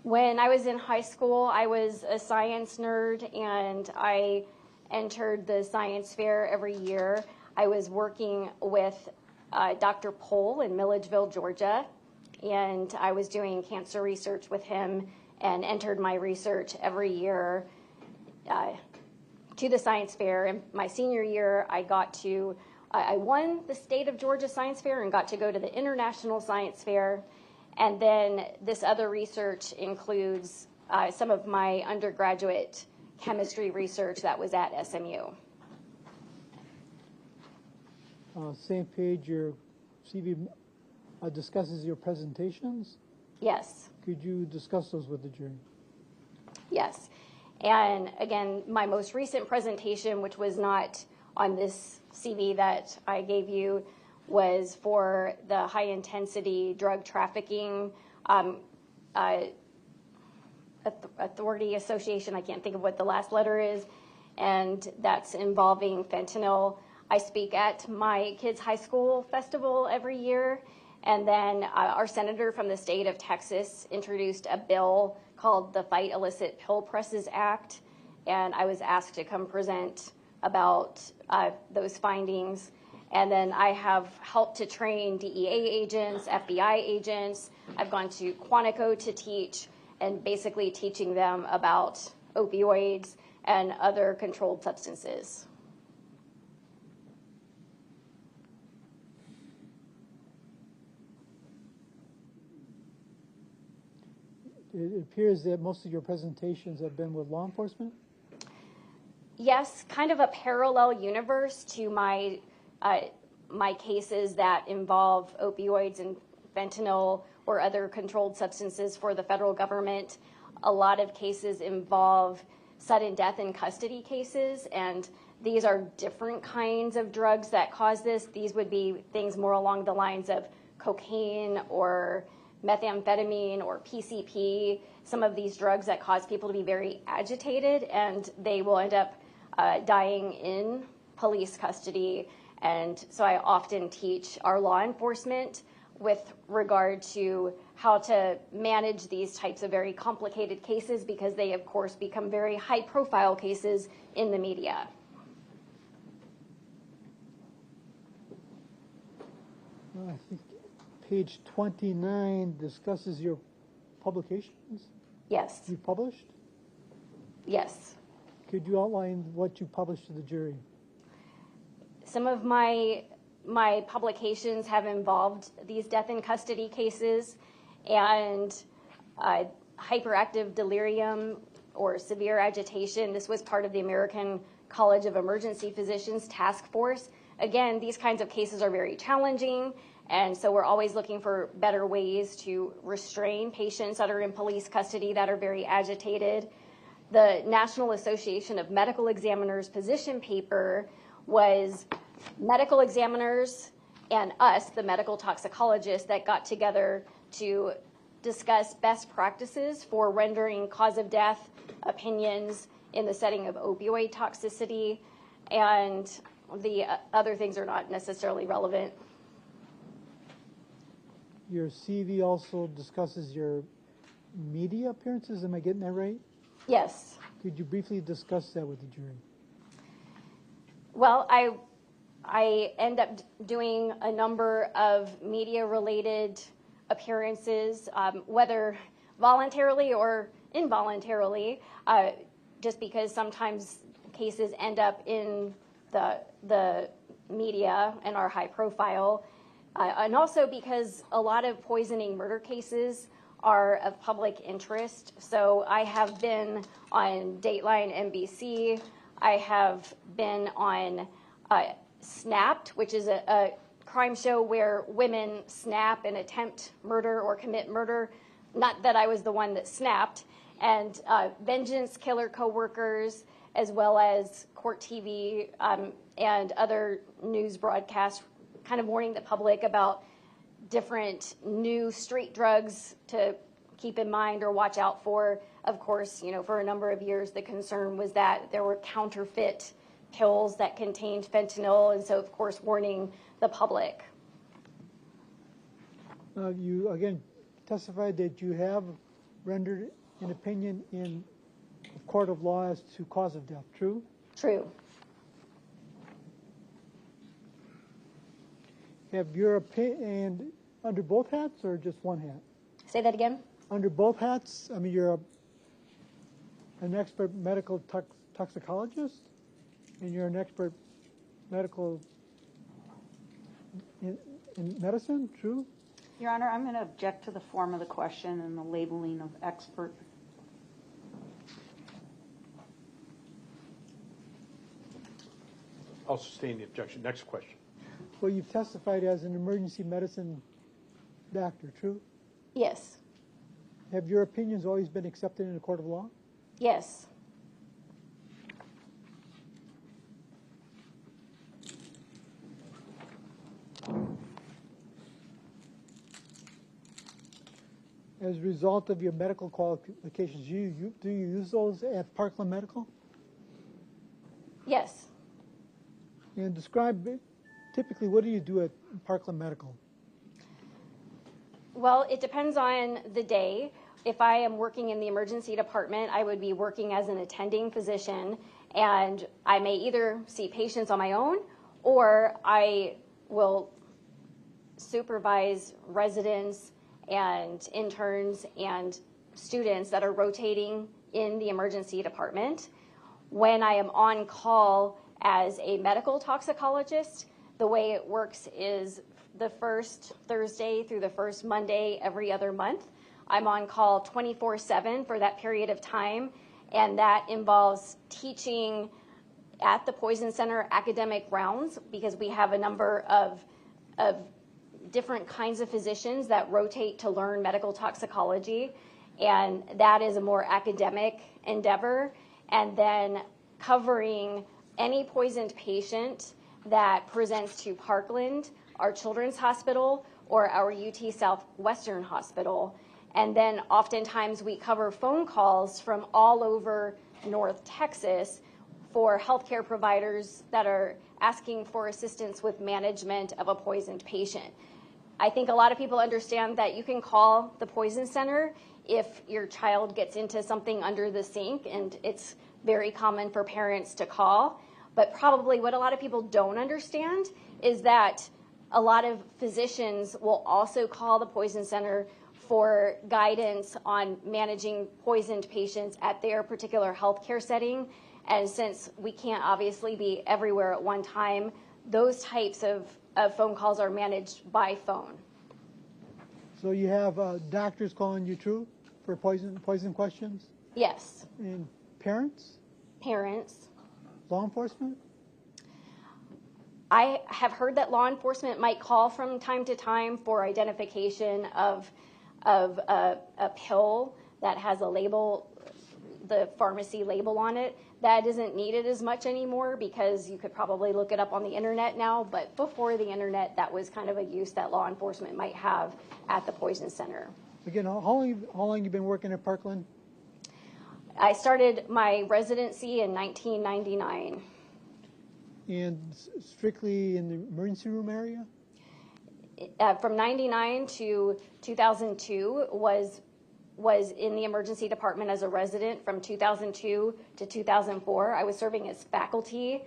When I was in high school, I was a science nerd, and I entered the science fair every year. I was working with Dr. Pahl in Milledgeville, Georgia, and I was doing cancer research with him and entered my research every year to the science fair. In my senior year, I won the state of Georgia science fair and got to go to the international science fair. And then this other research includes some of my undergraduate chemistry research that was at SMU. Same page, your CV discusses your presentations? Yes. Could you discuss those with the jury? Yes. And again, my most recent presentation, which was not on this CV that I gave you, was for the high intensity drug trafficking authority association. I can't think of what the last letter is, and that's involving fentanyl. I speak at my kids' high school festival every year, and then our senator from the state of Texas introduced a bill called the Fight Illicit Pill Presses Act, and I was asked to come present about those findings. And then I have helped to train DEA agents, FBI agents. I've gone to Quantico to teach, and basically teaching them about opioids and other controlled substances. It appears that most of your presentations have been with law enforcement? Yes, kind of a parallel universe to my cases that involve opioids and fentanyl or other controlled substances for the federal government. A lot of cases involve sudden death in custody cases, and these are different kinds of drugs that cause this. These would be things more along the lines of cocaine or methamphetamine or PCP, some of these drugs that cause people to be very agitated, and they will end up dying in police custody. And so I often teach our law enforcement with regard to how to manage these types of very complicated cases, because they, of course, become very high-profile cases in the media. I think page 29 discusses your publications? Yes. You published? Yes. Could you outline what you published to the jury? Some of my publications have involved these death in custody cases and hyperactive delirium or severe agitation. This was part of the American College of Emergency Physicians task force. Again, these kinds of cases are very challenging, and so we're always looking for better ways to restrain patients that are in police custody that are very agitated. The National Association of Medical Examiners position paper was medical examiners and us, the medical toxicologists, that got together to discuss best practices for rendering cause of death opinions in the setting of opioid toxicity, and the other things are not necessarily relevant. Your CV also discusses your media appearances. Am I getting that right? Yes. Could you briefly discuss that with the jury? Well, I end up doing a number of media-related appearances, whether voluntarily or involuntarily, just because sometimes cases end up in the media and are high profile, and also because a lot of poisoning murder cases are of public interest. So I have been on Dateline NBC. I have been on Snapped, which is a crime show where women snap and attempt murder or commit murder. Not that I was the one that snapped. And Vengeance Killer Coworkers, as well as Court TV and other news broadcasts, kind of warning the public about different new street drugs to keep in mind or watch out for. Of course, for a number of years, the concern was that there were counterfeit pills that contained fentanyl, and so, of course, warning the public. You, again, testified that you have rendered an opinion in a court of law as to cause of death, true? True. Have your opinion, and under both hats or just one hat? Say that again? Under both hats, I mean, you're an expert medical toxicologist, and you're an expert medical in medicine, true? Your Honor, I'm going to object to the form of the question and the labeling of expert. I'll sustain the objection. Next question. Well, you've testified as an emergency medicine doctor, true? Yes. Have your opinions always been accepted in a court of law? Yes. As a result of your medical qualifications, do you use those at Parkland Medical? Yes. And describe, typically, what do you do at Parkland Medical? Well, it depends on the day. If I am working in the emergency department, I would be working as an attending physician, and I may either see patients on my own or I will supervise residents and interns and students that are rotating in the emergency department. When I am on call as a medical toxicologist, the way it works is the first Thursday through the first Monday every other month. I'm on call 24/7 for that period of time, and that involves teaching at the Poison Center academic rounds, because we have a number of different kinds of physicians that rotate to learn medical toxicology, and that is a more academic endeavor. And then covering any poisoned patient that presents to Parkland, our Children's Hospital, or our UT Southwestern Hospital. And then oftentimes we cover phone calls from all over North Texas for healthcare providers that are asking for assistance with management of a poisoned patient. I think a lot of people understand that you can call the Poison Center if your child gets into something under the sink, and it's very common for parents to call. But probably what a lot of people don't understand is that a lot of physicians will also call the Poison Center for guidance on managing poisoned patients at their particular healthcare setting. And since we can't obviously be everywhere at one time, those types of phone calls are managed by phone. So you have doctors calling you, true, for poison questions? Yes. And parents? Parents. Law enforcement? I have heard that law enforcement might call from time to time for identification of a pill that has a label, the pharmacy label on it. That isn't needed as much anymore because you could probably look it up on the internet now, but before the internet, that was kind of a use that law enforcement might have at the Poison Center. Again, how long you been working at Parkland? I started my residency in 1999. And strictly in the emergency room area? From 99 to 2002 was in the emergency department as a resident. From 2002 to 2004, I was serving as faculty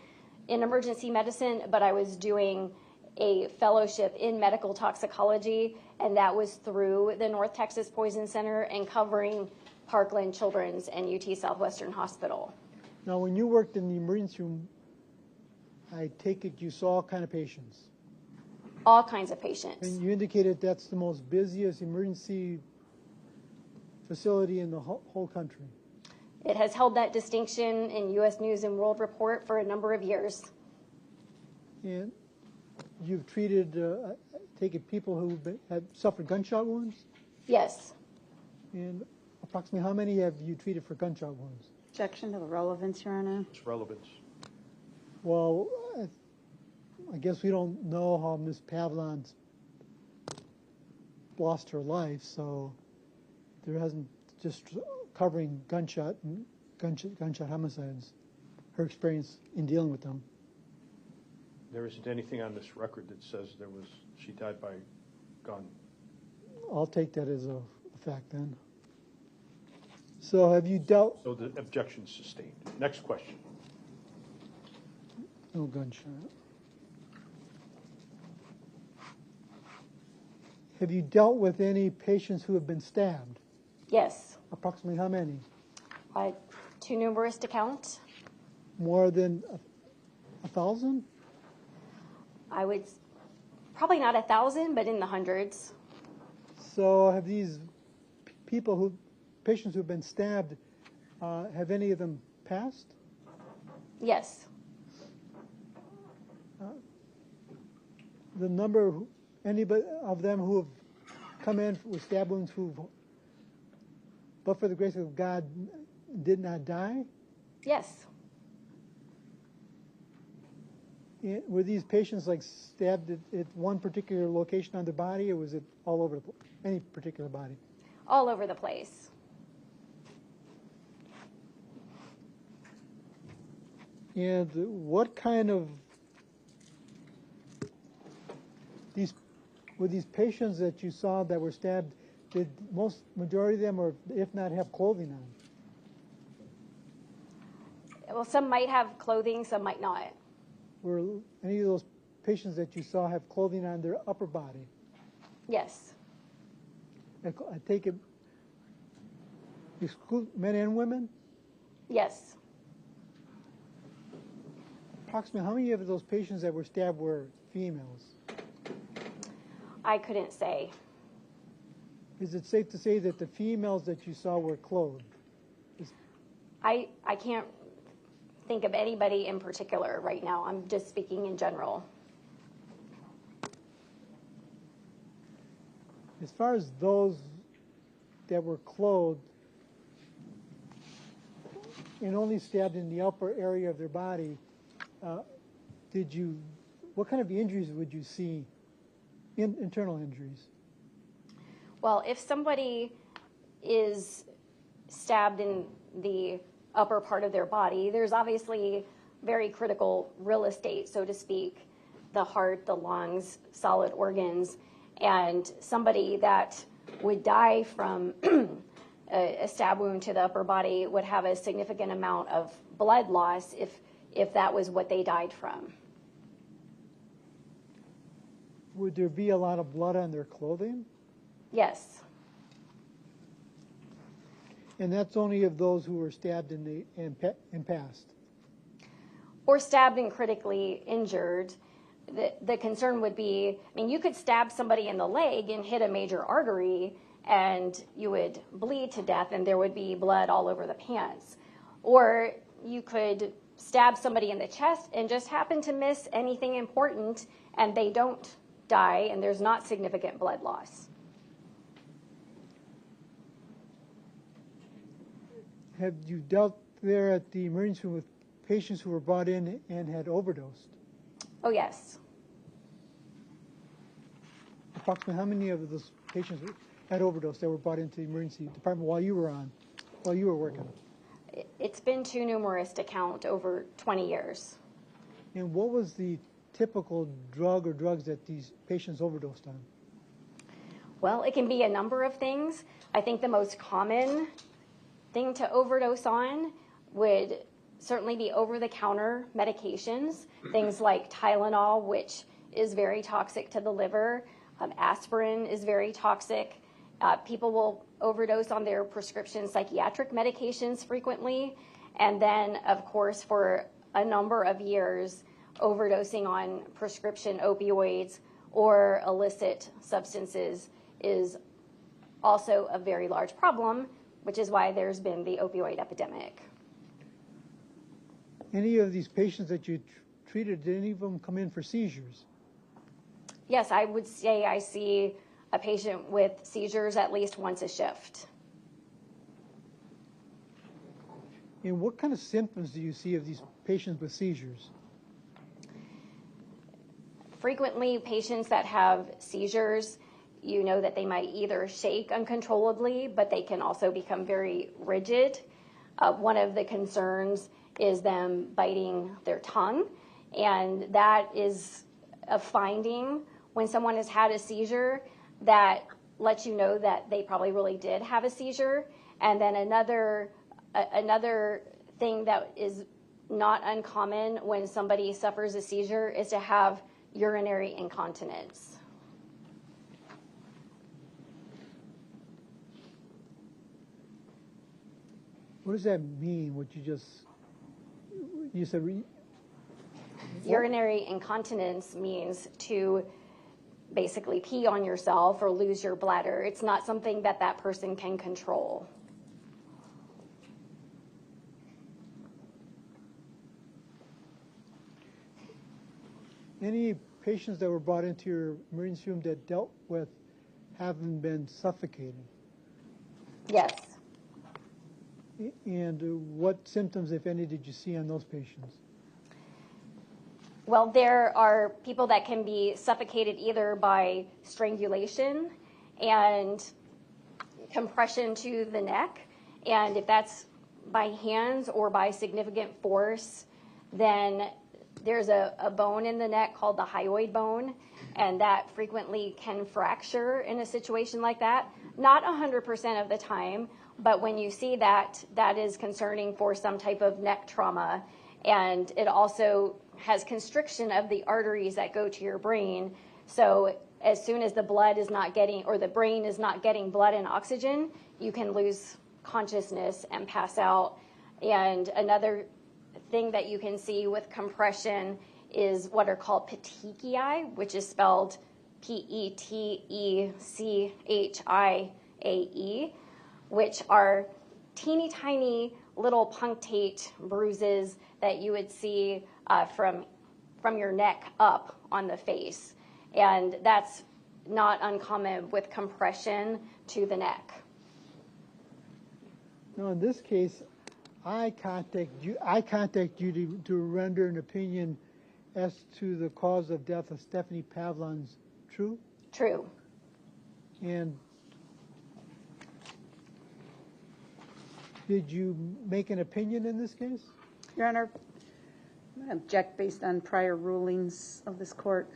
in emergency medicine, but I was doing a fellowship in medical toxicology, and that was through the North Texas Poison Center and covering Parkland Children's and UT Southwestern Hospital. Now, when you worked in the emergency room, I take it you saw all kind of patients. All kinds of patients. And you indicated that's the most busiest emergency facility in the whole country. It has held that distinction in U.S. News and World Report for a number of years. And you've treated, take it, people who have suffered gunshot wounds? Yes. And approximately how many have you treated for gunshot wounds? Objection to the relevance, Your Honor. It's relevance. Well, I guess we don't know how Ms. Pavlons lost her life, so there hasn't just covering gunshot homicides, her experience in dealing with them. There isn't anything on this record that says she died by gun. I'll take that as a fact then. So have you dealt? So the objection is sustained. Next question. No gunshot. Have you dealt with any patients who have been stabbed? Yes. Approximately how many? Too numerous to count. More than 1,000? I would, probably not 1,000, but in the hundreds. So have these patients who have been stabbed, have any of them passed? Yes. The number, anybody of them who have come in with stab wounds but for the grace of God, did not die? Yes. Were these patients like stabbed at one particular location on their body, or was it all over any particular body? All over the place. And what kind of were these patients that you saw that were stabbed, did majority of them, or if not, have clothing on? Well, some might have clothing, some might not. Were any of those patients that you saw have clothing on their upper body? Yes. I take it, exclude men and women? Yes. Approximately how many of those patients that were stabbed were females? I couldn't say. Is it safe to say that the females that you saw were clothed? I can't think of anybody in particular right now. I'm just speaking in general. As far as those that were clothed and only stabbed in the upper area of their body, what kind of injuries would you see, internal injuries? Well, if somebody is stabbed in the upper part of their body, there's obviously very critical real estate, so to speak, the heart, the lungs, solid organs, and somebody that would die from a stab wound to the upper body would have a significant amount of blood loss if that was what they died from. Would there be a lot of blood on their clothing? Yes. And that's only of those who were stabbed and passed? Or stabbed and critically injured. The concern would be, you could stab somebody in the leg and hit a major artery and you would bleed to death and there would be blood all over the pants. Or you could stab somebody in the chest and just happen to miss anything important and they don't die and there's not significant blood loss. Have you dealt there at the emergency room with patients who were brought in and had overdosed? Oh, yes. Approximately how many of those patients had overdosed that were brought into the emergency department while you were working? it's been too numerous to count over 20 years. And what was the typical drug or drugs that these patients overdosed on? Well, it can be a number of things. I think the most common thing to overdose on would certainly be over-the-counter medications, things like Tylenol, which is very toxic to the liver. Aspirin is very toxic. People will overdose on their prescription psychiatric medications frequently. And then, of course, for a number of years, overdosing on prescription opioids or illicit substances is also a very large problem, which is why there's been the opioid epidemic. Any of these patients that you treated, did any of them come in for seizures? Yes, I would say I see a patient with seizures at least once a shift. And what kind of symptoms do you see of these patients with seizures? Frequently, patients that have seizures, you know that they might either shake uncontrollably, but they can also become very rigid. One of the concerns is them biting their tongue, and that is a finding when someone has had a seizure that lets you know that they probably really did have a seizure. And then another thing that is not uncommon when somebody suffers a seizure is to have urinary incontinence. What does that mean, what you said? Urinary incontinence means to basically pee on yourself or lose your bladder. It's not something that that person can control. Any patients that were brought into your emergency room that dealt with having been suffocated? Yes. And what symptoms, if any, did you see on those patients? Well, there are people that can be suffocated either by strangulation and compression to the neck. And if that's by hands or by significant force, then there's a bone in the neck called the hyoid bone, and that frequently can fracture in a situation like that. Not 100% of the time, but when you see that, that is concerning for some type of neck trauma. And it also has constriction of the arteries that go to your brain. So as soon as the blood is not getting, or the brain is not getting blood and oxygen, you can lose consciousness and pass out. And another thing that you can see with compression is what are called petechiae, which is spelled P-E-T-E-C-H-I-A-E, which are teeny tiny little punctate bruises that you would see from your neck up on the face. And that's not uncommon with compression to the neck. Now, in this case, I contact you to render an opinion as to the cause of death of Stephanie Pavlons. True? True. And did you make an opinion in this case? Your Honor, I'm going to object based on prior rulings of this court.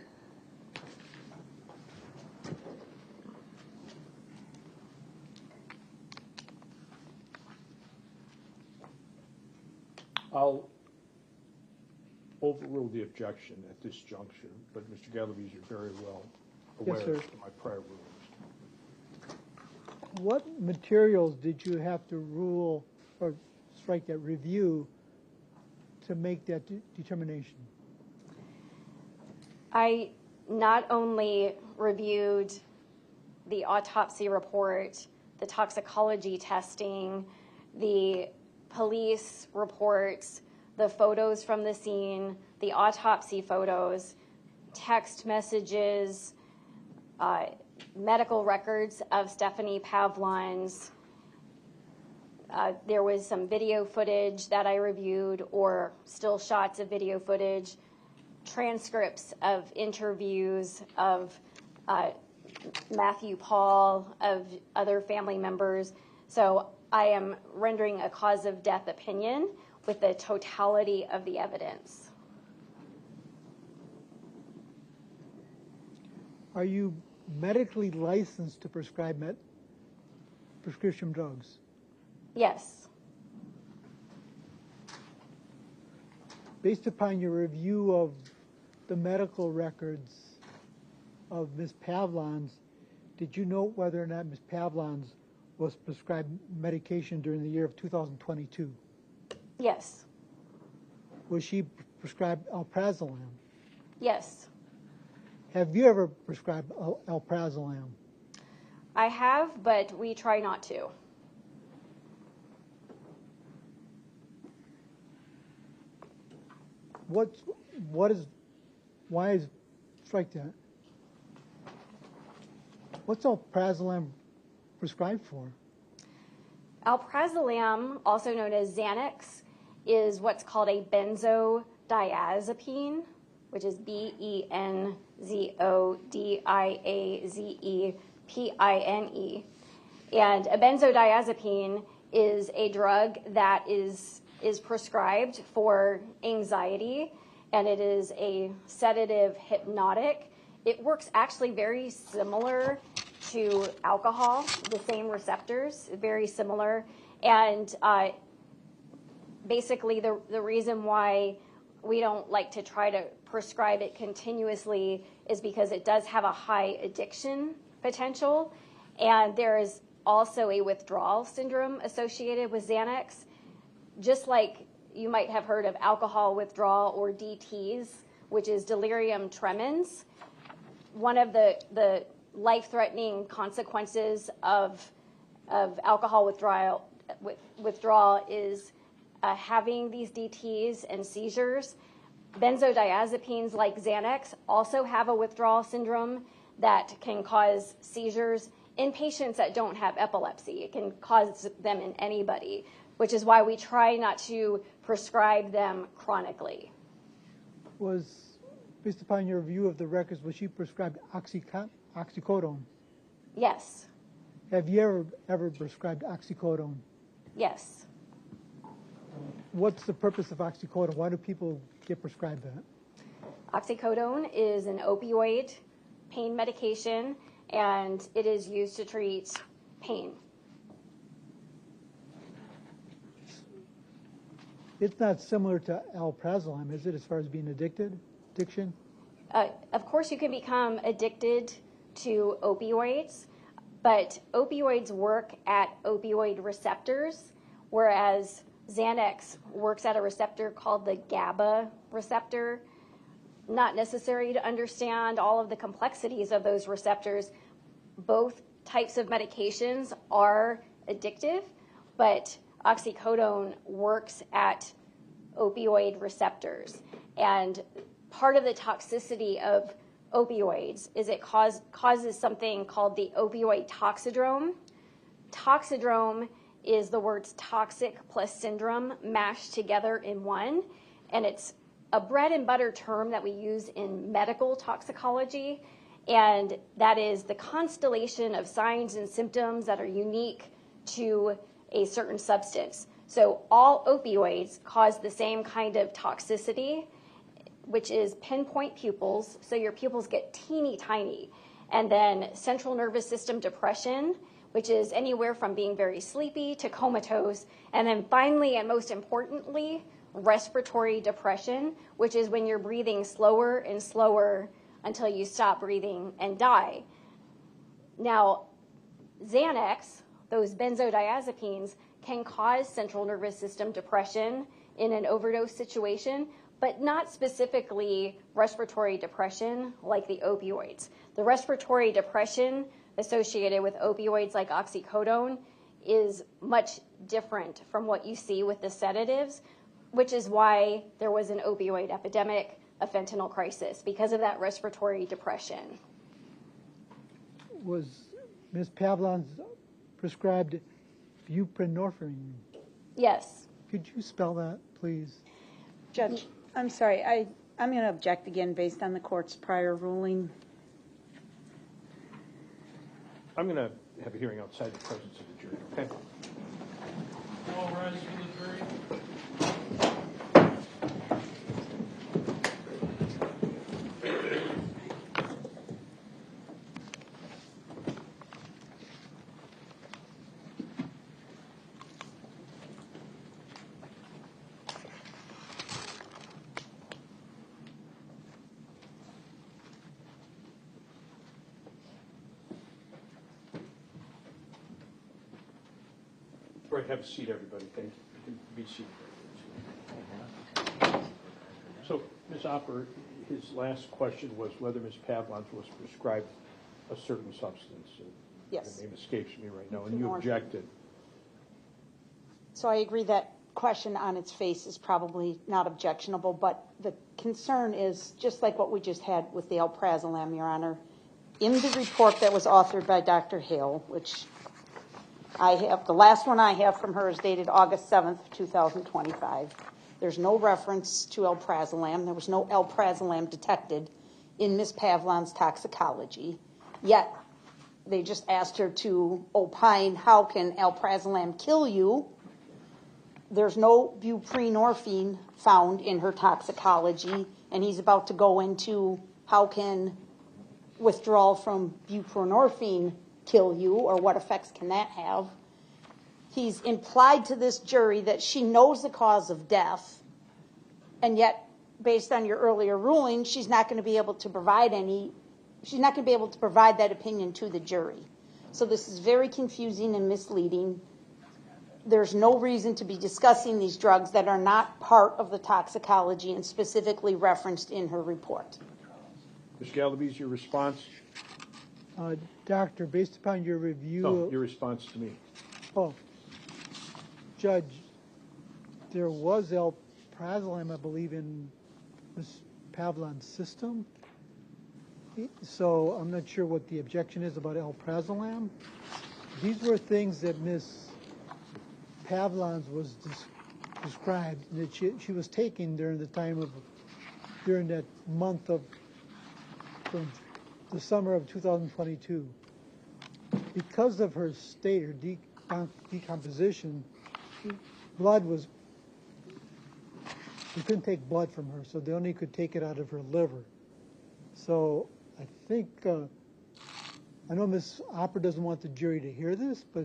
I'll overrule the objection at this juncture, but Mr. Galaviz, you're very well aware Yes, sir. of my prior rulings. What materials did you have to rule or strike that review to make that determination? I not only reviewed the autopsy report, the toxicology testing, the police reports, the photos from the scene, the autopsy photos, text messages, medical records of Stephanie Pavlons. There was some video footage that I reviewed, or still shots of video footage, transcripts of interviews of Matthew Pahl, of other family members. So I am rendering a cause of death opinion with the totality of the evidence. Are you medically licensed to prescribe prescription drugs? Yes. Based upon your review of the medical records of Ms. Pavlons, did you note whether or not Ms. Pavlons was prescribed medication during the year of 2022? Yes. Was she prescribed alprazolam? Yes. Have you ever prescribed alprazolam? I have, but we try not to. Why is, strike that. What's alprazolam prescribed for? Alprazolam, also known as Xanax, is what's called a benzodiazepine, which is benzodiazepine. And a benzodiazepine is a drug that is prescribed for anxiety, and it is a sedative hypnotic. It works actually very similar to alcohol, the same receptors, very similar. And basically the reason why we don't like to try to prescribe it continuously is because it does have a high addiction potential. And there is also a withdrawal syndrome associated with Xanax. Just like you might have heard of alcohol withdrawal or DTs, which is delirium tremens. One of the life-threatening consequences of alcohol withdrawal is having these DTs and seizures. Benzodiazepines like Xanax also have a withdrawal syndrome that can cause seizures in patients that don't have epilepsy. It can cause them in anybody, which is why we try not to prescribe them chronically. Based upon your review of the records, was she prescribed oxycodone? Yes. Have you ever prescribed oxycodone? Yes. What's the purpose of oxycodone? Why do people get prescribed that? Oxycodone is an opioid pain medication, and it is used to treat pain. It's not similar to alprazolam, is it, as far as being addiction? Of course, you can become addicted to opioids, but opioids work at opioid receptors, whereas Xanax works at a receptor called the GABA receptor. Not necessary to understand all of the complexities of those receptors. Both types of medications are addictive, but oxycodone works at opioid receptors. And part of the toxicity of opioids is it causes something called the opioid toxidrome. Toxidrome is the words toxic plus syndrome mashed together in one, and it's a bread and butter term that we use in medical toxicology, and that is the constellation of signs and symptoms that are unique to a certain substance. So all opioids cause the same kind of toxicity, which is pinpoint pupils, so your pupils get teeny tiny, and then central nervous system depression, which is anywhere from being very sleepy to comatose, and then finally and most importantly, respiratory depression, which is when you're breathing slower and slower until you stop breathing and die. Now, Xanax, those benzodiazepines, can cause central nervous system depression in an overdose situation, but not specifically respiratory depression like the opioids. The respiratory depression associated with opioids like oxycodone is much different from what you see with the sedatives, which is why there was an opioid epidemic, a fentanyl crisis, because of that respiratory depression. Was Ms. Pavlons prescribed buprenorphine? Yes. Could you spell that, please? Judge, I'm sorry, I'm going to object again based on the court's prior ruling. I'm going to have a hearing outside the presence of the jury, okay? All right, have a seat, everybody. Thank you. You can be seated. So, Ms. Opper, his last question was whether Ms. Pavlons was prescribed a certain substance. Yes. The name escapes me right now, and you objected. So I agree that question on its face is probably not objectionable, but the concern is, just like what we just had with the alprazolam, Your Honor, in the report that was authored by Dr. Hale, which I have, the last one I have from her is dated August 7th, 2025. There's no reference to alprazolam. There was no alprazolam detected in Ms. Pavlons' toxicology. Yet, they just asked her to opine, how can alprazolam kill you? There's no buprenorphine found in her toxicology, and he's about to go into how can withdrawal from buprenorphine kill you, or what effects can that have. He's implied to this jury that she knows the cause of death, and yet, based on your earlier ruling, she's not going to be able to provide that opinion to the jury. So this is very confusing and misleading. There's no reason to be discussing these drugs that are not part of the toxicology and specifically referenced in her report. Ms. Galaviz, your response? Doctor, based upon your review... No, your response to me. Oh, Judge, there was alprazolam, I believe, in Ms. Pavlon's system. So I'm not sure what the objection is about alprazolam. These were things that Ms. Pavlons was described that she was taking during that month of, from the summer of 2022. Because of her state, her decomposition, blood was, they couldn't take blood from her, so they only could take it out of her liver. So I think, I know Ms. Opper doesn't want the jury to hear this, but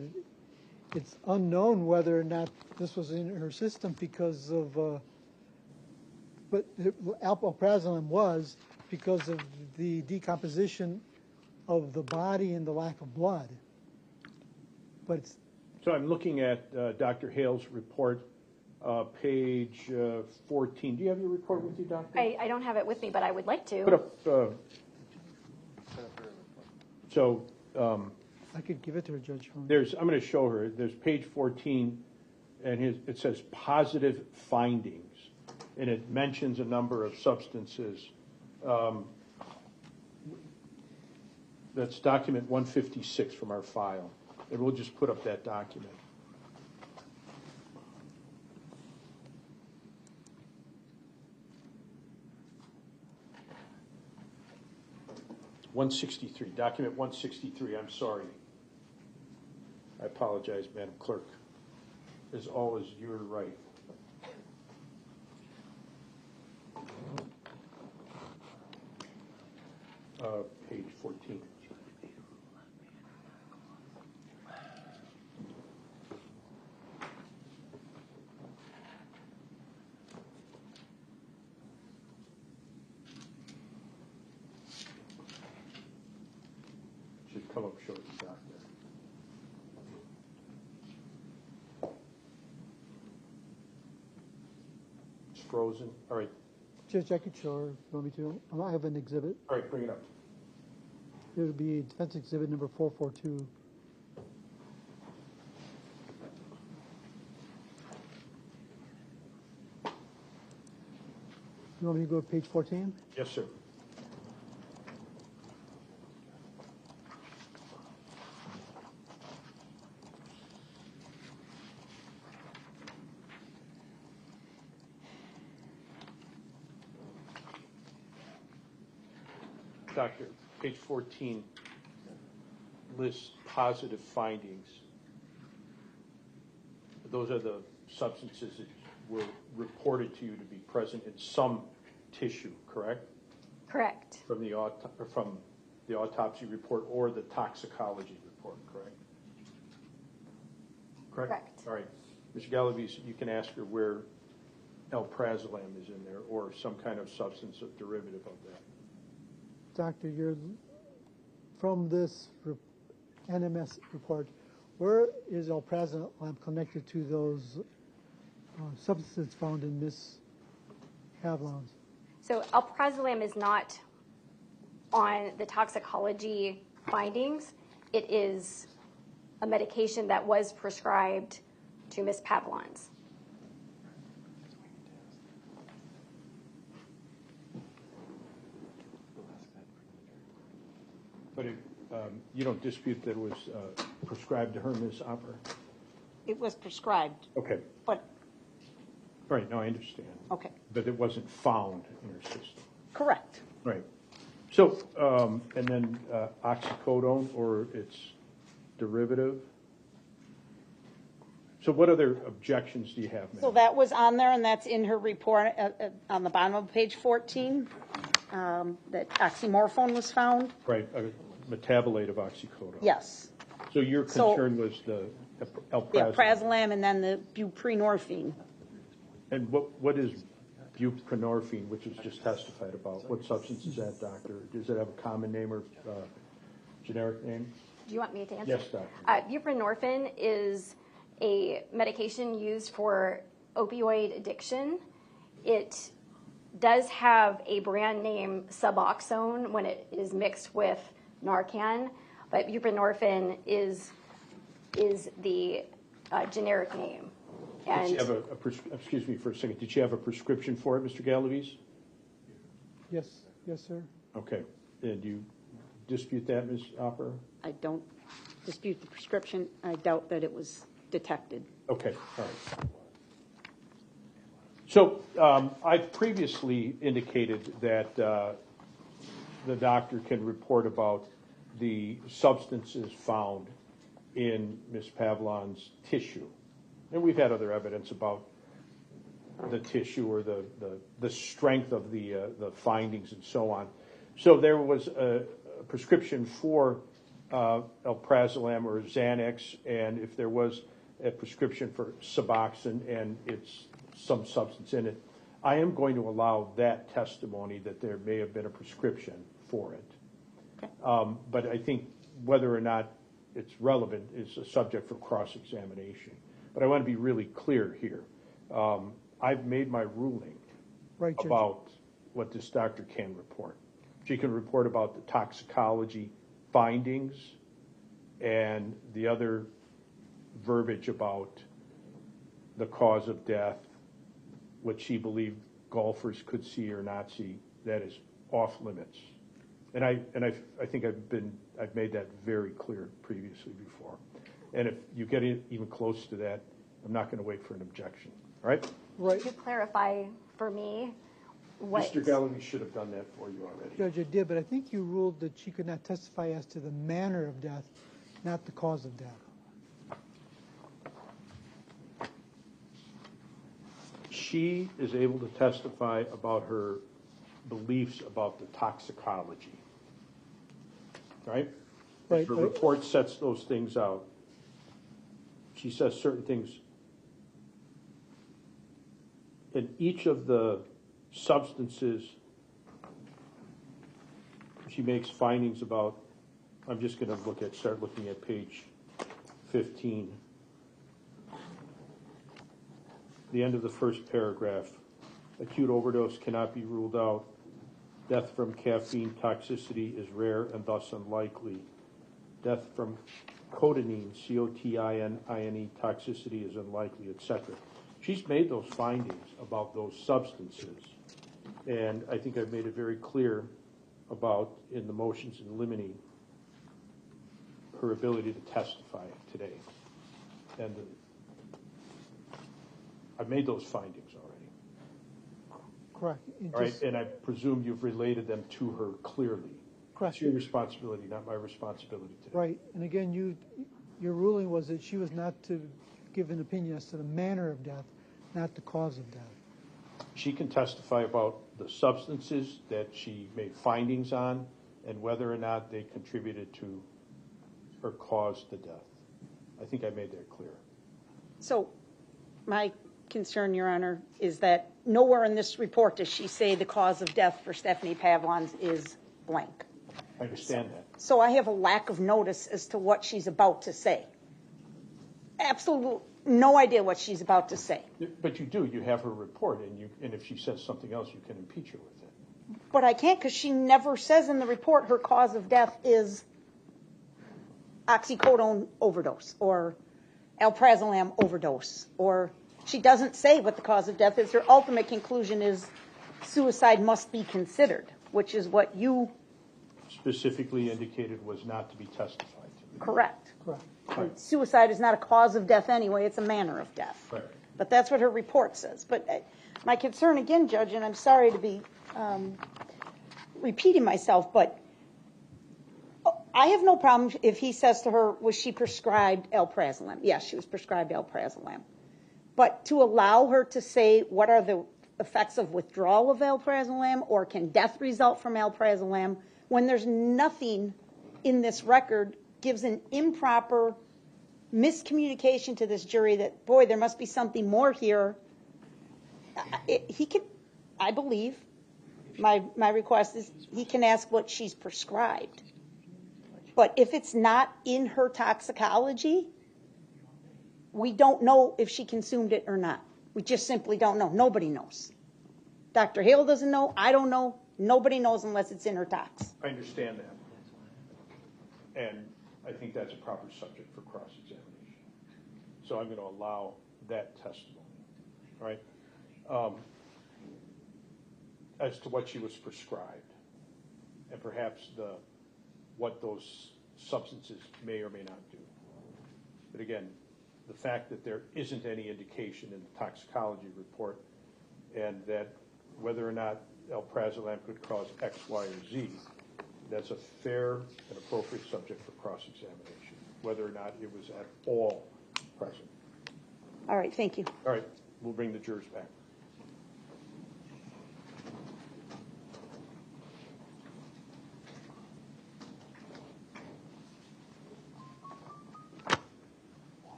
it's unknown whether or not this was in her system because of, but alprazolam was because of the decomposition of the body and the lack of blood. But it's, so I'm looking at Dr. Hale's report, page 14. Do you have your report with you, Doctor? I don't have it with me, but I would like to. Put up. So. I could give it to her, Judge. I'm going to show her. There's page 14, and it says positive findings, and it mentions a number of substances. That's document 156 from our file, and we'll just put up that document. Document 163, I'm sorry. I apologize, Madam Clerk. As always, you're right. Page 14. Should come up shortly, Doctor. It's frozen. All right. Judge, I could show her if you want me to. I have an exhibit. All right, bring it up. It would be defense exhibit number 442. You want me to go to page 14? Yes, sir. Doctor, page 14 lists positive findings. Those are the substances that were reported to you to be present in some tissue, correct? Correct. From the autopsy report or the toxicology report, correct? Correct. All right. Ms. Galaviz, you can ask her where alprazolam is in there or some kind of substance of derivative of that. Doctor, from this NMS report, Where is alprazolam connected to those substances found in Ms. Pavlons? So alprazolam is not on the toxicology findings. It is a medication that was prescribed to Ms. Pavlons. But you don't dispute that it was prescribed to her, Ms. Opper? It was prescribed, Okay. but, Right, no, I understand. okay, But it wasn't found in her system. correct. Right. So, and then oxycodone or its derivative? So what other objections do you have, ma'am? So that was on there, and that's in her report on the bottom of page 14, that oxymorphone was found. Right, a metabolite of oxycodone. Yes. So your concern was the The alprazolam. alprazolam and then the buprenorphine. And what is buprenorphine, which was just testified about? What substance is that, doctor? Does it have a common name or generic name? Do you want me to answer? Yes, doctor. Buprenorphine is a medication used for opioid addiction. It does have a brand name Suboxone when it is mixed with Narcan, but buprenorphine is the generic name. Did she have excuse me for a second, did she have a prescription for it, Mr. Galaviz? Yes, sir. Okay, and do you dispute that, Ms. Opper? I don't dispute the prescription. I doubt that it was detected. Okay, all right. So I've previously indicated that the doctor can report about the substances found in Ms. Pavlon's tissue. And we've had other evidence about the tissue or the strength of the findings and so on. So there was a prescription for alprazolam or Xanax, and if there was a prescription for Suboxone and it's some substance in it, I am going to allow that testimony that there may have been a prescription for it. Okay. But I think whether or not it's relevant is a subject for cross-examination. But I want to be really clear here. I've made my ruling about what this doctor can report. She can report about the toxicology findings and the other verbiage about the cause of death, what she believed golfers could see or not see. That is off limits. And I think I've made that very clear previously before. And if you get even close to that, I'm not going to wait for an objection. All right? Right. Could you clarify for me what? Mr. Gallagher should have done that for you already. Judge, I did, but I think you ruled that she could not testify as to the manner of death, not the cause of death. She is able to testify about her beliefs about the toxicology. Right? Right. Her report sets those things out. She says certain things. And each of the substances she makes findings about, I'm just going to start looking at page 15. The end of the first paragraph. Acute overdose cannot be ruled out. Death from caffeine toxicity is rare and thus unlikely. Death from cotinine, C-O-T-I-N-I-N-E, toxicity is unlikely, etc. She's made those findings about those substances. And I think I've made it very clear about, in the motions in limine, her ability to testify today. And I've made those findings already. Correct. All right, and I presume you've related them to her clearly. Correct. It's your responsibility, not my responsibility today. Right, and again, your ruling was that she was not to give an opinion as to the manner of death, not the cause of death. She can testify about the substances that she made findings on and whether or not they contributed to or caused the death. I think I made that clear. So my concern, Your Honor, is that nowhere in this report does she say the cause of death for Stephanie Pavlons is blank. I understand that. So I have a lack of notice as to what she's about to say. absolutely no idea what she's about to say. But you do. You have her report, and if she says something else, you can impeach her with it. But I can't because she never says in the report her cause of death is oxycodone overdose or alprazolam overdose, or she doesn't say what the cause of death is. Her ultimate conclusion is suicide must be considered, which is what you Specifically indicated was not to be testified to. correct. Correct. And suicide is not a cause of death anyway, it's a manner of death. Right. But that's what her report says. But my concern again, Judge, and I'm sorry to be repeating myself, but I have no problem if he says to her, was she prescribed alprazolam? Yes, she was prescribed alprazolam. But to allow her to say what are the effects of withdrawal of alprazolam, or can death result from alprazolam, when there's nothing in this record, gives an improper miscommunication to this jury that, boy, there must be something more here. He could, I believe, my request is he can ask what she's prescribed. But if it's not in her toxicology, we don't know if she consumed it or not. We just simply don't know. Nobody knows. Dr. Hale doesn't know. I don't know. Nobody knows unless it's in her tox. I understand that. And I think that's a proper subject for cross-examination. So I'm going to allow that testimony. All right? As to what she was prescribed, and perhaps what those substances may or may not do. But again, the fact that there isn't any indication in the toxicology report, and that whether or not alprazolam could cause X, Y, or Z, that's a fair and appropriate subject for cross-examination, whether or not it was at all present. All right, thank you. All right, we'll bring the jurors back.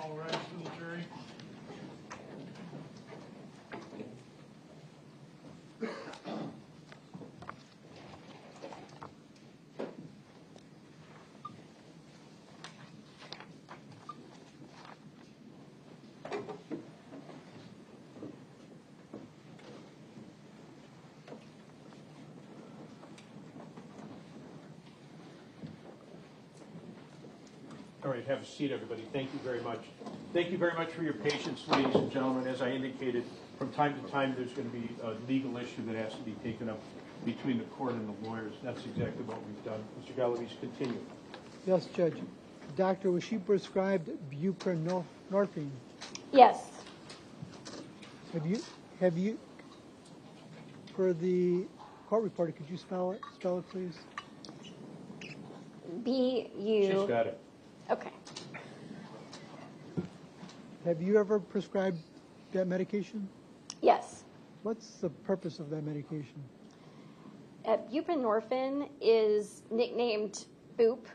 All rise for the jury. All right, have a seat, everybody. Thank you very much. Thank you very much for your patience, ladies and gentlemen. As I indicated, from time to time, there's going to be a legal issue that has to be taken up between the court and the lawyers. That's exactly what we've done. Mr. Galavis, continue. Yes, Judge. Doctor, was she prescribed buprenorphine? Yes. Have you, for the court reporter, could you spell it, please? B-U. She's got it. Okay. Have you ever prescribed that medication? Yes. What's the purpose of that medication? Buprenorphine is nicknamed Bup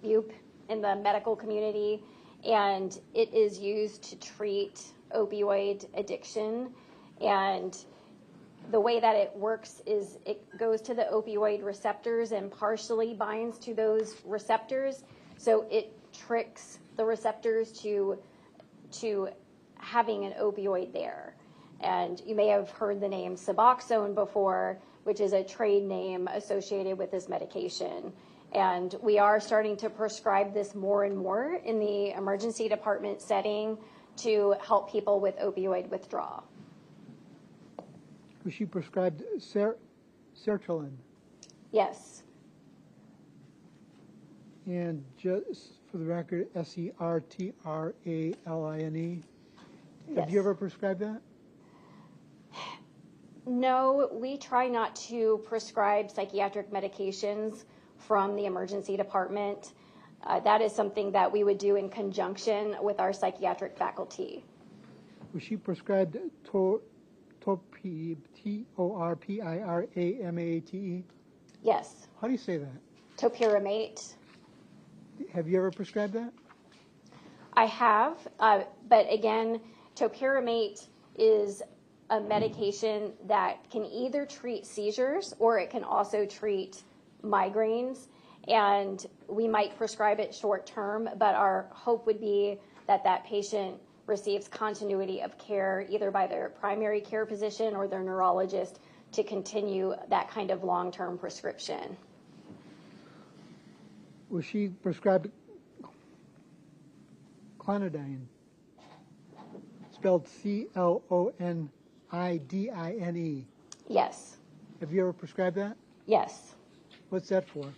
in the medical community, and it is used to treat opioid addiction. And the way that it works is it goes to the opioid receptors and partially binds to those receptors. So it tricks the receptors to having an opioid there. And you may have heard the name Suboxone before, which is a trade name associated with this medication. And we are starting to prescribe this more and more in the emergency department setting to help people with opioid withdrawal. Was she prescribed sertraline? Yes. And just for the record, Sertraline. Have Yes. you ever prescribed that? No, we try not to prescribe psychiatric medications from the emergency department. That is something that we would do in conjunction with our psychiatric faculty. Was she prescribed Torpiramate? Yes. How do you say that? Topiramate. Have you ever prescribed that? I have, but again, topiramate is a medication that can either treat seizures or it can also treat migraines. And we might prescribe it short term, but our hope would be that that patient receives continuity of care either by their primary care physician or their neurologist to continue that kind of long-term prescription. Was she prescribed clonidine? Spelled Clonidine. Yes. Have you ever prescribed that? Yes. What's that for?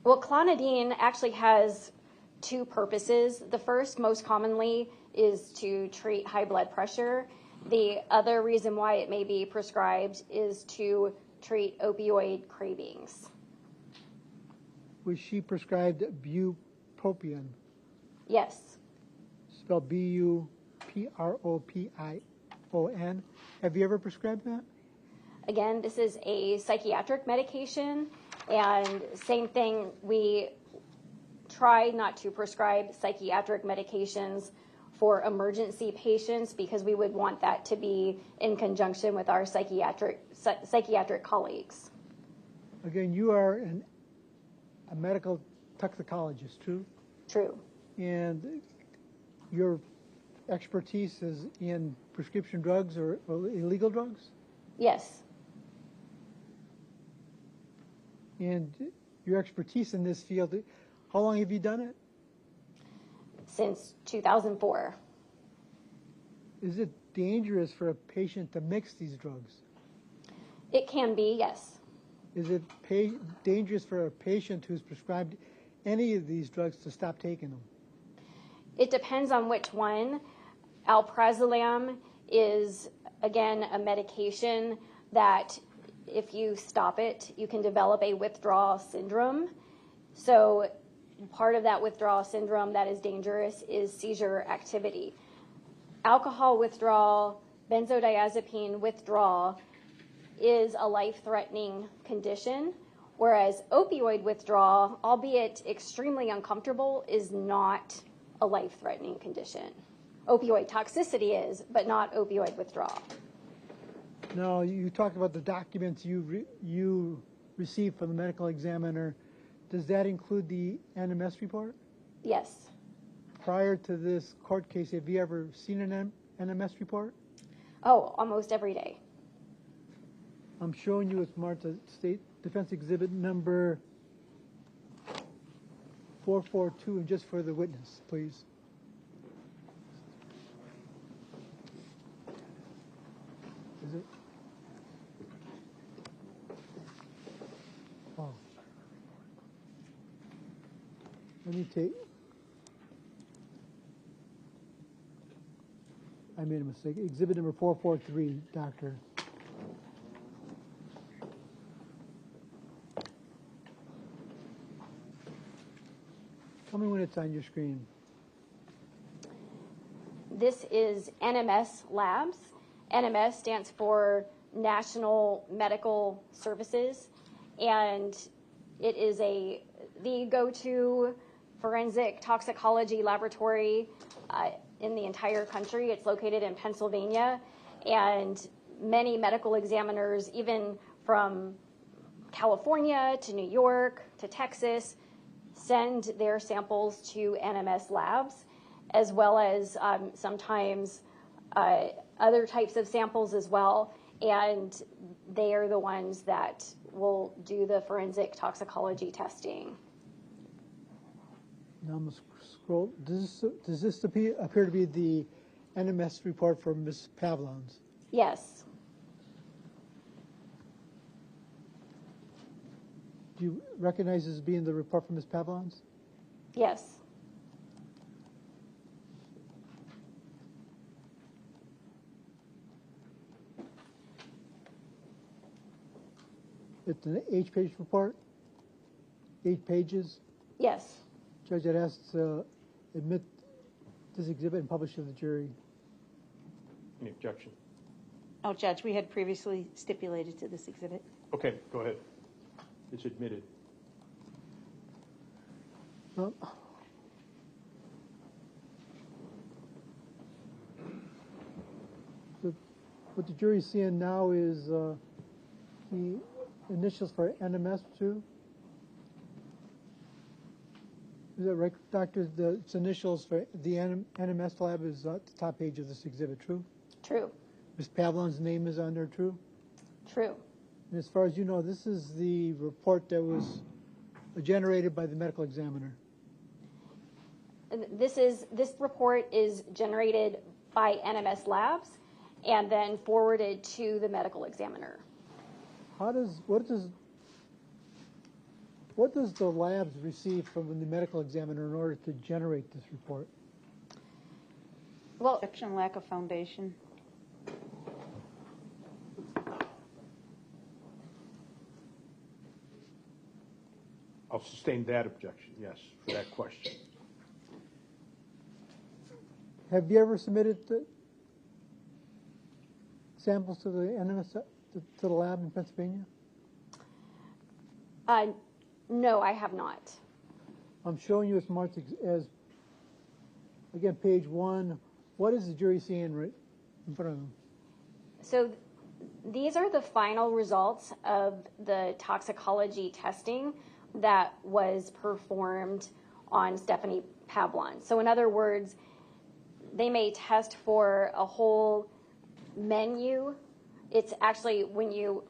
Well, clonidine actually has two purposes. The first, most commonly, is to treat high blood pressure. The other reason why it may be prescribed is to treat opioid cravings. Was she prescribed bupropion? Yes. Spelled Bupropion. Have you ever prescribed that? Again, this is a psychiatric medication, and same thing, we try not to prescribe psychiatric medications for emergency patients because we would want that to be in conjunction with our psychiatric colleagues. Again, you are a medical toxicologist, true? True. And your expertise is in prescription drugs or illegal drugs? Yes. And your expertise in this field, how long have you done it? Since 2004. Is it dangerous for a patient to mix these drugs? It can be, yes. Is it dangerous for a patient who's prescribed any of these drugs to stop taking them? It depends on which one. Alprazolam is, again, a medication that if you stop it, you can develop a withdrawal syndrome. So part of that withdrawal syndrome that is dangerous is seizure activity. Alcohol withdrawal, benzodiazepine withdrawal is a life-threatening condition, whereas opioid withdrawal, albeit extremely uncomfortable, is not a life-threatening condition. Opioid toxicity is, but not opioid withdrawal. Now, you talked about the documents you received from the medical examiner. Does that include the NMS report? Yes. Prior to this court case, have you ever seen an NMS report? Oh, almost every day. I'm showing you it's marked as State Defense Exhibit number 442, and just for the witness, please. Is it? Oh. Let me take. I made a mistake. Exhibit number 443, Doctor. Tell me when it's on your screen. This is NMS Labs. NMS stands for National Medical Services, and it is the go-to forensic toxicology laboratory in the entire country. It's located in Pennsylvania, and many medical examiners, even from California to New York to Texas, send their samples to NMS Labs, as well as sometimes other types of samples as well, and they are the ones that will do the forensic toxicology testing. Now I'm going to scroll. Does this appear to be the NMS report for Ms. Pavlons? Yes. Do you recognize this as being the report from Ms. Pavlons? Yes. It's an 8-page report? 8 pages? Yes. Judge, I'd ask to admit this exhibit and publish to the jury. Any objection? Oh, Judge, we had previously stipulated to this exhibit. Okay, go ahead. It's admitted. Well, what the jury's seeing now is the initials for NMS too. Is that right, Doctor? The initials for the NMS lab is at the top page of this exhibit, true? True. Ms. Pavlon's name is on there, true? True. And as far as you know, this is the report that was generated by the medical examiner. This report is generated by NMS Labs and then forwarded to the medical examiner. What does the labs receive from the medical examiner in order to generate this report? Well, Objection, lack of foundation. I'll sustain that objection, yes, for that question. Have you ever submitted samples to the NMS to the lab in Pennsylvania? No, I have not. I'm showing you as marked as, again, page 1. What is the jury seeing right in front of them? So these are the final results of the toxicology testing that was performed on Stephanie Pavlons. So in other words, they may test for a whole menu. It's actually when you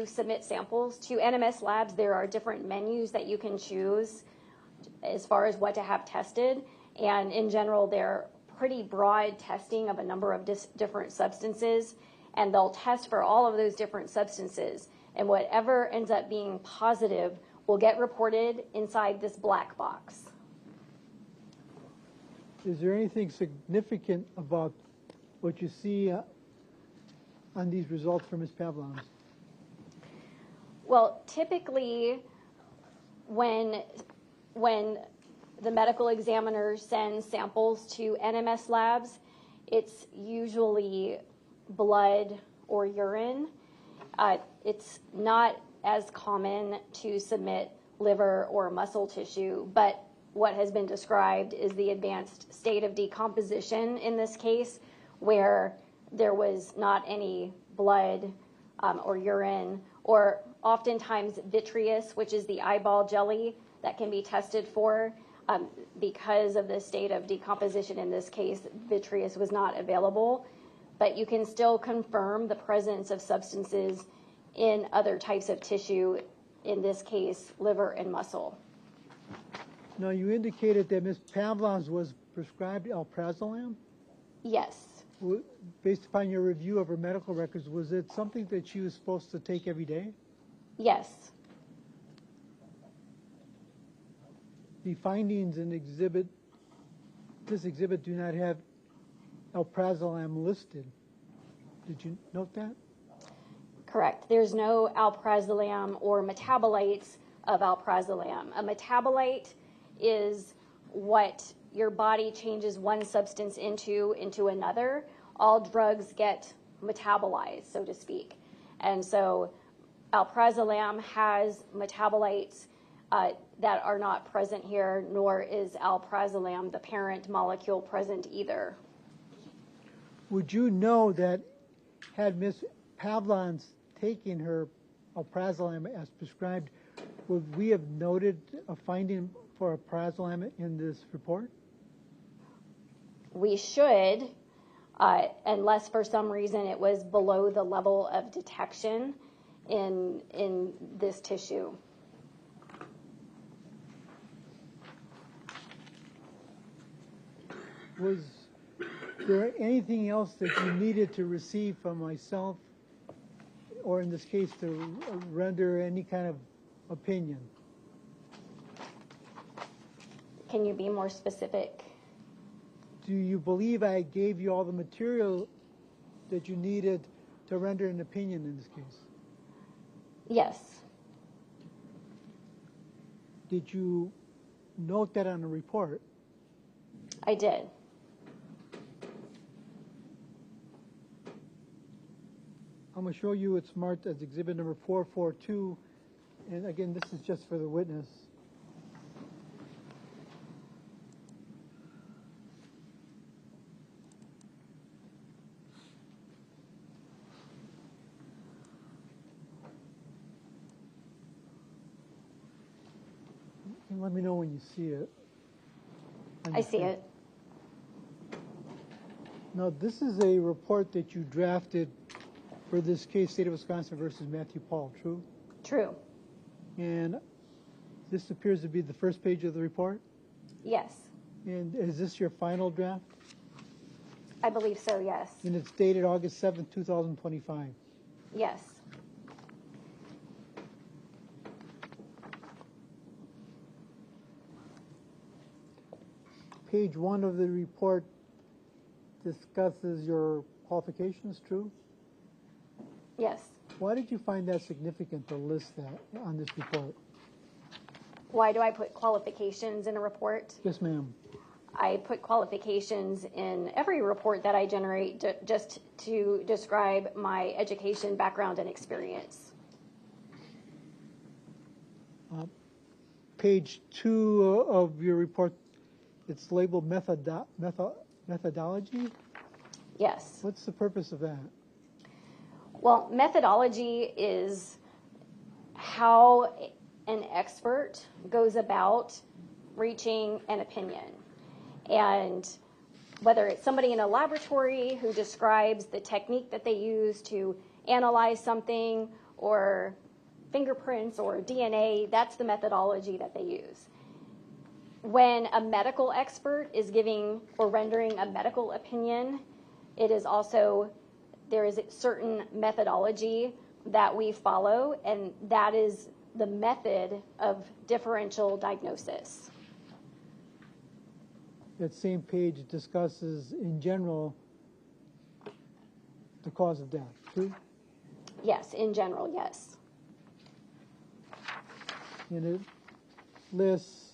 submit samples to NMS Labs, there are different menus that you can choose as far as what to have tested. And in general, they're pretty broad testing of a number of different substances. And they'll test for all of those different substances. And whatever ends up being positive will get reported inside this black box. Is there anything significant about what you see on these results from Ms. Pavlons? Well, typically, when the medical examiner sends samples to NMS Labs, it's usually blood or urine. It's not as common to submit liver or muscle tissue, but what has been described is the advanced state of decomposition in this case, where there was not any blood or urine, or oftentimes vitreous, which is the eyeball jelly that can be tested for. Because of the state of decomposition in this case, vitreous was not available, but you can still confirm the presence of substances in other types of tissue, in this case, liver and muscle. Now, you indicated that Ms. Pavlons was prescribed alprazolam? Yes. Based upon your review of her medical records, was it something that she was supposed to take every day? Yes. The findings in this exhibit do not have alprazolam listed. Did you note that? Correct. There's no alprazolam or metabolites of alprazolam. A metabolite is what your body changes one substance into another. All drugs get metabolized, so to speak. And so alprazolam has metabolites that are not present here, nor is alprazolam, the parent molecule, present either. Would you know that had Ms. Pavlons taken her alprazolam as prescribed, would we have noted a finding for alprazolam in this report? We should, unless for some reason it was below the level of detection in this tissue. Was there anything else that you needed to receive from myself, or in this case to render any kind of opinion? Can you be more specific? Do you believe I gave you all the material that you needed to render an opinion in this case? Yes. Did you note that on a report? I did. I'm going to show you it's marked as exhibit number 442. And again, this is just for the witness. And let me know when you see it. I see it. Now, this is a report that you drafted for this case, State of Wisconsin versus Matthew Pahl, true? True. And this appears to be the first page of the report? Yes. And is this your final draft? I believe so, yes. And it's dated August 7th, 2025. Yes. Page 1 of the report discusses your qualifications, true? Yes. Why did you find that significant to list that on this report? Why do I put qualifications in a report? Yes, ma'am. I put qualifications in every report that I generate just to describe my education, background, and experience. Page 2 of your report, it's labeled methodology? Yes. What's the purpose of that? Well, methodology is how an expert goes about reaching an opinion. And whether it's somebody in a laboratory who describes the technique that they use to analyze something, or fingerprints or DNA, that's the methodology that they use. When a medical expert is giving or rendering a medical opinion, it is also, there is a certain methodology that we follow, and that is the method of differential diagnosis. That same page discusses, in general, the cause of death, true? Yes, in general, yes. And it lists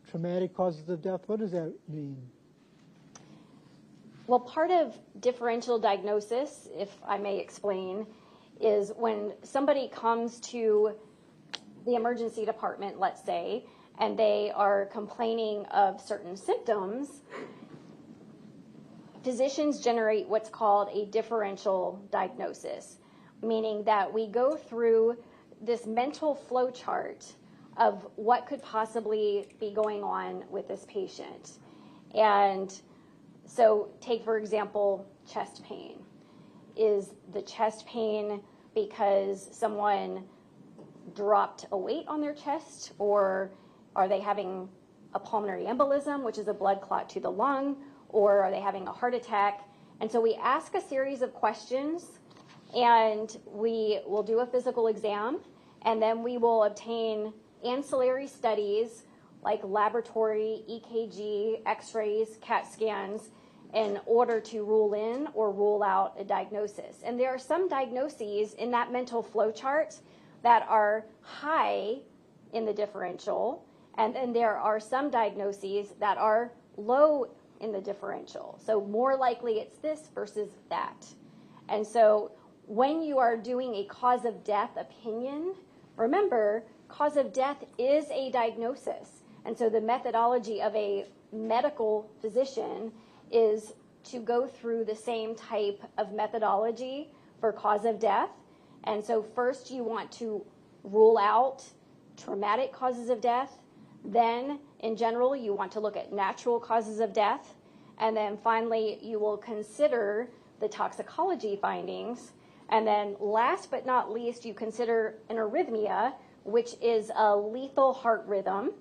traumatic causes of death. What does that mean? Well, part of differential diagnosis, if I may explain, is when somebody comes to the emergency department, let's say, and they are complaining of certain symptoms, physicians generate what's called a differential diagnosis, meaning that we go through this mental flow chart of what could possibly be going on with this patient. And so take, for example, chest pain. Is the chest pain because someone dropped a weight on their chest, or are they having a pulmonary embolism, which is a blood clot to the lung, or are they having a heart attack? And so we ask a series of questions, and we will do a physical exam, and then we will obtain ancillary studies like laboratory, EKG, x-rays, CAT scans, in order to rule in or rule out a diagnosis. And there are some diagnoses in that mental flow chart that are high in the differential, and then there are some diagnoses that are low in the differential. So more likely it's this versus that. And so when you are doing a cause of death opinion, remember, cause of death is a diagnosis. And so the methodology of a medical physician is to go through the same type of methodology for cause of death. And so first you want to rule out traumatic causes of death. Then, in general, you want to look at natural causes of death. And then finally, you will consider the toxicology findings. And then last but not least, you consider an arrhythmia, which is a lethal heart rhythm.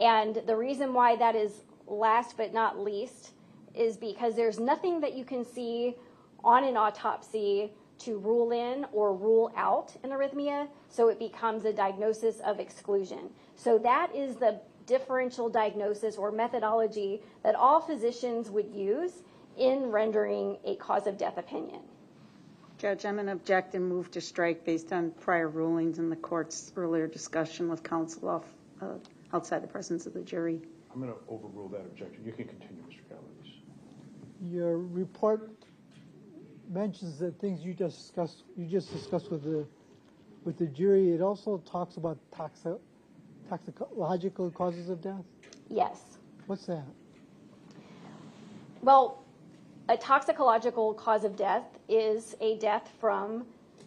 And the reason why that is last but not least is because there's nothing that you can see on an autopsy to rule in or rule out an arrhythmia, so it becomes a diagnosis of exclusion. So that is the differential diagnosis or methodology that all physicians would use in rendering a cause of death opinion. Judge, I'm going to object and move to strike based on prior rulings in the court's earlier discussion with counsel outside the presence of the jury. I'm going to overrule that objection. You can continue, Mr. Galavis. Your report mentions the things you just discussed with the jury. It also talks about toxicological causes of death. Yes. What's that? Well, a toxicological cause of death is a death from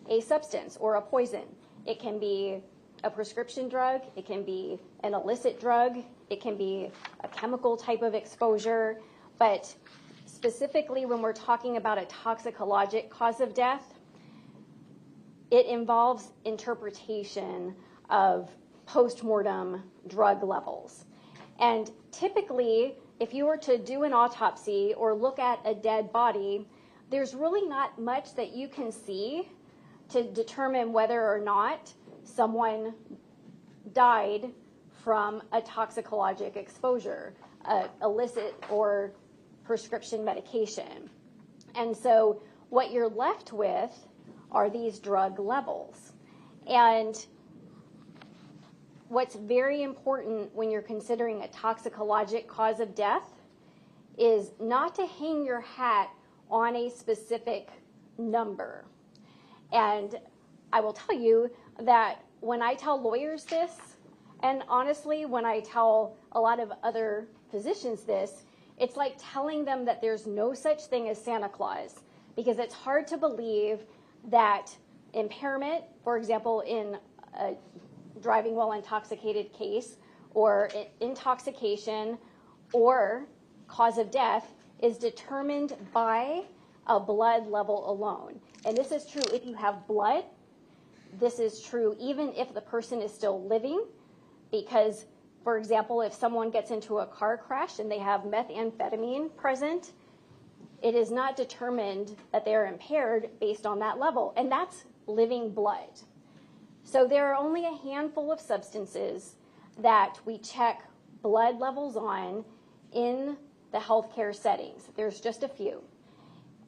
a substance or a poison. It can be a prescription drug, it can be an illicit drug, it can be a chemical type of exposure, but specifically when we're talking about a toxicologic cause of death, it involves interpretation of post-mortem drug levels. And typically, if you were to do an autopsy or look at a dead body, there's really not much that you can see to determine whether or not someone died from a toxicologic exposure, illicit or prescription medication. And so what you're left with are these drug levels. And what's very important when you're considering a toxicologic cause of death is not to hang your hat on a specific number. And I will tell you that when I tell lawyers this, and honestly, when I tell a lot of other physicians this, it's like telling them that there's no such thing as Santa Claus, because it's hard to believe that impairment, for example, in a driving while intoxicated case, or intoxication, or cause of death is determined by a blood level alone. And this is true if you have blood. This is true even if the person is still living, because, for example, if someone gets into a car crash and they have methamphetamine present, it is not determined that they're impaired based on that level, and that's living blood. So there are only a handful of substances that we check blood levels on in the healthcare settings. There's just a few.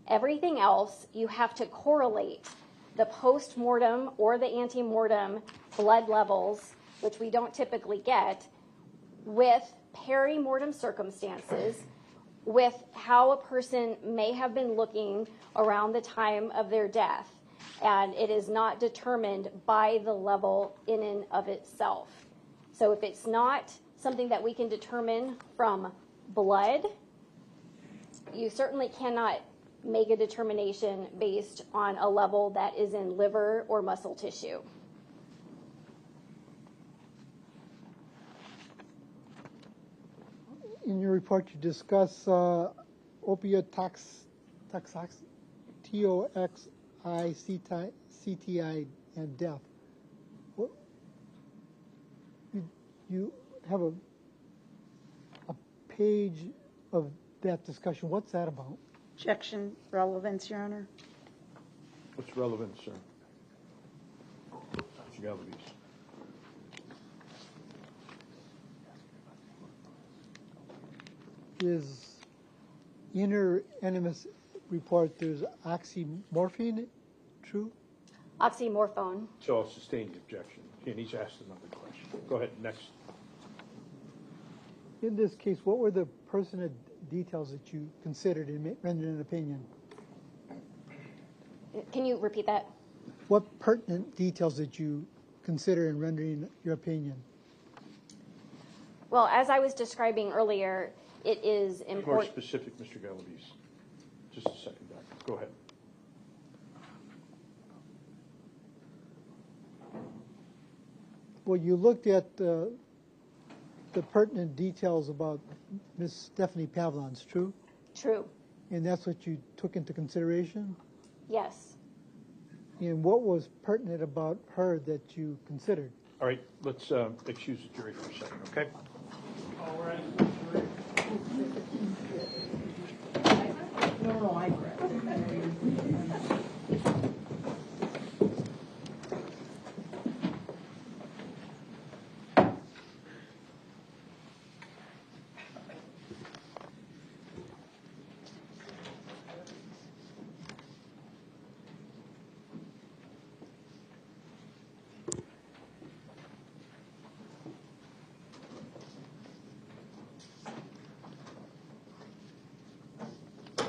Everything else, you have to correlate the post-mortem or the ante-mortem blood levels, which we don't typically get, with peri-mortem circumstances, with how a person may have been looking around the time of their death. And it is not determined by the level in and of itself. So if it's not something that we can determine from blood, you certainly cannot make a determination based on a level that is in liver or muscle tissue. In your report, you discuss opioid toxicity and death. You have a page of that discussion. What's that about? Objection, relevance, Your Honor. What's relevant, sir? Mr. Galavis. Is inner animus report there's oxymorphine, true? Oxymorphone. So I'll sustain the objection. And he's asked another question. Go ahead, next. In this case, what were the pertinent details that you considered in rendering an opinion? Can you repeat that? What pertinent details did you consider in rendering your opinion? Well, as I was describing earlier, it is important. More specific, Mr. Galavis. Just a second, Doctor. Go ahead. Well, you looked at the pertinent details about Ms. Stephanie Pavlons, true? True. And that's what you took into consideration? Yes. And what was pertinent about her that you considered? All right, let's excuse the jury for a second, okay? All right, jury. No, I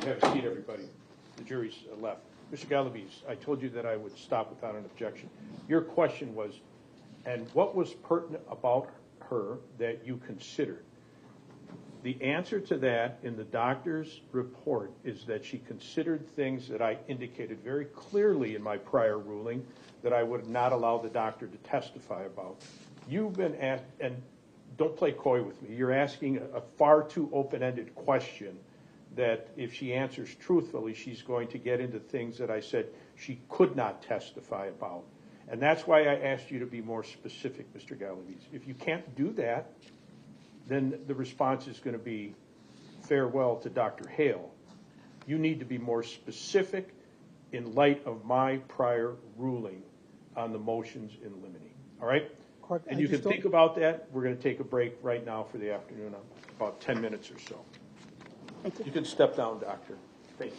Have a seat, everybody. The jury's left. Mr. Galaviz, I told you that I would stop without an objection. Your question was, and what was pertinent about her that you considered? The answer to that in the doctor's report is that she considered things that I indicated very clearly in my prior ruling that I would not allow the doctor to testify about. You've been asked, and don't play coy with me, you're asking a far too open-ended question that if she answers truthfully, she's going to get into things that I said she could not testify about. And that's why I asked you to be more specific, Mr. Galaviz. If you can't do that, then the response is going to be farewell to Dr. Hale. You need to be more specific in light of my prior ruling on the motions in limine. All right? Correct. And you can think about that. We're going to take a break right now for the afternoon, about 10 minutes or so. Thank you. You can step down, doctor. Thank you.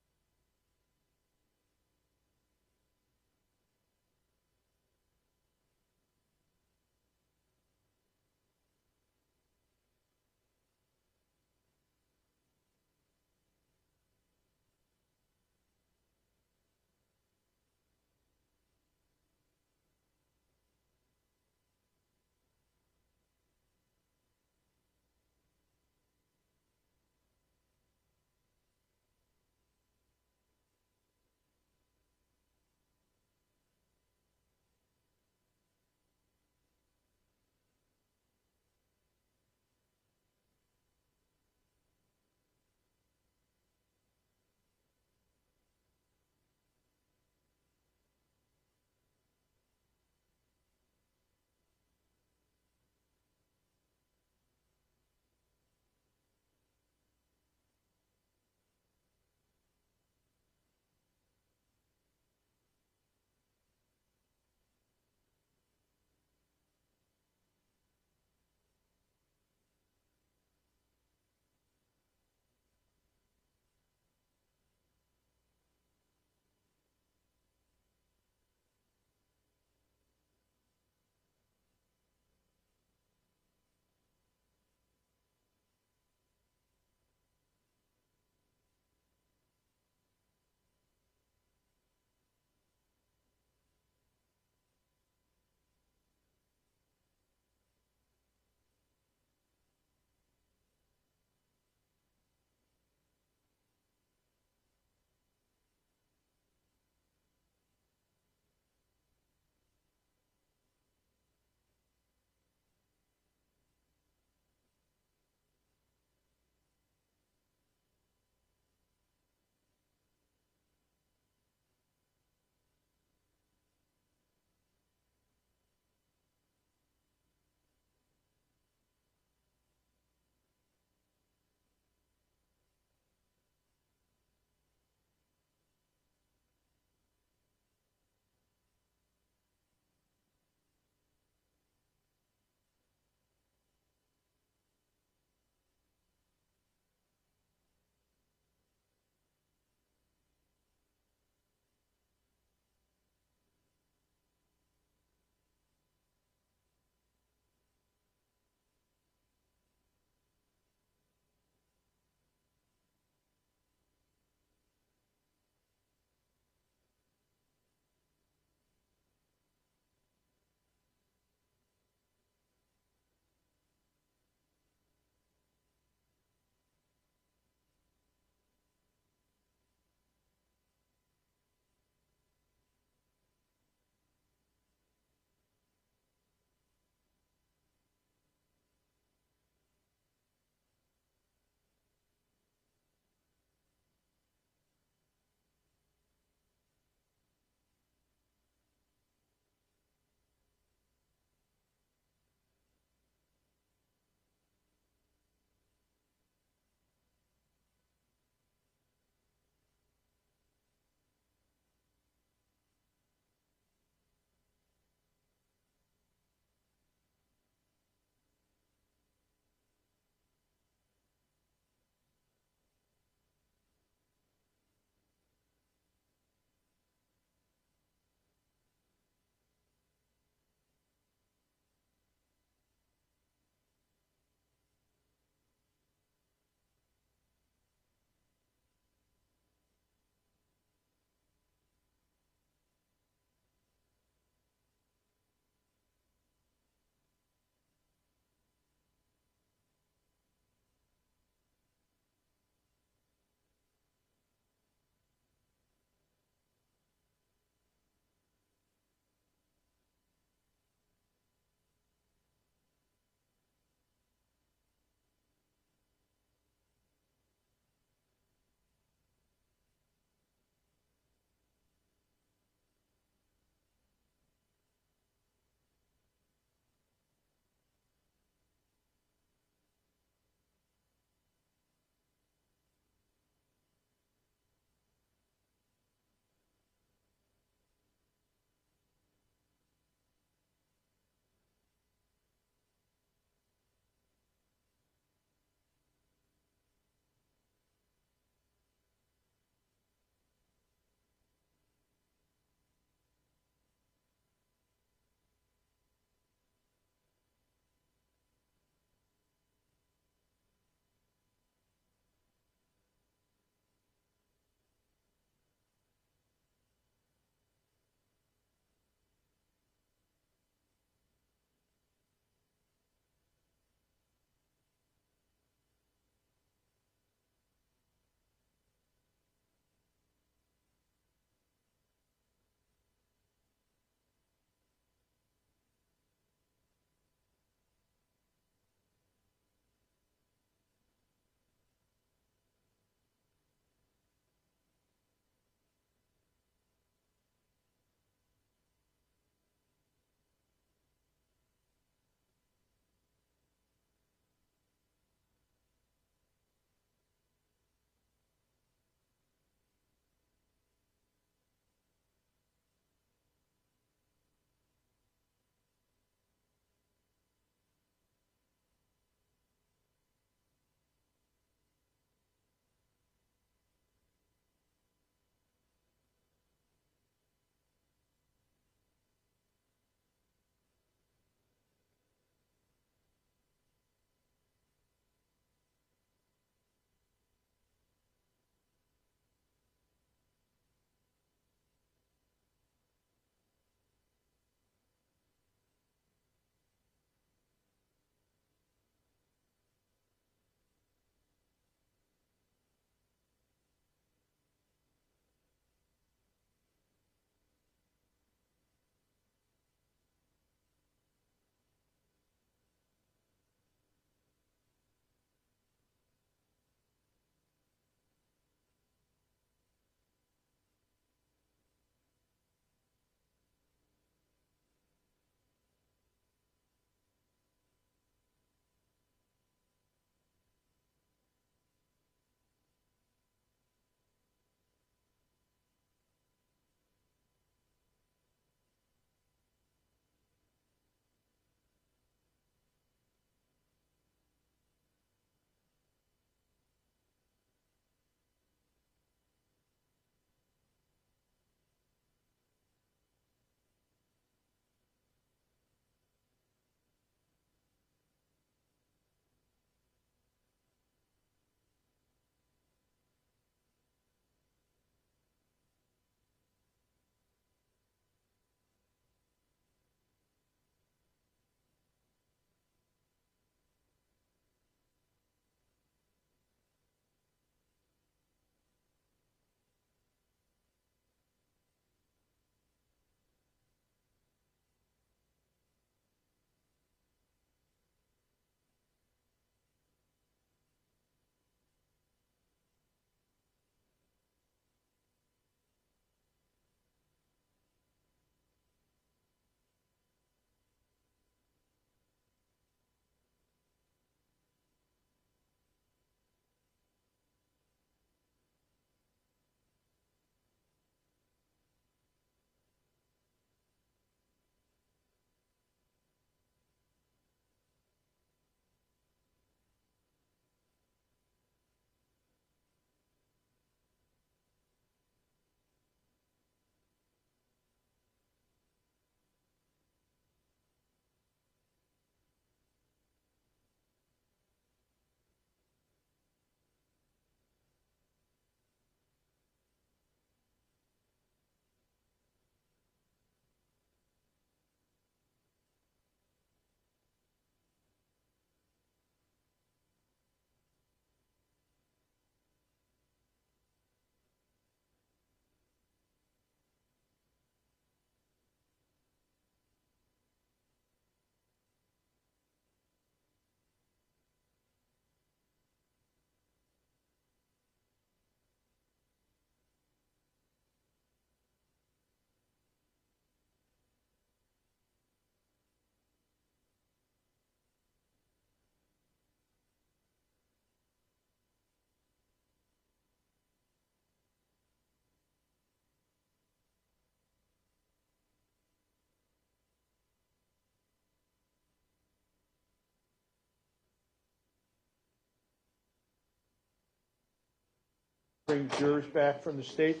bring jurors back from the state?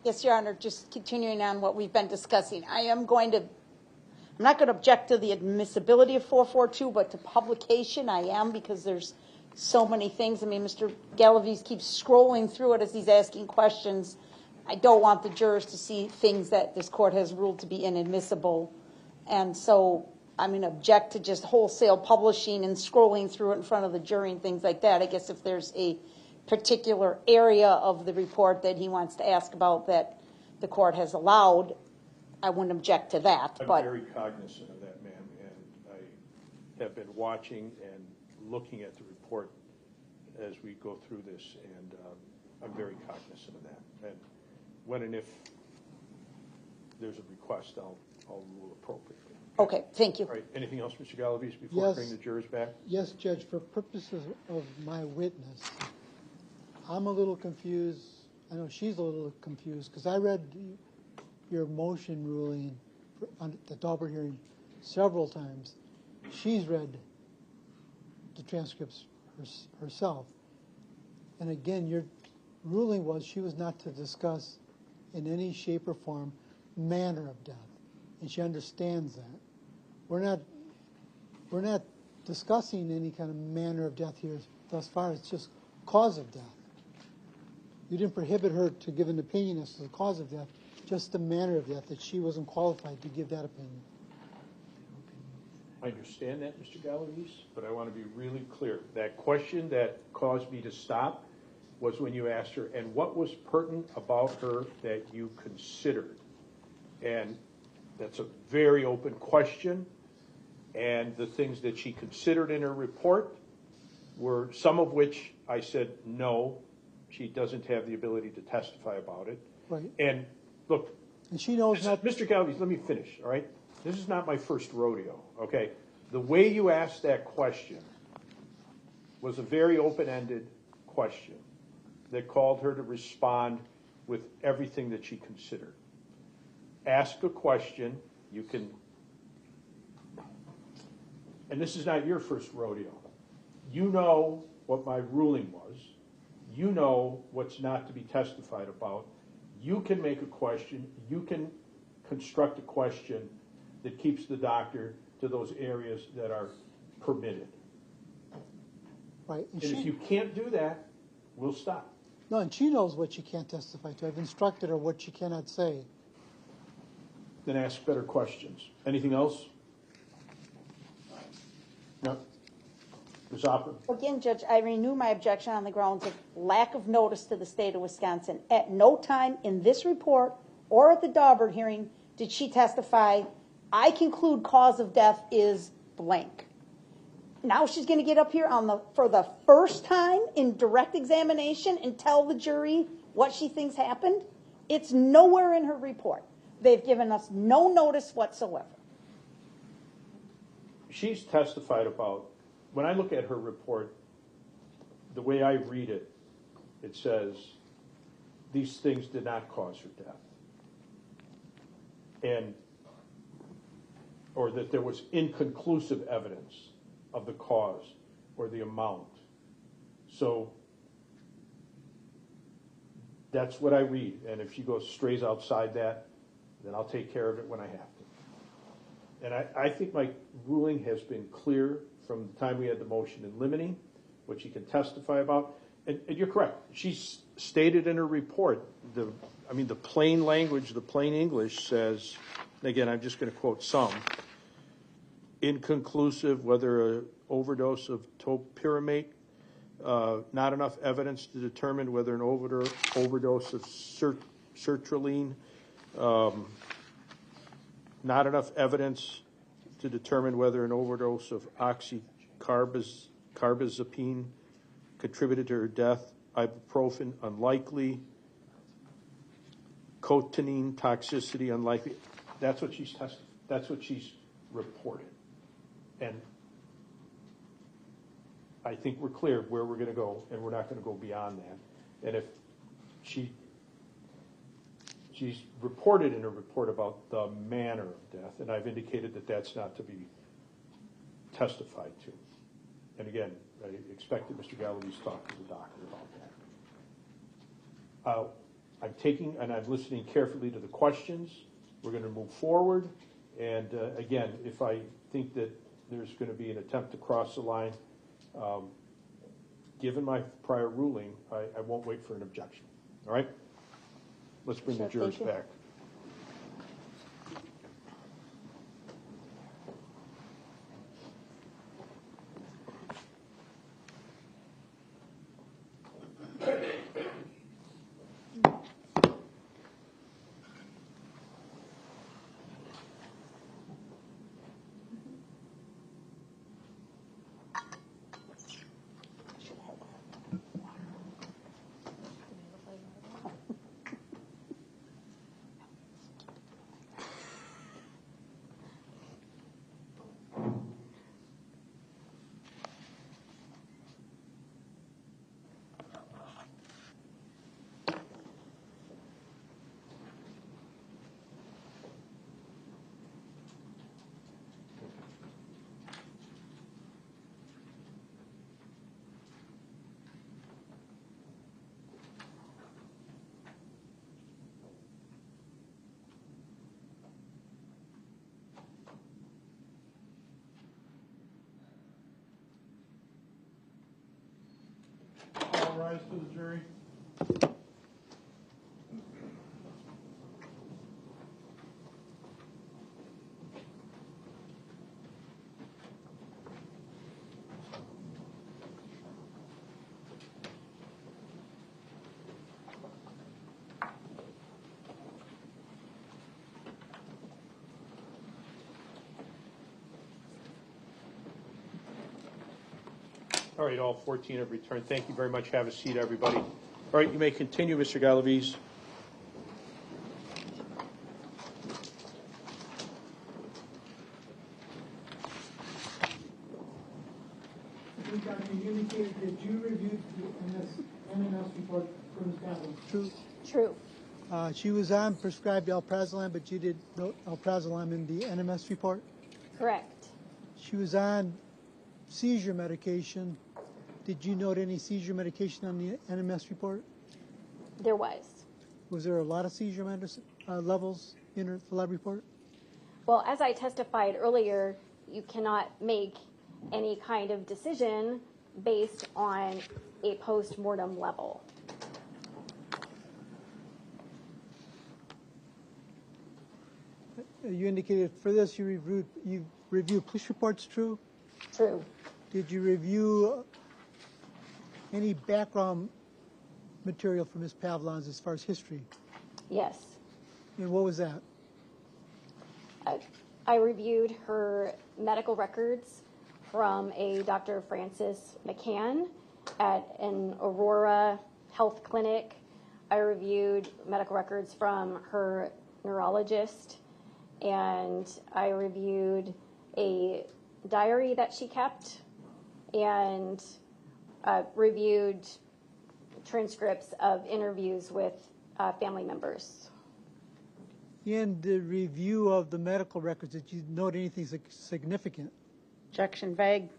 Yes, Your Honor, just continuing on what we've been discussing. I'm not going to object to the admissibility of 442, but to publication I am, because there's so many things. I mean, Mr. Galaviz keeps scrolling through it as he's asking questions. I don't want the jurors to see things that this court has ruled to be inadmissible. And so I'm going to object to just wholesale publishing and scrolling through it in front of the jury and things like that. I guess if there's a particular area of the report that he wants to ask about that the court has allowed, I wouldn't object to that. I'm but very cognizant of that, ma'am, and I have been watching and looking at the report as we go through this, and I'm very cognizant of that. And when and if there's a request, I'll rule appropriately. Okay, thank you. All right, anything else, Mr. Galaviz, before I bring the jurors back? Yes, Judge, for purposes of my witness, I'm a little confused. I know she's a little confused, because I read your motion ruling on the Dauber hearing several times. She's read the transcripts herself. And again, your ruling was she was not to discuss in any shape or form manner of death. And she understands that. We're not discussing any kind of manner of death here thus far. It's just cause of death. You didn't prohibit her to give an opinion as to the cause of death, just the manner of death, that she wasn't qualified to give that opinion. I understand that, Mr. Galaviz, but I want to be really clear. That question that caused me to stop was when you asked her, and what was pertinent about her that you considered? And that's a very open question, and the things that she considered in her report were some of which I said, no, she doesn't have the ability to testify about it. Right. And look, and she knows not. Mr. Galaviz, let me finish, all right? This is not my first rodeo, okay? The way you asked that question was a very open-ended question that called her to respond with everything that she considered. Ask a question, you can, and this is not your first rodeo. You know what my ruling was. You know what's not to be testified about. You can make a question. You can construct a question that keeps the doctor to those areas that are permitted. Right. And if you can't do that, we'll stop. No, and she knows what she can't testify to. I've instructed her what she cannot say. Then ask better questions. Anything else? No? Ms. Opper? Again, Judge, I renew my objection on the grounds of lack of notice to the state of Wisconsin. At no time in this report or at the Daubert hearing did she testify, I conclude cause of death is blank. Now she's going to get up here for the first time in direct examination and tell the jury what she thinks happened. It's nowhere in her report. They've given us no notice whatsoever. She's testified about, when I look at her report, the way I read it, it says these things did not cause her death. Or that there was inconclusive evidence of the cause or the amount. So that's what I read. And if she strays outside that, then I'll take care of it when I have to. And I think my ruling has been clear from the time we had the motion in limine, what she can testify about. And you're correct. She stated in her report, the plain language, the plain English says, and again, I'm just going to quote some, inconclusive, whether an overdose of topiramate, not enough evidence to determine whether an overdose of sertraline, not enough evidence to determine whether an overdose of oxycarbazepine contributed to her death, ibuprofen unlikely, cotinine toxicity unlikely. That's what she's tested. That's what she's reported. And I think we're clear where we're going to go, and we're not going to go beyond that. And if she's reported in her report about the manner of death, and I've indicated that that's not to be testified to. And again, I expect that Mr. Galaviz talked to the doctor about that. I'm taking and I'm listening carefully to the questions. We're going to move forward. And again, if I think that there's going to be an attempt to cross the line, given my prior ruling, I won't wait for an objection. All right? Let's bring the jurors back. All rise to the jury. All right, all 14 have returned. Thank you very much. Have a seat, everybody. All right, you may continue, Mr. Galaviz. You indicated that you reviewed the NMS report for Ms. Pavlons. True. True. She was on prescribed alprazolam, but you did note alprazolam in the NMS report. Correct. She was on seizure medication. Did you note any seizure medication on the NMS report? There was. Was there a lot of seizure levels in the lab report? Well, as I testified earlier, you cannot make any kind of decision based on a post-mortem level. You indicated for this you reviewed police reports, true? True. Did you review any background material for Ms. Pavlons as far as history? Yes. And what was that? I reviewed her medical records from a Dr. Francis McCann at an Aurora Health Clinic. I reviewed medical records from her neurologist, and I reviewed a diary that she kept, and reviewed transcripts of interviews with family members. In the review of the medical records, did you note anything significant? Objection vague.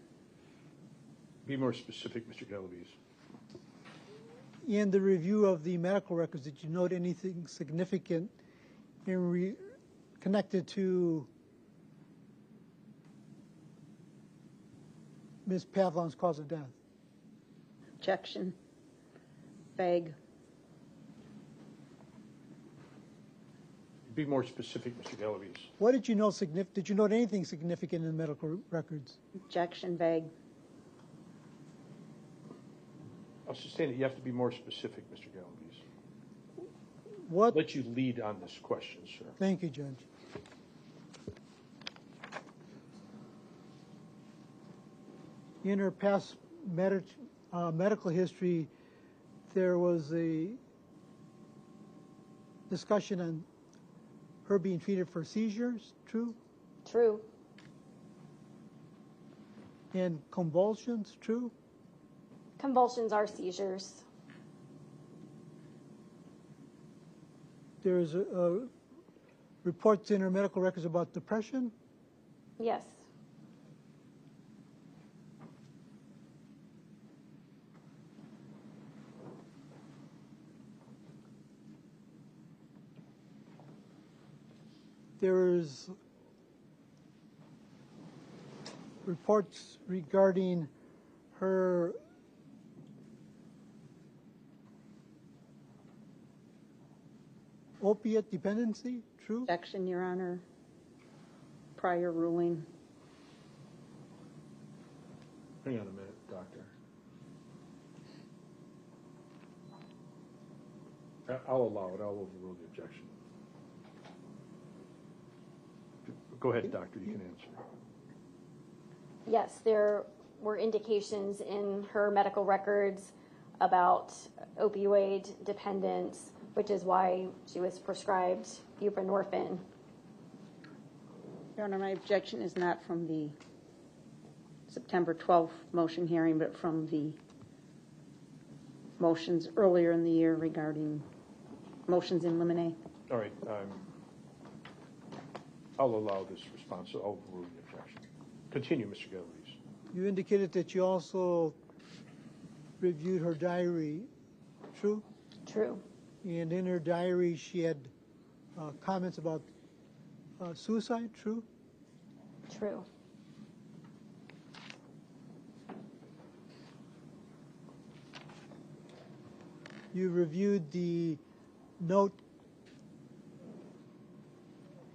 Be more specific, Mr. Galaviz. In the review of the medical records, did you note anything significant connected to Ms. Pavlon's cause of death? Objection vague. Be more specific, Mr. Galaviz. What did you know did you note anything significant in the medical records? Objection vague. I was just saying that you have to be more specific, Mr. Galaviz. What? I'll let you lead on this question, sir. Thank you, Judge. In her past medical history, there was a discussion on her being treated for seizures, true? True. And convulsions, true? Convulsions are seizures. There's reports in her medical records about depression? Yes. there's reports regarding her opiate dependency, true? Objection, Your Honor. Prior ruling. Hang on a minute, Doctor. I'll allow it. I'll overrule the objection. Go ahead, Doctor. You can answer. Yes, there were indications in her medical records about opioid dependence, which is why she was prescribed buprenorphine. Your Honor, my objection is not from the September 12th motion hearing, but from the motions earlier in the year regarding motions in limine. All right. I'll allow this response. So I'll overrule the objection. Continue, Mr. Gillies. You indicated that you also reviewed her diary, true? True. And in her diary, she had comments about suicide, true? True. You reviewed the note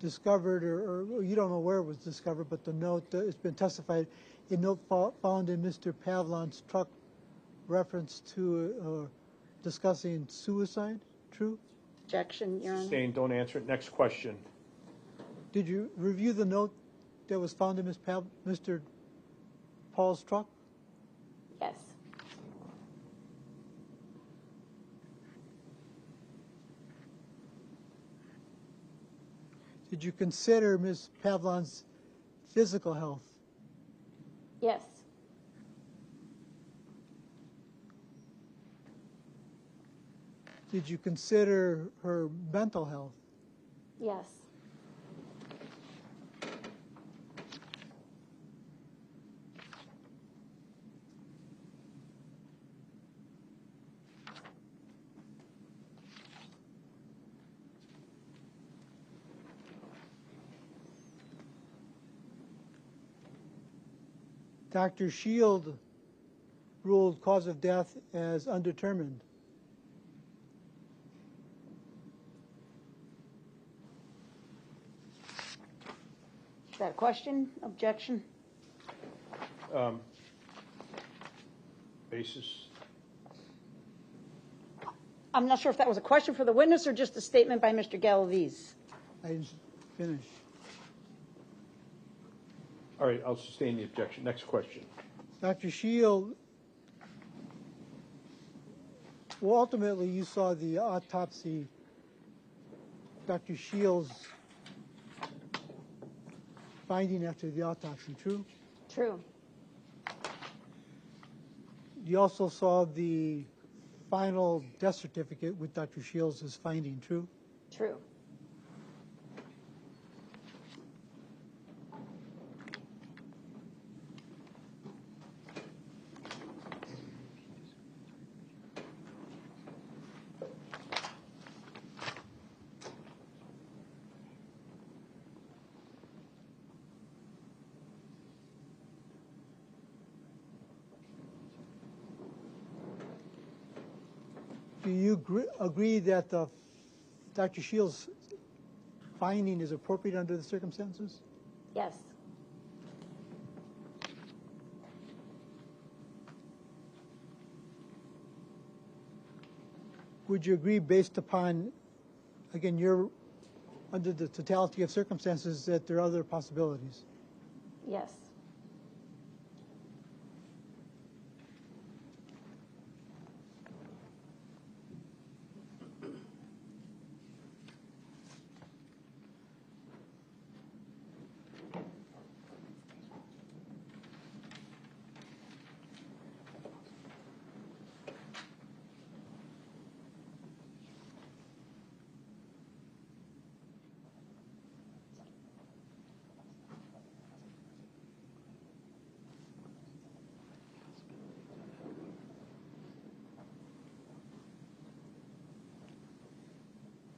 discovered, or you don't know where it was discovered, but the note has been testified, a note found in Mr. Pavlons' truck reference to discussing suicide, true? Objection, Your Honor. Sustained. Don't answer it. Next question. Did you review the note that was found in Mr. Pahl's truck? Yes. Did you consider Ms. Pavlons' physical health? Yes. Did you consider her mental health? Yes. Dr. Shield ruled cause of death as undetermined. Is that a question? Objection? Basis. I'm not sure if that was a question for the witness or just a statement by Mr. Galaviz. I didn't finish. All right. I'll sustain the objection. Next question. Dr. Shield, well, ultimately you saw the autopsy, Dr. Shield's finding after the autopsy, true? True. You also saw the final death certificate with Dr. Shields' finding, true? True. Do you agree that Dr. Shields' finding is appropriate under the circumstances? Yes. Would you agree based upon, again, you're under the totality of circumstances that there are other possibilities? Yes.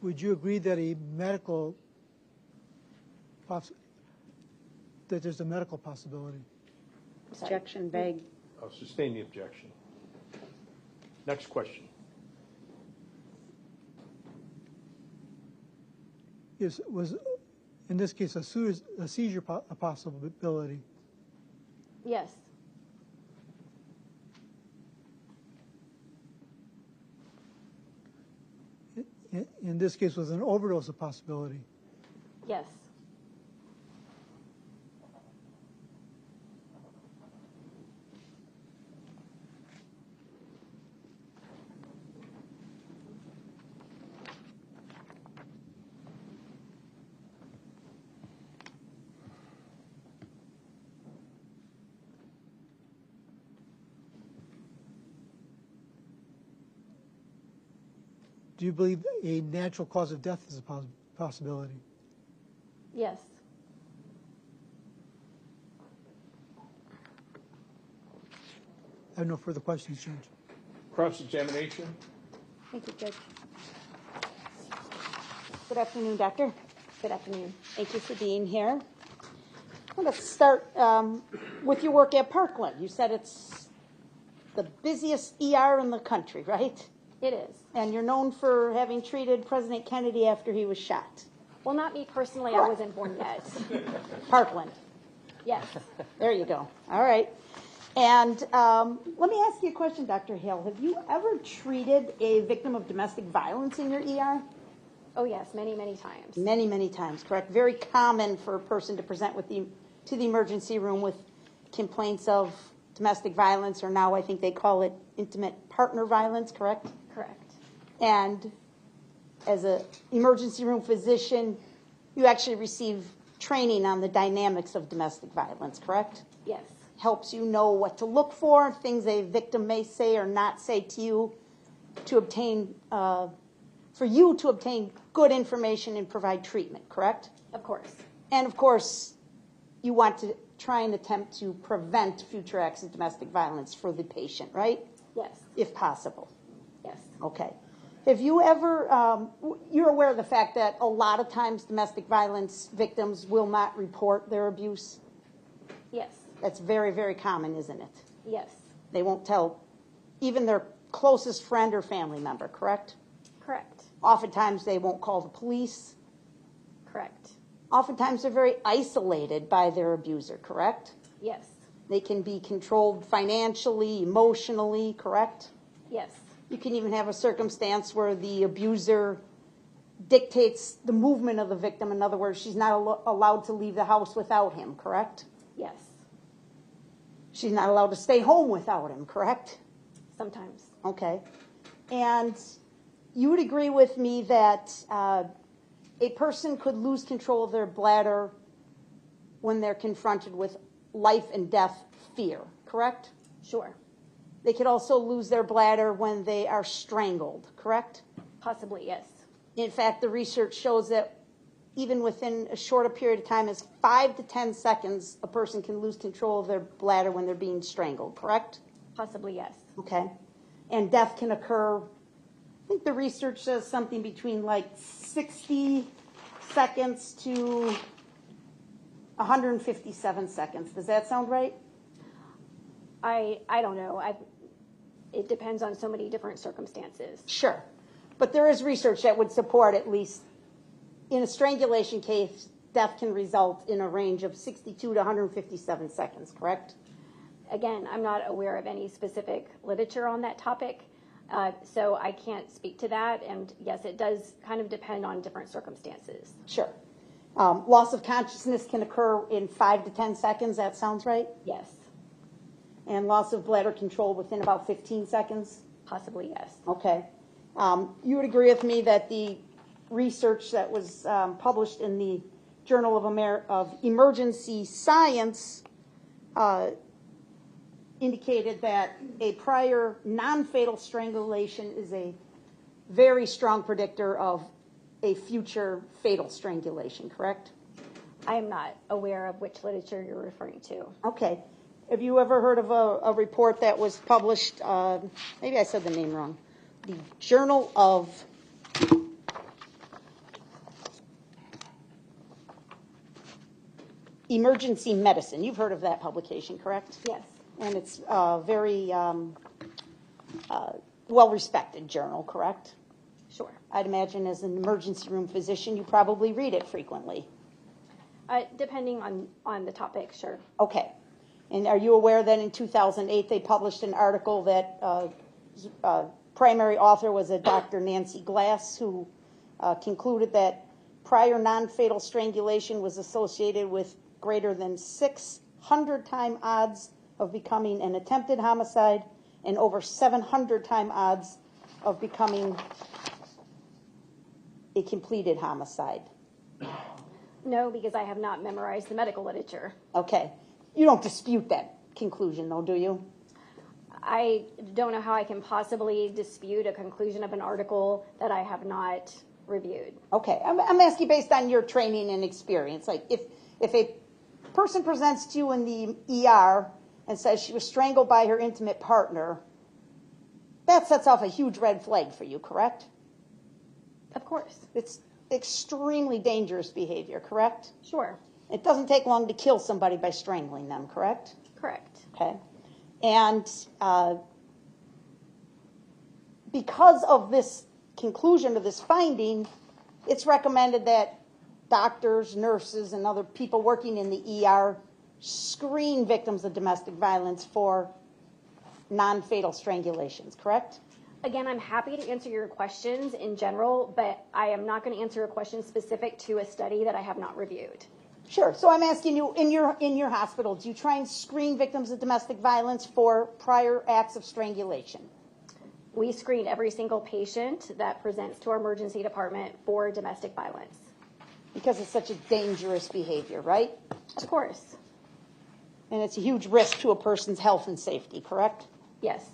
Would you agree that a medical that there's a medical possibility. Objection, vague. I'll sustain the objection. Next question. Was, in this case, a seizure a possibility? Yes. In this case, was an overdose a possibility? Yes. Do you believe a natural cause of death is a possibility? Yes. I have no further questions, Judge. Cross-examination. Thank you, Judge. Good afternoon, Doctor. Good afternoon. Thank you for being here. I'm going to start with your work at Parkland. You said it's the busiest ER in the country, right? It is. And you're known for having treated President Kennedy after he was shot. Well, not me personally. I wasn't born yet. Parkland. Yes. There you go. All right. And let me ask you a question, Dr. Hale. Have you ever treated a victim of domestic violence in your ER? Oh, yes, many, many times. Many, many times, correct? Very common for a person to present to the emergency room with complaints of domestic violence, or now I think they call it intimate partner violence, correct? Correct. And as an emergency room physician, you actually receive training on the dynamics of domestic violence, correct? Yes. Helps you know what to look for, things a victim may say or not say to you, to obtain, for you to obtain good information and provide treatment, correct? Of course. And of course, you want to try and attempt to prevent future acts of domestic violence for the patient, right? Yes. If possible. Yes. Okay. Have you ever, you're aware of the fact that a lot of times domestic violence victims will not report their abuse? Yes. That's very, very common, isn't it? Yes. They won't tell even their closest friend or family member, correct? Correct. Oftentimes they won't call the police. Correct. Oftentimes they're very isolated by their abuser, correct? Yes. They can be controlled financially, emotionally, correct? Yes. You can even have a circumstance where the abuser dictates the movement of the victim. In other words, she's not allowed to leave the house without him, correct? Yes. She's not allowed to stay home without him, correct? Sometimes. Okay. And you would agree with me that a person could lose control of their bladder when they're confronted with life and death fear, correct? Sure. They could also lose their bladder when they are strangled, correct? Possibly, yes. In fact, the research shows that even within a shorter period of time as 5 to 10 seconds, a person can lose control of their bladder when they're being strangled, correct? Possibly, yes. Okay. And death can occur, I think the research says something between like 60 seconds to 157 seconds. Does that sound right? I don't know. It depends on so many different circumstances. Sure. But there is research that would support, at least in a strangulation case, death can result in a range of 62 to 157 seconds, correct? Again, I'm not aware of any specific literature on that topic, so I can't speak to that. And yes, it does kind of depend on different circumstances. Sure. Loss of consciousness can occur in 5 to 10 seconds. That sounds right? Yes. And loss of bladder control within about 15 seconds? Possibly, yes. Okay. You would agree with me that the research that was published in the Journal of Emergency Science indicated that a prior non-fatal strangulation is a very strong predictor of a future fatal strangulation, correct? I am not aware of which literature you're referring to. Okay. Have you ever heard of a report that was published, maybe I said the name wrong, the Journal of Emergency Medicine. You've heard of that publication, correct? Yes. And it's a very well-respected journal, correct? Sure. I'd imagine as an emergency room physician, you probably read it frequently. Depending on the topic, sure. Okay. And are you aware that in 2008 they published an article that primary author was a Dr. Nancy Glass, who concluded that prior non-fatal strangulation was associated with greater than 600-time odds of becoming an attempted homicide and over 700-time odds of becoming a completed homicide? No, because I have not memorized the medical literature. Okay. You don't dispute that conclusion, though, do you? I don't know how I can possibly dispute a conclusion of an article that I have not reviewed. Okay. I'm asking based on your training and experience. Like, if a person presents to you in the ER and says she was strangled by her intimate partner, that sets off a huge red flag for you, correct? Of course. It's extremely dangerous behavior, correct? Sure. It doesn't take long to kill somebody by strangling them, correct? Correct. Okay. And because of this conclusion of this finding, it's recommended that doctors, nurses, and other people working in the ER screen victims of domestic violence for non-fatal strangulations, correct? Again, I'm happy to answer your questions in general, but I am not going to answer a question specific to a study that I have not reviewed. Sure. So I'm asking you, in your hospital, do you try and screen victims of domestic violence for prior acts of strangulation? We screen every single patient that presents to our emergency department for domestic violence. Because it's such a dangerous behavior, right? Of course. And it's a huge risk to a person's health and safety, correct? Yes.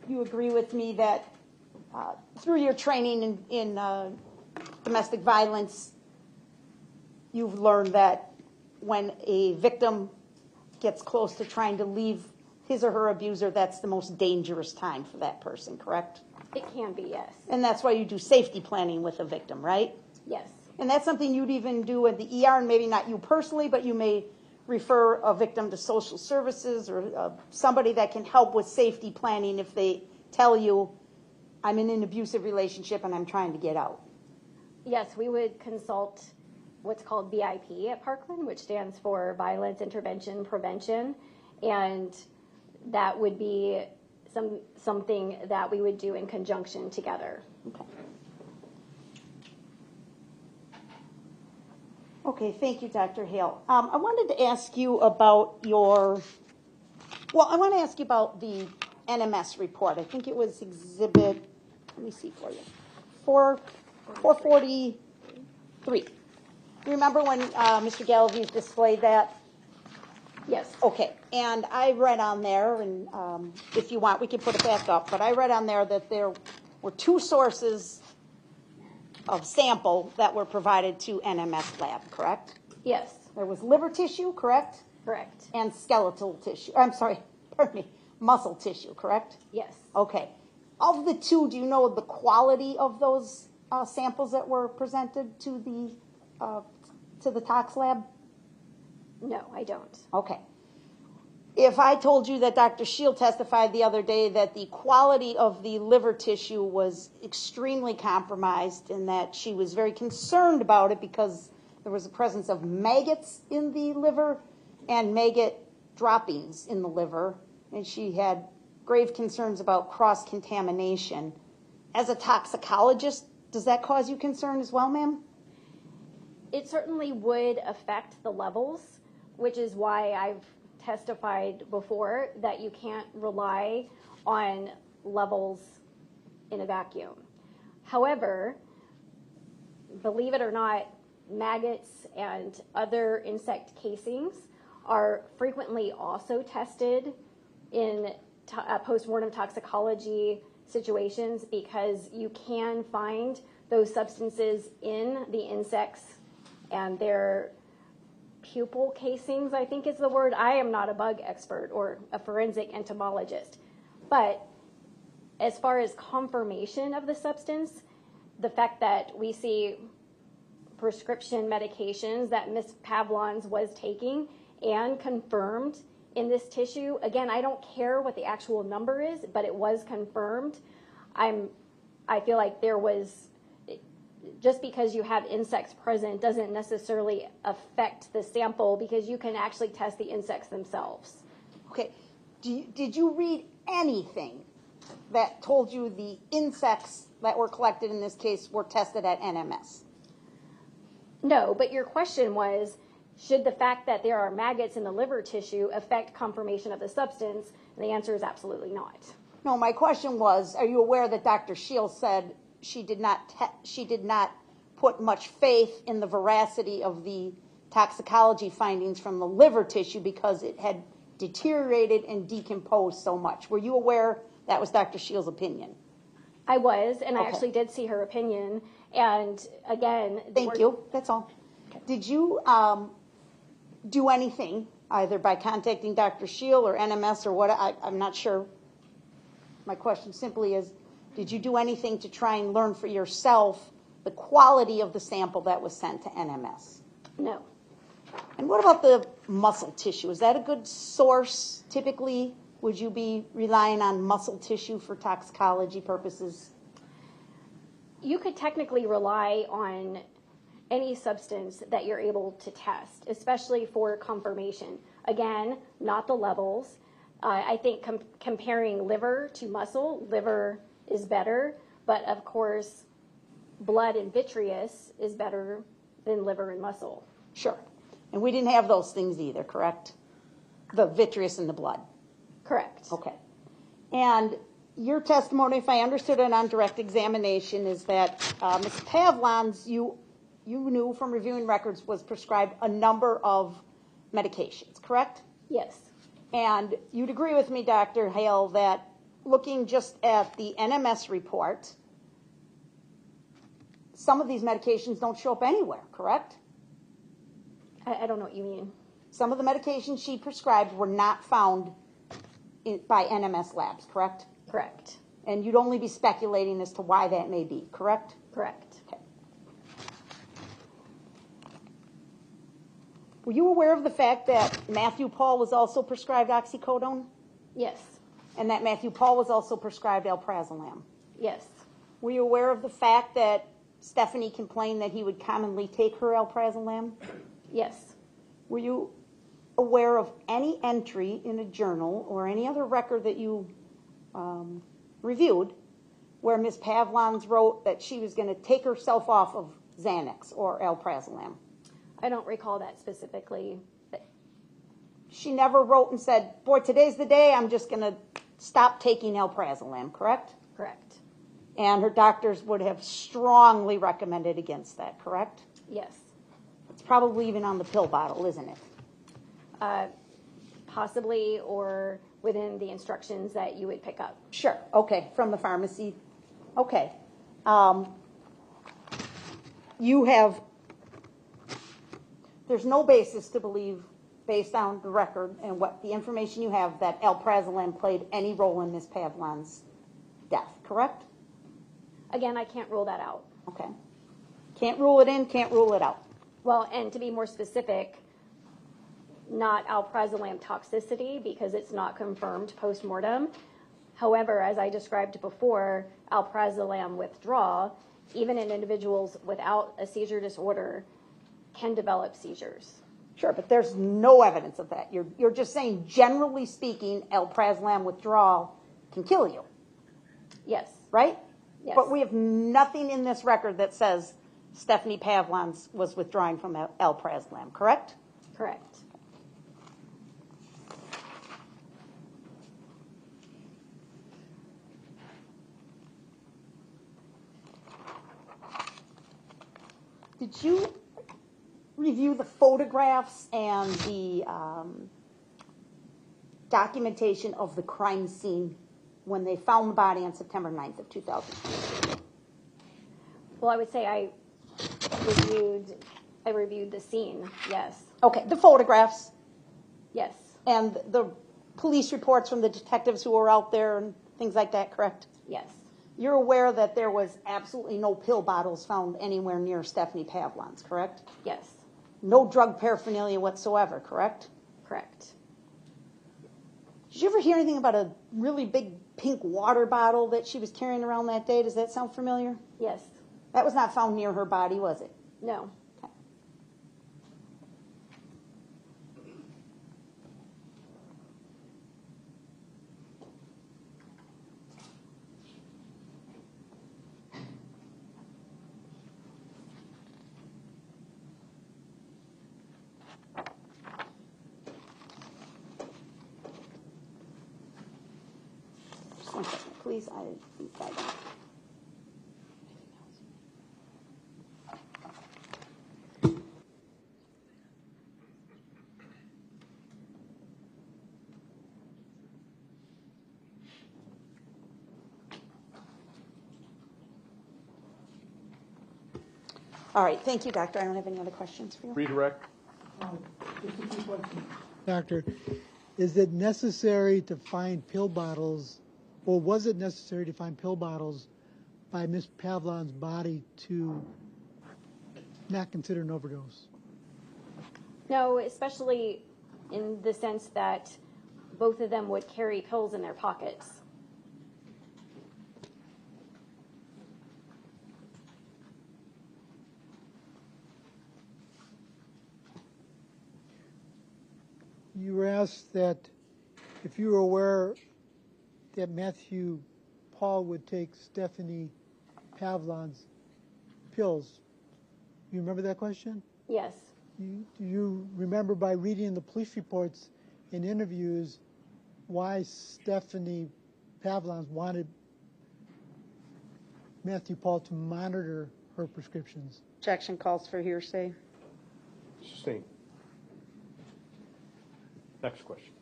You agree with me that through your training in domestic violence, you've learned that when a victim gets close to trying to leave his or her abuser, that's the most dangerous time for that person, correct? It can be, yes. And that's why you do safety planning with a victim, right? Yes. And that's something you'd even do at the ER, and maybe not you personally, but you may refer a victim to social services or somebody that can help with safety planning if they tell you, I'm in an abusive relationship and I'm trying to get out. Yes, we would consult what's called VIP at Parkland, which stands for Violence Intervention Prevention, and that would be something that we would do in conjunction together. Okay. Okay, thank you, Dr. Hale. I wanted to ask you about the NMS report. I think it was exhibit, let me see for you, 443. Remember when Mr. Gallagher displayed that? Yes. Okay, and I read on there, and if you want, we can put it back up, but I read on there that there were two sources of sample that were provided to NMS lab, correct? Yes. There was liver tissue, correct? Correct. And skeletal tissue, muscle tissue, correct? Yes. Okay. Of the two, do you know the quality of those samples that were presented to the tox lab? No, I don't. Okay. If I told you that Dr. Shield testified the other day that the quality of the liver tissue was extremely compromised and that she was very concerned about it because there was a presence of maggots in the liver and maggot droppings in the liver, and she had grave concerns about cross-contamination. As a toxicologist, does that cause you concern as well, ma'am? It certainly would affect the levels, which is why I've testified before that you can't rely on levels in a vacuum. However, believe it or not, maggots and other insect casings are frequently also tested in post-mortem toxicology situations because you can find those substances in the insects and their pupil casings, I think is the word. I am not a bug expert or a forensic entomologist. But as far as confirmation of the substance, the fact that we see prescription medications that Ms. Pavlons was taking and confirmed in this tissue. Again, I don't care what the actual number is, but it was confirmed. I feel like there was, just because you have insects present doesn't necessarily affect the sample, because you can actually test the insects themselves. Okay. Did you read anything that told you the insects that were collected in this case were tested at NMS? No, but your question was, should the fact that there are maggots in the liver tissue affect confirmation of the substance? And the answer is absolutely not. No, my question was, are you aware that Dr. Shields said she did not put much faith in the veracity of the toxicology findings from the liver tissue because it had deteriorated and decomposed so much? Were you aware that was Dr. Shields' opinion? I was, and Okay. I actually did see her opinion. And again, Thank you. That's all. Did you do anything, either by contacting Dr. Shield or NMS or what? I'm not sure. My question simply is, did you do anything to try and learn for yourself the quality of the sample that was sent to NMS? No. And what about the muscle tissue? Is that a good source? Typically, would you be relying on muscle tissue for toxicology purposes? You could technically rely on any substance that you're able to test, especially for confirmation. Again, not the levels. I think comparing liver to muscle, liver is better, but of course, blood and vitreous is better than liver and muscle. Sure. And we didn't have those things either, correct? The vitreous in the blood. Correct. Okay. And your testimony, if I understood it on direct examination, is that Ms. Pavlons, you knew from reviewing records, was prescribed a number of medications, correct? Yes. And you'd agree with me, Dr. Hale, that looking just at the NMS report, some of these medications don't show up anywhere, correct? I don't know what you mean. Some of the medications she prescribed were not found by NMS labs, correct? Correct. And you'd only be speculating as to why that may be, correct? Correct. Okay. Were you aware of the fact that Matthew Pahl was also prescribed oxycodone? Yes. And that Matthew Pahl was also prescribed alprazolam? Yes. Were you aware of the fact that Stephanie complained that he would commonly take her alprazolam? Yes. Were you aware of any entry in a journal or any other record that you reviewed where Ms. Pavlons wrote that she was going to take herself off of Xanax or alprazolam? I don't recall that specifically. But she never wrote and said, boy, today's the day I'm just going to stop taking alprazolam, correct? Correct. And her doctors would have strongly recommended against that, correct? Yes. It's probably even on the pill bottle, isn't it? Possibly, or within the instructions that you would pick up. Sure. Okay. From the pharmacy. Okay. There's no basis to believe, based on the record and what the information you have, that alprazolam played any role in Ms. Pavlons' death, correct? Again, I can't rule that out. Okay. Can't rule it in, can't rule it out. Well, and to be more specific, not alprazolam toxicity, because it's not confirmed post-mortem. However, as I described before, alprazolam withdrawal, even in individuals without a seizure disorder, can develop seizures. Sure, but there's no evidence of that. You're just saying, generally speaking, alprazolam withdrawal can kill you. Yes. Right? Yes. But we have nothing in this record that says Stephanie Pavlons was withdrawing from alprazolam, correct? Correct. Did you review the photographs and the documentation of the crime scene when they found the body on September 9th of 2002? Well, I would say I reviewed the scene, yes. Okay, the photographs. Yes. And the police reports from the detectives who were out there and things like that, correct? Yes. You're aware that there was absolutely no pill bottles found anywhere near Stephanie Pavlons, correct? Yes, No drug paraphernalia whatsoever, correct? correct. Did you ever hear anything about a really big pink water bottle that she was carrying around that day? Does that sound familiar? Yes, That was not found near her body, was it? no. Just one second, please. I don't. All right, thank you, doctor. I don't have any other questions for you. Redirect. Just a few questions. Doctor, is it necessary to find pill bottles, or was it necessary to find pill bottles by Ms. Pavlon's body to not consider an overdose? No, especially in the sense that both of them would carry pills in their pockets. You were asked that if you were aware that Matthew Pahl would take Stephanie Pavlon's pills. You remember that question? Yes. Do you remember, by reading the police reports and interviews, why Stephanie Pavlons wanted Matthew Pahl to monitor her prescriptions? Objection calls for hearsay. Sustained. Next question.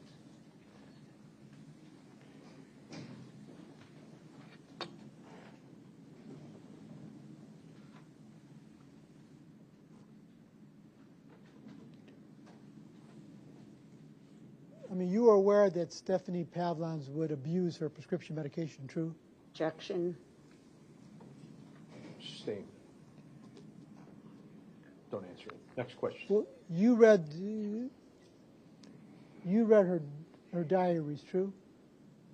I mean, you are aware that Stephanie Pavlons would abuse her prescription medication, true? Objection. Sustained. Don't answer it. Next question. Well, you read her diaries, true?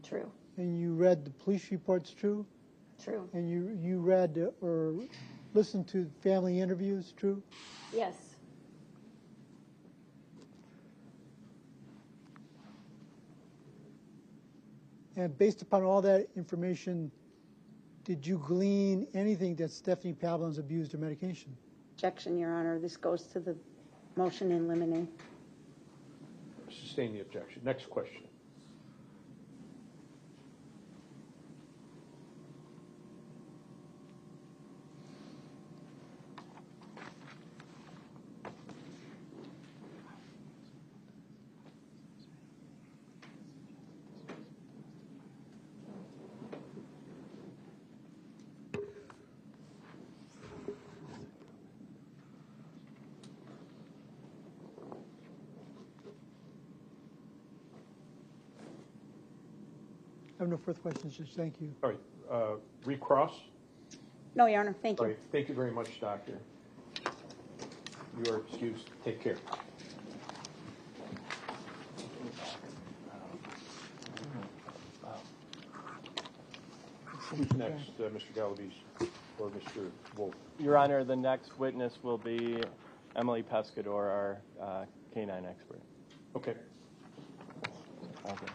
True. And you read the police reports, true? True. And you read or listened to family interviews, true? Yes. And based upon all that information, did you glean anything that Stephanie Pavlons abused her medication? Objection, Your Honor. This goes to the motion in limine. Sustain the objection. Next question. I have no further questions, just thank you. All right. Recross. No, Your Honor. Thank All you. right. Thank you very much, Doctor. You are excused. Take care. Who's next, Mr. Galaviz or Mr. Wolf? Your Honor, the next witness will be Emily Pescador, our canine expert. Okay. Okay.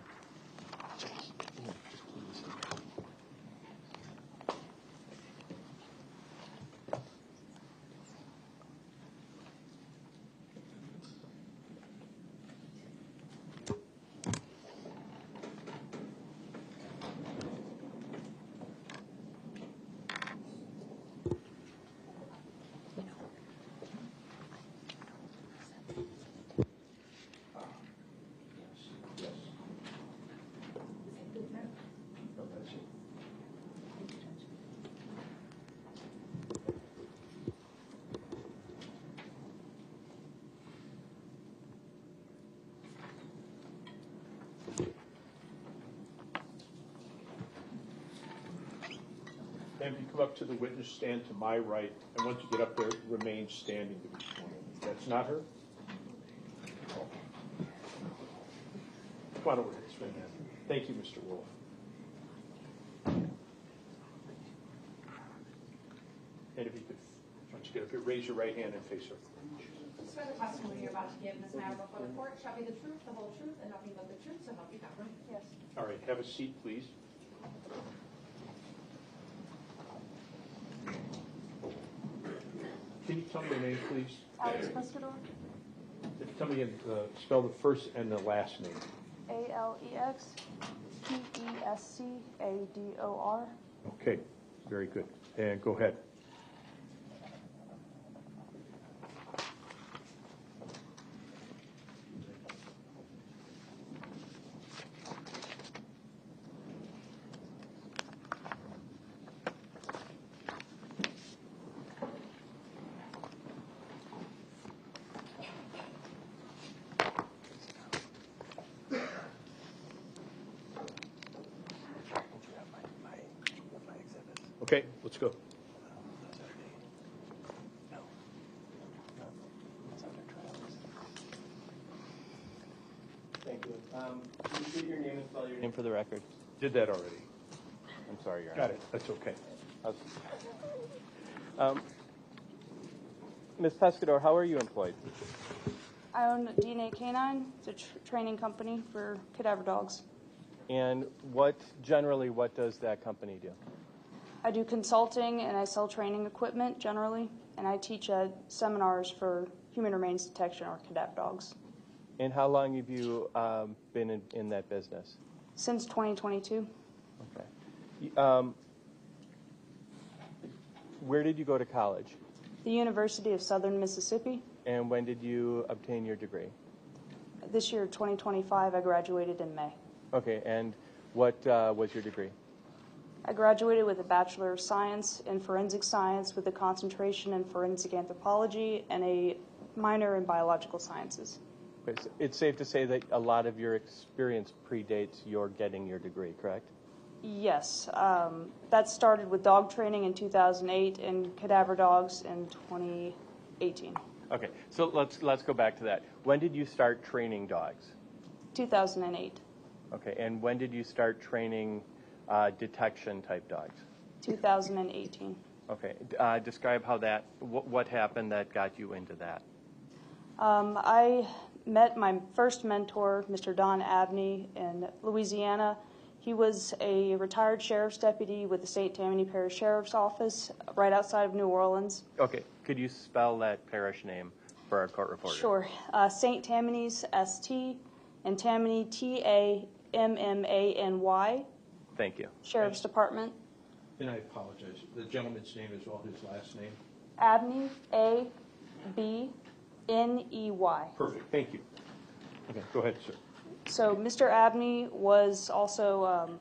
Ma'am, if you come up to the witness stand to my right, and once you get up there, remain standing to be sworn in. That's not her? Oh. Come on over here, swing in. Thank you, Mr. Wolf. And if you could, once you get up here, raise your right hand and face her. Swear the testimony you're about to give in this matter before the court shall be the truth, the whole truth, and nothing but the truth, so help you God. Yes. All right, have a seat, please. Can you tell me your name, please? Alex Pescador. Tell me again, spell the first and the last name. ALEXPESCADOR. Okay, very good. And go ahead. Okay, let's go. Thank you. Can you state your name and spell your name for the record? Did that already. I'm sorry, Your Honor. Got it. That's okay. Ms. Pescador, how are you employed? I own DNA Canine. It's a training company for cadaver dogs. And generally, what does that company do? I do consulting and I sell training equipment generally, and I teach at seminars for human remains detection or cadaver dogs. And how long have you been in that business? Since 2022. Okay. Where did you go to college? The University of Southern Mississippi. And when did you obtain your degree? This year, 2025, I graduated in May. Okay, and what was your degree? I graduated with a Bachelor of Science in Forensic Science with a concentration in Forensic Anthropology and a minor in Biological Sciences. Okay, so it's safe to say that a lot of your experience predates your getting your degree, correct? Yes. That started with dog training in 2008 and cadaver dogs in 2018. Okay, so let's go back to that. When did you start training dogs? 2008. Okay, and when did you start training detection type dogs? 2018. Okay, describe how what happened that got you into that. I met my first mentor, Mr. Don Abney, in Louisiana. He was a retired sheriff's deputy with the St. Tammany Parish Sheriff's Office right outside of New Orleans. Okay, could you spell that parish name for our court reporter? Sure. St. Tammany's S-T and Tammany T-A-M-M-A-N-Y. Thank you. Sheriff's Department. And I apologize. The gentleman's name is well, his last name? Abney, A-B-N-E-Y. Perfect, thank you. Okay, go ahead, sir. So Mr. Abney was also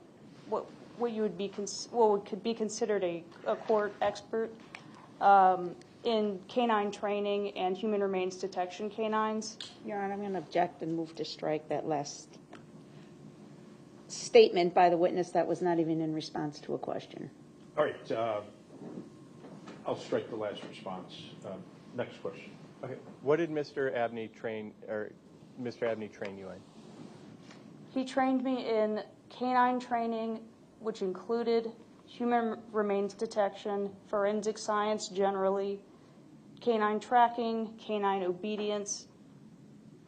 what could be considered a court expert in canine training and human remains detection canines. Your Honor, I'm going to object and move to strike that last statement by the witness that was not even in response to a question. All right, I'll strike the last response. Next question. Okay, what did Mr. Abney train you in? He trained me in canine training, which included human remains detection, forensic science generally, canine tracking, canine obedience,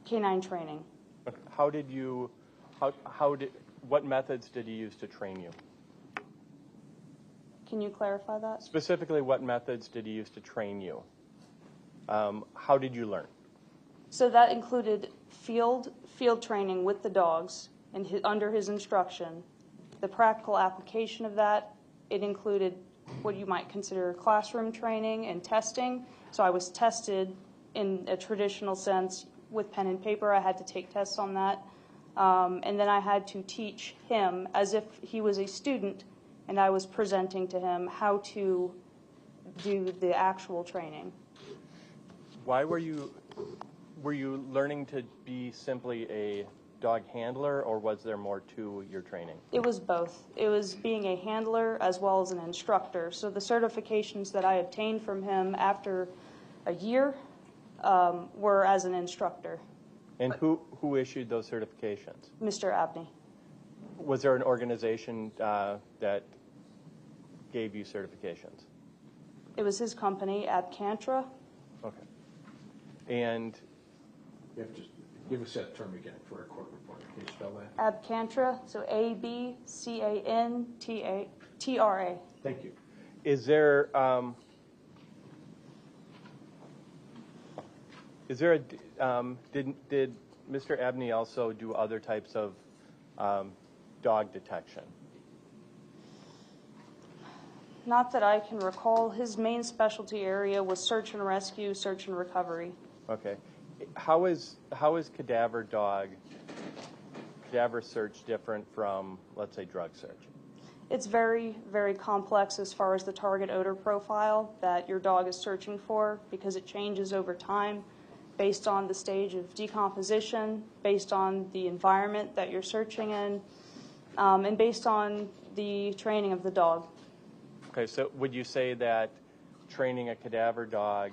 canine training. What methods did he use to train you? Can you clarify that? Specifically, what methods did he use to train you? How did you learn? So that included field training with the dogs and under his instruction. The practical application of that, it included what you might consider classroom training and testing. So I was tested in a traditional sense with pen and paper. I had to take tests on that. And then I had to teach him as if he was a student and I was presenting to him how to do the actual training. Why were you learning to be simply a dog handler, or was there more to your training? It was both. It was being a handler as well as an instructor. So the certifications that I obtained from him after a year were as an instructor. And who issued those certifications? Mr. Abney. Was there an organization that gave you certifications? It was his company, Abcantra. Okay. And You have to just give us that term again for a court report. Can you spell that? Abcantra, so ABCANTRA. thank you. Is there did Mr. Abney also do other types of dog detection? Not that I can recall. His main specialty area was search and rescue, search and recovery. Okay. How is cadaver search different from, let's say, drug search? It's very, very complex as far as the target odor profile that your dog is searching for, because it changes over time based on the stage of decomposition, based on the environment that you're searching in, and based on the training of the dog. Okay, so would you say that training a cadaver dog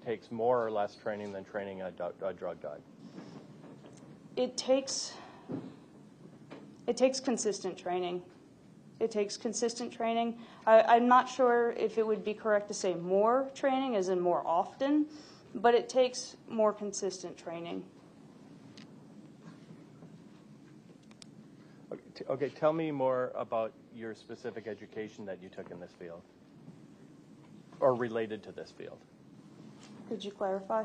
takes more or less training than training a drug dog? It takes consistent training. It takes consistent training. I'm not sure if it would be correct to say more training, as in more often, but it takes more consistent training. Okay, tell me more about your specific education that you took in this field, or related to this field. Could you clarify?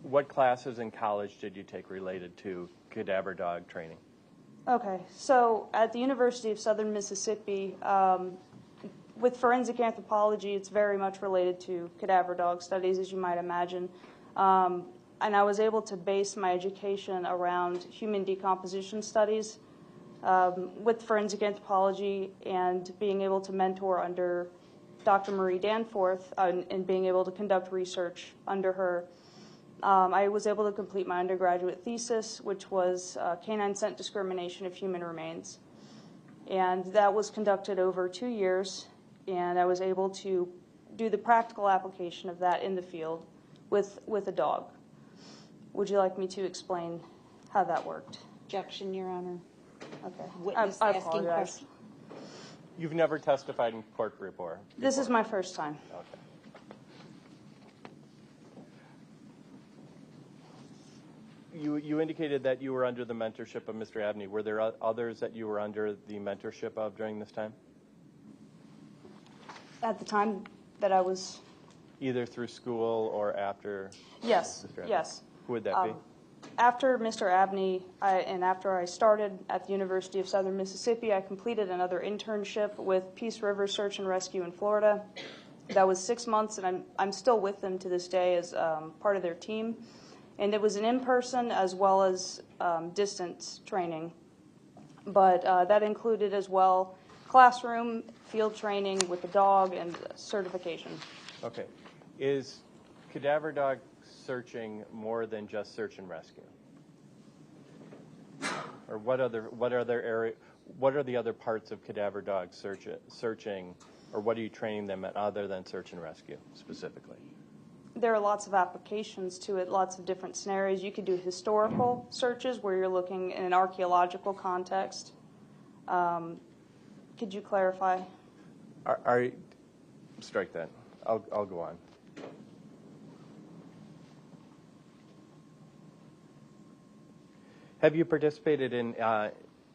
What classes in college did you take related to cadaver dog training? Okay, so at the University of Southern Mississippi, with forensic anthropology, it's very much related to cadaver dog studies, as you might imagine. And I was able to base my education around human decomposition studies with forensic anthropology, and being able to mentor under Dr. Marie Danforth and being able to conduct research under her. I was able to complete my undergraduate thesis, which was canine scent discrimination of human remains. And that was conducted over 2 years, and I was able to do the practical application of that in the field with a dog. Would you like me to explain how that worked? Objection, Your Honor. Okay. Witness I asking apologize. questions. You've never testified in court before? This is my first time. Okay. You indicated that you were under the mentorship of Mr. Abney. Were there others that you were under the mentorship of during this time? At the time that I was... Either through school or after? Yes, Mr. Abney? yes. Who would that be? After Mr. Abney and after I started at the University of Southern Mississippi, I completed another internship with Peace River Search and Rescue in Florida. That was 6 months, and I'm still with them to this day as part of their team. And it was an in-person as well as distance training. But that included as well classroom, field training with the dog, and certification. Okay. Is cadaver dog searching more than just search and rescue? Or what are the other parts of cadaver dog searching, or what are you training them at other than search and rescue specifically? There are lots of applications to it, lots of different scenarios. You could do historical searches where you're looking in an archaeological context. Could you clarify? Strike that. I'll go on. Have you participated in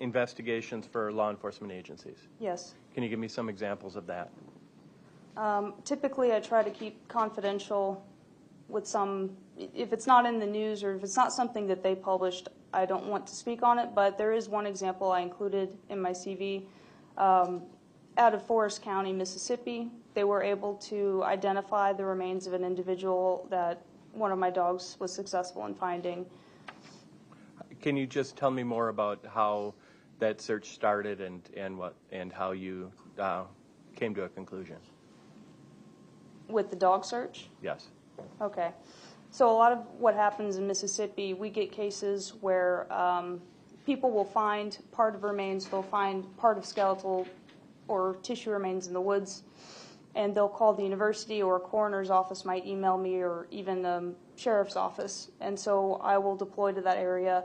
investigations for law enforcement agencies? Yes. Can you give me some examples of that? Typically, I try to keep confidential with some, if it's not in the news or if it's not something that they published, I don't want to speak on it, but there is one example I included in my CV. Out of Forest County, Mississippi, they were able to identify the remains of an individual that one of my dogs was successful in finding. Can you just tell me more about how that search started and how you came to a conclusion? With the dog search? Yes. Okay. So a lot of what happens in Mississippi, we get cases where people will find part of remains, they'll find part of skeletal or tissue remains in the woods, and they'll call the university, or a coroner's office might email me, or even the sheriff's office. And so I will deploy to that area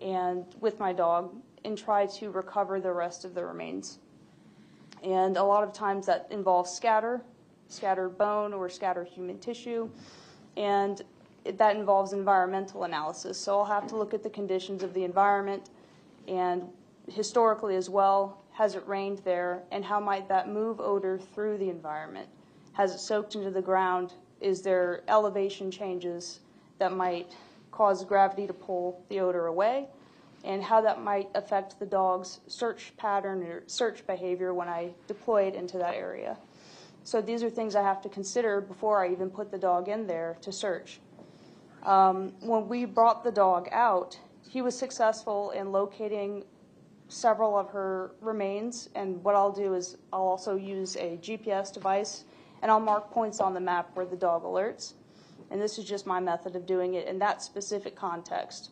and with my dog and try to recover the rest of the remains. And a lot of times that involves scattered bone or scattered human tissue, and that involves environmental analysis. So I'll have to look at the conditions of the environment, and historically as well, has it rained there, and how might that move odor through the environment? Has it soaked into the ground? Is there elevation changes that might cause gravity to pull the odor away? And how that might affect the dog's search pattern or search behavior when I deploy it into that area. So these are things I have to consider before I even put the dog in there to search. When we brought the dog out, he was successful in locating several of her remains, and what I'll do is I'll also use a GPS device, and I'll mark points on the map where the dog alerts. And this is just my method of doing it in that specific context.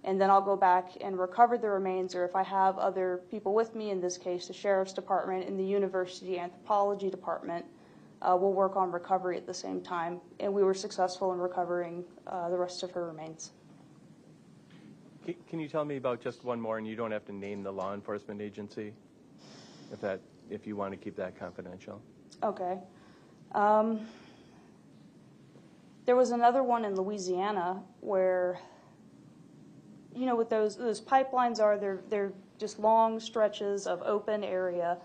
And then I'll go back and recover the remains, or if I have other people with me, in this case the sheriff's department and the university anthropology department, we'll work on recovery at the same time. And we were successful in recovering the rest of her remains. Can you tell me about just one more, and you don't have to name the law enforcement agency, if you want to keep that confidential? Okay. There was another one in Louisiana where, you know what those pipelines are, they're just long stretches of open area,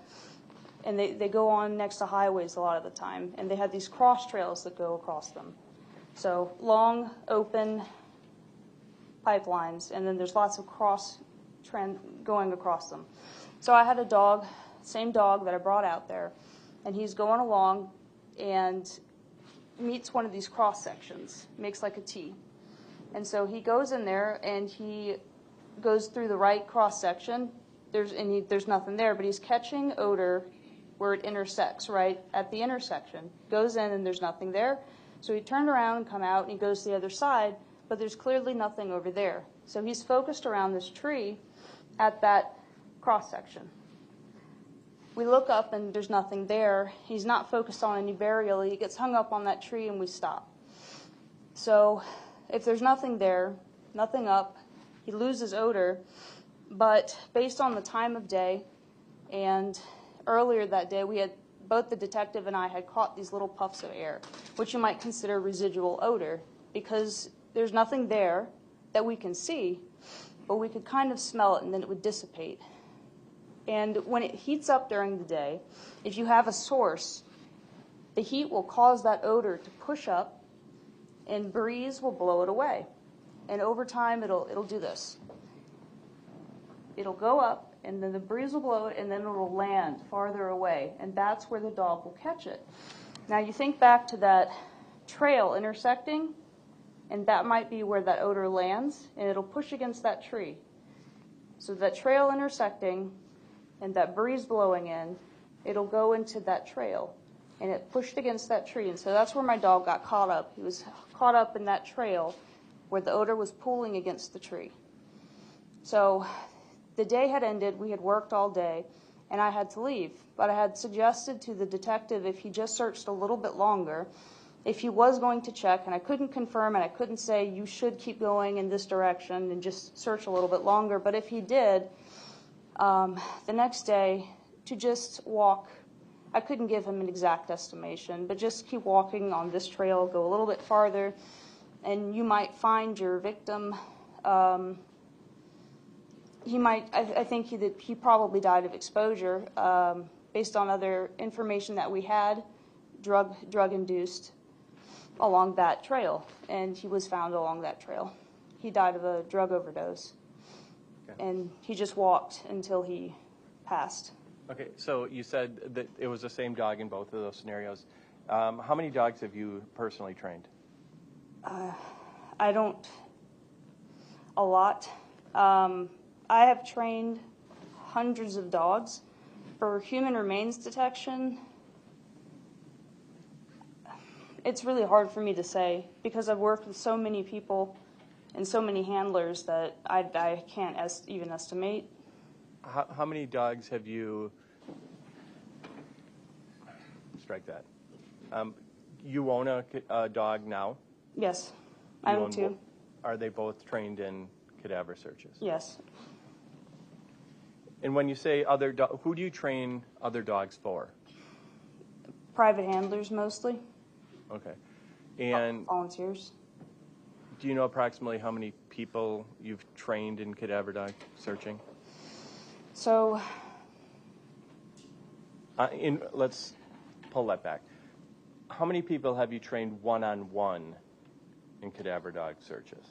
and they go on next to highways a lot of the time, and they had these cross trails that go across them. So long, open pipelines, and then there's lots of cross-trend going across them. So I had a dog, same dog that I brought out there, and he's going along and meets one of these cross sections, makes like a T. And so he goes in there and he goes through the right cross section. There's nothing there, but he's catching odor where it intersects, right at the intersection. Goes in and there's nothing there. So he turned around and come out and he goes to the other side, but there's clearly nothing over there. So he's focused around this tree at that cross section. We look up and there's nothing there. He's not focused on any burial. He gets hung up on that tree and we stop. So if there's nothing there, nothing up, he loses odor. But based on the time of day, and earlier that day we had, both the detective and I had caught these little puffs of air, which you might consider residual odor, because there's nothing there that we can see, but we could kind of smell it and then it would dissipate. And when it heats up during the day, if you have a source, the heat will cause that odor to push up and breeze will blow it away. And over time, it'll do this. It'll go up and then the breeze will blow it and then it'll land farther away. And that's where the dog will catch it. Now you think back to that trail intersecting, and that might be where that odor lands, and it'll push against that tree. So that trail intersecting and that breeze blowing in, it'll go into that trail. And it pushed against that tree. And so that's where my dog got caught up. He was caught up in that trail where the odor was pulling against the tree. So the day had ended, we had worked all day, and I had to leave. But I had suggested to the detective if he just searched a little bit longer, if he was going to check, and I couldn't confirm and I couldn't say you should keep going in this direction and just search a little bit longer, but if he did, the next day to just walk, I couldn't give him an exact estimation, but just keep walking on this trail, go a little bit farther, and you might find your victim. I think he probably died of exposure based on other information that we had, drug-induced along that trail, and he was found along that trail. He died of a drug overdose, and he just walked until he passed. Okay, so you said that it was the same dog in both of those scenarios. How many dogs have you personally trained? I don't, a lot. I have trained hundreds of dogs. For human remains detection, it's really hard for me to say because I've worked with so many people and so many handlers that I can't even estimate. How many dogs have you, strike that, you own a dog now? Yes, I own two. Are they both trained in cadaver searches? Yes. And when you say who do you train other dogs for? Private handlers mostly. Okay. And volunteers. Do you know approximately how many people you've trained in cadaver dog searching? So, let's pull that back. How many people have you trained one-on-one in cadaver dog searches?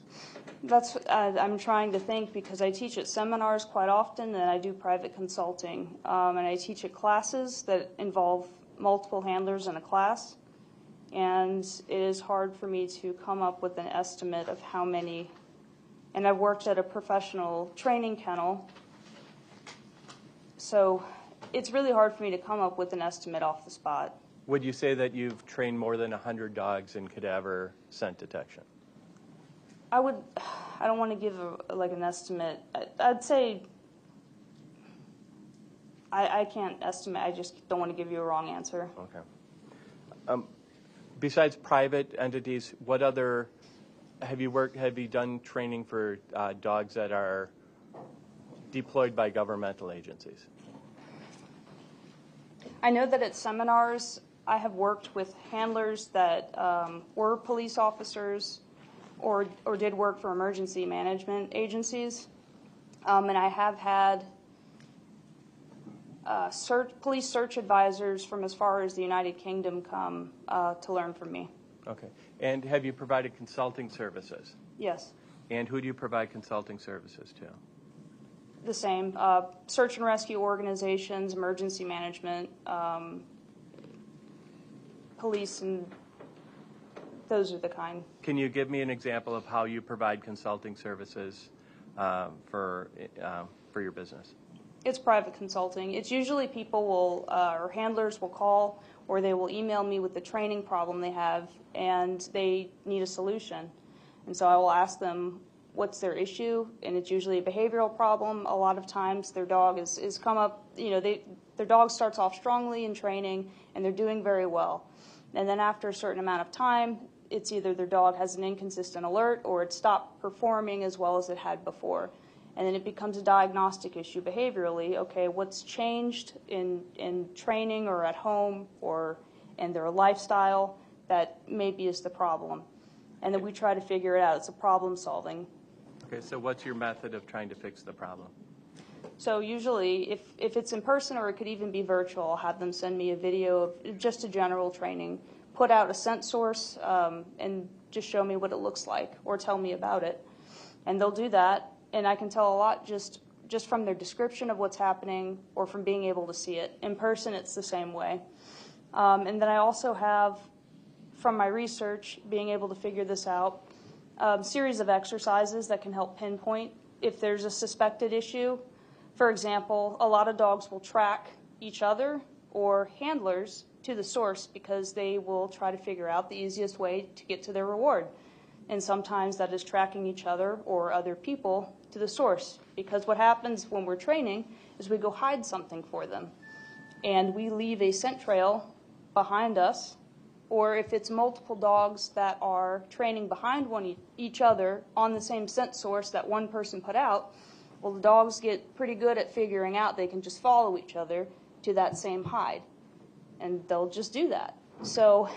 That's I'm trying to think, because I teach at seminars quite often, and I do private consulting, and I teach at classes that involve multiple handlers in a class, and it is hard for me to come up with an estimate of how many. And I've worked at a professional training kennel, so it's really hard for me to come up with an estimate off the spot. Would you say that you've trained more than 100 dogs in cadaver scent detection? I don't want to give an estimate. I'd say I can't estimate. I just don't want to give you a wrong answer. Okay. Besides private entities, what other have you done training for dogs that are deployed by governmental agencies? I know that at seminars I have worked with handlers that were police officers or did work for emergency management agencies, and I have had police search advisors from as far as the United Kingdom come to learn from me. Okay. And have you provided consulting services? Yes. And who do you provide consulting services to? The same. Search and rescue organizations, emergency management, police, and those are the kind. Can you give me an example of how you provide consulting services for your business? It's private consulting. It's usually people or handlers will call, or they will email me with the training problem they have, and they need a solution. And so I will ask them what's their issue, and it's usually a behavioral problem. A lot of times their dog is come up, their dog starts off strongly in training, and they're doing very well. And then after a certain amount of time, it's either their dog has an inconsistent alert or it stopped performing as well as it had before. And then it becomes a diagnostic issue behaviorally. Okay, what's changed in training or at home or in their lifestyle that maybe is the problem? And then we try to figure it out. It's a problem solving. Okay, so what's your method of trying to fix the problem? So usually, if it's in person or it could even be virtual, I'll have them send me a video of just a general training, put out a scent source, and just show me what it looks like or tell me about it. And they'll do that, and I can tell a lot just from their description of what's happening or from being able to see it. In person, it's the same way. And then I also have, from my research, being able to figure this out, a series of exercises that can help pinpoint if there's a suspected issue. For example, a lot of dogs will track each other or handlers to the source because they will try to figure out the easiest way to get to their reward. And sometimes that is tracking each other or other people to the source, because what happens when we're training is we go hide something for them, and we leave a scent trail behind us. Or if it's multiple dogs that are training behind each other on the same scent source that one person put out, well, the dogs get pretty good at figuring out they can just follow each other to that same hide, and they'll just do that. So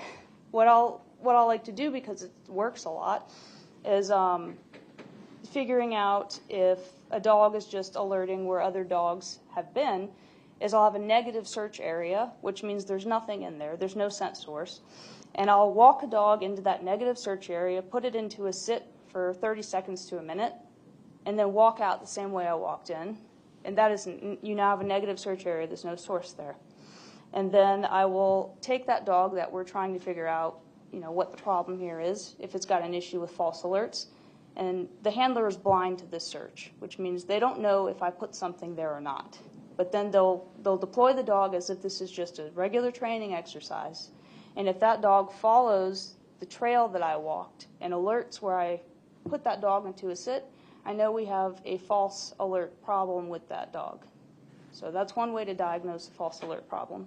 what I'll like to do, because it works a lot, is figuring out if a dog is just alerting where other dogs have been, is I'll have a negative search area, which means there's nothing in there, there's no scent source, and I'll walk a dog into that negative search area, put it into a sit for 30 seconds to a minute, and then walk out the same way I walked in. And that is, you now have a negative search area, there's no source there. And then I will take that dog that we're trying to figure out, what the problem here is, if it's got an issue with false alerts. And the handler is blind to this search, which means they don't know if I put something there or not. But then they'll deploy the dog as if this is just a regular training exercise. And if that dog follows the trail that I walked and alerts where I put that dog into a sit, I know we have a false alert problem with that dog. So that's one way to diagnose a false alert problem.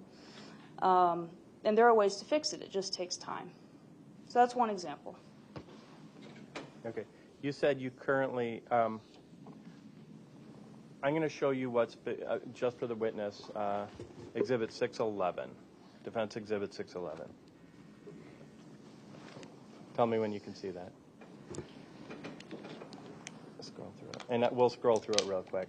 And there are ways to fix it. It just takes time. So that's one example. Okay. You said you currently, I'm going to show you what's, just for the witness, Exhibit 611, Defense Exhibit 611. Tell me when you can see that. Scroll through it. And we'll scroll through it real quick.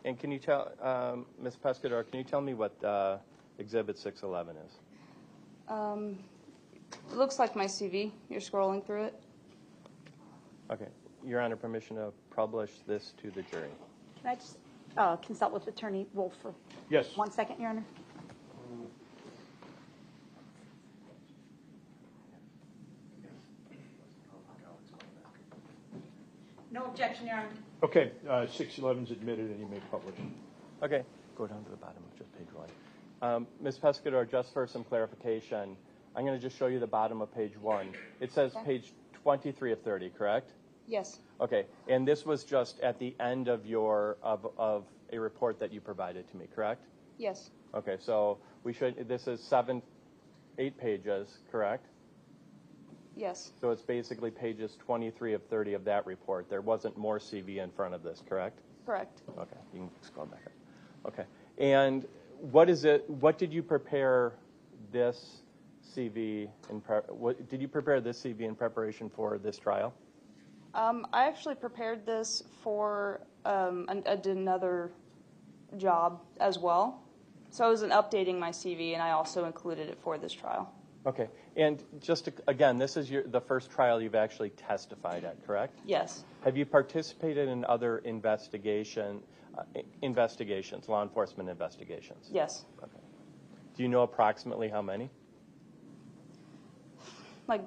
And can you tell, Ms. Pescador, can you tell me what Exhibit 611 is? It looks like my CV. You're scrolling through it. Okay. You're under permission to publish this to the jury. Can I just consult with Attorney Wolf for Yes. 1 second, Your Honor? No objection, Your Honor. Okay, 611 is admitted and you may publish. Okay. Go down to the bottom of just page 1. Ms. Pescador, just for some clarification, I'm going to just show you the bottom of page 1. It says page 23 of 30, correct? Yes. Okay. And this was just at the end of your of a report that you provided to me, correct? Yes. Okay. So this is 8 pages, correct? Yes. So it's basically pages 23 of 30 of that report. There wasn't more CV in front of this, correct? Correct. Okay. You can scroll back up. Okay. And what did you prepare this CV did you prepare this CV in preparation for this trial? I actually prepared this for another job as well. So I was updating my CV, and I also included it for this trial. Okay. And just again, this is the first trial you've actually testified at, correct? Yes. Have you participated in other investigations, law enforcement investigations? Yes. Okay. Do you know approximately how many? Like,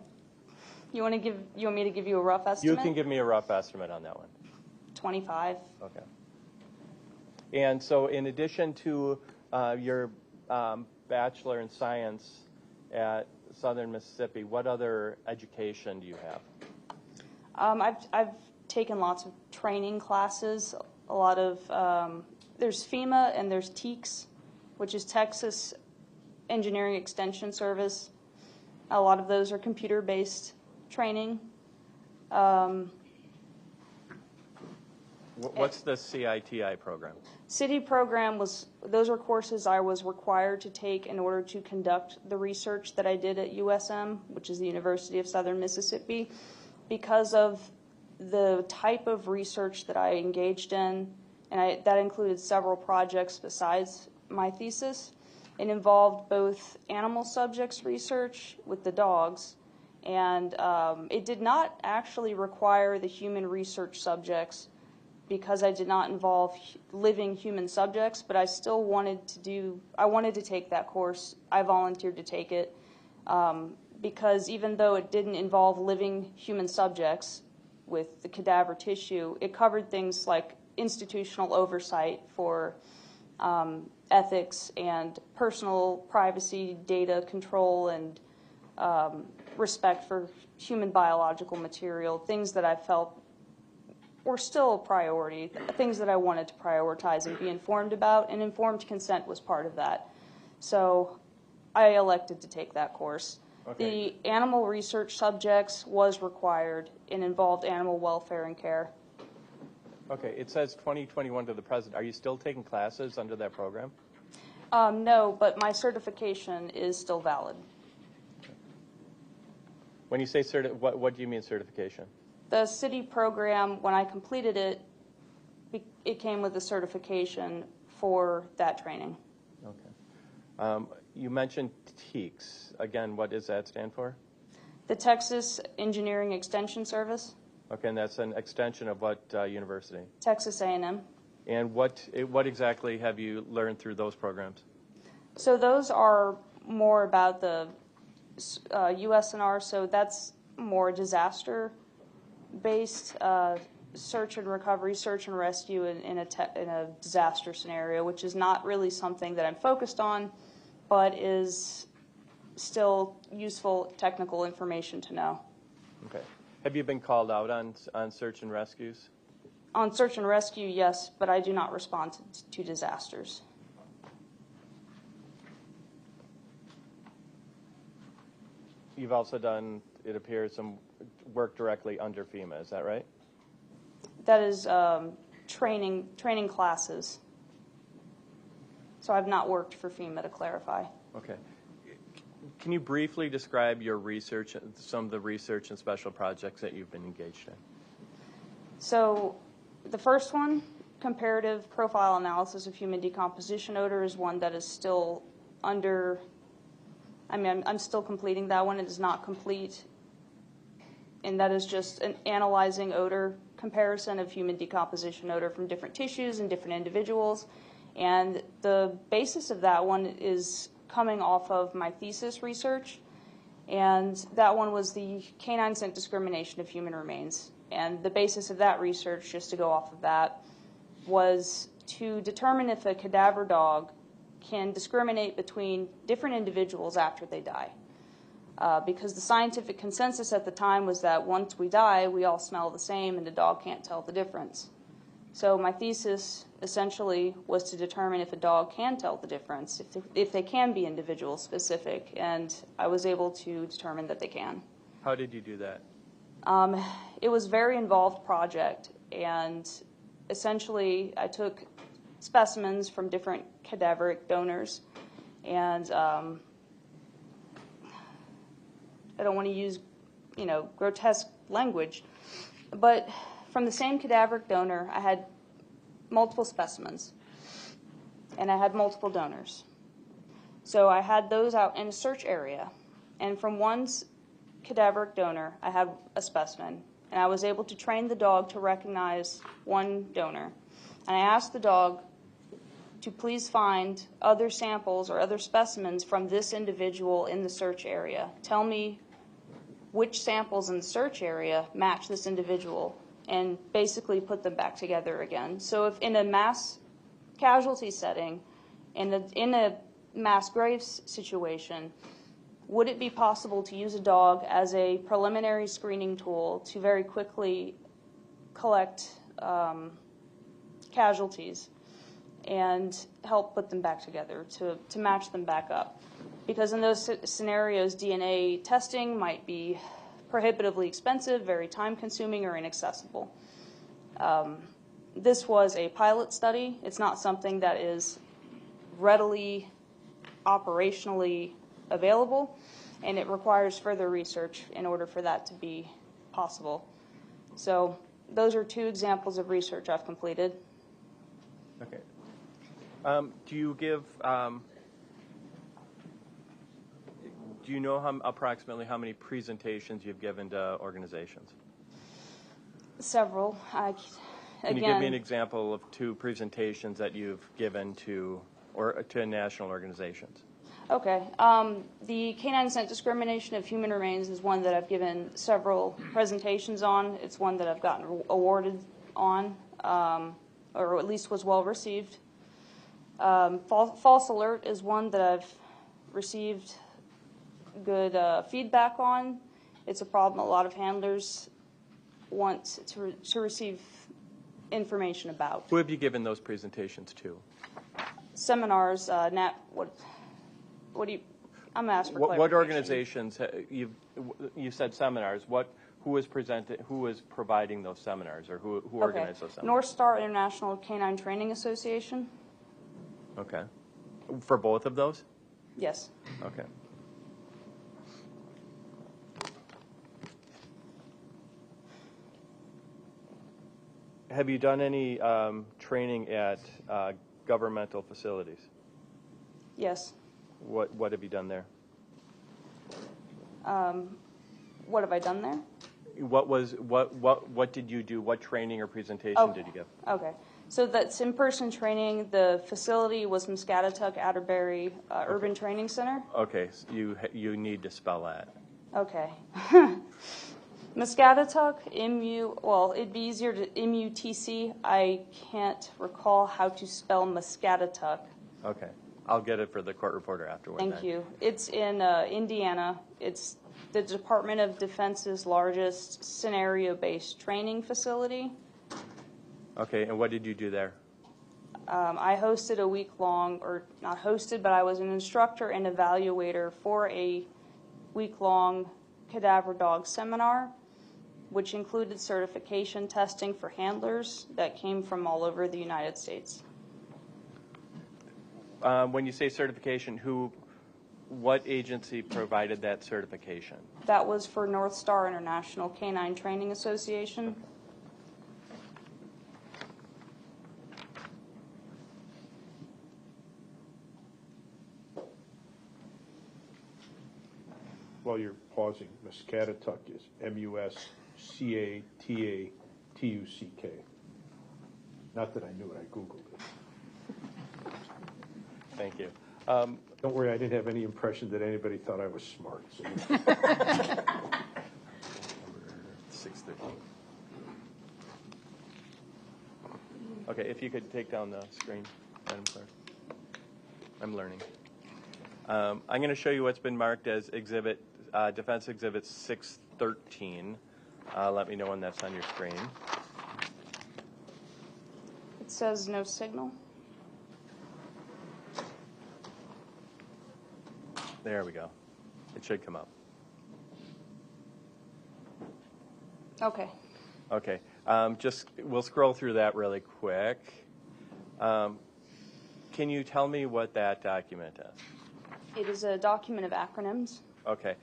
you want me to give you a rough estimate? You can give me a rough estimate on that one. 25. Okay. And so in addition to your Bachelor in Science at Southern Mississippi, what other education do you have? I've taken lots of training classes. A lot of there's FEMA and there's TEEX, which is Texas Engineering Extension Service. A lot of those are computer-based training. What's the CITI program? City program those are courses I was required to take in order to conduct the research that I did at USM, which is the University of Southern Mississippi, because of the type of research that I engaged in, and that included several projects besides my thesis. It involved both animal subjects research with the dogs, and it did not actually require the human research subjects because I did not involve living human subjects, but I still wanted to take that course. I volunteered to take it because even though it didn't involve living human subjects with the cadaver tissue, it covered things like institutional oversight for ethics and personal privacy, data control, and respect for human biological material, things that I felt were still a priority, things that I wanted to prioritize and be informed about, and informed consent was part of that. So I elected to take that course. Okay. The animal research subjects was required and involved animal welfare and care. Okay, it says 2021 to the present. Are you still taking classes under that program? No, but my certification is still valid. When you say what do you mean certification? The city program, when I completed it, it came with a certification for that training. Okay. You mentioned TEEX. Again, what does that stand for? The Texas Engineering Extension Service. Okay, and that's an extension of what university? Texas A&M. And what exactly have you learned through those programs? So those are more about the USNR. So that's more disaster-based search and recovery, search and rescue in a disaster scenario, which is not really something that I'm focused on, but is still useful technical information to know. Okay. Have you been called out on search and rescues? On search and rescue, yes, but I do not respond to disasters. You've also done, it appears, some work directly under FEMA. Is that right? That is training classes. So I've not worked for FEMA, to clarify. Okay. Can you briefly describe your research, some of the research and special projects that you've been engaged in? So the first one, comparative profile analysis of human decomposition odor, is one that is still under, I'm still completing that one. It is not complete. And that is just an analyzing odor comparison of human decomposition odor from different tissues and different individuals. And the basis of that one is coming off of my thesis research. And that one was the canine scent discrimination of human remains. And the basis of that research, just to go off of that, was to determine if a cadaver dog can discriminate between different individuals after they die. Because the scientific consensus at the time was that once we die, we all smell the same and the dog can't tell the difference. So my thesis essentially was to determine if a dog can tell the difference, if they can be individual specific, and I was able to determine that they can. How did you do that? It was a very involved project, and essentially I took specimens from different cadaveric donors, and I don't want to use, grotesque language, but from the same cadaveric donor, I had multiple specimens, and I had multiple donors. So I had those out in a search area, and from one cadaveric donor, I had a specimen, and I was able to train the dog to recognize one donor. And I asked the dog to please find other samples or other specimens from this individual in the search area. Tell me which samples in the search area match this individual, and basically put them back together again. So if in a mass casualty setting, in a mass graves situation, would it be possible to use a dog as a preliminary screening tool to very quickly collect casualties and help put them back together to match them back up? Because in those scenarios, DNA testing might be prohibitively expensive, very time-consuming, or inaccessible. This was a pilot study. It's not something that is readily operationally available, and it requires further research in order for that to be possible. So those are two examples of research I've completed. Okay. Do you know approximately how many presentations you've given to organizations? Several. Can you give me an example of 2 presentations that you've given to national organizations? Okay. The canine scent discrimination of human remains is one that I've given several presentations on. It's one that I've gotten awarded on, or at least was well received. False alert is one that I've received good feedback on. It's a problem a lot of handlers want to receive information about. Who have you given those presentations to? Seminars. I'm gonna ask for clarification. What organizations? You said seminars. Who is providing those seminars, or who organized those seminars? North Star International Canine Training Association. Okay. For both of those? Yes. Okay. Have you done any training at governmental facilities? Yes. What have you done there? What have I done there? What did you do? What training or presentation did you give? Okay. So that's in-person training. The facility was Muscatatuck Atterbury Urban Training Center. Okay. So you need to spell that. Okay. Muscatatuck, it'd be easier to MUTC. I can't recall how to spell Muscatatuck. Okay. I'll get it for the court reporter afterward. Thank you. It's in Indiana. It's the Department of Defense's largest scenario-based training facility. Okay, and what did you do there? I hosted a week-long, or not hosted, but I was an instructor and evaluator for a week-long cadaver dog seminar, which included certification testing for handlers that came from all over the United States. When you say certification, what agency provided that certification? That was for North Star International Canine Training Association. While you're pausing, Muscatatuck is M-U-S-C-A-T-A-T-U-C-K. Not that I knew it, I Googled it. Thank you. Don't worry, I didn't have any impression that anybody thought I was smart. So. 613. Okay, if you could take down the screen, Madam Clerk. I'm learning. I'm going to show you what's been marked as Defense Exhibit 613. Let me know when that's on your screen. It says no signal. There we go. It should come up. Okay. Okay. We'll scroll through that really quick. Can you tell me what that document is? It is a document of acronyms. Okay.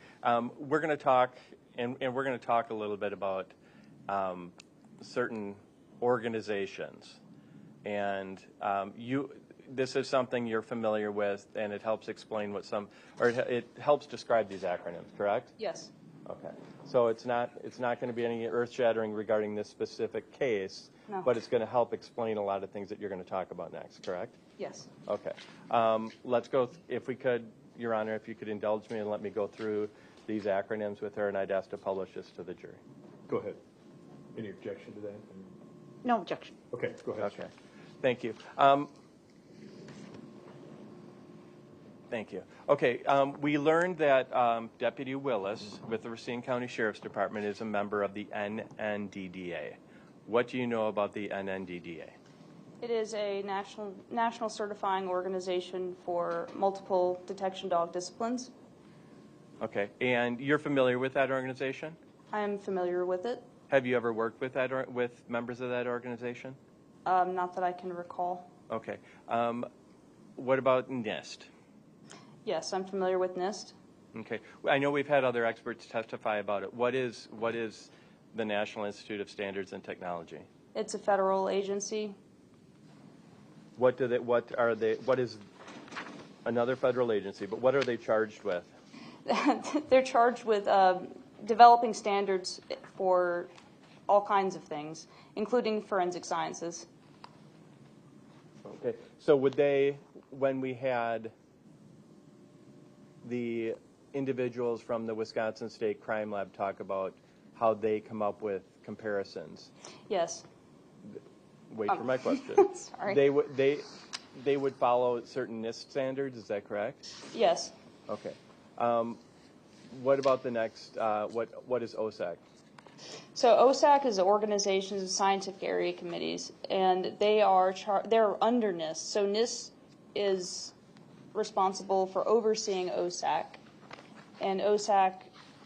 We're going to talk, and we're going to talk a little bit about certain organizations. And this is something you're familiar with, and it helps explain it helps describe these acronyms, correct? Yes. Okay. So it's not going to be any earth-shattering regarding this specific case, No. but it's going to help explain a lot of things that you're going to talk about next, correct? Yes. Okay. Let's go, if we could, Your Honor, if you could indulge me and let me go through these acronyms with her, and I'd ask to publish this to the jury. Go ahead. Any objection to that? No objection. Okay, go ahead. Okay. Thank you. Thank you. Okay, we learned that Deputy Willis with the Racine County Sheriff's Department is a member of the NNDDA. What do you know about the NNDDA? It is a national certifying organization for multiple detection dog disciplines. Okay, and you're familiar with that organization? I am familiar with it. Have you ever worked with with members of that organization? Not that I can recall. Okay. What about NIST? Yes, I'm familiar with NIST. Okay. I know we've had other experts testify about it. What is the National Institute of Standards and Technology? It's a federal agency. What is another federal agency, but what are they charged with? They're charged with developing standards for all kinds of things, including forensic sciences. Okay. So would they, when we had the individuals from the Wisconsin State Crime Lab talk about how they come up with comparisons? Yes. Wait for my question. Sorry. They would follow certain NIST standards. Is that correct? Yes. Okay. What about the next? What is OSAC? So OSAC is organizations of scientific area committees, and they're under NIST. So NIST is responsible for overseeing OSAC, and OSAC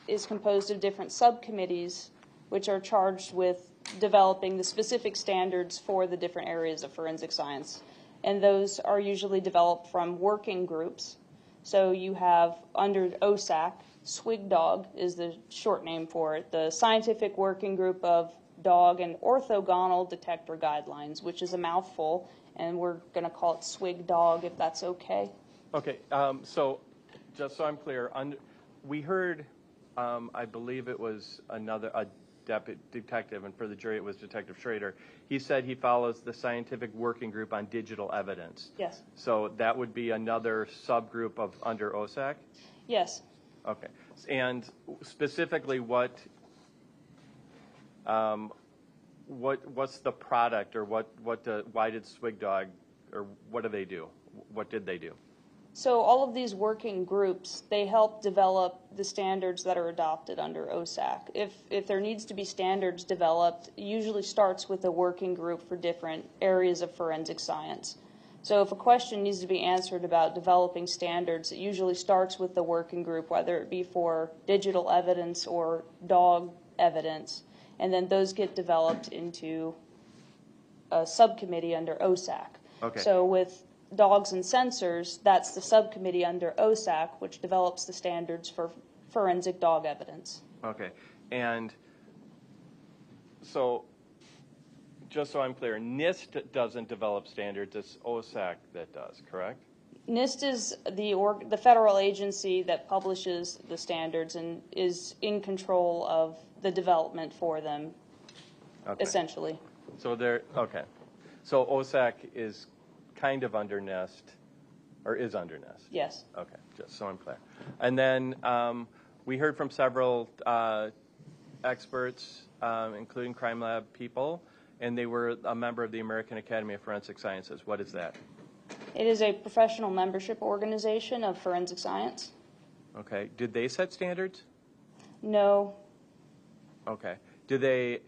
is composed of different subcommittees which are charged with developing the specific standards for the different areas of forensic science. And those are usually developed from working groups. So you have under OSAC, SWGDOG is the short name for it, the Scientific Working Group of Dog and Orthogonal Detector Guidelines, which is a mouthful, and we're going to call it SWGDOG if that's okay. Okay. So just so I'm clear, we heard, I believe it was a detective, and for the jury it was Detective Schrader. He said he follows the Scientific Working Group on Digital Evidence. Yes. So that would be another subgroup under OSAC? Yes. Okay. And specifically, what's the product, or why did Swig Dog, or what do they do? What did they do? So all of these working groups, they help develop the standards that are adopted under OSAC. If there needs to be standards developed, it usually starts with a working group for different areas of forensic science. So if a question needs to be answered about developing standards, it usually starts with the working group, whether it be for digital evidence or dog evidence, and then those get developed into a subcommittee under OSAC. Okay. So with dogs and sensors, that's the subcommittee under OSAC, which develops the standards for forensic dog evidence. Okay. And so, just so I'm clear, NIST doesn't develop standards, it's OSAC that does, correct? NIST is the federal agency that publishes the standards and is in control of the development for them, essentially. So okay. So OSAC is kind of under NIST, or is under NIST? Yes. Okay, just so I'm clear. And then we heard from several experts, including crime lab people, and they were a member of the American Academy of Forensic Sciences. What is that? It is a professional membership organization of forensic science. Okay. Did they set standards? No. Okay. Do they?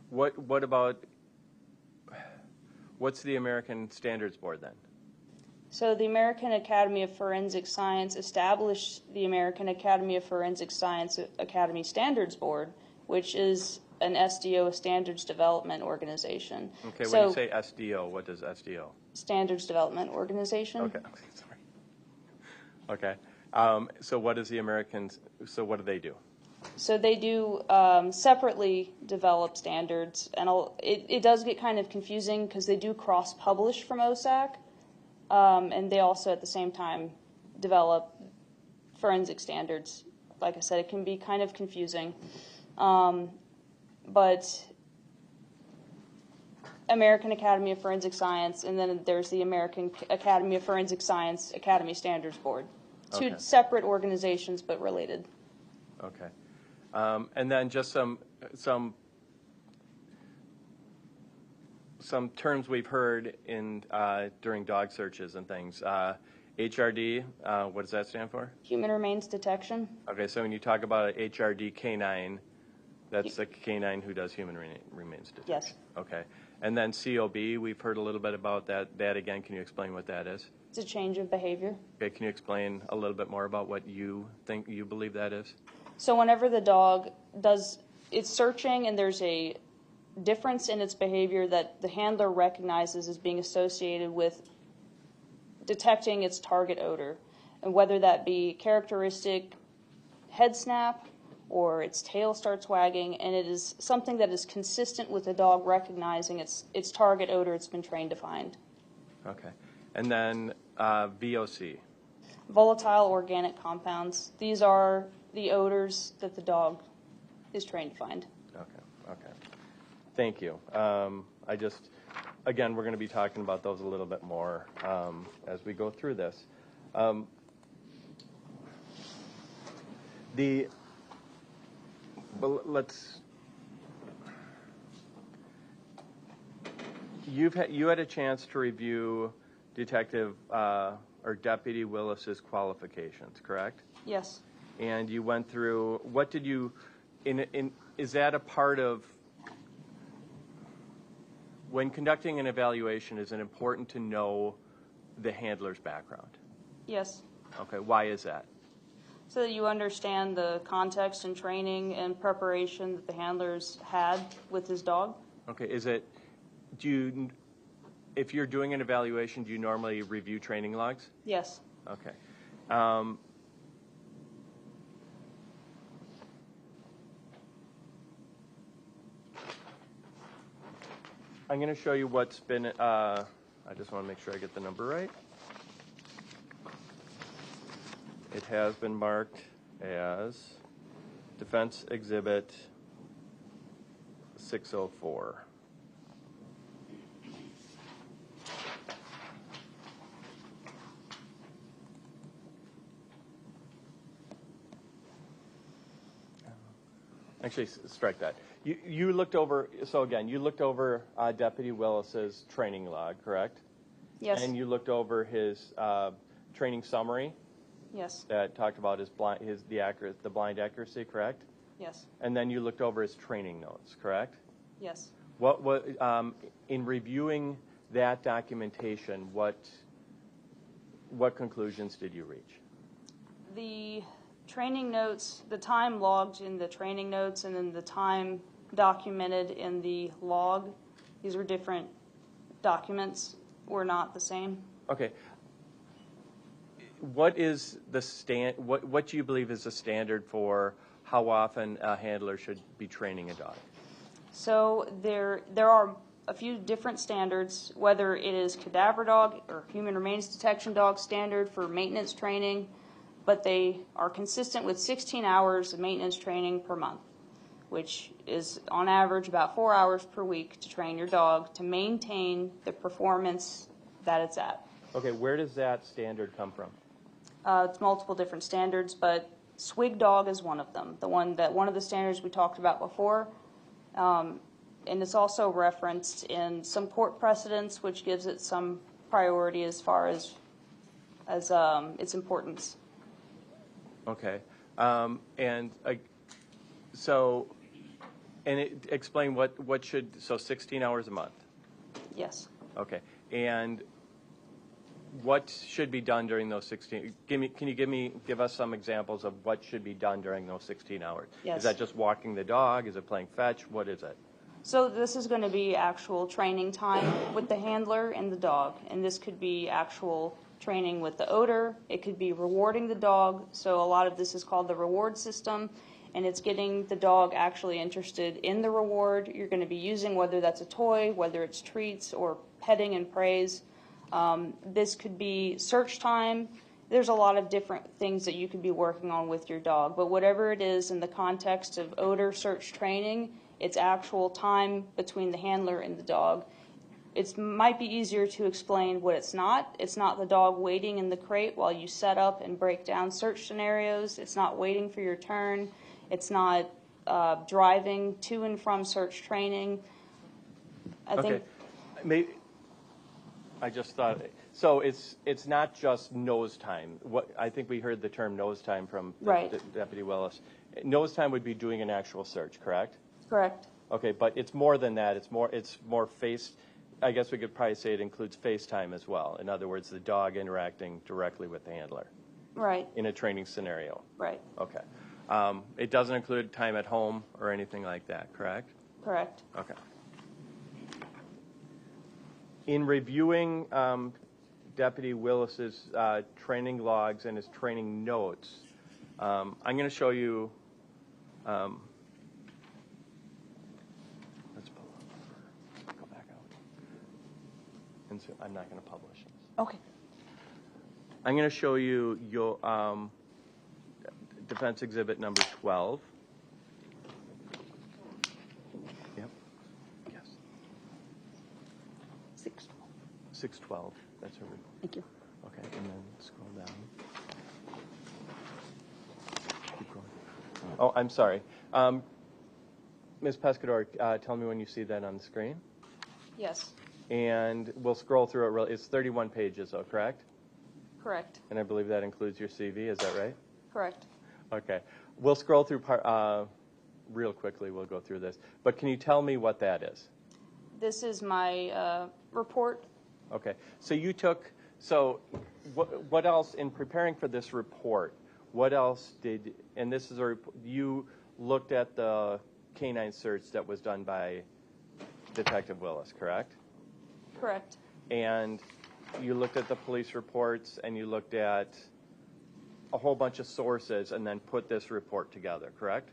What about? What's the American Standards Board then? So the American Academy of Forensic Science established the American Academy of Forensic Science Academy Standards Board, which is an SDO, standards development organization. Okay, so, when you say SDO, what does SDO? Standards Development Organization. Okay, sorry. Okay, so what is the Americans? So what do they do? So they do separately develop standards, and it does get kind of confusing because they do cross-publish from OSAC, and they also at the same time develop forensic standards. Like I said, it can be kind of confusing. But American Academy of Forensic Science, and then there's the American Academy of Forensic Science Academy Standards Board. Two separate organizations, but related. Okay. And then just some terms we've heard in during dog searches and things. HRD, what does that stand for? Human Remains Detection. Okay, so when you talk about an HRD canine, that's the canine who does human remains detection. Yes. Okay. And then COB, we've heard a little bit about that. That again, can you explain what that is? It's a change of behavior. Okay, can you explain a little bit more about what you believe that is? So whenever the dog does its searching and there's a difference in its behavior that the handler recognizes as being associated with detecting its target odor, and whether that be characteristic head snap or its tail starts wagging, and it is something that is consistent with the dog recognizing its target odor it's been trained to find. Okay. And then VOC. Volatile organic compounds. These are the odors that the dog is trained to find. Okay. Thank you. Again, we're going to be talking about those a little bit more as we go through this. You had a chance to review Detective or Deputy Willis's qualifications, correct? Yes. And you went through, what did you, is that a part of, when conducting an evaluation, is it important to know the handler's background? Yes. Okay, why is that? So that you understand the context and training and preparation that the handlers had with his dog. Okay, if you're doing an evaluation, do you normally review training logs? Yes. Okay. I'm going to show you what's been, I just want to make sure I get the number right. It has been marked as Defense Exhibit 604. Actually, strike that. You looked over, so again, you looked over Deputy Willis's training log, correct? Yes. And you looked over his training summary Yes. that talked about the blind accuracy, correct? Yes. And then you looked over his training notes, correct? Yes. In reviewing that documentation, what conclusions did you reach? The training notes, the time logged in the training notes, and then the time documented in the log, these were different documents, were not the same. Okay. What is the what do you believe is the standard for how often a handler should be training a dog? So there are a few different standards, whether it is cadaver dog or human remains detection dog standard for maintenance training, but they are consistent with 16 hours of maintenance training per month, which is on average about 4 hours per week to train your dog to maintain the performance that it's at. Okay, where does that standard come from? It's multiple different standards, but SWIG dog is one of them. One of the standards we talked about before, and it's also referenced in some court precedents, which gives it some priority as far as its importance. Okay, explain what should 16 hours a month. Yes. Okay, and what should be done during those 16? Can you give us some examples of what should be done during those 16 hours? Yes. Is that just walking the dog? Is it playing fetch? What is it? So this is going to be actual training time with the handler and the dog, and this could be actual training with the odor. It could be rewarding the dog. So a lot of this is called the reward system, and it's getting the dog actually interested in the reward you're going to be using, whether that's a toy, whether it's treats, or petting and praise. This could be search time. There's a lot of different things that you could be working on with your dog, but whatever it is in the context of odor search training, it's actual time between the handler and the dog. It might be easier to explain what it's not. It's not the dog waiting in the crate while you set up and break down search scenarios. It's not waiting for your turn. It's not driving to and from search training. I just thought, so it's not just nose time. I think we heard the term nose time from Deputy Willis. Nose time would be doing an actual search, correct? Correct. Okay, but it's more than that. It's more face. I guess we could probably say it includes FaceTime as well. In other words, the dog interacting directly with the handler. Right. In a training scenario. Right. Okay. It doesn't include time at home or anything like that, correct? Correct. Okay. In reviewing Deputy Willis's training logs and his training notes, I'm going to show you. Let's go back out. And so I'm not going to publish this. Okay. I'm going to show you your defense exhibit number 12. Yep. Yes. 612. That's her. Thank you. Okay, and then scroll down. Keep going. Oh, I'm sorry. Ms. Pescador, tell me when you see that on the screen. Yes. And we'll scroll through it. It's 31 pages, though, correct? Correct. And I believe that includes your CV. Is that right? Correct. Okay. We'll scroll through real quickly. We'll go through this. But can you tell me what that is? This is my report. Okay. So you took, what else, in preparing for this report, what else and this is you looked at the canine search that was done by Detective Willis, correct? Correct. And you looked at the police reports and you looked at a whole bunch of sources and then put this report together, correct?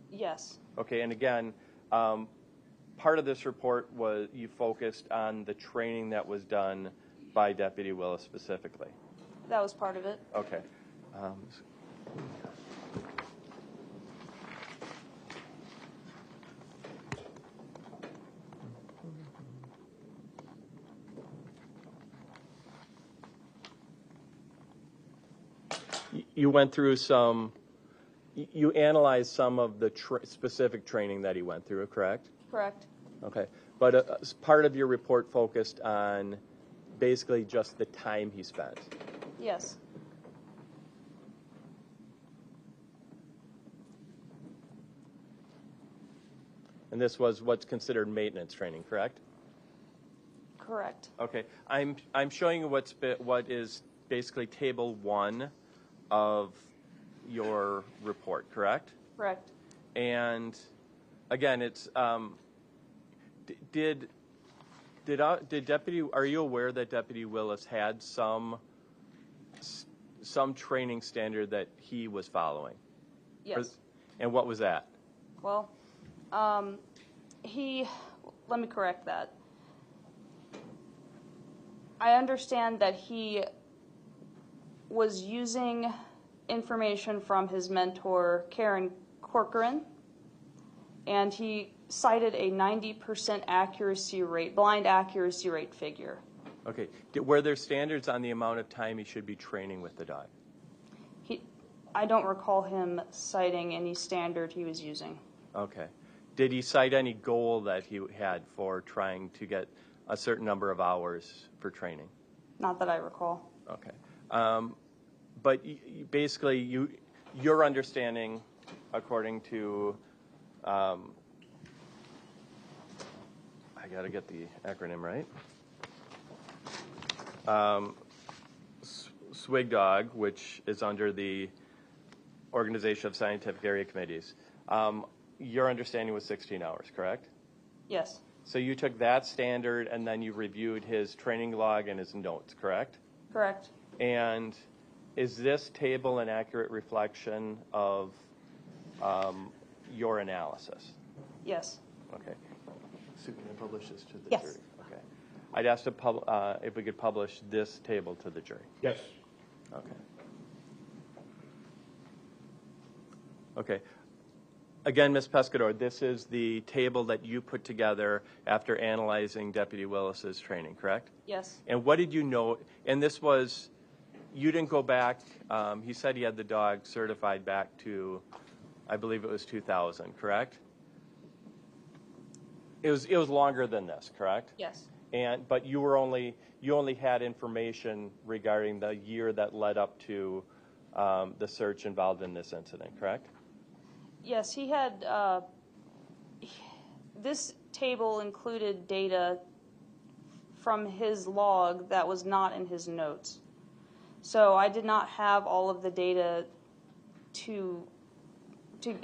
Yes. Okay, and again, part of this report was you focused on the training that was done by Deputy Willis specifically. That was part of it. Okay. You went through some you analyzed some of the specific training that he went through, correct? Correct. Okay. But part of your report focused on basically just the time he spent. Yes. And this was what's considered maintenance training, correct? Correct. Okay. I'm showing you what is basically table 1 of your report, correct? Correct. And again, it's did Deputy? Are you aware that Deputy Willis had some training standard that he was following? Yes. And what was that? Well, let me correct that. I understand that he was using information from his mentor, Karen Corcoran, and he cited a 90% accuracy rate, blind accuracy rate figure. Okay. Were there standards on the amount of time he should be training with the dog? I don't recall him citing any standard he was using. Okay. Did he cite any goal that he had for trying to get a certain number of hours for training? Not that I recall. Okay. But basically, your understanding, according to, I got to get the acronym right. SWIGDOG, which is under the Organization of Scientific Area Committees. Your understanding was 16 hours, correct? Yes. So you took that standard and then you reviewed his training log and his notes, correct? Correct. And is this table an accurate reflection of your analysis? Yes. Okay. So can I publish this to the Yes. jury? Okay. I'd ask if we could publish this table to the jury. Yes. Okay. Okay. Again, Ms. Pescador, this is the table that you put together after analyzing Deputy Willis's training, correct? Yes. And what did you know? And this was, you didn't go back. He said he had the dog certified back to, I believe it was 2000, correct? It was longer than this, correct? Yes. But you only had information regarding the year that led up to the search involved in this incident, correct? Yes, he had, this table included data from his log that was not in his notes. So I did not have all of the data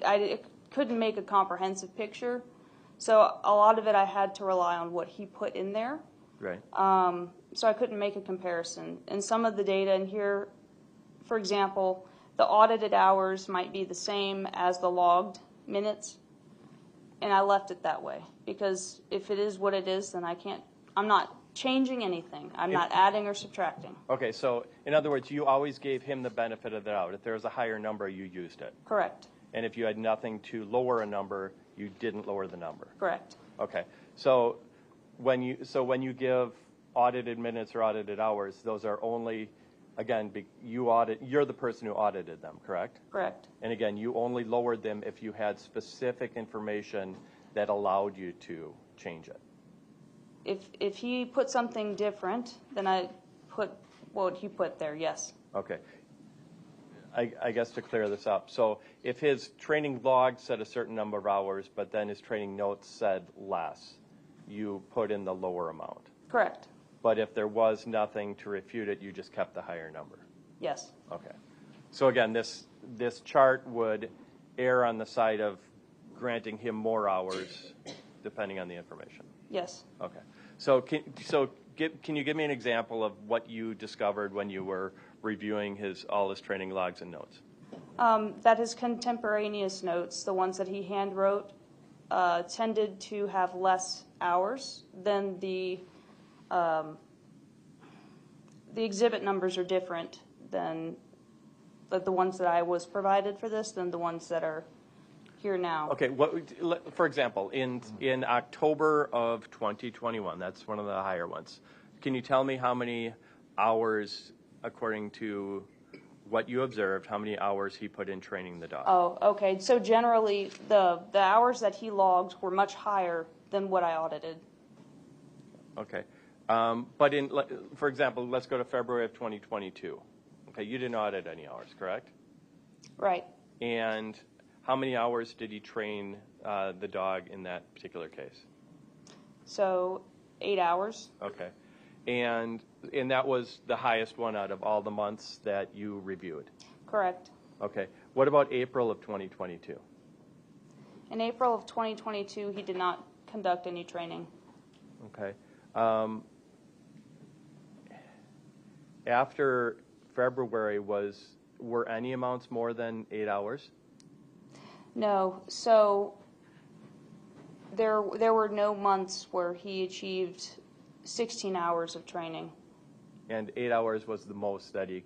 I couldn't make a comprehensive picture. So a lot of it I had to rely on what he put in there. Right. So I couldn't make a comparison. And some of the data in here, for example, the audited hours might be the same as the logged minutes, and I left it that way because if it is what it is, then I'm not changing anything. I'm not adding or subtracting. Okay, so in other words, you always gave him the benefit of the doubt. If there was a higher number, you used it. Correct. And if you had nothing to lower a number, you didn't lower the number. Correct. Okay, so when you give audited minutes or audited hours, those are only, again, you're the person who audited them, correct? Correct. And again, you only lowered them if you had specific information that allowed you to change it. If he put something different, then I put what he put there, yes. Okay. I guess to clear this up, so if his training log said a certain number of hours, but then his training notes said less, you put in the lower amount. Correct. But if there was nothing to refute it, you just kept the higher number. Yes. Okay. So again, this chart would err on the side of granting him more hours, depending on the information. Yes. Okay. So can you give me an example of what you discovered when you were reviewing all his training logs and notes? That his contemporaneous notes, the ones that he hand wrote, tended to have less hours than the exhibit numbers are different than the ones that I was provided for this than the ones that are here now. Okay. For example, in October of 2021, that's one of the higher ones. Can you tell me how many hours, according to what you observed, how many hours he put in training the dog. Oh, okay. So generally, the hours that he logged were much higher than what I audited. Okay. But for example, let's go to February of 2022. Okay, you didn't audit any hours, correct? Right. And how many hours did he train the dog in that particular case? So 8 hours. Okay. And that was the highest one out of all the months that you reviewed? Correct. Okay. What about April of 2022? In April of 2022, he did not conduct any training. Okay. After February, were any amounts more than 8 hours? No. So there were no months where he achieved 16 hours of training. And 8 hours was the most that he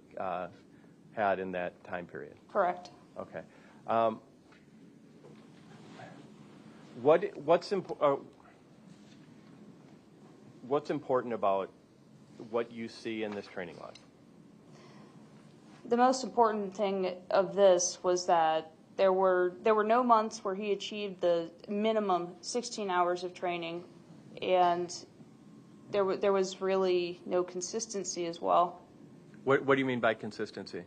had in that time period? Correct. Okay. What's important about what you see in this training log? The most important thing of this was that there were no months where he achieved the minimum 16 hours of training, and there was really no consistency as well. What do you mean by consistency?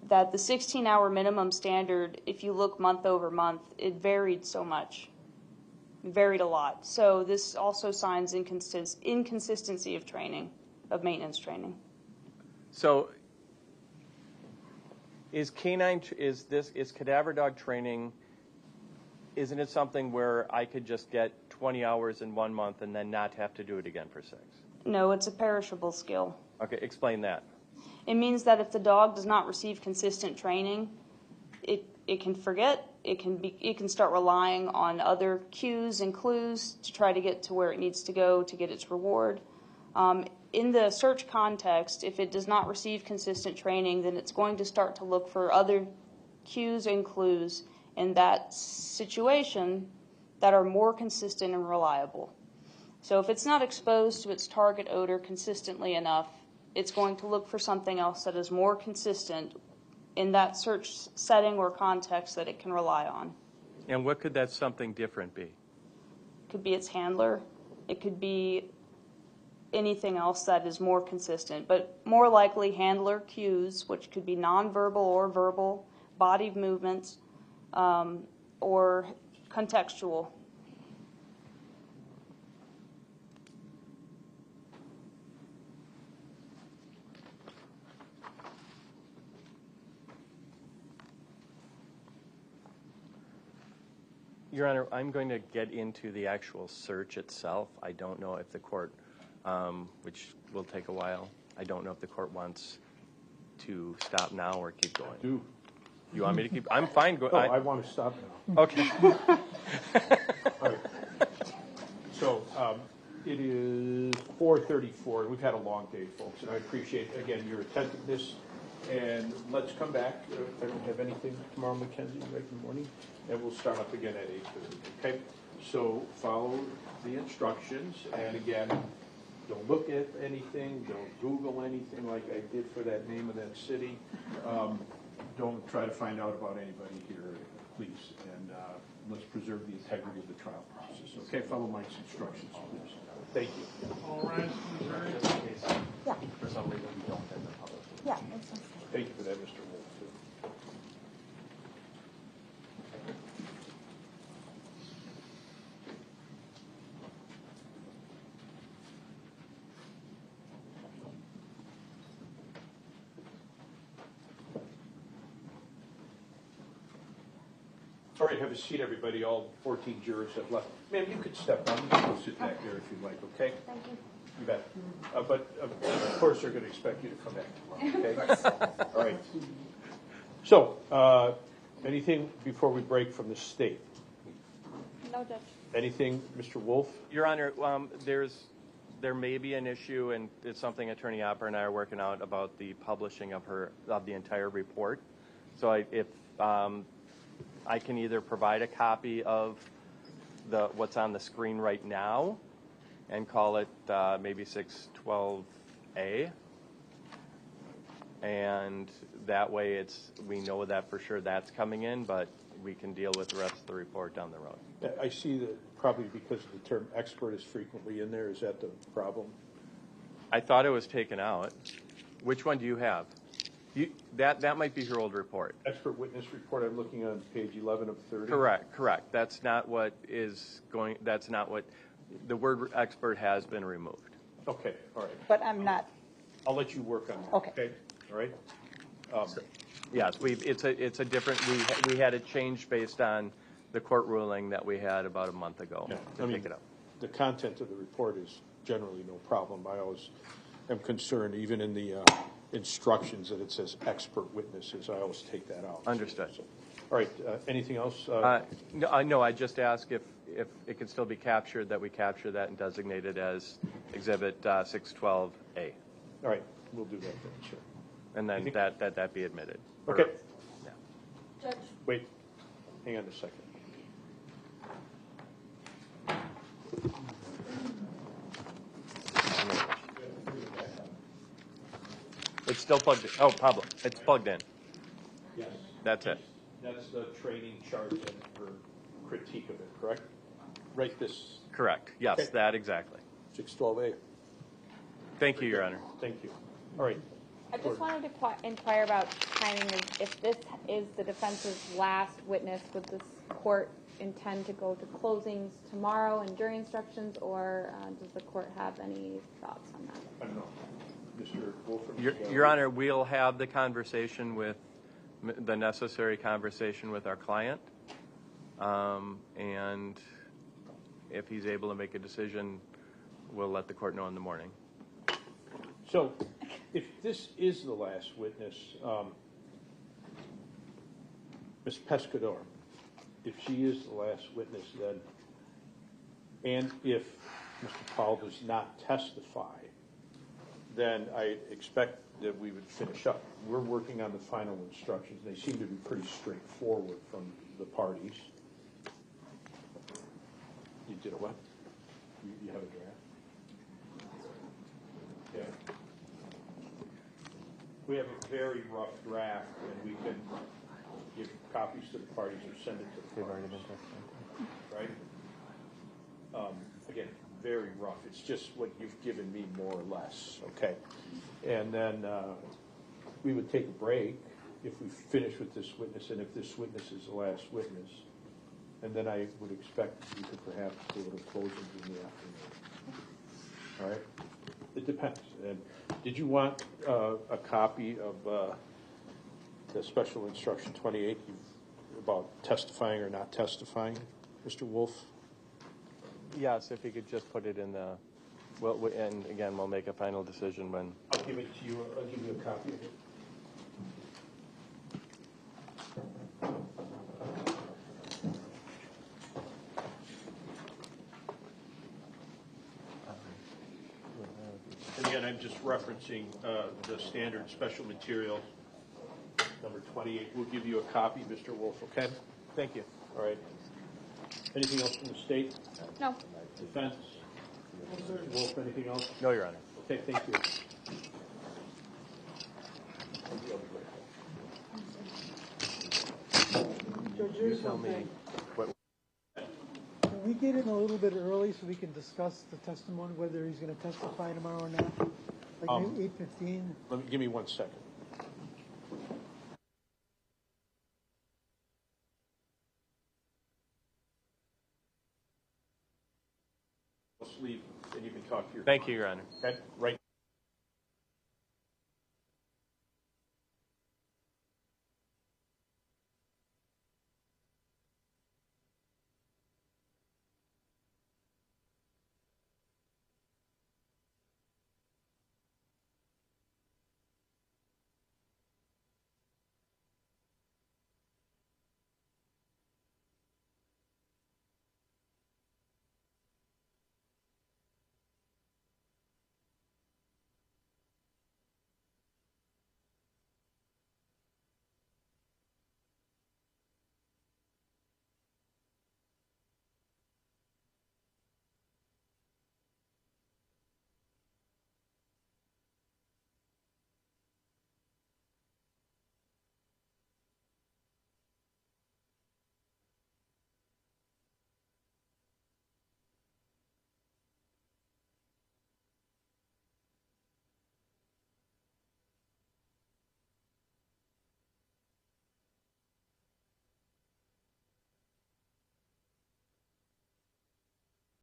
That the 16-hour minimum standard, if you look month over month, it varied so much. It varied a lot. So this also signs inconsistency of training, of maintenance training. So is cadaver dog training, isn't it something where I could just get 20 hours in 1 month and then not have to do it again for 6? No, it's a perishable skill. Okay, explain that. It means that if the dog does not receive consistent training, it can forget. It can start relying on other cues and clues to try to get to where it needs to go to get its reward. In the search context, if it does not receive consistent training, then it's going to start to look for other cues and clues in that situation that are more consistent and reliable. So if it's not exposed to its target odor consistently enough, it's going to look for something else that is more consistent in that search setting or context that it can rely on. And what could that something different be? It could be its handler. It could be anything else that is more consistent, but more likely handler cues, which could be nonverbal or verbal, body movements, or contextual. Your Honor, I'm going to get into the actual search itself. I don't know if the court, which will take a while, I don't know if the court wants to stop now or keep going. I do. You want me to keep? I'm fine going. No, I want to stop now. Okay. All right. So it is 4:34. We've had a long day, folks, and I appreciate, again, your attentiveness. And let's come back. If I don't have anything tomorrow, Mackenzie, right in the morning, and we'll start up again at 8:30. Okay? So follow the instructions, and again, don't look at anything. Don't Google anything like I did for that name of that city. Don't try to find out about anybody here, please. And let's preserve the integrity of the trial process. Okay? Follow Mike's instructions, please. Thank you. All right, Yeah. For some reason, we don't have the public. Yeah. Thank you for that, Mr. Wolf, too. All right, have a seat, everybody. All 14 jurors have left. Ma'am, you could step down. You can sit back there if you'd like, okay? Thank you. You bet. But of course, they're going to expect you to come back tomorrow, okay? All right. So, anything before we break from the state? No, Judge. Anything, Mr. Wolf? Your Honor, there may be an issue, and it's something Attorney Opper and I are working out about the publishing of the entire report. So if I can either provide a copy of what's on the screen right now and call it maybe 612A, and that way we know that for sure that's coming in, but we can deal with the rest of the report down the road. I see that probably because the term expert is frequently in there. Is that the problem? I thought it was taken out. Which one do you have? That might be your old report. Expert witness report, I'm looking on page 11 of 30. Correct. That's not what the word expert has been removed. Okay, all right. But I'm not, I'll let you work on that. Okay. All right. Yes, it's a different, we had it changed based on the court ruling that we had about a month ago to pick it up. The content of the report is generally no problem. I always am concerned, even in the instructions that it says expert witnesses, I always take that out. Understood. So, all right, anything else? No, I just ask if it can still be captured, that we capture that and designate it as Exhibit 612A. All right, we'll do that then, sure. And then that be admitted. Okay. Yeah. Judge, Wait, hang on a second. It's still plugged in. Oh, Pablo, it's plugged in. Yes. That's it. That's the training chart and her critique of it, correct? Write this. Correct. Yes, Okay. that exactly. 612A. Thank you, Your Honor. Thank you. All right. I just wanted to inquire about timing. If this is the defense's last witness, would this court intend to go to closings tomorrow and jury instructions, or does the court have any thoughts on that? I don't know. Mr. Wolfram? Your Honor, we'll have the conversation with the necessary conversation with our client, and if he's able to make a decision, we'll let the court know in the morning. So, if this is the last witness, Ms. Pescador, if she is the last witness, then, and if Mr. Pahl does not testify, then I expect that we would finish up. We're working on the final instructions. They seem to be pretty straightforward from the parties. You did a what? You have a draft? Yeah. We have a very rough draft, and we can give copies to the parties or send it to the parties. Right? Again, very rough. It's just what you've given me, more or less. Okay. And then we would take a break if we finish with this witness, and if this witness is the last witness. And then I would expect we could perhaps do a closing in the afternoon. All right? It depends. And did you want a copy of the special instruction 28 about testifying or not testifying, Mr. Wolf? Yes, if you could just put it in the, and again, we'll make a final decision when. I'll give it to you. I'll give you a copy of it. And again, I'm just referencing the standard special material, number 28. We'll give you a copy, Mr. Wolf, okay? Thank you. All right. Anything else from the state? No. Defense? Mr. Wolf, anything else? No, Your Honor. Okay, thank you. You tell me. Can we get in a little bit early so we can discuss the testimony, whether he's going to testify tomorrow or not? Like maybe 8:15? Give me 1 second. Let's leave, and you can talk to your. Thank you, Your Honor. Okay, right